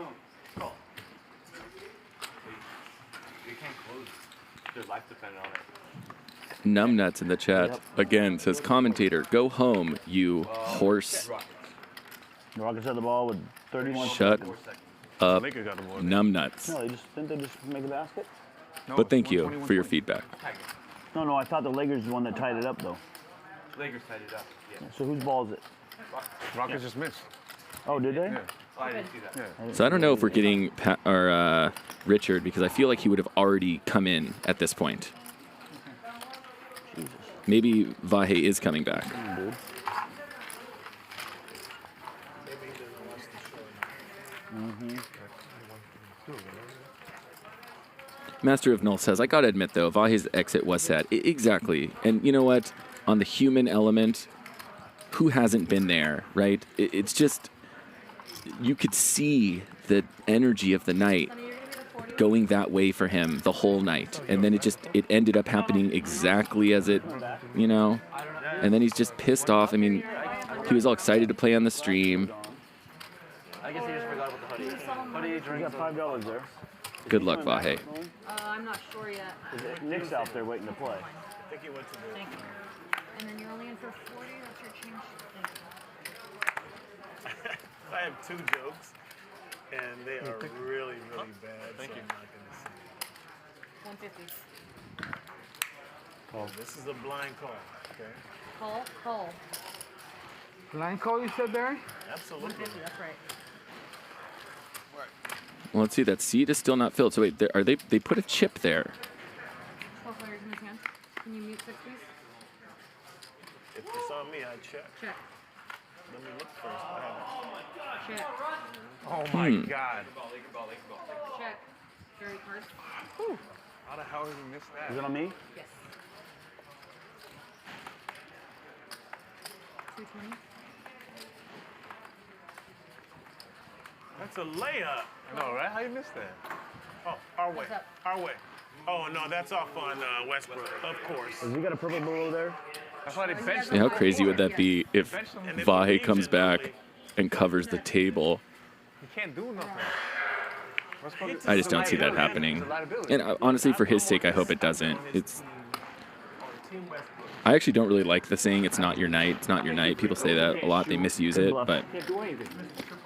You can't close. Their life depended on it. Numbnuts in the chat again says, commentator, go home, you horse. The Rockets had the ball with 31 Shut seconds. up, Lakers got the ball. numbnuts. No, didn't they just make a basket? But thank you for your feedback. No, I thought the Lakers was the one that tied it up, though. Lakers tied it up. Yeah. So whose ball is it? Rockets just missed. Oh, did they? Yeah. Oh, I didn't see that. So I don't know if we're getting Richard, because I feel like he would have already come in at this point. Maybe Vahe is coming back. Master of Null says, I gotta admit though, Vahe's exit was sad. Exactly. And you know what? On the human element, who hasn't been there, right? It's just, you could see the energy of the night going that way for him the whole night. And then it ended up happening exactly as it, you know? And then he's just pissed off. I mean, he was all excited to play on the stream. I guess he just forgot about the hoodie. Hoodie, drinks. You got $5 there. Good luck, Vahe. I'm not sure yet. Nick's out there waiting to play. I think he went to the... Thank you. And then you're only in for 40. That's your change. Thank you. I have two jokes, and they are really, really bad. Thank you. I'm not going to see. 150. Call. This is a blind call, okay? Call. Blind call, you said, Barry? Absolutely. 150, that's right. Well, let's see, that seat is still not filled. So wait, they put a chip there. 12 players in his hand. Can you mute 6, please? If it's on me, I check. Check. Let me look first. I Check. Oh my God. Check. Gerry cards. How the hell did you miss that? Is it on me? Yes. 220. That's a layup. I know, right? How you missed that? Oh, our way. Our way. Oh, no, that's off on Westbrook, of course. Has he got a purple below there? That's why they benched Yeah, how crazy would that be if Vahe comes back and covers the table? You can't do nothing. I just don't see that happening. And honestly, for his sake, I hope it doesn't. I actually don't really like the saying, it's not your night, it's not your night. People say that a lot, they misuse it, but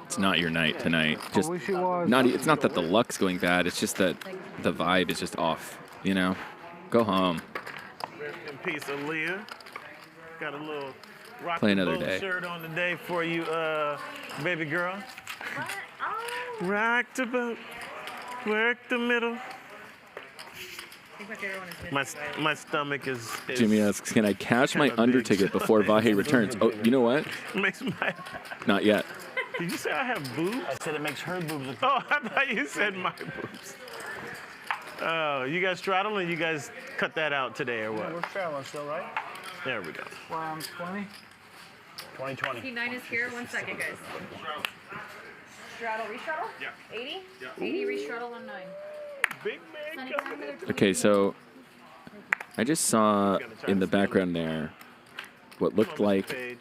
it's not your night tonight. Just it's not that the luck's going bad, it's just that the vibe is just off, you know? Go home. In peace, Aaliyah. Got a little rock Play the another boat day. shirt on today for you, baby girl. Rock the boat, work the middle. I think my favorite one is My stomach is Jimmy asks, can I cash my kinda under big. ticket before Vahe returns? Oh, you know what? makes my. Not yet. Did you say I have boobs? I said it makes her boobs look. Oh, I thought you said my boobs. Oh, you guys straddle and you guys cut that out today or what? We're straddling still, right? There we go. Wow, I'm 20. 2020. T9 is here. 1 second, guys. Straddle, restraddle? Yeah. 80? Yeah. 80, restraddle on 9. Big man. Sonny, come over there. Okay, so I just saw in the background there what looked like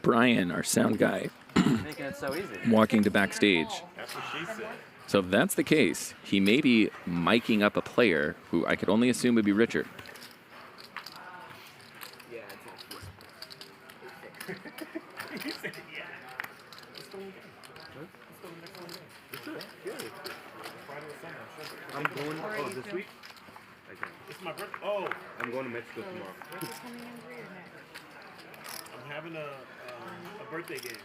Bryan, our sound guy, Making it so easy. walking to backstage. That's what she said. So if that's the case, he may be miking up a player who I could only assume would be Richard. Yeah, it's You said yeah. Let's go again. Let's go next one. It's it. Good. Friday or Sunday, sure. I'm going. Oh, this week? Okay. It's my birthday. Oh. I'm going to Mexico tomorrow. I'm having a birthday game.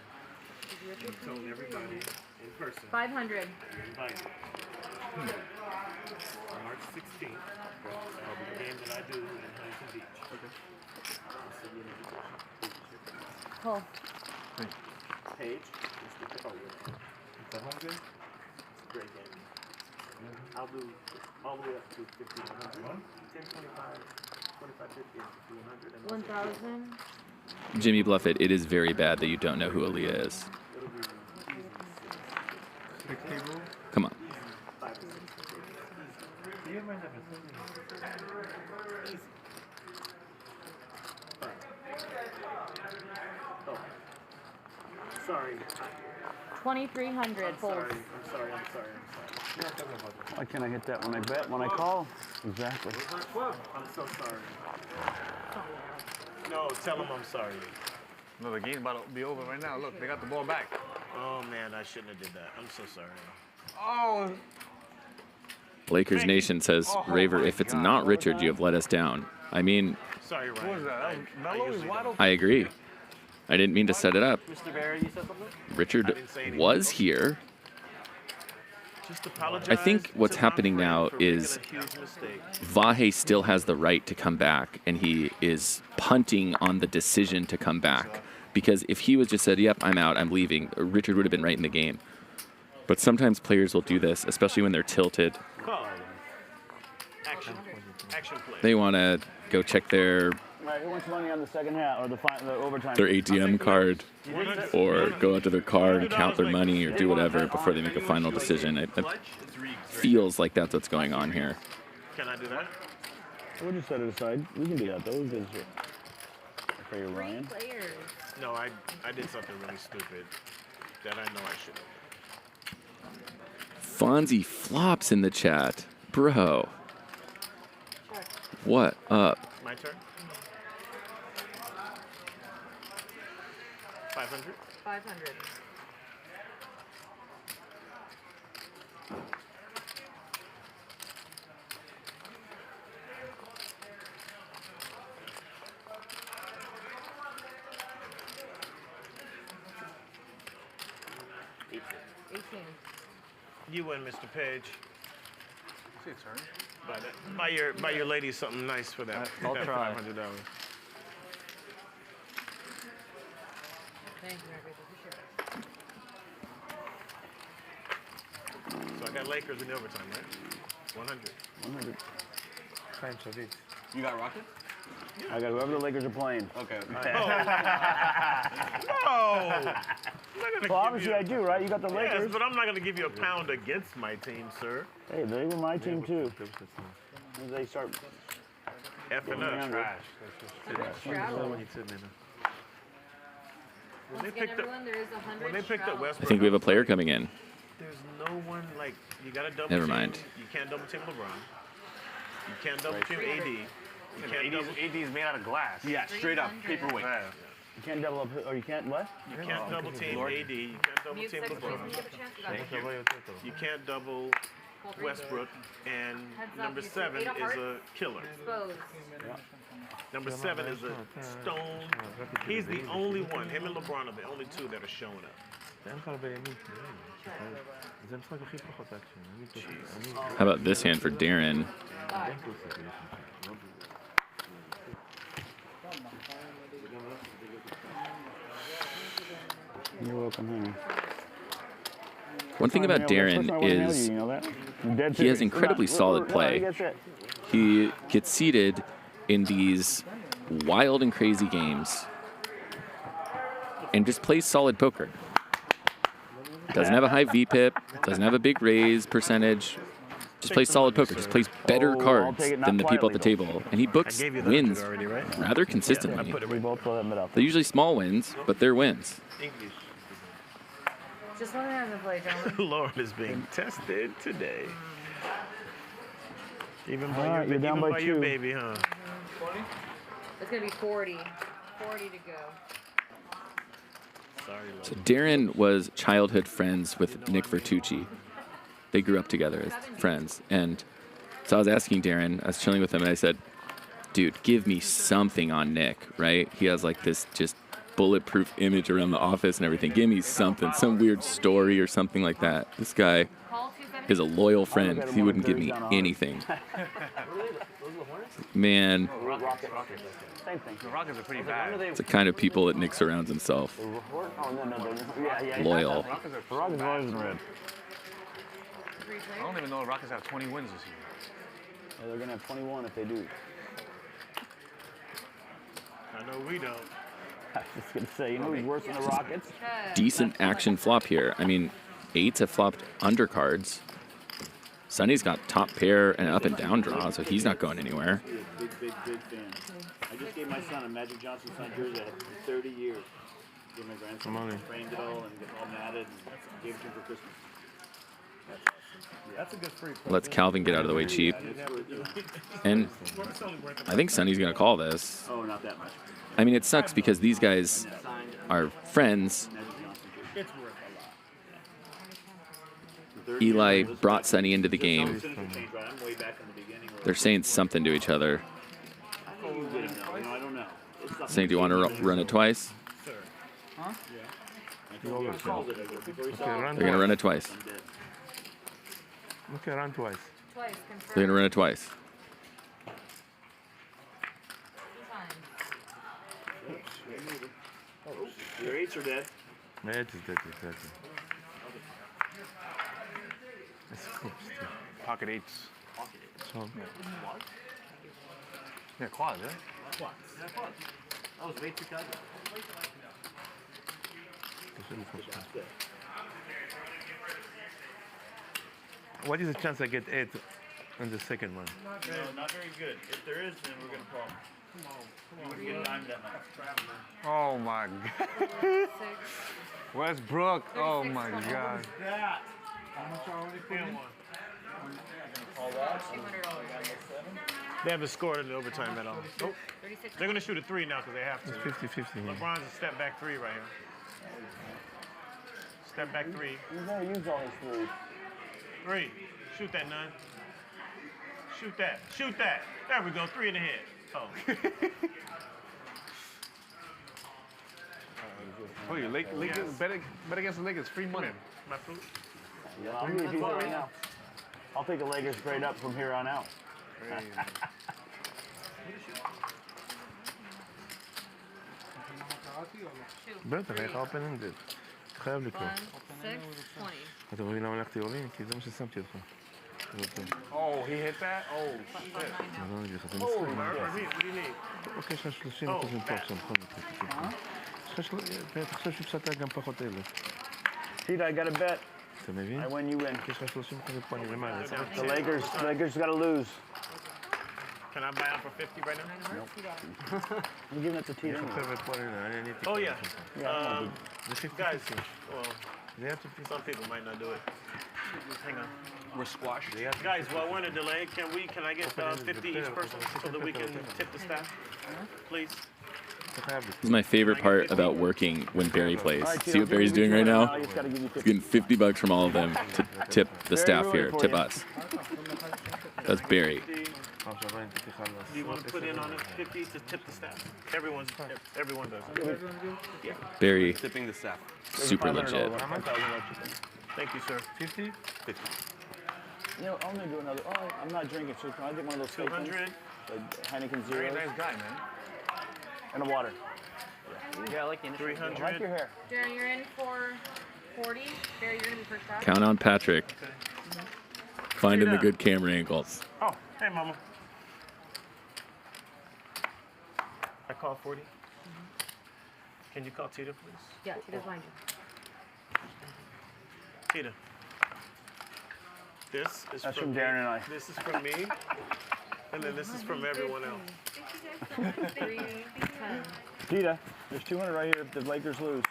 I'm telling everybody in person. 500. You're invited. March 16th. I'll be the game that I do in Huntington Beach. Okay. I'll send you an invitation. Pull. Paige. It's the home game? It's a great game. I'll do all the way up to 1,500. 10, 25, 25, 50, and 1,500. 1,000. Jimmy Bluffett, it is very bad that you don't know who Aaliyah is. Come on. Sorry. 2,300. Pulls. I'm sorry. Why can't I hit that when I bet, when I call? Exactly. I'm so sorry. No, tell them I'm sorry. No, the game's about to be over right now. Look, they got the ball back. Oh man, I shouldn't have did that. I'm so sorry. Oh. Lakers Nation says, Raver, if it's not Richard, you have let us down. I mean, Sorry, Ryan. What was that? Melo is wide open. I agree. I didn't mean to set it up. Mr. Barry, you said something? Richard was here. Just apologize. I think what's happening now is Vahe still has the right to come back, and he is punting on the decision to come back. Because if he was just said, yep, I'm out, I'm leaving, Richard would have been right in the game. But sometimes players will do this, especially when they're tilted. Action play. They want to go check their All right, who wants money on the second half or the overtime? ATM card, or go out to their car and count their money, or do whatever before they make a final decision. It feels like that's what's going on here. Can I do that? We'll just set it aside. We can do that though. Because for you, Ryan. No, I did something really stupid that I know I should have. Fonzie flops in the chat. Bro. What up? My turn? 500? 500. You win, Mr. Page. It's your turn. Buy your lady something nice for that. I'll that try. $500. Thank you, everybody. So I got Lakers in overtime, right? 100. 100. Times of it. You got Rockets? I got whoever the Lakers are playing. Okay. Well, obviously I do, right? You got the Lakers. Yes, but I'm not going to give you a pound against my team, sir. Hey, they were my team too. As they start Effing up. Trash. When they picked up Westbrook, I think we have a player coming in. There's no one like you got to double. Never team. mind. You can't double team LeBron. You can't double team AD. You can't double. AD is made out of glass. Yeah, straight up paperweight. You can't double up, or you can't what? You can't double team AD. You can't double team LeBron. You can't double Westbrook, and number 7 is a killer. Number 7 is a stone. He's the only one. Him and LeBron are the only two that are showing up. How about this hand for Darren? You're welcome, honey. One thing about Darren is he has incredibly solid play. He gets seated in these wild and crazy games and just plays solid poker. Doesn't have a high VPIP, doesn't have a big raise percentage, just plays solid poker, just plays better cards than the people at the table. And he books wins rather consistently. They're usually small wins, but they're wins. Just one hand to play, gentlemen. Lauren is being tested today. Even by, Alright, you're down by your 2. baby, huh? 40? It's going to be 40. 40 to go. Sorry, Lauren. So Darren was childhood friends with Nick Vertucci. They grew up together as friends. And so I was asking Darren, I was chilling with him, and I said, dude, give me something on Nick, right? He has like this just bulletproof image around the office and everything. Give me something, some weird story or something like that. This guy is a loyal friend. He wouldn't give me anything. Man, Same thing. The Rockets are pretty bad. it's the kind of people that Nick surrounds himself. Loyal. The Rockets are always in red. I don't even know the Rockets have 20 wins this year. Yeah, they're going to have 21 if they do. I know we don't. I was just going to say, you know who's worse than the Rockets? Decent action flop here. I mean, 8s have flopped undercards. Sonny's got top pair and up and down draw, so he's not going anywhere. Big fan. I just gave my son a Magic Johnson signed jersey I had for 30 years. Gave my grandson, framed it all and got all matted and gave it to him for Christmas. That's a good free. Let's Calvin get out of the way cheap. And I think Sonny's going to call this. Oh, not that much. I mean, it sucks because these guys are friends. Eli brought Sonny into the game. They're saying something to each other. Saying, do you want to run it twice? They're going to run it twice. Okay, run twice. They're going to run it twice. Your 8s are dead. My 8 is dead, exactly. Pocket 8s. So, Yeah, quad, eh? Quads. That was way too tight. what is the chance I get 8 on the second one? Not very good. If there is, then we're going to call. You wouldn't get timed that much. Oh my God. Westbrook. Oh my God. How much already put in? They haven't scored in overtime at all. Nope. They're going to shoot a 3 now because they have to. It's 50-50 here. LeBron's a step back 3 right here. Step back 3. He's going to use all his 3s. 3. Shoot that, none. Shoot that. Shoot that. There we go. 3 in the head. Oh. Oh, you bet against the Lakers. Free money. My fruit. Yeah, I'll give you right now. I'll take a Lakers straight up from here on out. בטח, איך האופנינג זה? חייב לקרוא. 6, 20. אתה מבין למה הלכתי עולים? כי זה מה ששמתי אותך. Oh, he hit that? Oh, shit. אני לא מבין לך, זה Oh, משחק. what do you need? אוקיי, יש לך 30% מפה עכשיו, בכל מקרה. תחשוב שהפסדת גם פחות 1,000. Pete, I got a bet. אתה מבין? I win, you win. יש לך 30% מפה, אני למעלה. The Lakers got to lose. Can I buy out for 50 right now? Nope. I'm giving it to Tito. Oh, yeah. Yeah, Guys, well, some people might not do it. Hang on. We're squashed. Guys, while we're in a delay, can I get 50 each person so that we can tip the staff? Please. This is my favorite part about working when Barry plays. See what Barry's doing right now? He's getting $50 from all of them to tip the staff here, tip us. That's Barry. Do you want to put in on it 50 to tip the staff? Everyone does. Yeah. Barry, Tipping the staff. super legit. Thank you, sir. 50? 50. You know, I'm gonna do another. Oh, I'm not drinking, so can I get one of those fake ones? 200. Like Heineken Very Zeros? nice guy, man. And a water. Yeah, I like the initial. 300. I like your hair. Darren, you're in for 40. Barry, you're gonna be first out. Count on Patrick. Finding the good camera angles. Oh, hey, mama. I call 40. Can you call Tita, please? Yeah, Tita's behind you. Tita. This is That's from from Darren and I. This is from me. And then this is from everyone else. 310. Tita, there's 200 right here if the Lakers lose.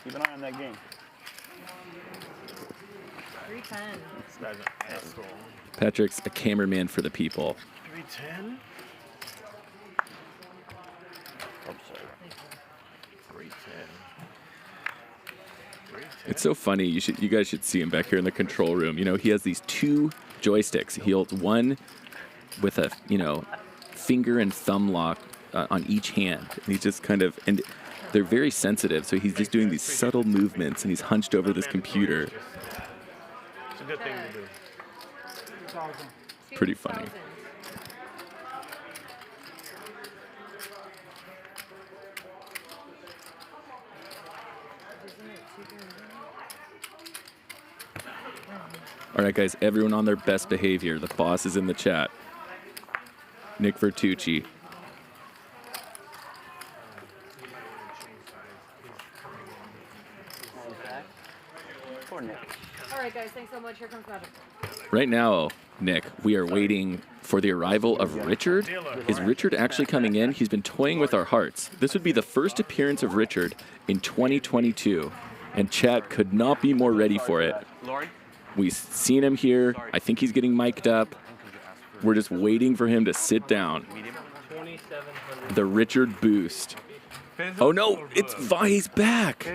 Keep an eye on that game. 310. This guy's an asshole. Patrick's a cameraman for the people. 310? I'm sorry. 310. It's so funny. You guys should see him back here in the control room. You know, he has these 2 joysticks. He holds one with a, finger and thumb lock on each hand. And he's just kind of, and they're very sensitive. So he's just doing these subtle movements and he's hunched over this computer. It's a good thing to do. Pretty funny. All right, guys, everyone on their best behavior. The boss is in the chat. Nick Vertucci. Poor Nick. All right, guys, thanks so much. Here comes Magic. Right now, Nick, we are waiting for the arrival of Richard. Is Richard actually coming in? He's been toying with our hearts. This would be the first appearance of Richard in 2022, and chat could not be more ready for it. We've seen him here. I think he's getting mic'd up. We're just waiting for him to sit down. The Richard boost. Oh no, it's Vahe's back.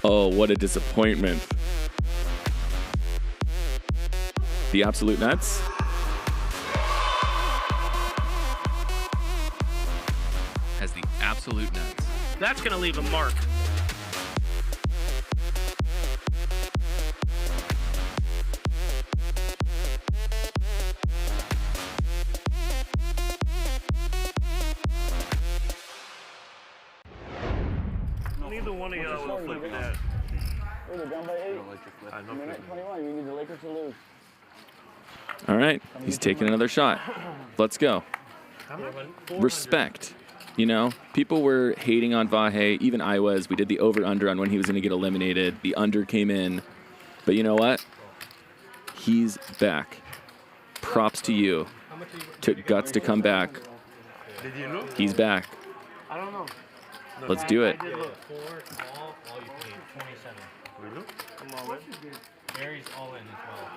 Oh, what a disappointment. The absolute nuts. Has the absolute nuts. That's going to leave a mark. Neither one of y'all will flip that. Oh, they're down by 8. Minute 21. You need the Lakers to lose. All right, he's taking another shot. Let's go. Respect. You know, people were hating on Vahe. Even I was. We did the over-under on when he was going to get eliminated. The under came in. But you know what? He's back. Props to you. Took guts to come back. He's back. I don't know. Let's do it. I did look. 4, all you paid, 27. Really? I'm all in. Barry's all in as well.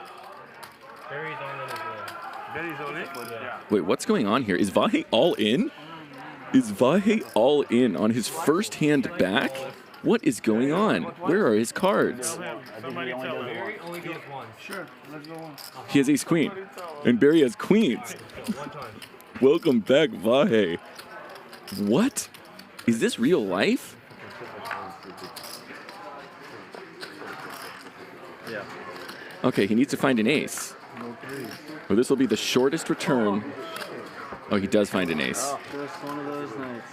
Barry's all in as well. Barry's all in? Yeah. Wait, what's going on here? Is Vahe all in? Is Vahe all in on his first hand back? What is going on? Where are his cards? Barry only goes once. Sure, let's go on. He has ace queen, and Barry has queens. Welcome back, Vahe. What? Is this real life? Yeah. Okay, he needs to find an ace. Well, this will be the shortest return. Oh, he does find an ace. Oh, just one of those nights.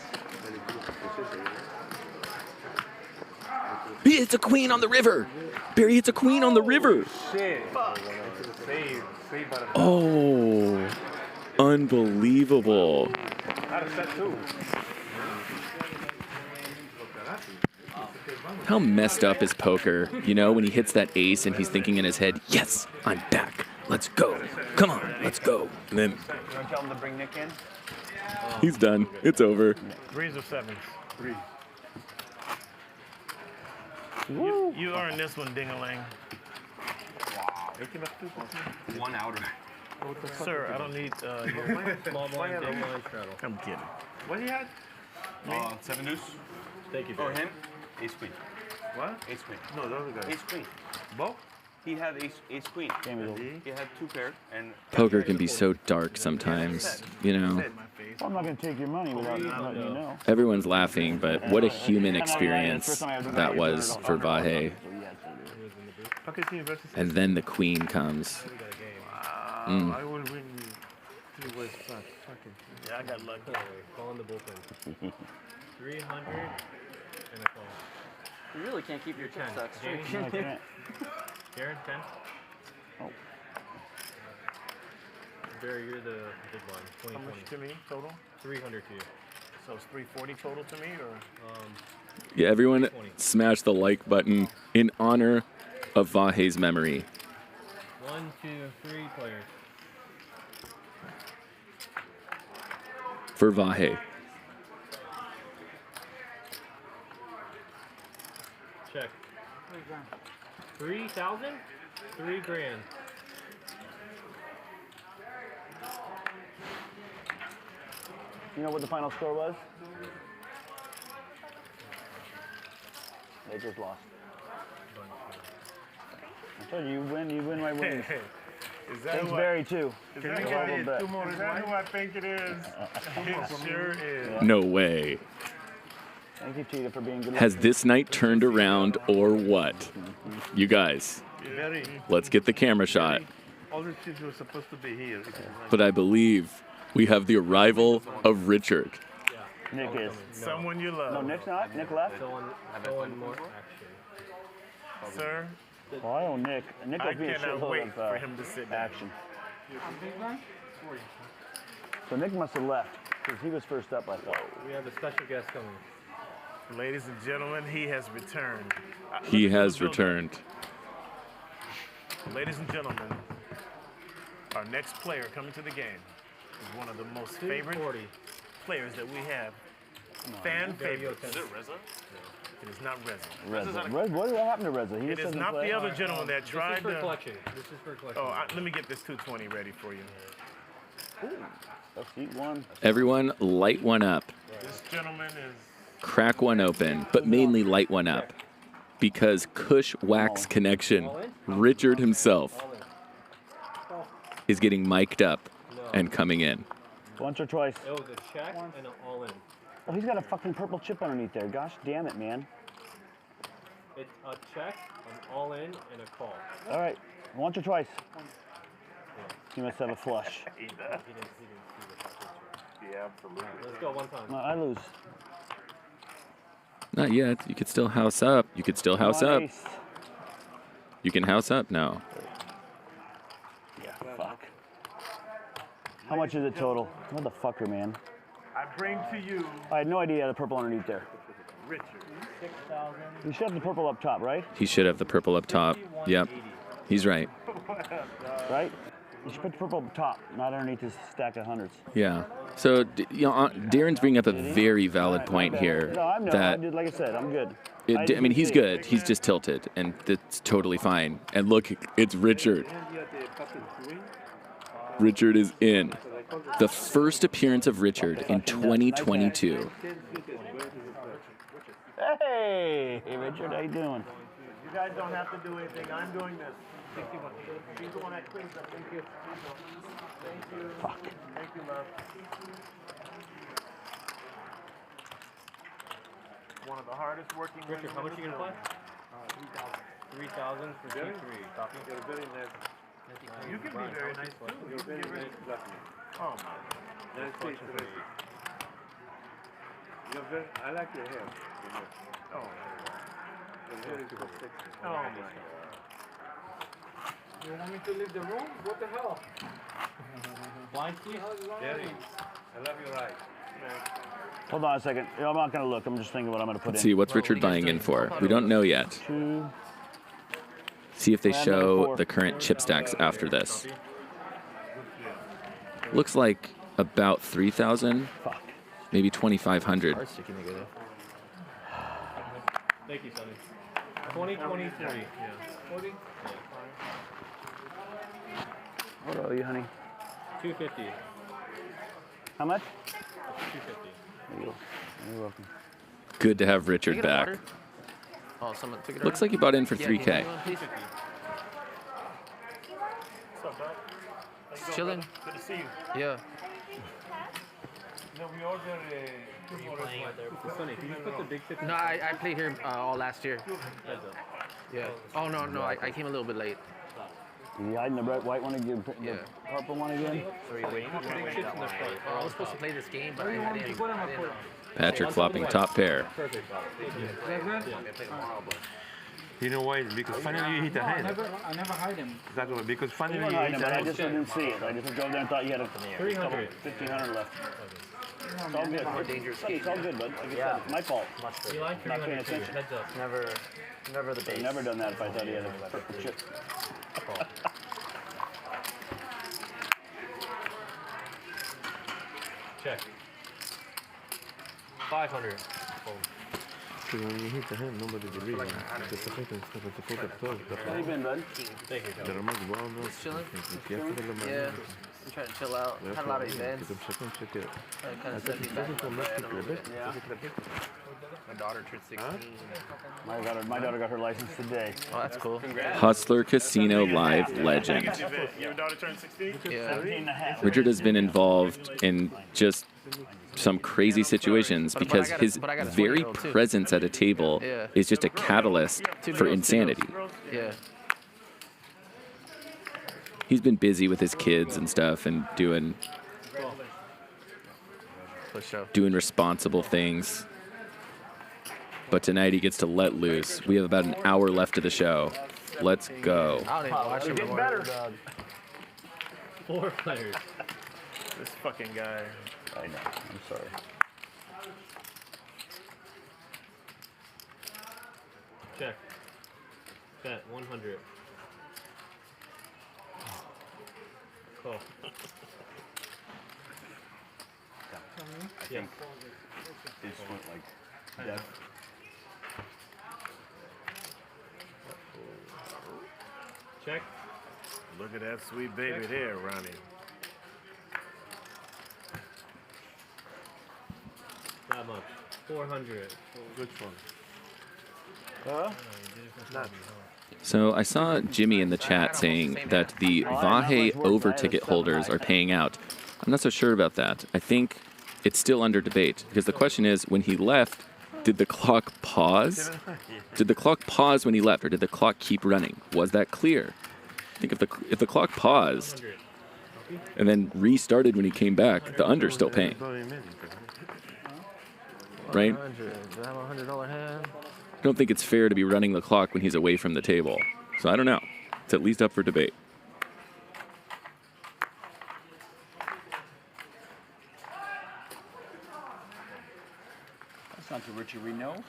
He hits a queen on the river. Barry hits a queen on the river. Shit. Save by the Oh, unbelievable. Out of set 2. How messed up is poker? You know, when he hits that ace and he's thinking in his head, yes, I'm back. Let's go. Come on, let's go. And then You want to tell him to bring Nick in? he's done. It's over. 3s or 7s? 3. You earned this one, ding-a-ling. Wow. One outer. Sir, I don't need your Small blind, big blind, straddle. I'm kidding. What he had? 7 deuce. Thank you, Or Barry. him. Ace queen. What? Ace queen. No, the other guy. Ace queen. Both? He had ace queen. He had 2 pair and. Poker can be so dark sometimes, you know. Well, I'm not going to take your money without letting you know. Everyone's laughing, but what a human experience that was for Vahe. And then the queen comes. Mm. I will win you 3 ways flat. Fucking. Yeah, I got lucky. Call in the bullpen. 300 and a call. You really can't keep your chip stacks straight. Gerry, 10. Oh. Barry, you're the big one. 20, How much to me total? 300 to you. So it's 340 total to me, or? Yeah, everyone smash the like button in honor of Vahe's memory. 1, 2, 3 players. For Vahe. Check. 3,000? 3 grand. You know what the final score was? They just lost. I told you, you win my winnings. Is that Thanks, who Barry, too. Is that who I think it is? It sure is. No way. Thank you, Cheetah, for being good. Has this night turned around or what? You guys, let's get the camera shot. All the kids were supposed to be here. But I believe we have the arrival of Richard. Nick is. Someone you love. No, Nick's not. Nick left. Someone more action. Sir? Well, I own Nick. Nick will I be a cannot shitload wait of for him to sit down. action. So Nick must have left because he was first up, I thought. We have a special guest coming. Ladies and gentlemen, he has returned. He has returned. Ladies and gentlemen, our next player coming to the game is one of the most favorite players that we have. Fan favorites. Is it Reza? It is not Reza. Reza. What happened to Reza? It is not the other gentleman that tried This is for to. collection. This is for collection. Oh, let me get this 220 ready for you. Let's eat one. Everyone light one up. This gentleman is. Crack one open, but mainly light one up. Because Kush Wax Connection, Richard himself, is getting mic'd up and coming in. Once or twice. It was a check and an all-in. Oh, he's got a fucking purple chip underneath there. Gosh damn it, man. It's a check, an all-in, and a call. All right. Once or twice. He must have a flush. He didn't see the package. Yeah, absolutely. Let's go one time. No, I lose. Not yet. You could still house up. You could still house up. Nice. You can house up now. Yeah, fuck. How much is it total? Motherfucker, man. I bring to you I had no idea the purple underneath there. Richard. 6,000. You should have the purple up top, right? He should have the purple up top. Yep. He's right. Right? You should put the purple up top, not underneath this stack of hundreds. Yeah. So, Darren's bringing up a very valid point here. No, I'm that like I said, I'm good. I mean, he's good. He's just tilted, and that's totally fine. And look, it's Richard. Richard is in. The first appearance of Richard in 2022. Hey, Richard, how you doing? You guys don't have to do anything. I'm doing this. She's the one that cleans up. Thank you. Thank you. Fuck. Thank you, love. One of the hardest working Richard, how much are you going to play? 3,000 for G3. Copy. You're very nice. You can be very nice too. You can give it. Oh my. Nice face. You're very, I like your hair. Oh. Your hair is so sexy. Oh my. You want me to leave the room? What the hell? Blind, please. Gerry, I love your eyes. Hold on a second. I'm not going to look. I'm just thinking what I'm going to put Let's in. see, what's Richard buying in for? We don't know yet. See if they show the current chip stacks after this. Looks like about 3,000, maybe 2,500. Thank you, Sonny. 2023. Yeah. 40? What are you, honey? 250. How much? 250. There you go. You're welcome. Good to have Richard back. Oh, someone took it. Looks like he bought in for 3K. Chilling. Good to see you. Yeah. No, we ordered playing out there. Sonny, can you put the big 50? No, I played here all last year. Yeah. Oh no, I came a little bit late. Is he hiding the red, white one again? The purple one again? So you're waiting for I was supposed to play this game, but I didn't. Patrick flopping top pair. You know why? Because finally you hit the hand. I never hide him. Exactly, because finally You you hide hit him, the but I hand. just didn't see it. I just drove there and thought you had a 300. 1,500 left. It's all good. More dangerous game. It's all good, bud. Like I said, it's my fault. You like Not paying 300 too. attention. Heads up. Never the base. I've never done that if I thought he had a purple chip. Check. 500. Because when you hit the hand, nobody believes it. Because the fucking stuff at the poker talk. How you been, bud? Thank you. The remote well, no. Just chilling? Yeah. Yeah. I'm trying to chill out. Had a lot of events. Check it. Kind of set me back a little bit. Yeah. My daughter turned 16. My daughter got her license today. Oh, that's cool. Hustler Casino Live legend. Your daughter turned 16? Yeah. Richard has been involved in just some crazy situations because his very presence at a table is just a catalyst for insanity. Yeah. He's been busy with his kids and stuff and doing responsible things. But tonight he gets to let loose. We have about an hour left of the show. Let's go. I don't even watch him getting anymore. better. 4 players. This fucking guy. I know. I'm sorry. Check. Bet 100. Cool. I think this went like death. Check. Look at that sweet baby there, Ronnie. That much. 400. Which one? Not. So I saw Jimmy in the chat saying that the Vahe over ticket holders are paying out. I'm not so sure about that. I think it's still under debate because the question is, when he left, did the clock pause? Did the clock pause when he left, or did the clock keep running? Was that clear? I think if the clock paused and then restarted when he came back, the under's still paying. Right? Do I have a $100 hand? I don't think it's fair to be running the clock when he's away from the table. So I don't know. It's at least up for debate. That's not the Richie we know.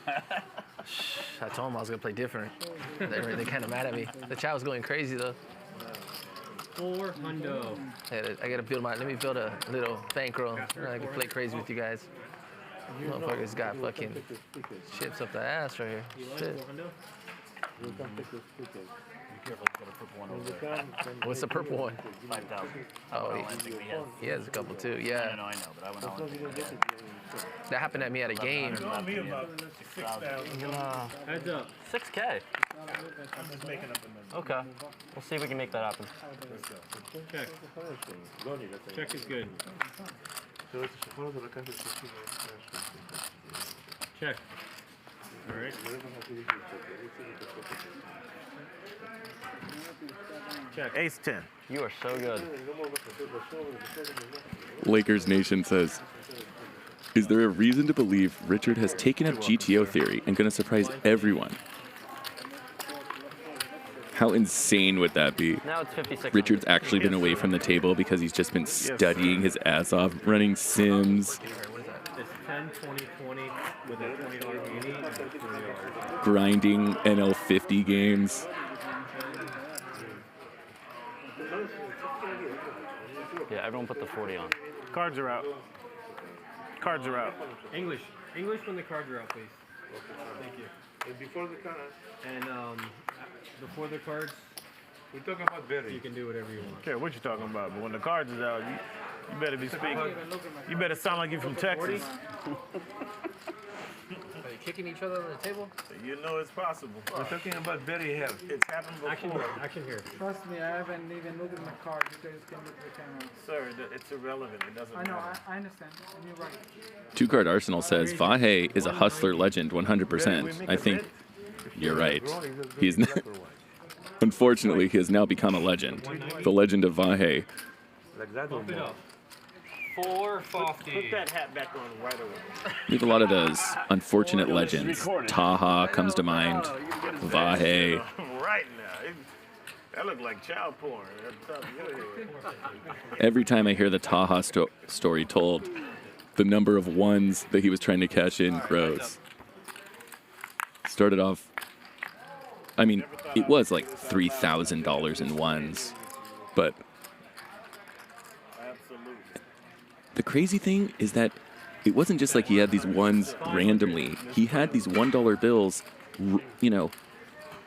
I told him I was going to play different. They kind of mad at me. The chat was going crazy, though. 400. I got to build let me build a little bankroll. I can play crazy with you guys. Motherfuckers got fucking chips up the ass right here. Shit. What's the purple one? 5,000. Oh, he has a couple too. Yeah. I know, but I went on. That happened at me at a game. Heads up. 6K. I'm just making up a number. Okay. We'll see if we can make that happen. Check. Check is good. Check. All right. Check. Ace 10. You are so good. Lakers Nation says, is there a reason to believe Richard has taken up GTO theory and going to surprise everyone? How insane would that be? Now it's 56. Richard's actually been away from the table because he's just been studying his ass off, running sims, It's 10, 20, 20 with a $20 ante and a $40. grinding NL50 games. Yeah, everyone put the 40 on. Cards are out. Cards are out. English. English when the cards are out, please. Thank you. And before the cards, And before the cards, we're talking about berry. you can do whatever you want. I don't care what you're talking about, but when the cards is out, you better be speaking. You better sound like you're from Texas. kicking each other on the table? You know it's possible. We're talking about very health. It's happened before. Action here. Trust me, I haven't even looked at my card. You guys can look at the camera. Sir, it's irrelevant. It doesn't I know, matter. I understand. And you're right. Two Card Arsenal says Vahe is a hustler legend 100%. I think you're right. He's unfortunately, he has now become a legend. The legend of Vahe. Like that Bump one. it up. 450. Put that hat back on right away. We have a lot of those unfortunate legends. Taha comes to mind. Vahe. Right now. That looked like child porn. Every time I hear the Taha story told, the number of ones that he was trying to cash in grows. Started off, I mean, it was like $3,000 in ones, but the crazy thing is that it wasn't just like he had these ones randomly. He had these $1 bills,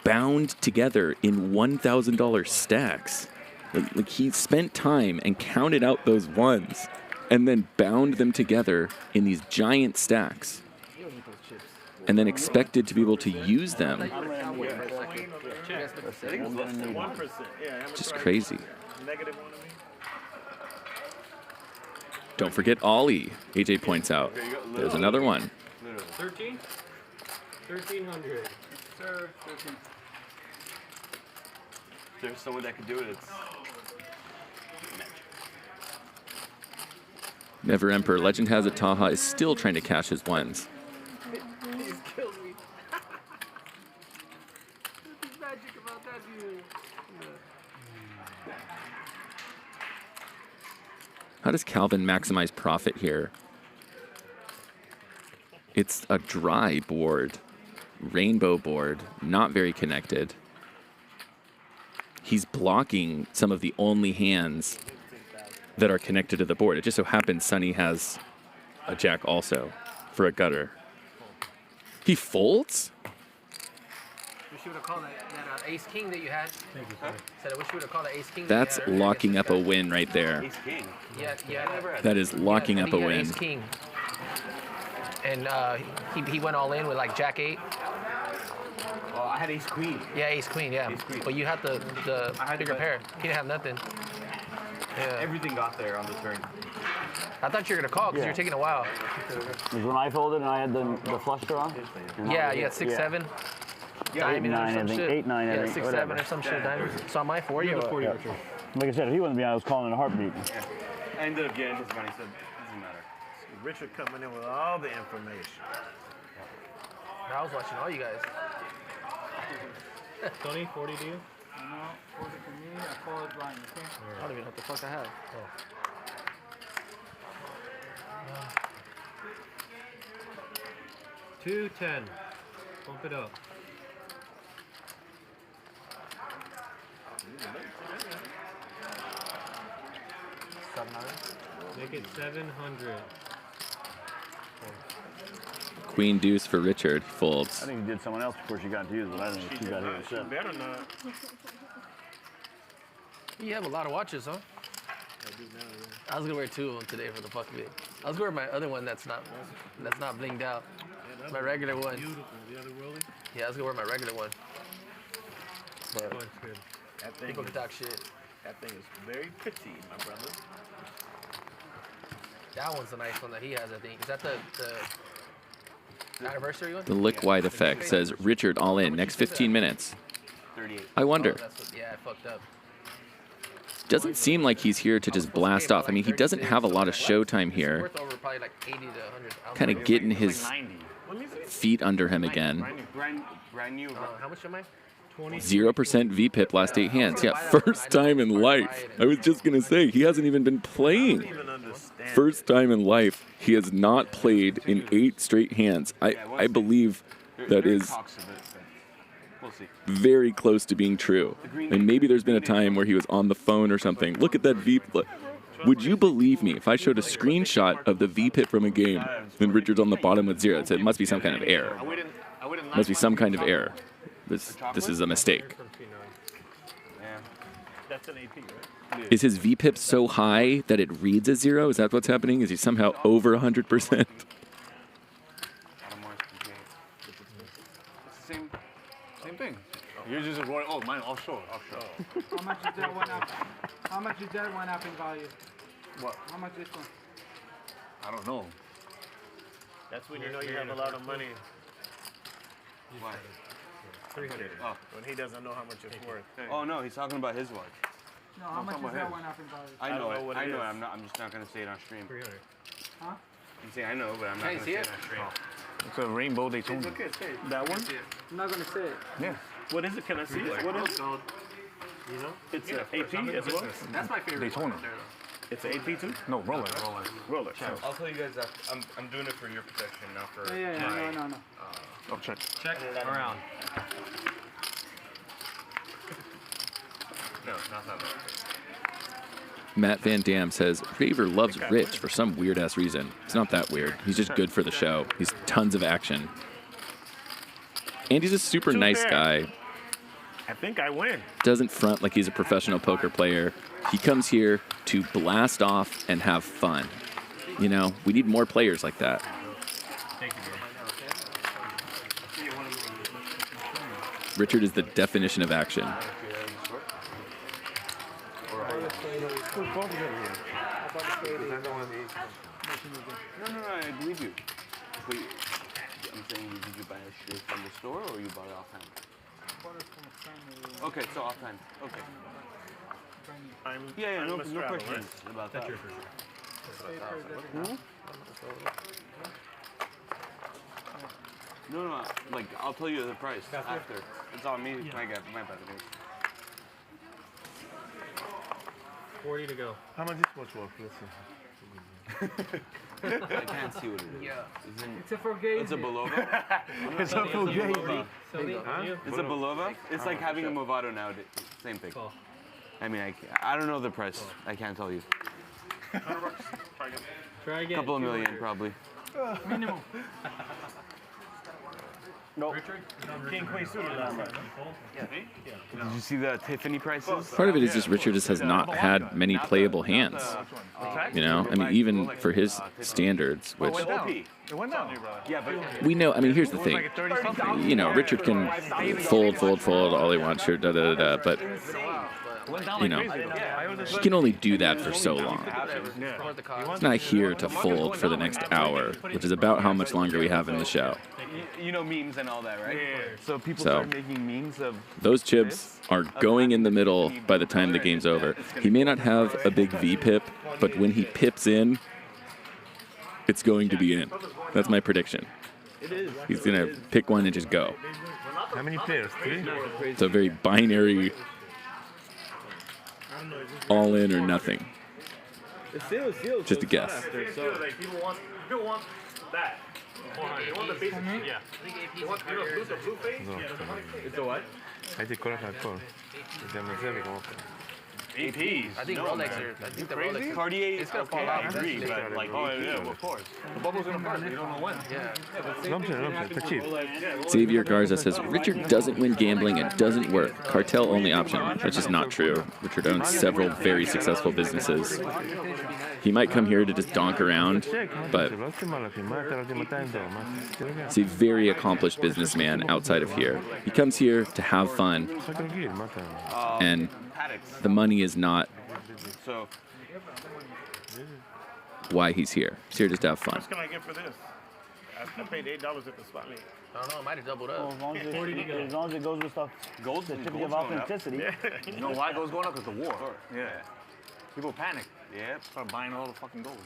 bound together in $1,000 stacks. Like he spent time and counted out those ones and then bound them together in these giant stacks and then expected to be able to use them. Just crazy. Don't forget Ollie, AJ points out. There's another one. 13? 1,300. Sir, 13. If there's someone that could do it, it's Never Emperor. Legend has it Taha is still trying to cash his ones. He just killed me. There's magic about that view. How does Calvin maximize profit here? It's a dry board, rainbow board, not very connected. He's blocking some of the only hands that are connected to the board. It just so happens Sonny has a jack also for a gutter. He folds? Wish you would have called that ace king that you had. Said I wish you would have called that ace king. That's locking up a win right there. ace king. Yeah. That is locking up a He had win. ace king. And he went all in with like jack 8. Oh, I had ace queen. Yeah, ace queen, yeah. But you had the bigger pair. He didn't have nothing. Yeah. Everything got there on the turn. I thought you were gonna call because you're taking a while. It was when I folded and I had the flush draw. Yeah, you had 6, 7. Yeah, 8, 9, I think. 8, 9, I yeah, think. 6, 7 or some shit. Diamond. So am I for you? Or? Yeah. Like I said, if he wasn't behind, I was calling in a heartbeat. Yeah. I ended up getting his money, so it doesn't matter. Richard coming in with all the information. I was watching all you guys. Sonny, 40 to you? No, 40 for me. I call it blind, okay? I don't even know what the fuck I have. Oh. 210. Bump it up. Make it 700. Queen deuce for Richard. Folds. I think he did someone else before she got to use it. I don't think she got here She herself. better not. You have a lot of watches, huh? I was gonna wear 2 of them today for the fuck of it. I was gonna wear my other one that's not blinged out. My regular one. Beautiful. The other rolling? Yeah, I was gonna wear my regular one. But That's good. That thing people is, can talk shit. That thing is very pretty, my brother. That one's the nice one that he has, I think. Is that the anniversary one? The lick wide effect says Richard all in next 15 minutes. 38. I wonder. Yeah, I fucked up. Doesn't seem like he's here to just blast off. I mean, he doesn't have a lot of showtime here. Worth over probably like 80 to 100. Kind of getting his feet under him again. Brand new. How much am I? 0% VPIP last 8 hands. Yeah, first time in life. I was just going to say, he hasn't even been playing. First time in life, he has not played in 8 straight hands. I believe that is very close to being true. And maybe there's been a time where he was on the phone or something. Look at that VPIP. Would you believe me if I showed a screenshot of the VPIP from a game and Richard's on the bottom with 0? It said, must be some kind of error. Must be some kind of error. This is a mistake. That's an AP, right? Is his VPIP so high that it reads as 0? Is that what's happening? Is he somehow over 100%? Yours is a royal. Oh, mine offshore. Offshore. How much is that one up? How much is that one up in value? What? How much this one? I don't know. That's when you know you have a lot of money. Why? 300. Oh. When he doesn't know how much it's worth. Oh no, he's talking about his watch. No, how much is that one up in value? I know it. what I it know it. is. I'm just not gonna say it on stream. 300. Huh? I'm saying I know, but I'm not Hey, gonna see say it? it on stream. It's a rainbow Daytona. It's okay, say it. That one? I'm not gonna say it. Yeah. What is it? Can I see it? What is it? You know? It's an AP as well? That's my favorite Daytona. one there, though. It's an AP too? No, Rolex. Rolex. I'll tell you guys that I'm doing it for your protection, not for Yeah, no. Oh, check. Check around. No, not that much. Matt Van Dam says, Raver loves Rich for some weird-ass reason. It's not that weird. He's just good for the show. He's tons of action. And he's a super nice guy. I think I win. Doesn't front like he's a professional poker player. He comes here to blast off and have fun. You know, we need more players like that. Richard is the definition of action. No, I believe you. But I'm saying, did you buy a shirt from the store or you bought it offhand? Okay, so offhand. Okay. Yeah, no questions about that. That's your for sure. No, like, I'll tell you the price after. It's on me, my bad. 40 to go. How much is watch worth? I can't see what it is. Yeah. It's a Fugazi. It's a Belova? It's a Fugazi. It's a Belova? It's like having a Movado nowadays. Same thing. I mean, I don't know the price. I can't tell you. Try again. Couple of million, probably. Minimum. No. Richard? King Queen suited last night. Did you see the Tiffany prices? Part of it is just Richard just has not had many playable hands. You know, I mean, even for his standards, which It went down. Yeah, but we know. I mean, here's the thing. You know, Richard can fold all he wants, sure, but you know, he can only do that for so long. He's not here to fold for the next hour, which is about how much longer we have in the show. You know memes and all that, right? Yeah. So people So, start making memes of those chips are going in the middle by the time the game's over. He may not have a big V pip, but when he pips in, it's going to be in. That's my prediction. He's going to pick one and just go. How many players? 3? It's a very binary, all in or nothing. Just a guess. People want that. They want the basic. Yeah. They want the blue face. It's a what? Hai di quello che ancora. Vediamo insieme come APs. I think Rolex are. I think the Rolex. Cartier. It's gonna Okay, fall out. I agree, but like, of course. The bubble's gonna burst. You don't know when. Yeah. It's cheap. Xavier Garza says, Richard doesn't win gambling, it doesn't work. Cartel only option. That's just not true. Richard owns several very successful businesses. He might come here to just donk around, but he's a very accomplished businessman outside of here. He comes here to have fun, and the money is not So why he's here. He's here just to have How fun. much can I get for this? I paid $8 at the spot meet. I don't know. It might have doubled up. As long as it goes with stuff, certificate of authenticity. You know why gold's going up? Because the war. Yeah. People panic. yeah. Start buying all the fucking gold.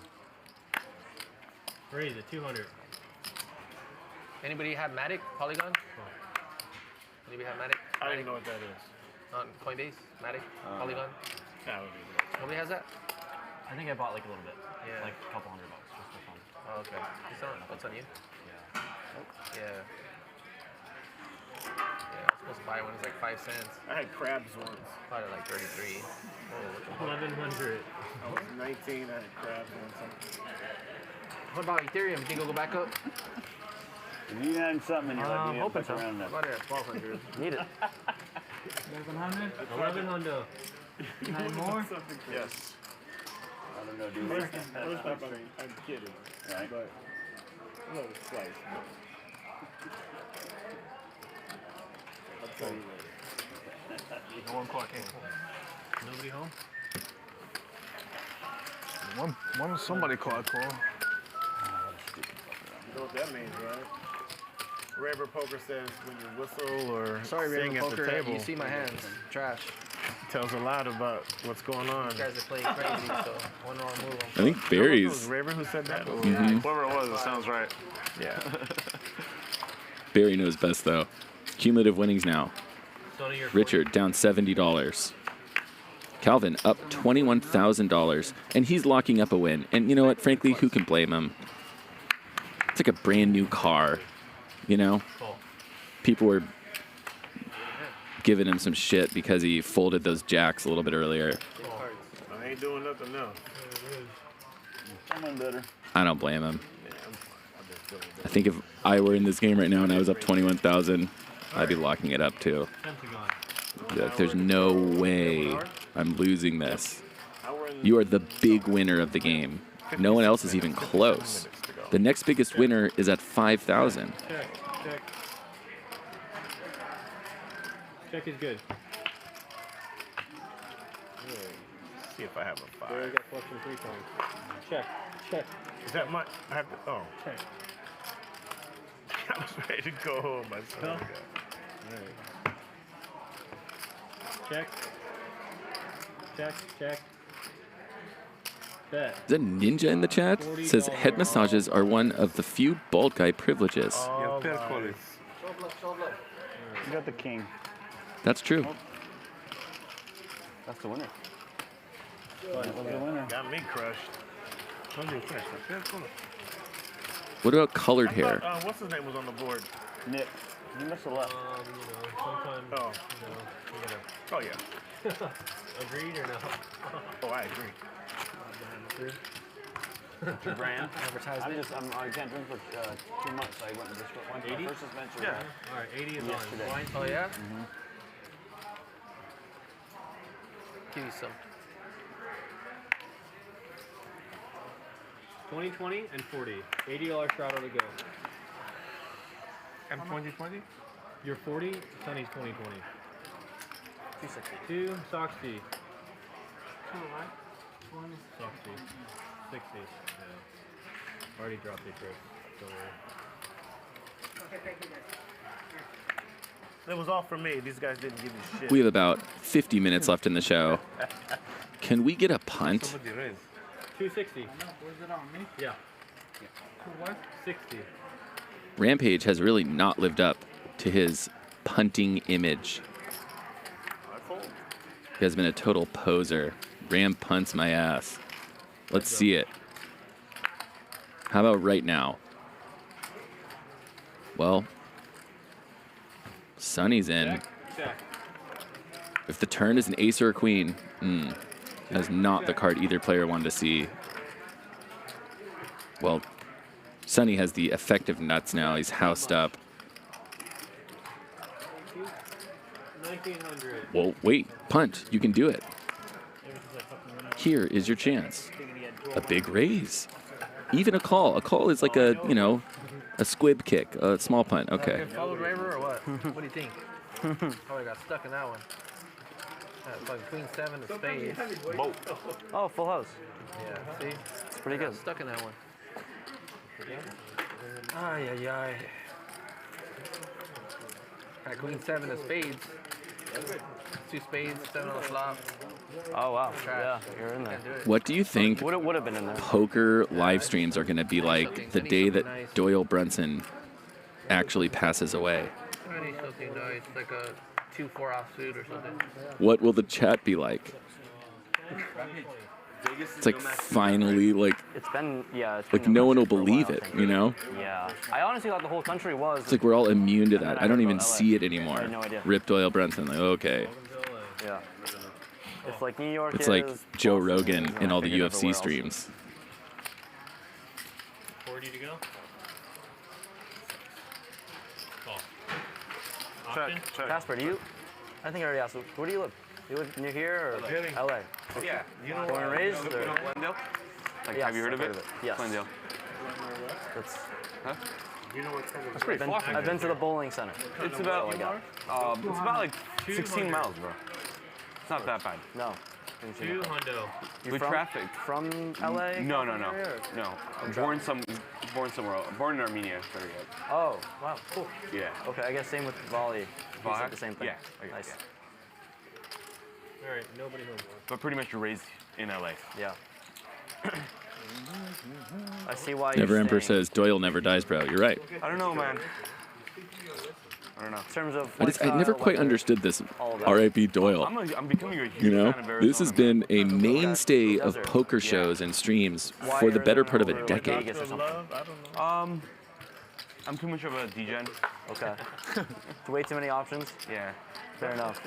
Raise it, 200. Anybody have Matic? Polygon? Anybody have Matic? I don't even know what that is. On Coinbase? Matic? Polygon? That would be good. Nobody has that? I think I bought like a little bit. Yeah. Like a couple $100 just for fun. Oh, okay. What's on you? Yeah. Yeah. Yeah, I was supposed to buy one. It was like 5 cents. I had crabs once. Bought it like 33. Oh, 1100. I was 19. I had crabs once. what about Ethereum? You think it'll go back up? If you had something in your life, you hoping fuck so. around that. About it at 1200. Need it. 1100? 1100. 9 more? Yes. I don't know, dude. First time I'm kidding. Right. But, no, twice. I'll tell you later. No one call king. Nobody home? Somebody call a call. You know what that means, right? RaverPoker says when you whistle or Sorry, sing at the RaverPoker. table, You see my hands. Trash. tells a lot about what's going on. You guys are playing crazy, so one wrong move. I think Barry's. Was Raver who said that? Mhm. Whoever it was, it sounds right. Yeah. Barry knows best, though. Cumulative winnings now. Sonny, you're Richard down $70. Calvin up $21,000, and he's locking up a win. And you know what? Frankly, who can blame him? It's like a brand new car, you know? People were giving him some shit because he folded those jacks a little bit earlier. I ain't doing nothing now. Someone better. I don't blame him. I think if I were in this game right now and I was up 21,000, I'd be locking it up too. There's no way I'm losing this. You are the big winner of the game. No one else is even close. The next biggest winner is at 5,000. Check. Check is good. See if I have a Barry 5. got flushing 3 times. Check. Is that my? I have to. Oh. Check. I was ready to go home. I saw Huh? Check. Bet. Is that Ninja in the chat? Says head massages are one of the few bald guy privileges. Oh, You got the king. That's true. That's the winner. That was the winner. Got me crushed. What about colored hair? What's his name was on the board? Nick. You missed a lot. Sometimes, Oh. you gotta Oh yeah. agreed or no? Oh, I agree. Bryan. Advertisement. I can't drink for 2 months. I went to my 80? first suspension. Yeah. All right, 80 is Yesterday. on. Wine? Oh yeah? Mm-hmm. Give you some. 20, and 40. $80 Strato to go. I'm 2020? You're 40, Sonny's 20. 260. 2, Sox fee. 2, right? 20. Sox fee. 60. Yeah. Already dropped it, Chris. Don't worry. Okay, thank you, guys. It was all for me. These guys didn't give me shit. We have about 50 minutes left in the show. Can we get a punt? 260. Was it on me? Yeah. 2 what? 60. Rampage has really not lived up to his punting image. He has been a total poser. Ram punts my ass. Let's see it. How about right now? Well, Sonny's in. Check. If the turn is an ace or a queen, that's not the card either player wanted to see. Well, Sonny has the effective nuts now. He's housed up. 1900. Well, wait, punt. You can do it. Here is your chance. A big raise. Even a call. A call is like a, you know, a squib kick, a small punt. Okay. Followed Raver or what? What do you think? Probably got stuck in that one. Fucking Queen 7 of spades. Oh, full house. Yeah, see? It's pretty good. Stuck in that one. Ay. Got Queen 7 of spades. 2 spades, 7 on the flop. Oh wow. Trash. Yeah, you're in there. Can't do it. What do you think Would have been in there. poker live streams are going to be like the day that Doyle Brunson actually passes away? I need something nice, like a 2-4 offsuit or something. What will the chat be like? It's like finally, like, It's been, yeah. It's like been no one will for a believe while, it, I think. you know? Yeah. I honestly thought the whole country was. It's like we're all immune to And that. then I don't heard even about LA. see it I anymore. had no idea. Rip Doyle Brunson, like, okay. Yeah. It's like New York. It's like is, Joe Boston Rogan is, in all the figured UFC everywhere else. streams. 40 to go. Call. Check. Casper, do you? I think I already asked. Where do you live? You live near here or Gerry. LA? Yeah. You know Born and raised? You know Glendale? Like, have you heard of it? Yes. Glendale. That's. Huh? You know what kind of That's pretty far from I've here. been to the bowling center. It's about, That's all I got. it's about like 16 miles, bro. It's not that bad. No. 2 hundo. You With from, traffic. From LA? No. Or? I'm born somewhere else. Born in Armenia. Sorry, Oh, wow, cool. Yeah. Okay, I guess same with volley. Volley? He said the same thing. Yeah. Nice. All right, nobody home. But pretty much raised in LA. Yeah. I see why Never you're Emperor staying. says Doyle never dies, bro. You're right. I don't know, man. I don't know. In terms of I never quite understood this R.I.P. Doyle. I'm becoming a huge You know, fan of Arizona. this has been a mainstay of poker shows and streams for the better part of a decade. I'm too much of a degen. Okay. Way too many options? Yeah. Fair enough.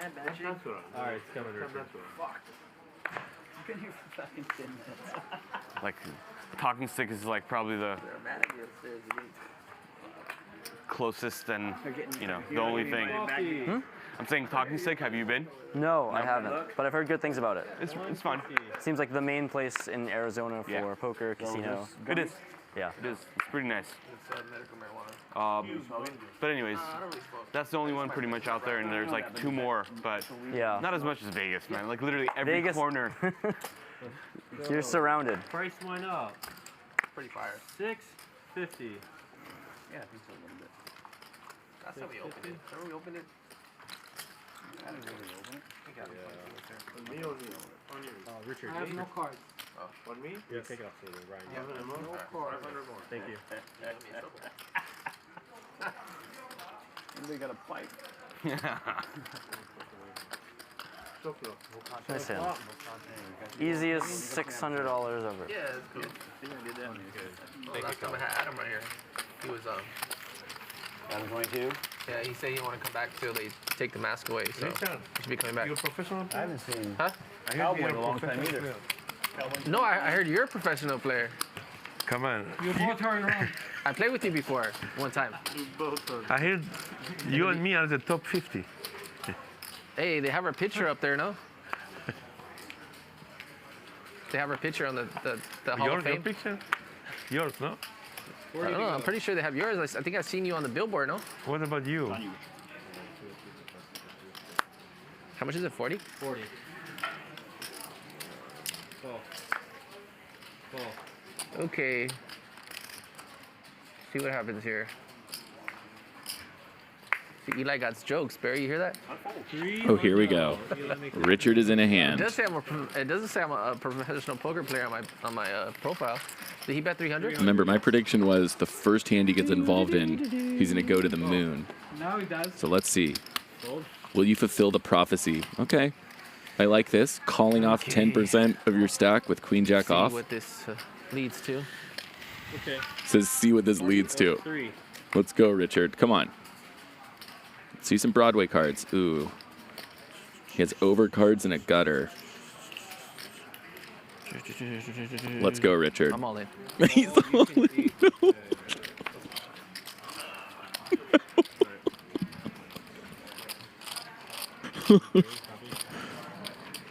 All right, it's coming. Fuck. You've been here for fucking 10 minutes. Like, talking stick is like probably the closest and, you know, the only thing. I'm saying talking stick, have you been? No, I haven't, but I've heard good things about it. It's fun. Seems like the main place in Arizona for poker, casino. It is. Yeah. It is. It's pretty nice. It's medical marijuana. But anyways, that's the only one pretty much out there, and there's like 2 more, but not as much as Vegas, man. Like literally every corner. You're surrounded. Price went up. Pretty fire. $6.50. Yeah, I think so a little bit. That's how we opened it. Remember we opened it? I didn't really open it. We got it. Richard. I have no cards. Oh. On me? Yeah, take it off so Ryan. Yeah, no cards. Thank you. Anybody got a pipe? Nice hand. Easiest $600 ever. Yeah, it's cool. See, I did that one. Well, last time I had Adam right here. He was Adam 22? Yeah, he said he didn't want to come back till they take the mask away, so he should be coming back. You're a professional? I haven't seen Huh? Cowboy in a long time either. No, I heard you're a professional player. Come on. You both are wrong. I played with you before, one time. I heard you and me are the top 50. Hey, they have our picture up there, no? They have our picture on the Hall of Fame. Your picture? Yours, no? I don't know. I'm pretty sure they have yours. I think I've seen you on the billboard, no? What about you? How much is it? 40? 40. Okay. See what happens here. See, Eli got jokes. Barry, you hear that? Oh, here we go. Richard is in a It hand. does say it doesn't say I'm a professional poker player on my profile. Did he bet 300? Remember, my prediction was the first hand he gets involved in, he's going to go to the moon. Now he does. So let's see. Will you fulfill the prophecy? Okay. I like this. Calling off 10% of your stack with Queen Jack off. See what this leads to. Okay. Says, see what this leads to. 3. Let's go, Richard. Come on. See some Broadway cards. Ooh. He has over cards and a gutter. Let's go, Richard. I'm all in. He's all in. No.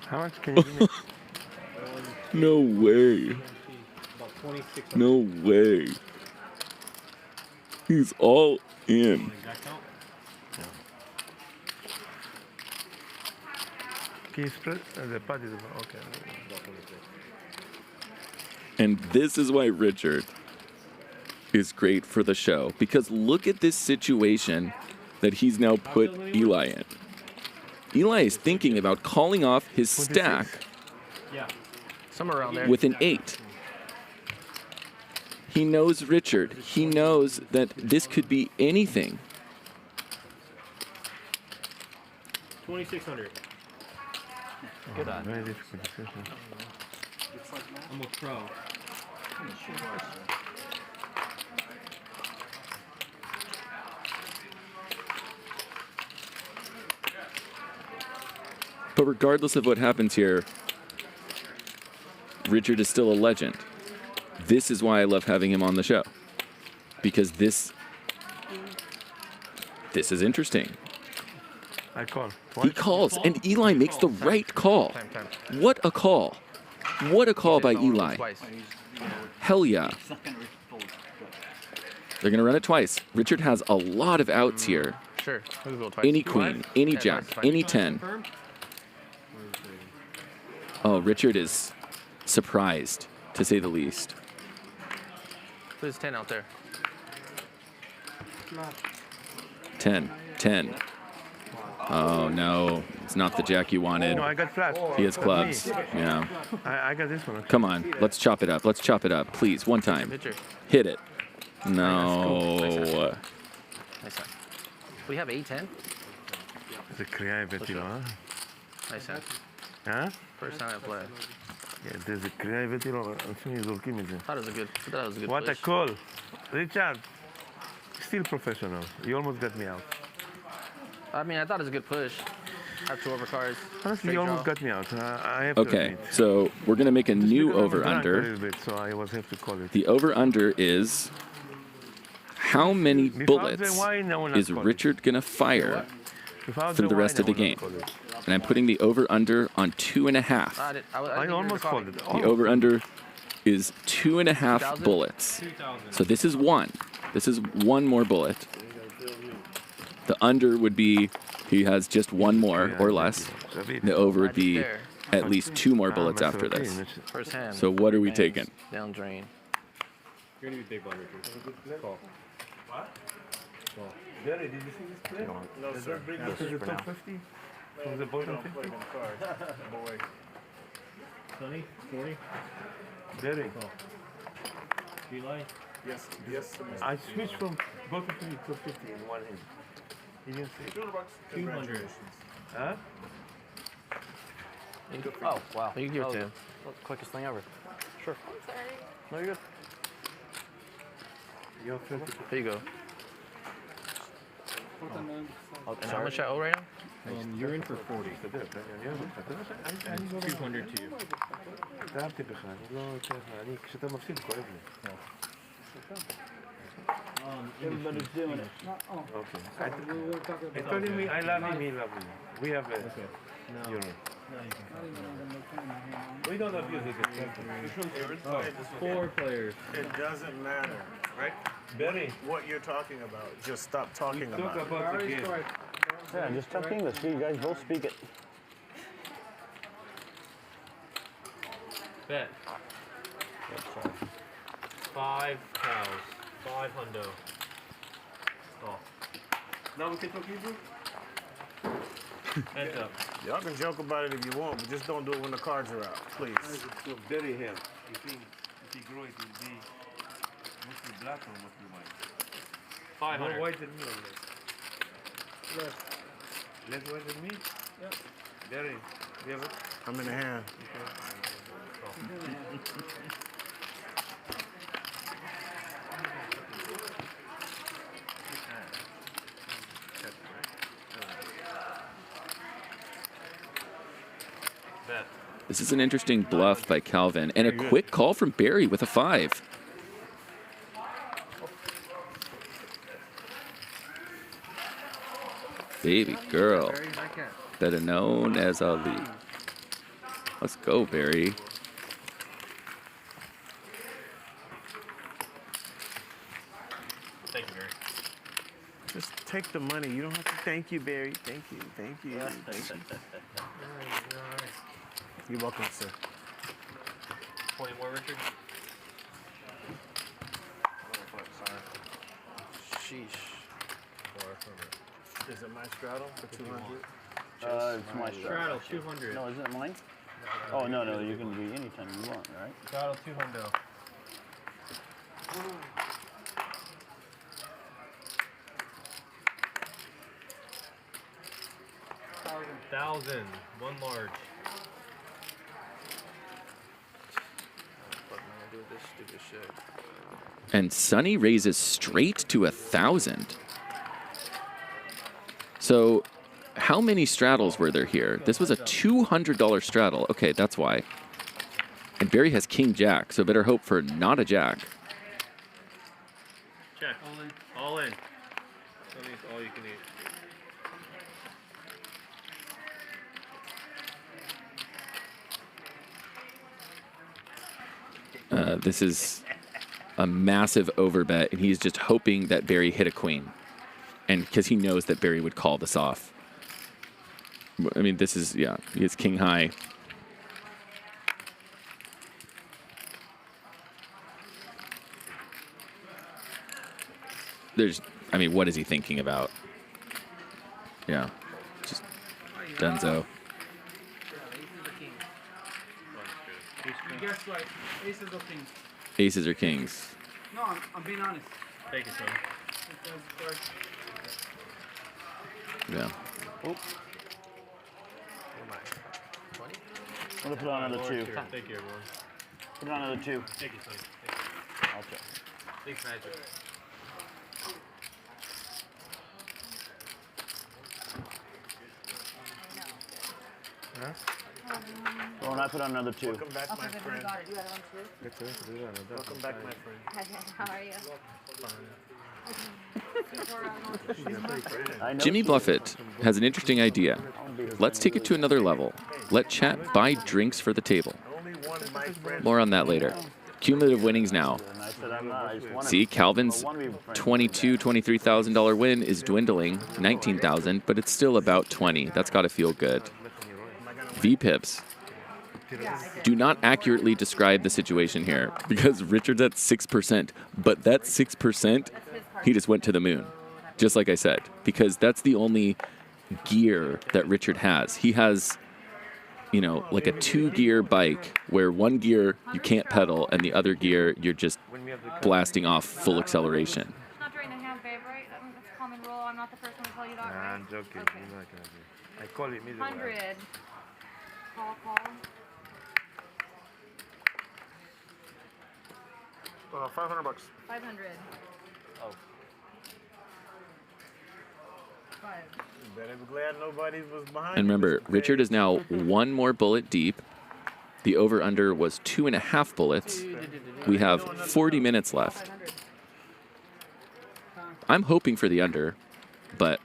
How much can you give me? No way. No way. He's all in. Can you spread? The pot is about, okay. And this is why Richard is great for the show. Because look at this situation that he's now put Eli in. Eli is thinking about calling off his stack Somewhere around there. with an 8. He knows Richard. He knows that this could be anything. 2,600. Good on. Very difficult decision. I'm a pro. But regardless of what happens here, Richard is still a legend. This is why I love having him on the show. Because this is interesting. I call. He calls, and Eli makes the right call. What a call. What a call by Eli. Hell yeah. They're going to run it twice. Richard has a lot of outs here. Sure. We'll go twice. Any queen, any Yeah, jack, twice, fine. any 10. Oh, Richard is surprised, to say the least. There's 10 out there. 10, 10. Oh, no. It's not the jack you wanted. No, I got flat. He has That's clubs. me. Yeah. I got this one. Okay. Come on. Let's chop it up. Let's chop it up. Please, one time. Hit it. No. Nice one. We have 8-10? It's a creativity, huh? Nice hand. Huh? First time I play. Yeah, there's a creativity. Thought it was a good. I thought it was a good. What push. a call. Richard, still professional. You almost got me out. I mean, I thought it was a good push. I have 2 overcards. Honestly, straight you almost draw. got me out. I have to Okay, admit. so we're going to make a new Because I was drunk a over-under. little bit, so I was have to call it. The over-under is how many Without the bullets wine, I will not is call it. Richard going to fire Without through the wine, rest I of the will not game? call it. And I'm putting the over-under on 2.5. I almost called it. The over-under is 2.5 2,000? bullets. 2,000. So this is 1. This is 1 more bullet. The under would be he has just 1 more or less. The over would be at least 2 more bullets after this. First hand. So what are we taking? Down drain. You're gonna be big blind, Richard. Call. What? Gerry, did you see this play? No, Does sir. that bring No, us to sir, the for top now. 50? From the bottom 50? Boy. Sonny, 40. Gerry. Eli. Yes, yes. I switched from bottom 50 to 50 in one hand. You didn't see it? 200. Huh? Oh, wow. You can give it to him. Quickest thing ever. Sure. No, you're good. You're 50. Here you go. Oh, And how much I owe right now? You're in for 40. 200 to you. تعبت بخان لا تفاني كشتا مفسد كويسني. Everybody's doing it. Okay. I told him I love him, he loves me. We have a euro. We don't abuse it. 4 players. It doesn't matter, right? Barry, what you're talking about. Just stop talking talk about about the game. Yeah, just talk English. You guys both speak it. Bet. 5 cows. 5 hundo. Oh. Now we can talk Hebrew? Heads up. Y'all can joke about it if you want, but just don't do it when the cards are out, please. So bury him. If he grow, it will be mostly black or mostly white. 500. More white than me on this. Less white than me? Yeah. Barry, you have it? I'm in the hand. This is an interesting bluff by Calvin. And a quick call from Barry with a 5. Baby girl. Better known as Ali. Let's go, Barry. Thank you, Barry. Just take the money. You don't have to thank you, Barry. Thank you. Thank you. Thank you. You're welcome, sir. 20 more, Richard. Sheesh. Is it my straddle for 200? It's my Straddle, 200. No, isn't it mine? Oh, no, you can be anytime you want, right? Straddle, 200. $1,000. 1 large. Fuck, man, I do this stupid shit. And Sonny raises straight to 1,000. So how many straddles were there here? This was a $200 straddle. Okay, that's why. And Barry has King Jack, so better hope for not a Jack. Check. All in. All in. Sonny's all you can eat. This is a massive overbet, and he's just hoping that Barry hit a queen. And because he knows that Barry would call this off. I mean, this is, yeah, he has king high. There's, I mean, what is he thinking about? Yeah, just Denzo. Guess what? Aces or kings? Aces or kings? No, I'm being honest. Thank you, Sonny. Yeah. Oh. I'm gonna put on another 2. Thank you, everyone. Put on another 2. Thank you, Sonny. I'll check. Thanks, Magic. Oh, and I put on another 2. Welcome back, my friend. You had one too? Welcome back, my friend. How are you? Jimmy Buffett has an interesting idea. Let's take it to another level. Let chat buy drinks for the table. More on that later. Cumulative winnings now. See, Calvin's $22,000, $23,000 win is dwindling, 19,000, but it's still about 20. That's got to feel good. V-pips. Do not accurately describe the situation here because Richard's at 6%, but that 6%, he just went to the moon, just like I said, because that's the only gear that Richard has. He has, you know, like a 2-gear bike where one gear you can't pedal and the other gear you're just blasting off full acceleration. Not during the hand, babe, right? That's a common rule. I'm not the first one to tell you that, right? I'm joking. Okay. You're not gonna do. I call it miserable. 100. Call. 500 bucks. 500. Oh. 5. You better be glad nobody was behind. And remember, Richard is now 1 more bullet deep. The over-under was 2.5 bullets. We have 40 minutes left. I'm hoping for the under, but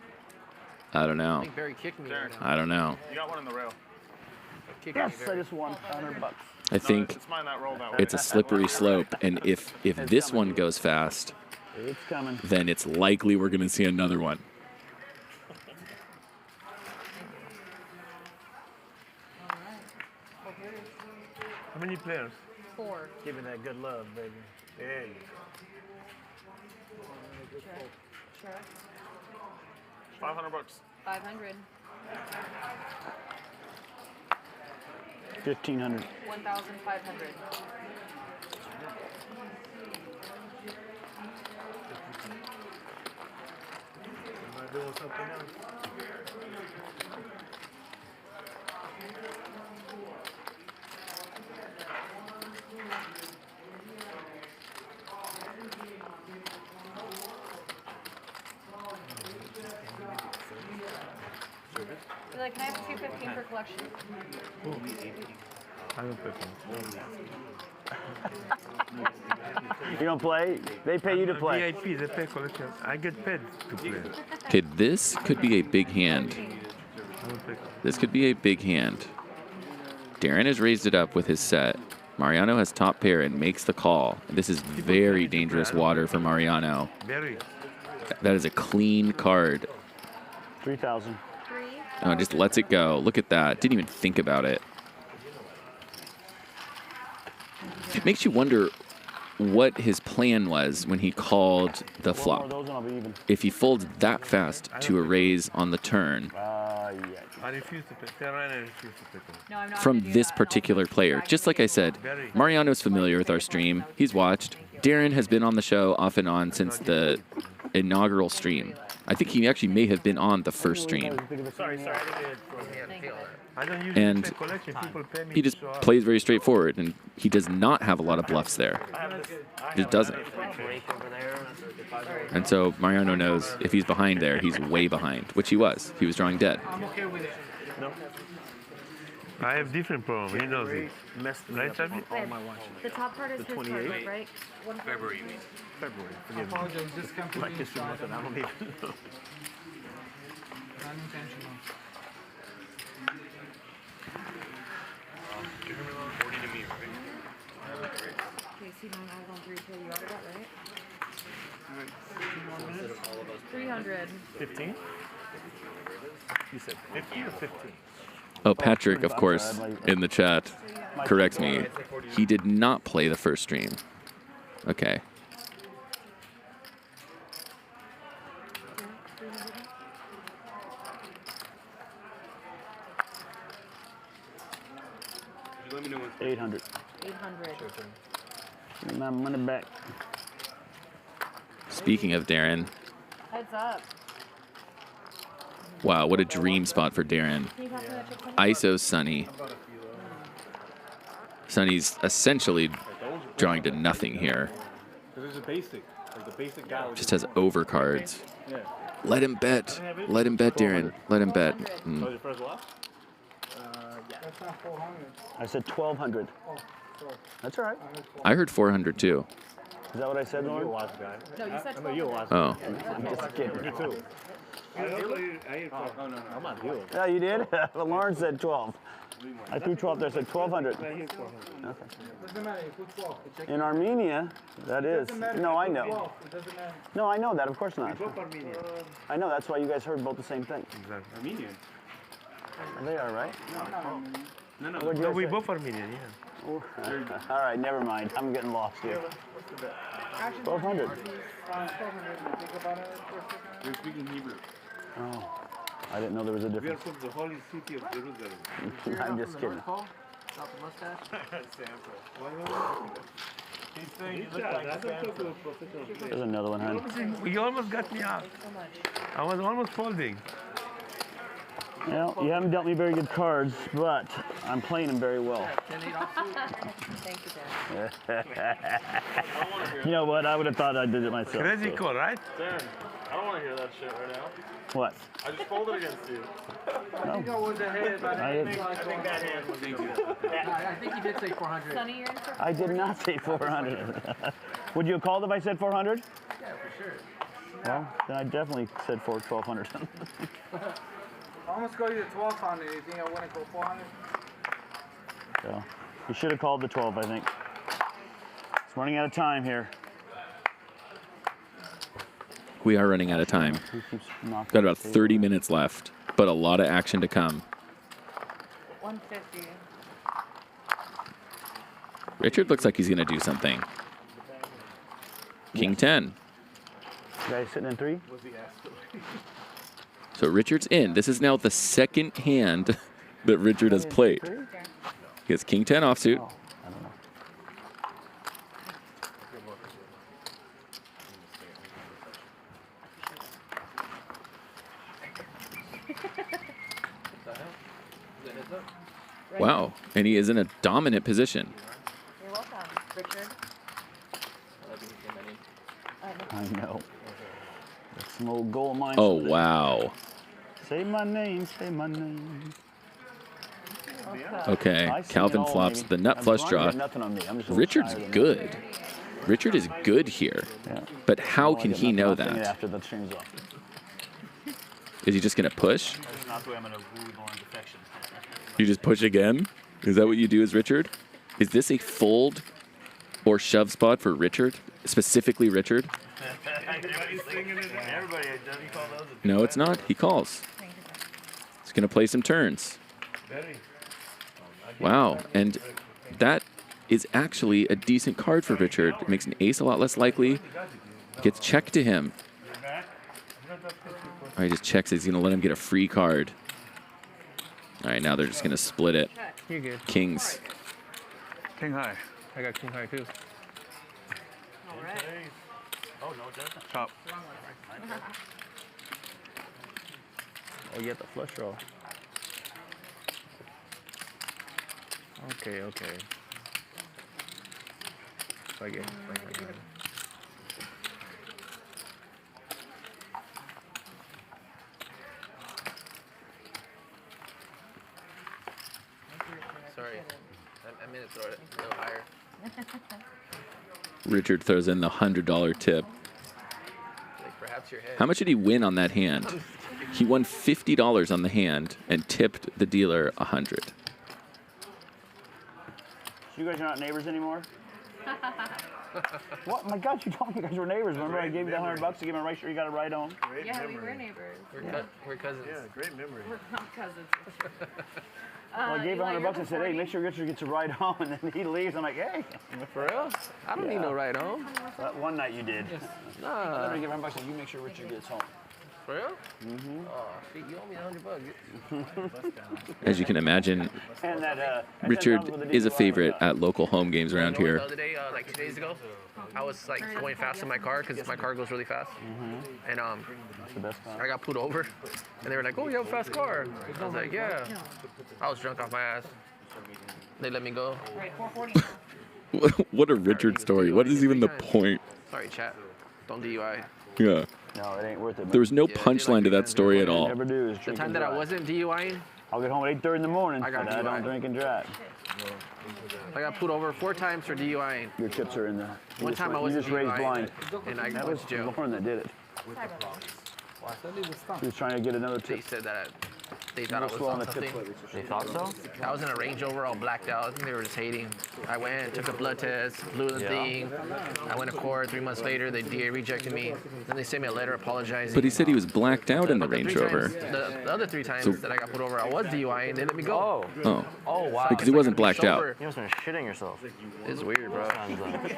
I don't know. I think Barry kicked me right now. I don't know. You got one in the rail. Yes, I just won 100 bucks. I think it's mine that rolled that way. it's a slippery slope, and if this one goes fast, it's coming. Then it's likely we're going to see another one. How many players? 4. Give me that good love, baby. There you go. Sure. 500 bucks. 500. 1,500. 1,500. Am I doing something else? You're like, can I have 215 for collection? I don't play. You don't play? They pay you to play. VIP, they pay collection. I get paid to play. Okay, this could be a big hand. This could be a big hand. Darren has raised it up with his set. Mariano has top pair and makes the call. This is very dangerous water for Mariano. Very. That is a clean card. 3,000. Oh, just lets it go. Look at that. Didn't even think about it. It makes you wonder what his plan was when he called the flop. If he folds that fast to a raise on the turn I refuse to play. Curran, I refuse to play. No, I'm not from this particular player. Just like I said, Mariano's familiar with our stream. He's watched. Darren has been on the show off and on since the inaugural stream. I think he actually may have been on the first stream. Sorry. I don't usually And play collection. People pay me he to just show up. plays very straightforward, and he does not have a lot of bluffs there. He just doesn't. And so Mariano knows if he's behind there, he's way behind, which he was. He was drawing dead. I'm okay with it. No. I have different problem. He knows it. Right, Sammy? The top part is his card, 28th? right? February. February. I Forgive me. apologize. This come to Like me, history so I month, and I don't don't know. even know. Unintentional. 40 to me, right? Okay, see, 9 eyes on 3 till you ordered that, right? of 300. 15? You said 50 or 15? Oh, Patrick, of course, in the chat, corrects me. He did not play the first stream. Okay. Let me know when 800. 800. Give me my money back. Speaking of Darren, Heads up. wow, what a dream spot for Darren. Can you pass me that chip, Sonny? ISO Sonny. Sonny's essentially drawing to nothing here. There's a basic, like the basic guy. Just has overcards. Yeah. Let him bet. Let him bet, Darren. Let him bet. Mm. Oh, your first loss? Yeah. That's not 400. I said 1,200. Oh, sorry. That's all right. I heard 400 too. Is that what I said, Lauren? No, you said 1200. Oh. I'm just kidding. Me too. I'm not dealing. Yeah, you did? Well, Lauren said 12. I threw 12 there. I said 1,200. Doesn't matter. You put 12. In Armenia, that is. No, I know. 12. It doesn't matter. No, I know that. Of course not. Both Armenian. I know. That's why you guys heard both the same thing. Exactly. Armenian. They are, right? No, no. What'd you No, guys we say? both Armenian, yeah. All right, never mind. I'm getting lost here. 1,200. Think about it for a second. You're speaking Hebrew. Oh, I didn't know there was a We are difference. from the holy city of Jerusalem. I'm just kidding. Got the mustache? He's saying you look like Santa. There's another one, hon. You almost got me out. I was almost folding. Well, you haven't dealt me very good cards, but I'm playing them very well. Thank you, Darren. You know what? I would have thought I did it myself. Crazy so. call, right? Darren, I don't want to hear that shit right now. What? I just folded against you. I think I was ahead, but I think that hand was I think he did say 400. Sonny, you're in for I did not say 400. Would you have called if I said 400? Yeah, for sure. Well, then I definitely said 1,200. I almost go you to 1200. You think I wouldn't go 400? So, you should have called the 12, I think. It's running out of time here. We are running out of time. Got about 30 minutes left, but a lot of action to come. 150. Richard looks like he's going to do something. King 10. Guys sitting in 3? So Richard's in. This is now the second hand that Richard has played. He has King 10 offsuit. Wow, and he is in a dominant position. You're welcome, Richard. I know. That's some old goal of mine. Oh, wow. Say my name, say my name. Okay, I see Calvin it all, flops baby. the nut I'm flush trying to draw. get nothing on me. I'm just a little Richard's shy of good. Richard is good here. Yeah. But how Oh, I can get he nothing. know I'll sing it that? after the stream's off. Is he just going to push? That's not the way I'm going to woo on defection. You just push again? Is that what you do as Richard? Is this a fold or shove spot for Richard? Specifically Richard? Everybody's singing it. Everybody, doesn't he call those? No, it's not. He calls. He's going to play some turns. Wow. And that is actually a decent card for Richard. It makes an ace a lot less likely. Gets checked to him. All right, he just checks. He's going to let him get a free card. All right, now they're just going to split it. You're good. Kings. King high. I got king high too. All right. Oh, no, it doesn't. Chop. Oh, you got the flush draw. Okay, okay. I get. Sorry, I meant to throw it a little higher. Richard throws in the $100 tip. Like perhaps your head. How much did he win on that hand? He won $50 on the hand and tipped the dealer $100. So you guys are not neighbors anymore? What? My God, you told me you guys were neighbors. Remember, I gave you the $100 to give me right sure you got it right on. Yeah, we were neighbors. We're cousins. Yeah, great memory. We're not cousins. Well, I gave him $100 and said, hey, make sure Richard gets a ride home. And then he leaves. I'm like, hey. For real? I don't need no ride home. One night you did. Nah. Let me give $100 and you make sure Richard gets home. For real? Mm-hmm. Oh, shit, you owe me $100. As you can imagine, And that, Richard is a favorite at local home games around The here. other day, like 2 days ago, I was like going fast in my car because my car goes really fast. And That's the best time. I got pulled over, and they were like, "Oh, you have a fast car." I was like, "Yeah." I was drunk off my ass. They let me go. Right, 440. What a Richard story. What is even the point? Sorry, chat. Don't DUI. Yeah. No, it ain't worth it. There was no punchline to that story at all. Never do is The drink time and that I drive. wasn't DUIing, I'll get home at 8:30 in the morning. I got but I don't DUI. drink and drive. I got pulled over 4 times for DUIing. Your chips are in there. One time I You wasn't just raised DUIing, blind. and I That went was to jail. Lauren that did it. He was trying to get another They tip. said that they thought I was Slow on on the tip something. plate. They thought so? I was in a Range Rover all blacked out. I think they were just hating. I went, took a blood test, blew the Yeah. thing. I went to court 3 months later. They DA rejected me. Then they sent me a letter apologizing. But he said he was blacked out in the But Range 3 Rover. times, the other 3 times So- that I got pulled over, I was DUI and they let me go. Oh. Oh, wow. Because he wasn't blacked out. You must have been shitting yourself. It's weird, bro. Yeah,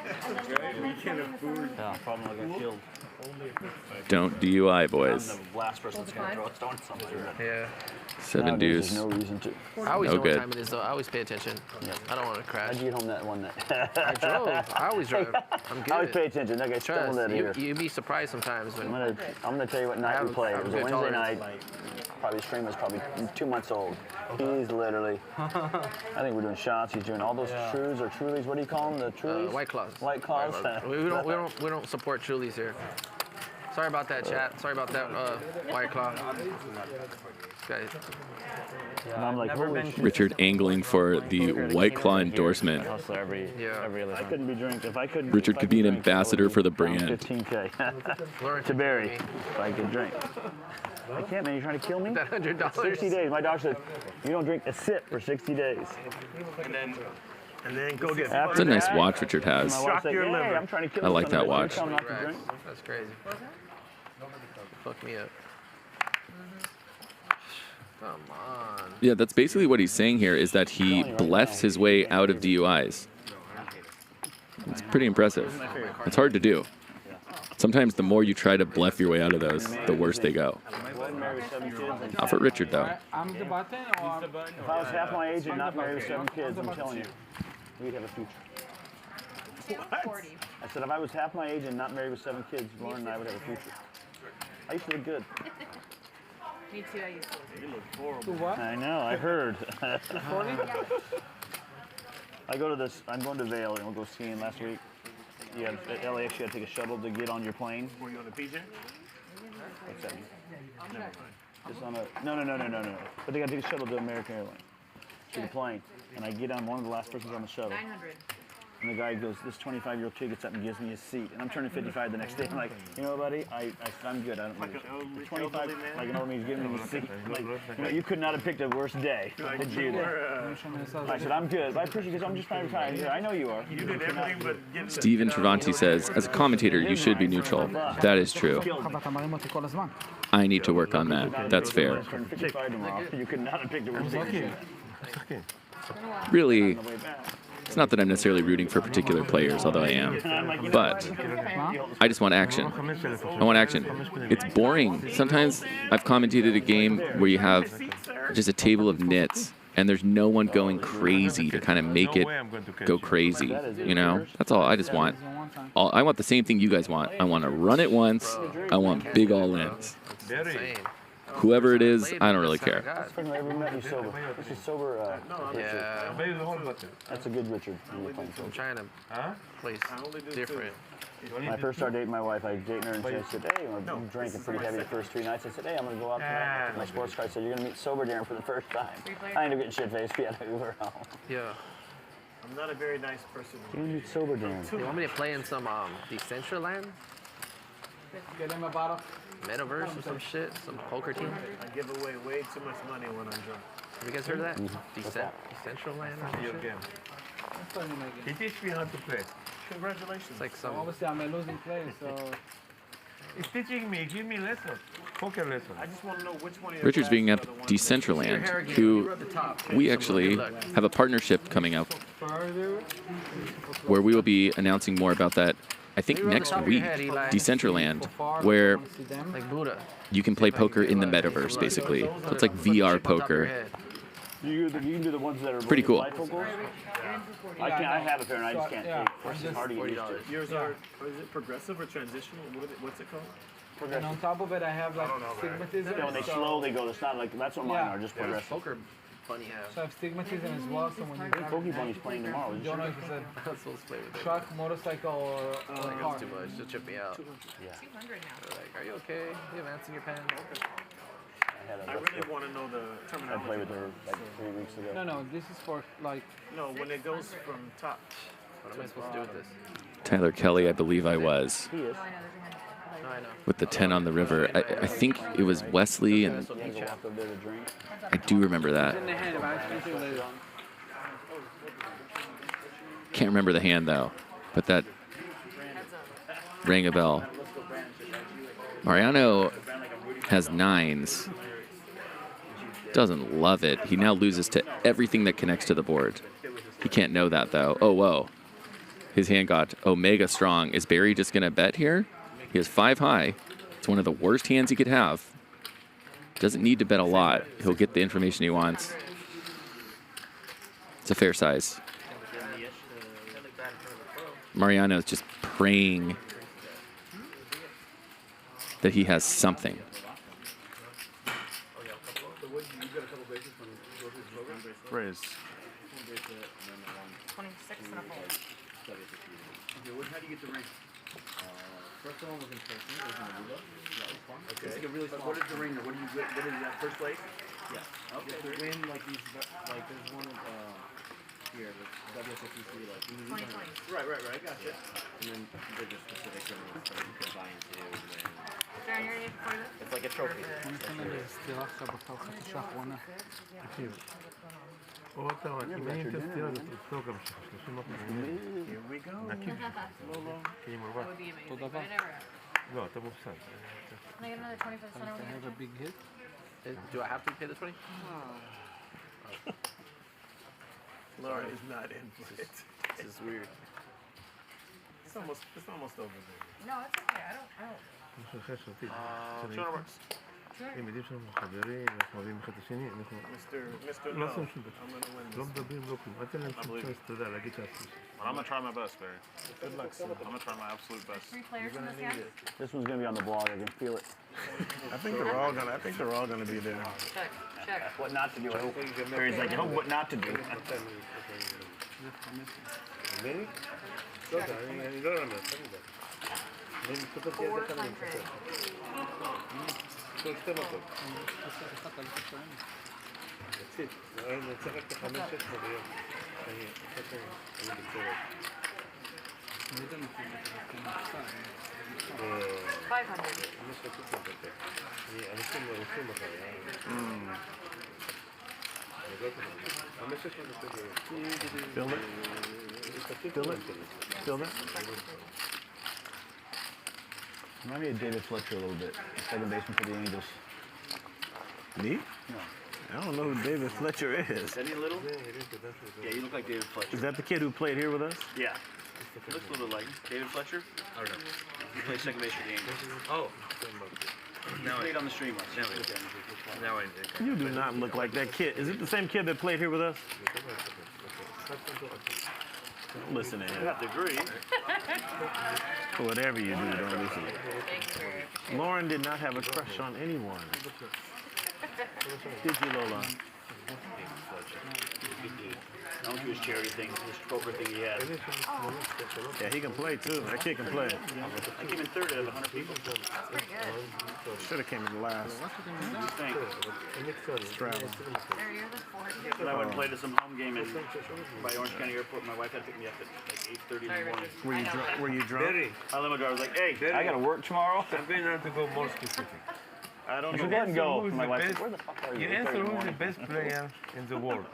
probably like got killed. Don't DUI, boys. I'm the last person that's gonna throw a stone at something. Yeah. 7 Nowadays, deuce. There's no reason to. I always No know good. what time it is, though. I always pay attention. I don't want to crash. How'd you get home that one night? I drove. I always drive. I'm good. I always pay attention. That guy's Trust. stumbled out of here. You'd be surprised sometimes when. I'm gonna tell you what night we played. It was a good Wednesday tolerance. night. Probably the stream was probably 2 months old. He's literally. I think we're doing shots. He's doing all those trues or trulies. What do you call them? The trulies? White Claws. White Claws. We don't support Trulies here. Sorry about that, chat. Sorry about that, White Claw. Guys. And I'm like, holy shit. Richard angling for the White Claw endorsement. I couldn't be drinking. If I could. Richard could be an ambassador for the brand. 15K. To Barry, if I could drink. I can't, man. You're trying to kill me? That $100. 60 days. My doctor said, you don't drink a sip for 60 days. And then go get. It's a nice watch Richard has. My wife's like, hey, I'm trying to kill I like that somebody. watch. You're telling me not to drink? That's crazy. Fuck me up. Come on. Yeah, that's basically what he's saying here, is that he bleffs his way out of DUIs. It's pretty impressive. It's hard to do. Sometimes the more you try to bluff your way out of those, the worse they go. Not for Richard, though. I'm the button or If I was half my age and not married with 7 kids, I'm telling you, we'd have a future. What? I said if I was half my age and not married with 7 kids, Lauren and I would have a future. I used to look good. Me too, I used to. You look horrible. to what? I know, I heard. 40? I go to this, I'm going to Vail and we'll go skiing last week. Yeah, at LAX you had to take a shuttle to get on your plane. Were you on the PJ? What's that? Just on a, no. But they got to take a shuttle to American Airlines, to the plane. And I get on one of the last persons on the shuttle. 900. And the guy goes, this 25-year-old kid gets up and gives me a seat. And I'm turning 55 the next day. I'm like, you know, buddy, I'm good. I don't Like need an it. 25, like an old man, he's giving me a seat. Like, Okay. you could not have picked a worse day to do that. I said, I'm good. But I appreciate it because I'm just trying to retire. He said, I know you are. You did everything but get Steven Travanti says, as a commentator, you should be neutral. That is true. I need to work on that. That's fair. Turn 55 tomorrow. You could not have picked a worse day. Really, it's not that I'm necessarily rooting for particular players, although I am. But I just want action. I want action. It's boring. Sometimes I've commentated a game where you have just a table of nits and there's no one going crazy to kind of make it go crazy. You know? That's all I just want. I want the same thing you guys want. I want to run it once. I want big all-ins. Whoever it is, I don't really care. That's the first time I ever met you sober. This is sober. Yeah. That's a good Richard. I'm trying to play different. When I first started dating my wife, I was dating her and she said, hey, I'm drinking pretty heavy the first 3 nights. I said, hey, I'm going to go out tonight. My sports car said, you're going to meet sober Darren for the first time. I ended up getting shit-faced. We had to Uber home. Yeah. I'm not a very nice person. You're going to meet sober Darren. You want me to play in some Decentraland? Get him a bottle. Metaverse or some shit? Some poker team? I give away way too much money when I'm drunk. Have you guys heard of that? Decentraland or some shit? He teach me how to play. Congratulations. It's like some. Obviously, I'm a losing player, so. It's teaching me. Give me lessons. Poker lessons. I just want to know which one of your Richard's guys being are up the ones Decentraland, that- who we actually have a partnership coming up where we will be announcing more about that, I think, next week. Decentraland, where Like Buddha. you can play poker in the metaverse, basically. So it's like VR poker. You can do the ones that are Pretty cool. bifocals? I have a pair and I just can't see. It's hard to get used to. Yours are, is it progressive or transitional? What's it called? And on top of it, I have like stigmatism. Yeah, when they so- slowly go, it's not like, that's what mine are, just Yeah. progressive. Poker bunny have. So I have stigmatism as well, so when you drive, Pokey Bunny's playing tomorrow, isn't don't know she? if it's a That's so slave. truck, motorcycle, or I a think car. it's too much. Just chip me out. Yeah. 200 now. They're like, are you okay? You have ants in your pen? I really want to know the I terminology. played with her like 3 weeks ago. No, this is for like. No, when it goes from top. What am I supposed to do with this? Tyler Kelly, I believe I was, He is. No, I know. with the 10 on the river. I think it was Wesley, and So you go walk over there to drink. I do remember that. In the hand, but I'll explain to you later. Can't remember the hand, though, but that rang a bell. Mariano has 9s. Doesn't love it. He now loses to everything that connects to the board. He can't know that, though. Oh, whoa. His hand got omega strong. Is Barry just going to bet here? He has 5 high. It's one of the worst hands he could have. Doesn't need to bet a lot. He'll get the information he wants. It's a fair size. Mariano is just praying that he has something. Riz. 26 and a fold. How do you get the ring? First one was in person. It was in Aruba. That was fun. Okay. It's like a really small. What is the ring? What do you get? What is that? First place? Yeah. Okay. You win like these. Like there's one here, the WSFPC, like 2020. Right. I gotcha. And then they're just specific tournaments that you can buy into. And then Darren, you're ready for this? it's like a trophy. אם אני תסתיר אז תסתור גם 30%. Here we go. נקים. כי אני מורבע. That would be amazing, but I never have. לא, אתה מופסד. Can I get another 20 for the center one? have a big hit. Do I have to pay the 20? Laura is not in for it. This is weird. It's almost over there. No, it's okay. I don't. משהו אחר שרציתי. Turnovers. הם יודעים שאנחנו חברים, אנחנו אוהבים אחד את השני, אנחנו Mr. לא No. עושים שום I'm דבר. gonna win לא this. מדברים, לא כלום. אל תן להם שום צ'אנס, אתה יודע, להגיד שעשו. But I'm gonna try my best, Barry. Good luck, son. I'm gonna try my absolute best. 3 players in this hand? This one's gonna be on the blog. I can feel it. I think they're all gonna be there. Check. What not to do. I hope. Barry's like, I hope what not to do. ממני? לא יודע, אני לא רמז, אני יודע. אני כתבתי עד אחד אני מחכה. כל 2 מכות. תקשיב, אני צריך רק את 5-6 ביום. אני בצורת. 500. אנשים מרוצים אחרי. Feel that? Remind me of David Fletcher a little bit. Second baseman for the Angels. Me? No. I don't know who David Fletcher is. Is any little? Yeah, you look like David Fletcher. Is that the kid who played here with us? Yeah. He looks a little like David Fletcher. I don't know. He plays second base for the Angels. Oh. He played on the stream once. Now I do. You do not look like that kid. Is it the same kid that played here with us? Don't listen to him. You have to agree. Whatever you do, don't listen. Lauren did not have a crush on anyone. Did you, Lola? I don't do his charity thing, his poker thing he has. Yeah, he can play too. That kid can play. I came in third out of 100 people. That's pretty good. Should have came in last. Travel. There, you're the 4. But I went and played at some home game by Orange County Airport. My wife had to pick me up at like 8:30 in the morning. Were you drunk? I let my driver. I was like, hey, I gotta work tomorrow. I'm going to go more specific. I don't You know. let go. My wife's like, best- where the fuck are you? You answer who's the best player in the world.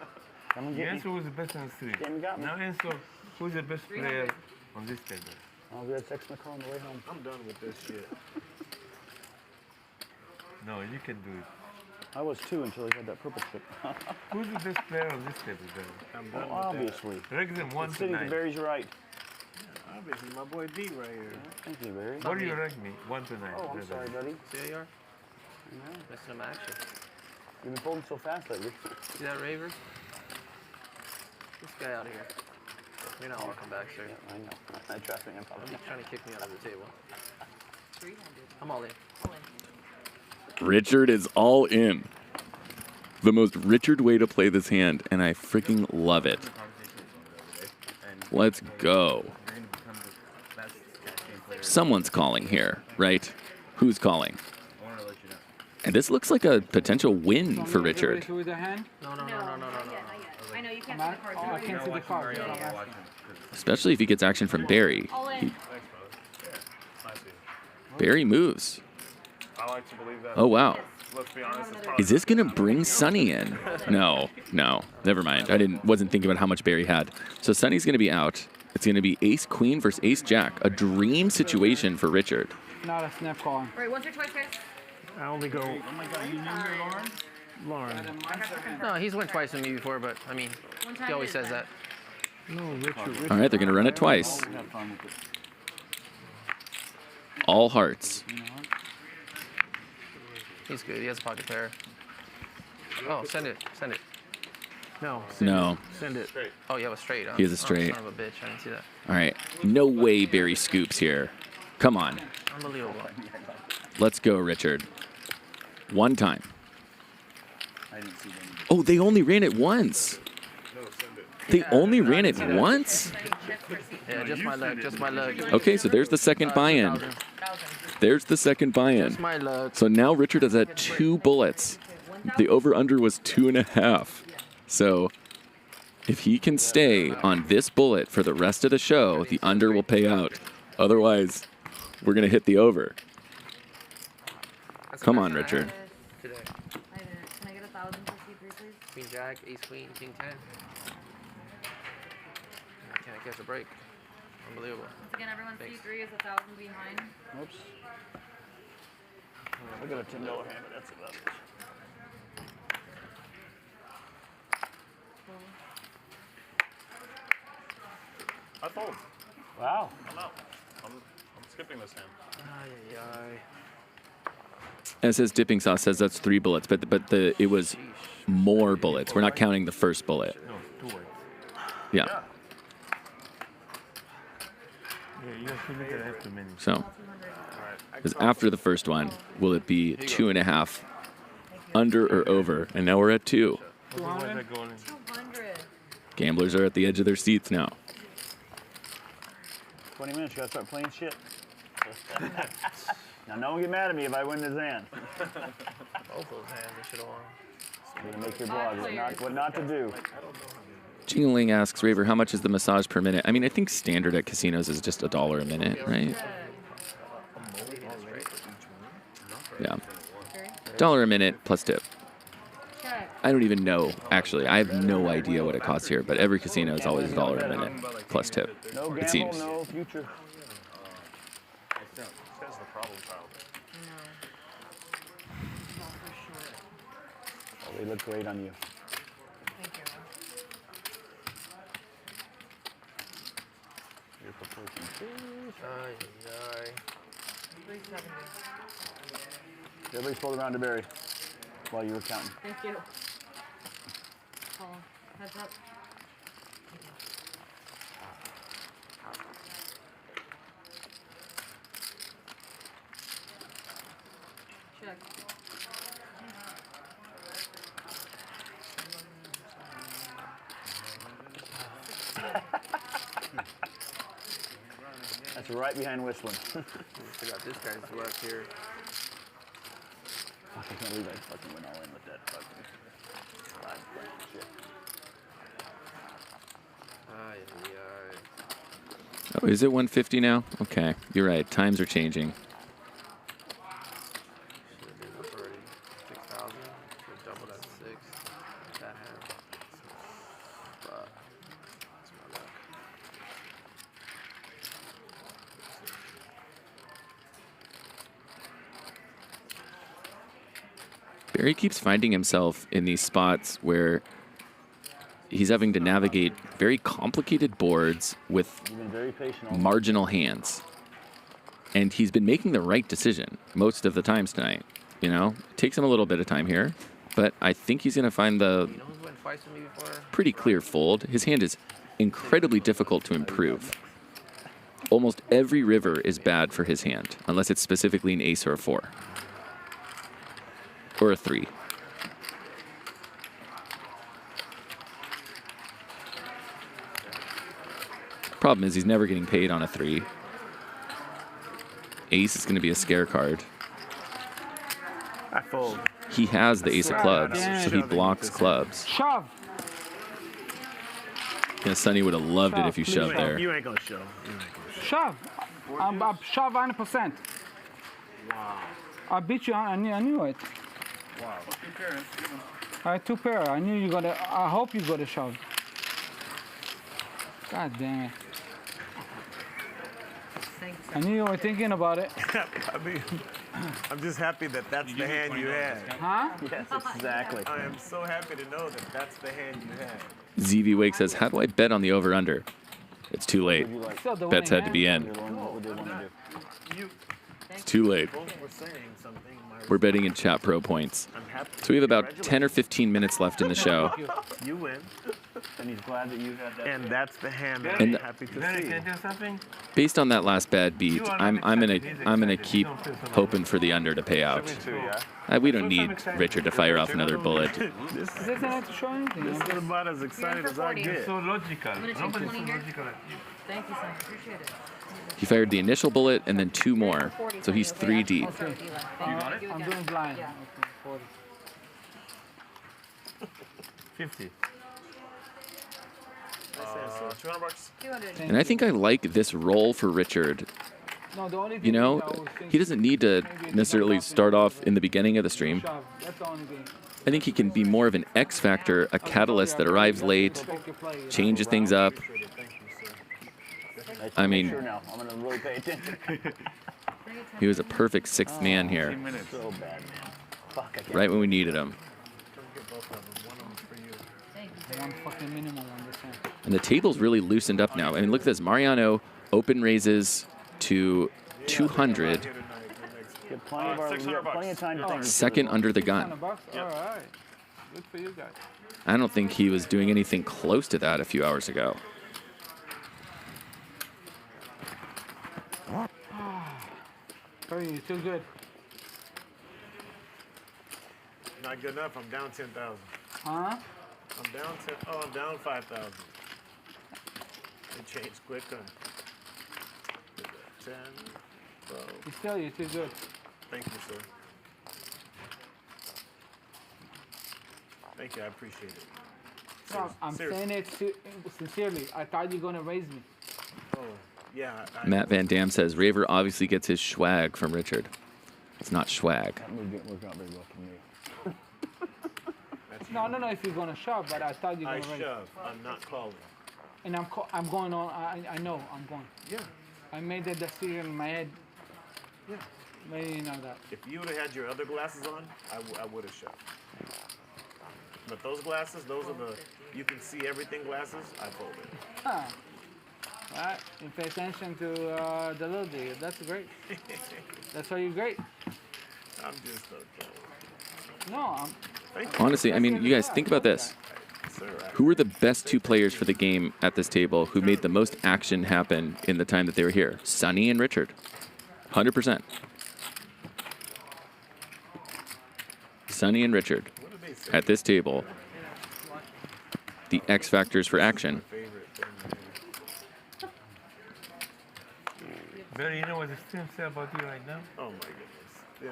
Come and You get me. answer who's the best in the street. Damn, you got me. Now answer who's the best player On this table. Oh, we had text my car on the way home. I'm done with this shit. No, you can do it. I was too until I had that purple chip. Who's the best player on this table, then? I'm done with Obviously. Reg them 1 to City 9. Barry's right. that. Obviously, my boy D right here. Thank you, Barry. What do you rank me? 1 to 9. Oh, I'm sorry, buddy. See how you are? Yeah. Missing some action. You've been folding so fast lately. See that Raver? This guy out here. You're not welcome back, sir. Yeah, I know. I trust me, I'm probably He's trying to kick me under the table. I'm all in. Richard is all in. The most Richard way to play this hand, and I freaking love it. Let's go. Someone's calling here, right? Who's calling? And this looks like a potential win for Richard. With the hand? No. I know you can't see the card. Oh, I can't see the card. Especially if he gets action from Barry. Barry moves. I like to believe that. Oh, wow. Let's be honest. It's probably Is this going to bring Sonny in? No. Never mind. I wasn't thinking about how much Barry had. So Sonny's going to be out. It's going to be ace-queen versus ace-jack. A dream situation for Richard. Not a snap call. All right, what's your choice, guys? I only go. Oh my God, you knew me, Lauren. No, he's went twice with me before, but I mean, he always says that. No, Richard. All right, they're going to run it twice. All hearts. He's good. He has a pocket pair. Oh, send it. No. No. Send it. Oh, you have a straight, huh? He has a straight. Oh, son of a bitch. I didn't see that. All right. No way Barry scoops here. Come on. Unbelievable. Let's go, Richard. One time. I didn't see them. Oh, they only ran it once. They only ran it once? Yeah, just my luck. Okay, so there's the second buy-in. There's the second buy-in. Just my luck. So now Richard is at 2 bullets. The over-under was 2.5. So if he can stay on this bullet for the rest of the show, the under will pay out. Otherwise, we're going to hit the over. Come on, Richard. Today. Can I get 1,000 for C3, please? Queen Jack, Ace Queen, King 10. I can't catch a break. Unbelievable. Once again, everyone, C3 is 1,000 behind. Oops. I got a $10 hand, but that's about it. I fold. Wow. I'm out. I'm skipping this hand. As his dipping sauce says, that's 3 bullets, but it was more bullets. We're not counting the first bullet. No, 2 ways. Yeah. Yeah, you have to make it have too many. So, because after the first one, will it be 2.5 under or over? And now we're at 2. 200. Gamblers are at the edge of their seats now. 20 minutes, you gotta start playing shit. Now, no one get mad at me if I win this hand. Both those hands, they should have won. You're gonna make your blog what not to do. Jingling asks, Raver, how much is the massage per minute? I mean, I think standard at casinos is just $1 a minute, right? Yeah. $1 a minute plus tip. I don't even know, actually. I have no idea what it costs here, but every casino is always $1 a minute plus tip, No gamble, it seems. no future. This guy's the problem child. Oh, they look great on you. Your proportion. Everybody's pulled around to Barry while you were counting. Thank you. Call. Heads up. Check. That's right behind whistling. Forgot this guy's luck here. I can't believe I fucking went all in with that fucking live shit. Oh, is it 150 now? Okay, you're right. Times are changing. Should have been up already. 6,000. Should have doubled at 6. That hand. But that's my luck. Gerry keeps finding himself in these spots where he's having to navigate very complicated boards with marginal hands. And he's been making the right decision most of the times tonight. You know, it takes him a little bit of time here, but I think he's going to find the pretty clear fold. His hand is incredibly difficult to improve. Almost every river is bad for his hand, unless it's specifically an ace or a 4. Or a 3. Problem is he's never getting paid on a 3. Ace is going to be a scare card. I fold. He has the ace of clubs, so he blocks clubs. Shove. Yeah, Sonny would have loved it if you shoved there. You ain't gonna shove. Shove. I'm shove 100%. Wow. I beat you. I knew it. Wow. I had 2 pair. I knew you got to. I hope you got a shove. God damn it. I knew you were thinking about it. I mean, I'm just happy that that's the hand you had. Huh? Yes, exactly. I am so happy to know that that's the hand you had. ZV Wake says, how do I bet on the over-under? It's too late. Bets had to be in. It's too late. We're betting in chat pro points. So we have about 10 or 15 minutes left in the show. You win. And he's glad that you had that. And that's the hand that And I'm happy to see. Can I do something? Based on that last bad beat, I'm gonna keep hoping for the under to pay out. We don't need Richard to fire off another bullet. This doesn't have to show anything. This is about as excited as I get. So logical. Nobody's so logical. Thank you, Sonny. Appreciate it. He fired the initial bullet and then 2 more, so he's 3 deep. Okay. I'm doing blind. Yeah. Okay, 40. 50. 200 bucks. 200. And I think I like this roll for Richard. No, the only You thing know, is I was thinking he doesn't need to necessarily start off in the beginning of the stream. shove. That's the only thing. I think he can be more of an X factor, a catalyst that arrives late, changes things up. I mean, I'm gonna really pay attention. he was a perfect 6th man here, So bad, man. Fuck, I can't. right when we needed him. One fucking minimum on this one. And the table's really loosened up now. I mean, look at this. Mariano open raises to 200, Get plenty of time to think. second under the gun. $600 bucks? All right. Good for you guys. I don't think he was doing anything close to that a few hours ago. Curran, you're too good. Not good enough. I'm down 10,000. Huh? I'm down 10. Oh, I'm down 5,000. It changed quick. 10, 12. You're too good. Thank you, sir. Thank you. I appreciate it. No, I'm saying it sincerely. I thought you were gonna raise me. Oh, yeah. Matt Van Dam says Raver obviously gets his swag from Richard. It's not swag. That move didn't work out very well for me. No, I don't know if you're gonna shove, but I thought you were I gonna raise. shove. I'm not calling. And I'm going on. I know I'm going. Yeah. I made that decision in my head. Yeah. Maybe you know that. If you would have had your other glasses on, I would have shoved. But those glasses, those are the you can see everything glasses. I folded. Huh. Right. You pay attention to the little deal. That's great. That's why you're great. I'm just okay. No, Honestly, I mean, you guys think about this. Who were the best 2 players for the game at this table who made the most action happen in the time that they were here? Sonny and Richard. 100%. Sonny and Richard at this table. The X factors for action. Barry, you know what the stream say about you right now? Oh my goodness. Yeah.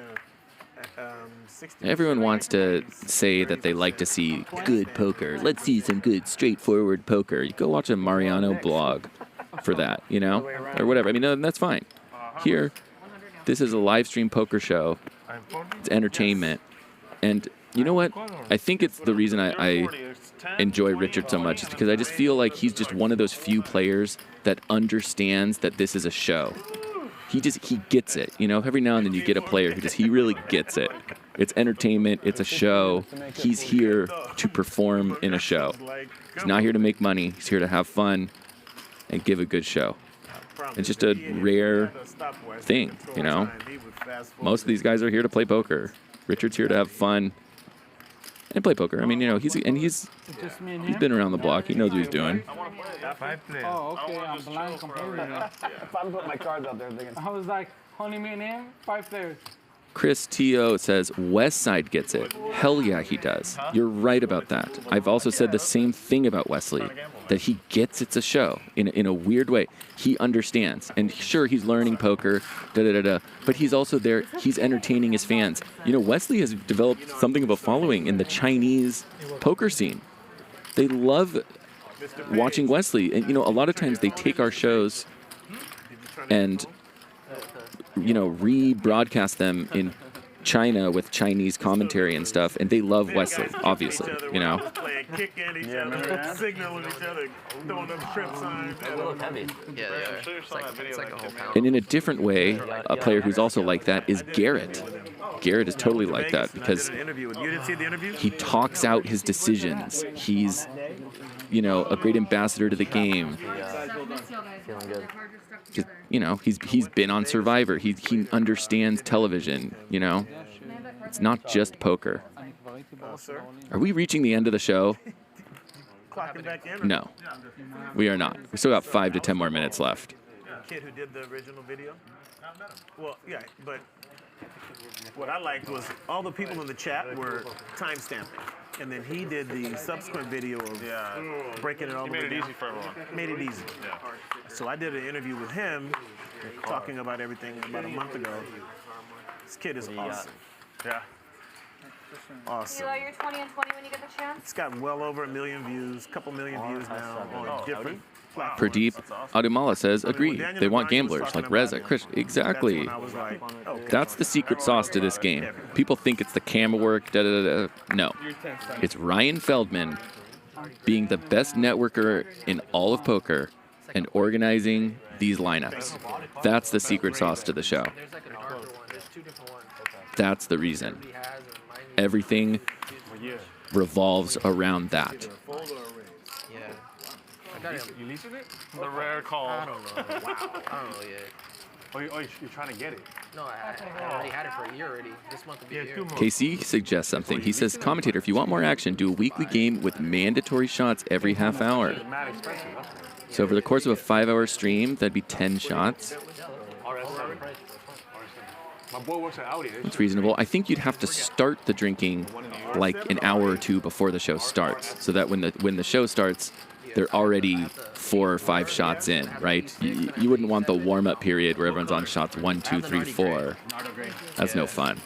60. Everyone wants to say that they like to see good poker. Let's see some good, straightforward poker. You go watch a Mariano blog for that, you know, or whatever. I mean, that's fine. Here, this is a live stream poker show. It's entertainment. And you know what? I think it's the reason I enjoy Richard so much is because I just feel like he's just one of those few players that understands that this is a show. He gets it, you know. Every now and then you get a player who he really gets it. It's entertainment. It's a show. He's here to perform in a show. He's not here to make money. He's here to have fun and give a good show. It's just a rare thing, you know? Most of these guys are here to play poker. Richard's here to have fun and play poker. I mean, you know, he's been around the block. He knows what he's doing. Oh, okay. I'm blind completely. If I'm putting my cards out there thinking. I was like, only me and him, 5 players. Chris T.O. says, Westside gets it. Hell yeah, he does. You're right about that. I've also said the same thing about Wesley, that he gets it's a show in a weird way. He understands. And sure, he's learning poker, but he's also there. He's entertaining his fans. You know, Wesley has developed something of a following in the Chinese poker scene. They love watching Wesley. And, you know, a lot of times they take our shows and, you know, rebroadcast them in China with Chinese commentary and stuff, and they love Wesley, obviously, you know. Yeah, it's like a whole pound. And in a different way, a player who's also like that is Garrett. Garrett is totally like that because he talks out his decisions. He's, you know, a great ambassador to the game. Feeling good. Just, you know, he's been on Survivor. He understands television, you know. It's not just poker. Are we reaching the end of the show? No, we are not. We still got 5 to 10 more minutes left. Kid who did the original video? Well, yeah, but what I liked was all the people in the chat were time stamping. And then he did the subsequent video of breaking it all the way down. Made it easy for everyone. Made it easy. Yeah. So I did an interview with him, talking about everything about a month ago. This kid is awesome. Yeah. Awesome. You're 20 and 20 when you get the chance? It's got well over 1 million views, couple million views now on different platforms. Pradeep Adumala says, agreed. They want gamblers like Reza, Chris. Exactly. That's the secret sauce to this game. People think it's the camera work, No. It's Ryan Feldman being the best networker in all of poker and organizing these lineups. That's the secret sauce to the show. That's the reason. Everything revolves around that. You leasing it? The rare call. I don't know. Wow. I don't know yet. Oh, you're trying to get it? No, I already had it for a year already. This month will be a year. KC suggests something. He says, commentator, if you want more action, do a weekly game with mandatory shots every half hour. So over the course of a 5-hour stream, that'd be 10 shots. My boy works at Audi. It's reasonable. I think you'd have to start the drinking like an hour or two before the show starts, so that when the show starts, they're already 4 or 5 shots in, right? You wouldn't want the warm-up period where everyone's on shots 1, 2, 3, 4. That's no fun.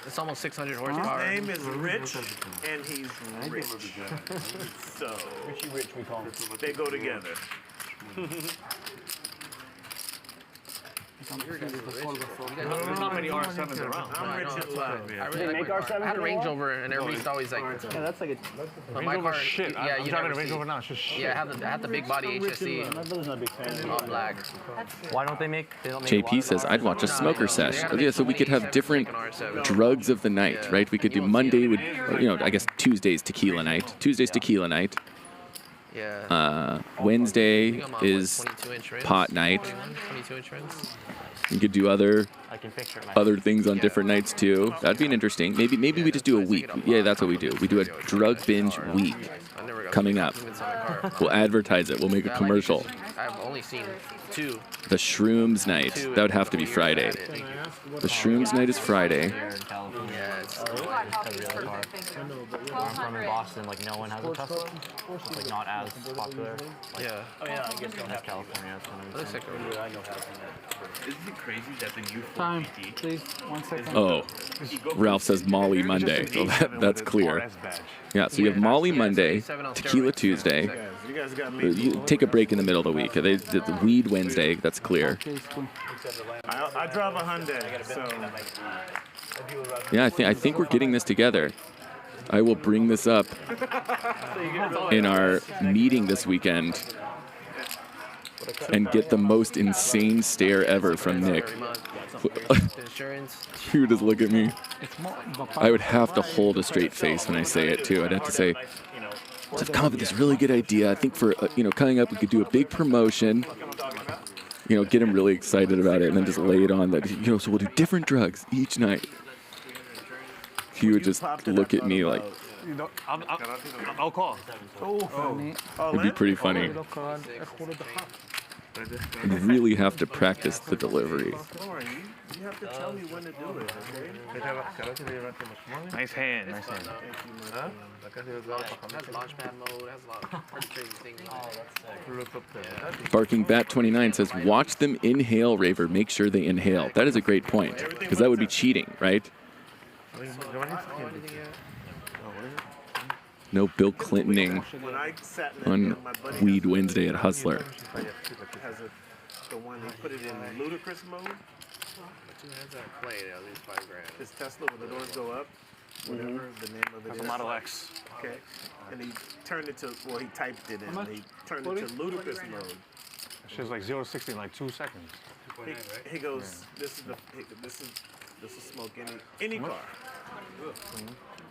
It's almost 600 horsepower. His name is Rich, and he's rich. So, Richie Rich, we call him. They go together. There's not many R7s around. I'm rich and love. They make R7s. I had a Range Rover, and everybody's always like, yeah, that's like a my car. Shit. Yeah, I'm driving a Range Rover now. Yeah, I have the big body HSE. My brother's not a big fan. All black. Why don't they make? JP says, I'd watch a smoker sesh. Yeah, so we could have different drugs of the night, right? We could do Monday, I guess Tuesday's tequila night. Tuesday's tequila night. Yeah. Wednesday is pot night. 22-inch rims. You could do other things on different nights too. That'd be an interesting. Maybe we just do a week. Yeah, that's what we do. We do a drug binge week coming up. We'll advertise it. We'll make a commercial. I've only seen 2. The Shrooms night. That would have to be Friday. The Shrooms night is Friday. Yeah, it's I'm from in Boston, like no one has a Tesla. It's like not as popular. Like, yeah. Oh yeah, I guess that's California. That's kind of I know Isn't it crazy that the new Time, please. 1 second. Oh, Ralph says Molly Monday. So that's clear. Yeah, so you have Molly Monday, Tequila Tuesday. You take a break in the middle of the week. They did the Weed Wednesday. That's clear. I drive a Hyundai, so. Yeah, I think we're getting this together. I will bring this up in our meeting this weekend. and get the most insane stare ever from Nick. He would just look at me. I would have to hold a straight face when I say it too. I'd have to say, "I've come up with this really good idea. I think for coming up, we could do a big promotion. Get him really excited about it, and then just lay it on that. So we'll do different drugs each night." He would just look at me like. I'll call. It'd be pretty funny. You really have to practice the delivery. You have to tell me when to do it, okay? Nice hand, nice hand. Huh? Has launchpad mode, has a lot of crazy things. Oh, that's sick. Barking Bat 29 says, "Watch them inhale, Raver. Make sure they inhale." That is a great point, because that would be cheating, right? No Bill Clintoning on Weed Wednesday at Hustler. The one they put it in ludicrous mode. His Tesla, when the doors go up, whatever the name of it is. That's a Model X. Okay. And he turned it to, he typed it in. He turned it to ludicrous mode. Shit's like 0 to 60 in like 2 seconds. He goes, this is smoke any car.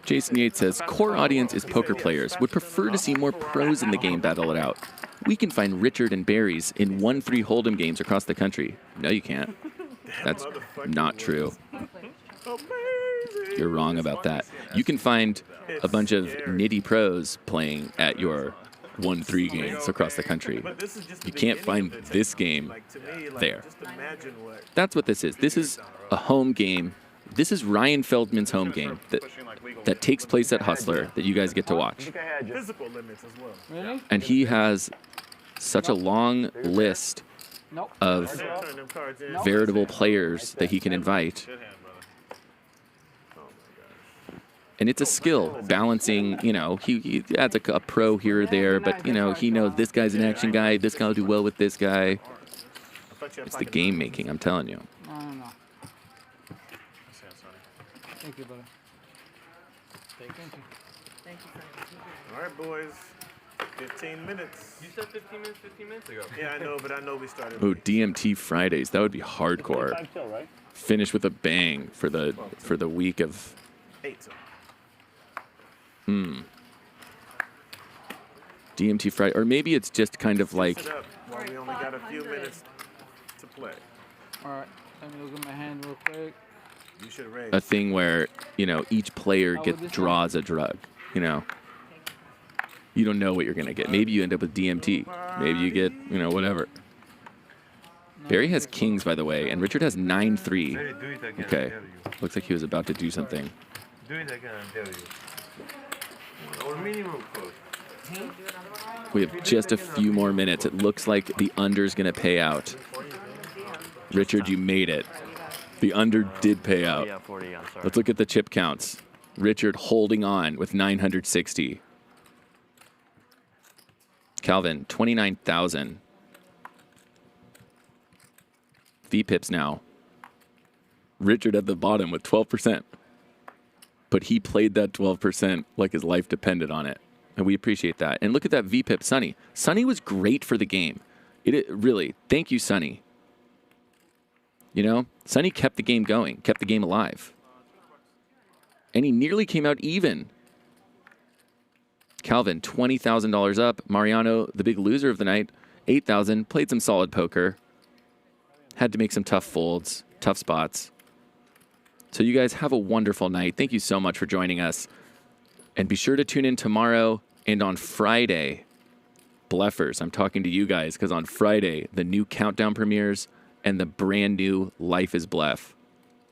Jason Yates says, "Core audience is poker players. Would prefer to see more pros in the game battle it out. We can find Richard and Barry's in 1-3 Hold'em games across the country." No, you can't. That's not true. You're wrong about that. You can find a bunch of nitty pros playing at your 1-3 games across the country. You can't find this game there. That's what this is. This is a home game. This is Ryan Feldman's home game that takes place at Hustler that you guys get to watch. Physical limits as well. Really? And he has such a long list of veritable players that he can invite. And it's a skill balancing, he adds a pro here or there, but, he knows this guy's an action guy, this guy will do well with this guy. It's the game making, I'm telling you. I don't know. Thank you, brother. Thank you. Thank you, Sonny. All right, boys. 15 minutes. You said 15 minutes ago. Yeah, I know, but I know we started. Oh, DMT Fridays. That would be hardcore. Finish with a bang for the week of. 8. DMT Friday, or maybe it's just kind of like. Well, we only got a few minutes to play. All right, let me look at my hand real quick. You should raise. A thing where each player draws a drug. You don't know what you're gonna get. Maybe you end up with DMT. Maybe you get whatever. Barry has kings, by the way, and Richard has 9-3. Okay, looks like he was about to do something. Do it again, I tell you. Or minimum cost. We have just a few more minutes. It looks like the under's gonna pay out. Richard, you made it. The under did pay out. Yeah, 40, I'm sorry. Let's look at the chip counts. Richard holding on with 960. Calvin, 29,000. V-pips now. Richard at the bottom with 12%. But he played that 12% like his life depended on it. And we appreciate that. And look at that V-pip, Sonny. Sonny was great for the game. Really, thank you, Sonny. Sonny kept the game going, kept the game alive. And he nearly came out even. Calvin, $20,000 up. Mariano, the big loser of the night, $8,000. Played some solid poker. Had to make some tough folds, tough spots. So you guys have a wonderful night. Thank you so much for joining us. And be sure to tune in tomorrow and on Friday. Bluffers, I'm talking to you guys because on Friday, the new Countdown premieres and the brand new Life is Bluff.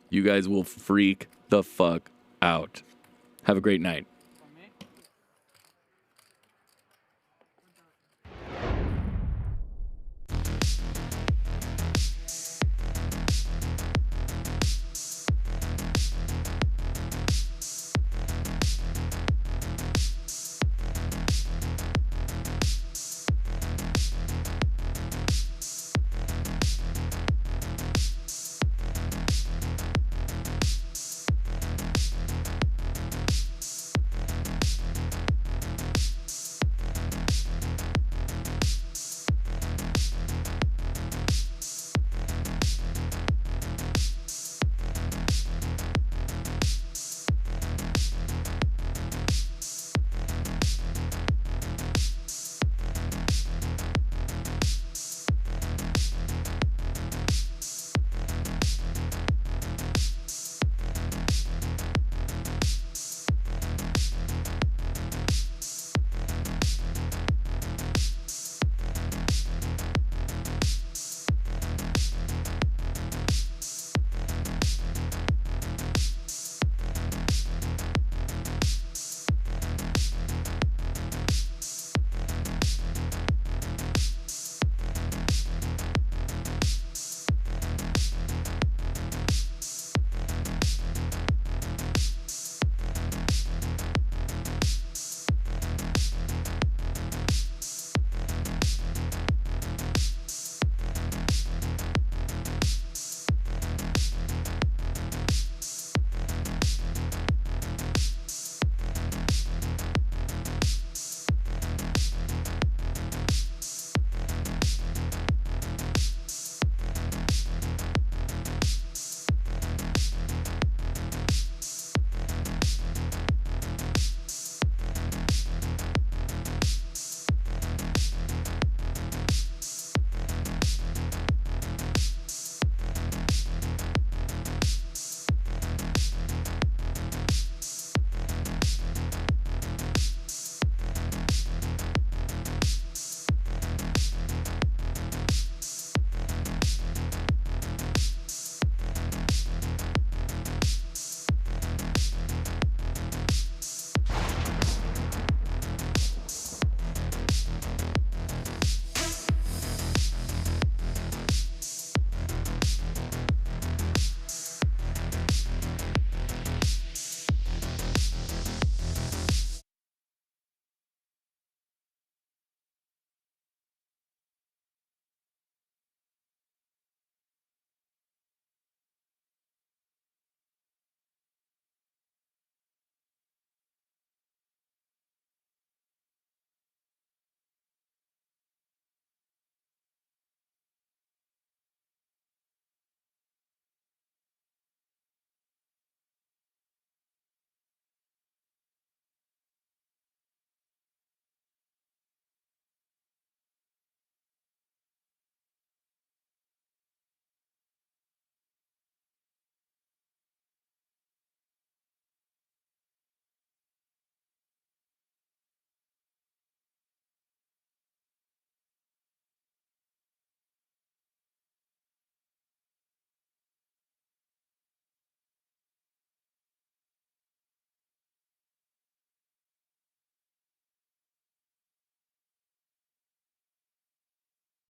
You guys will freak the fuck out. Have a great night.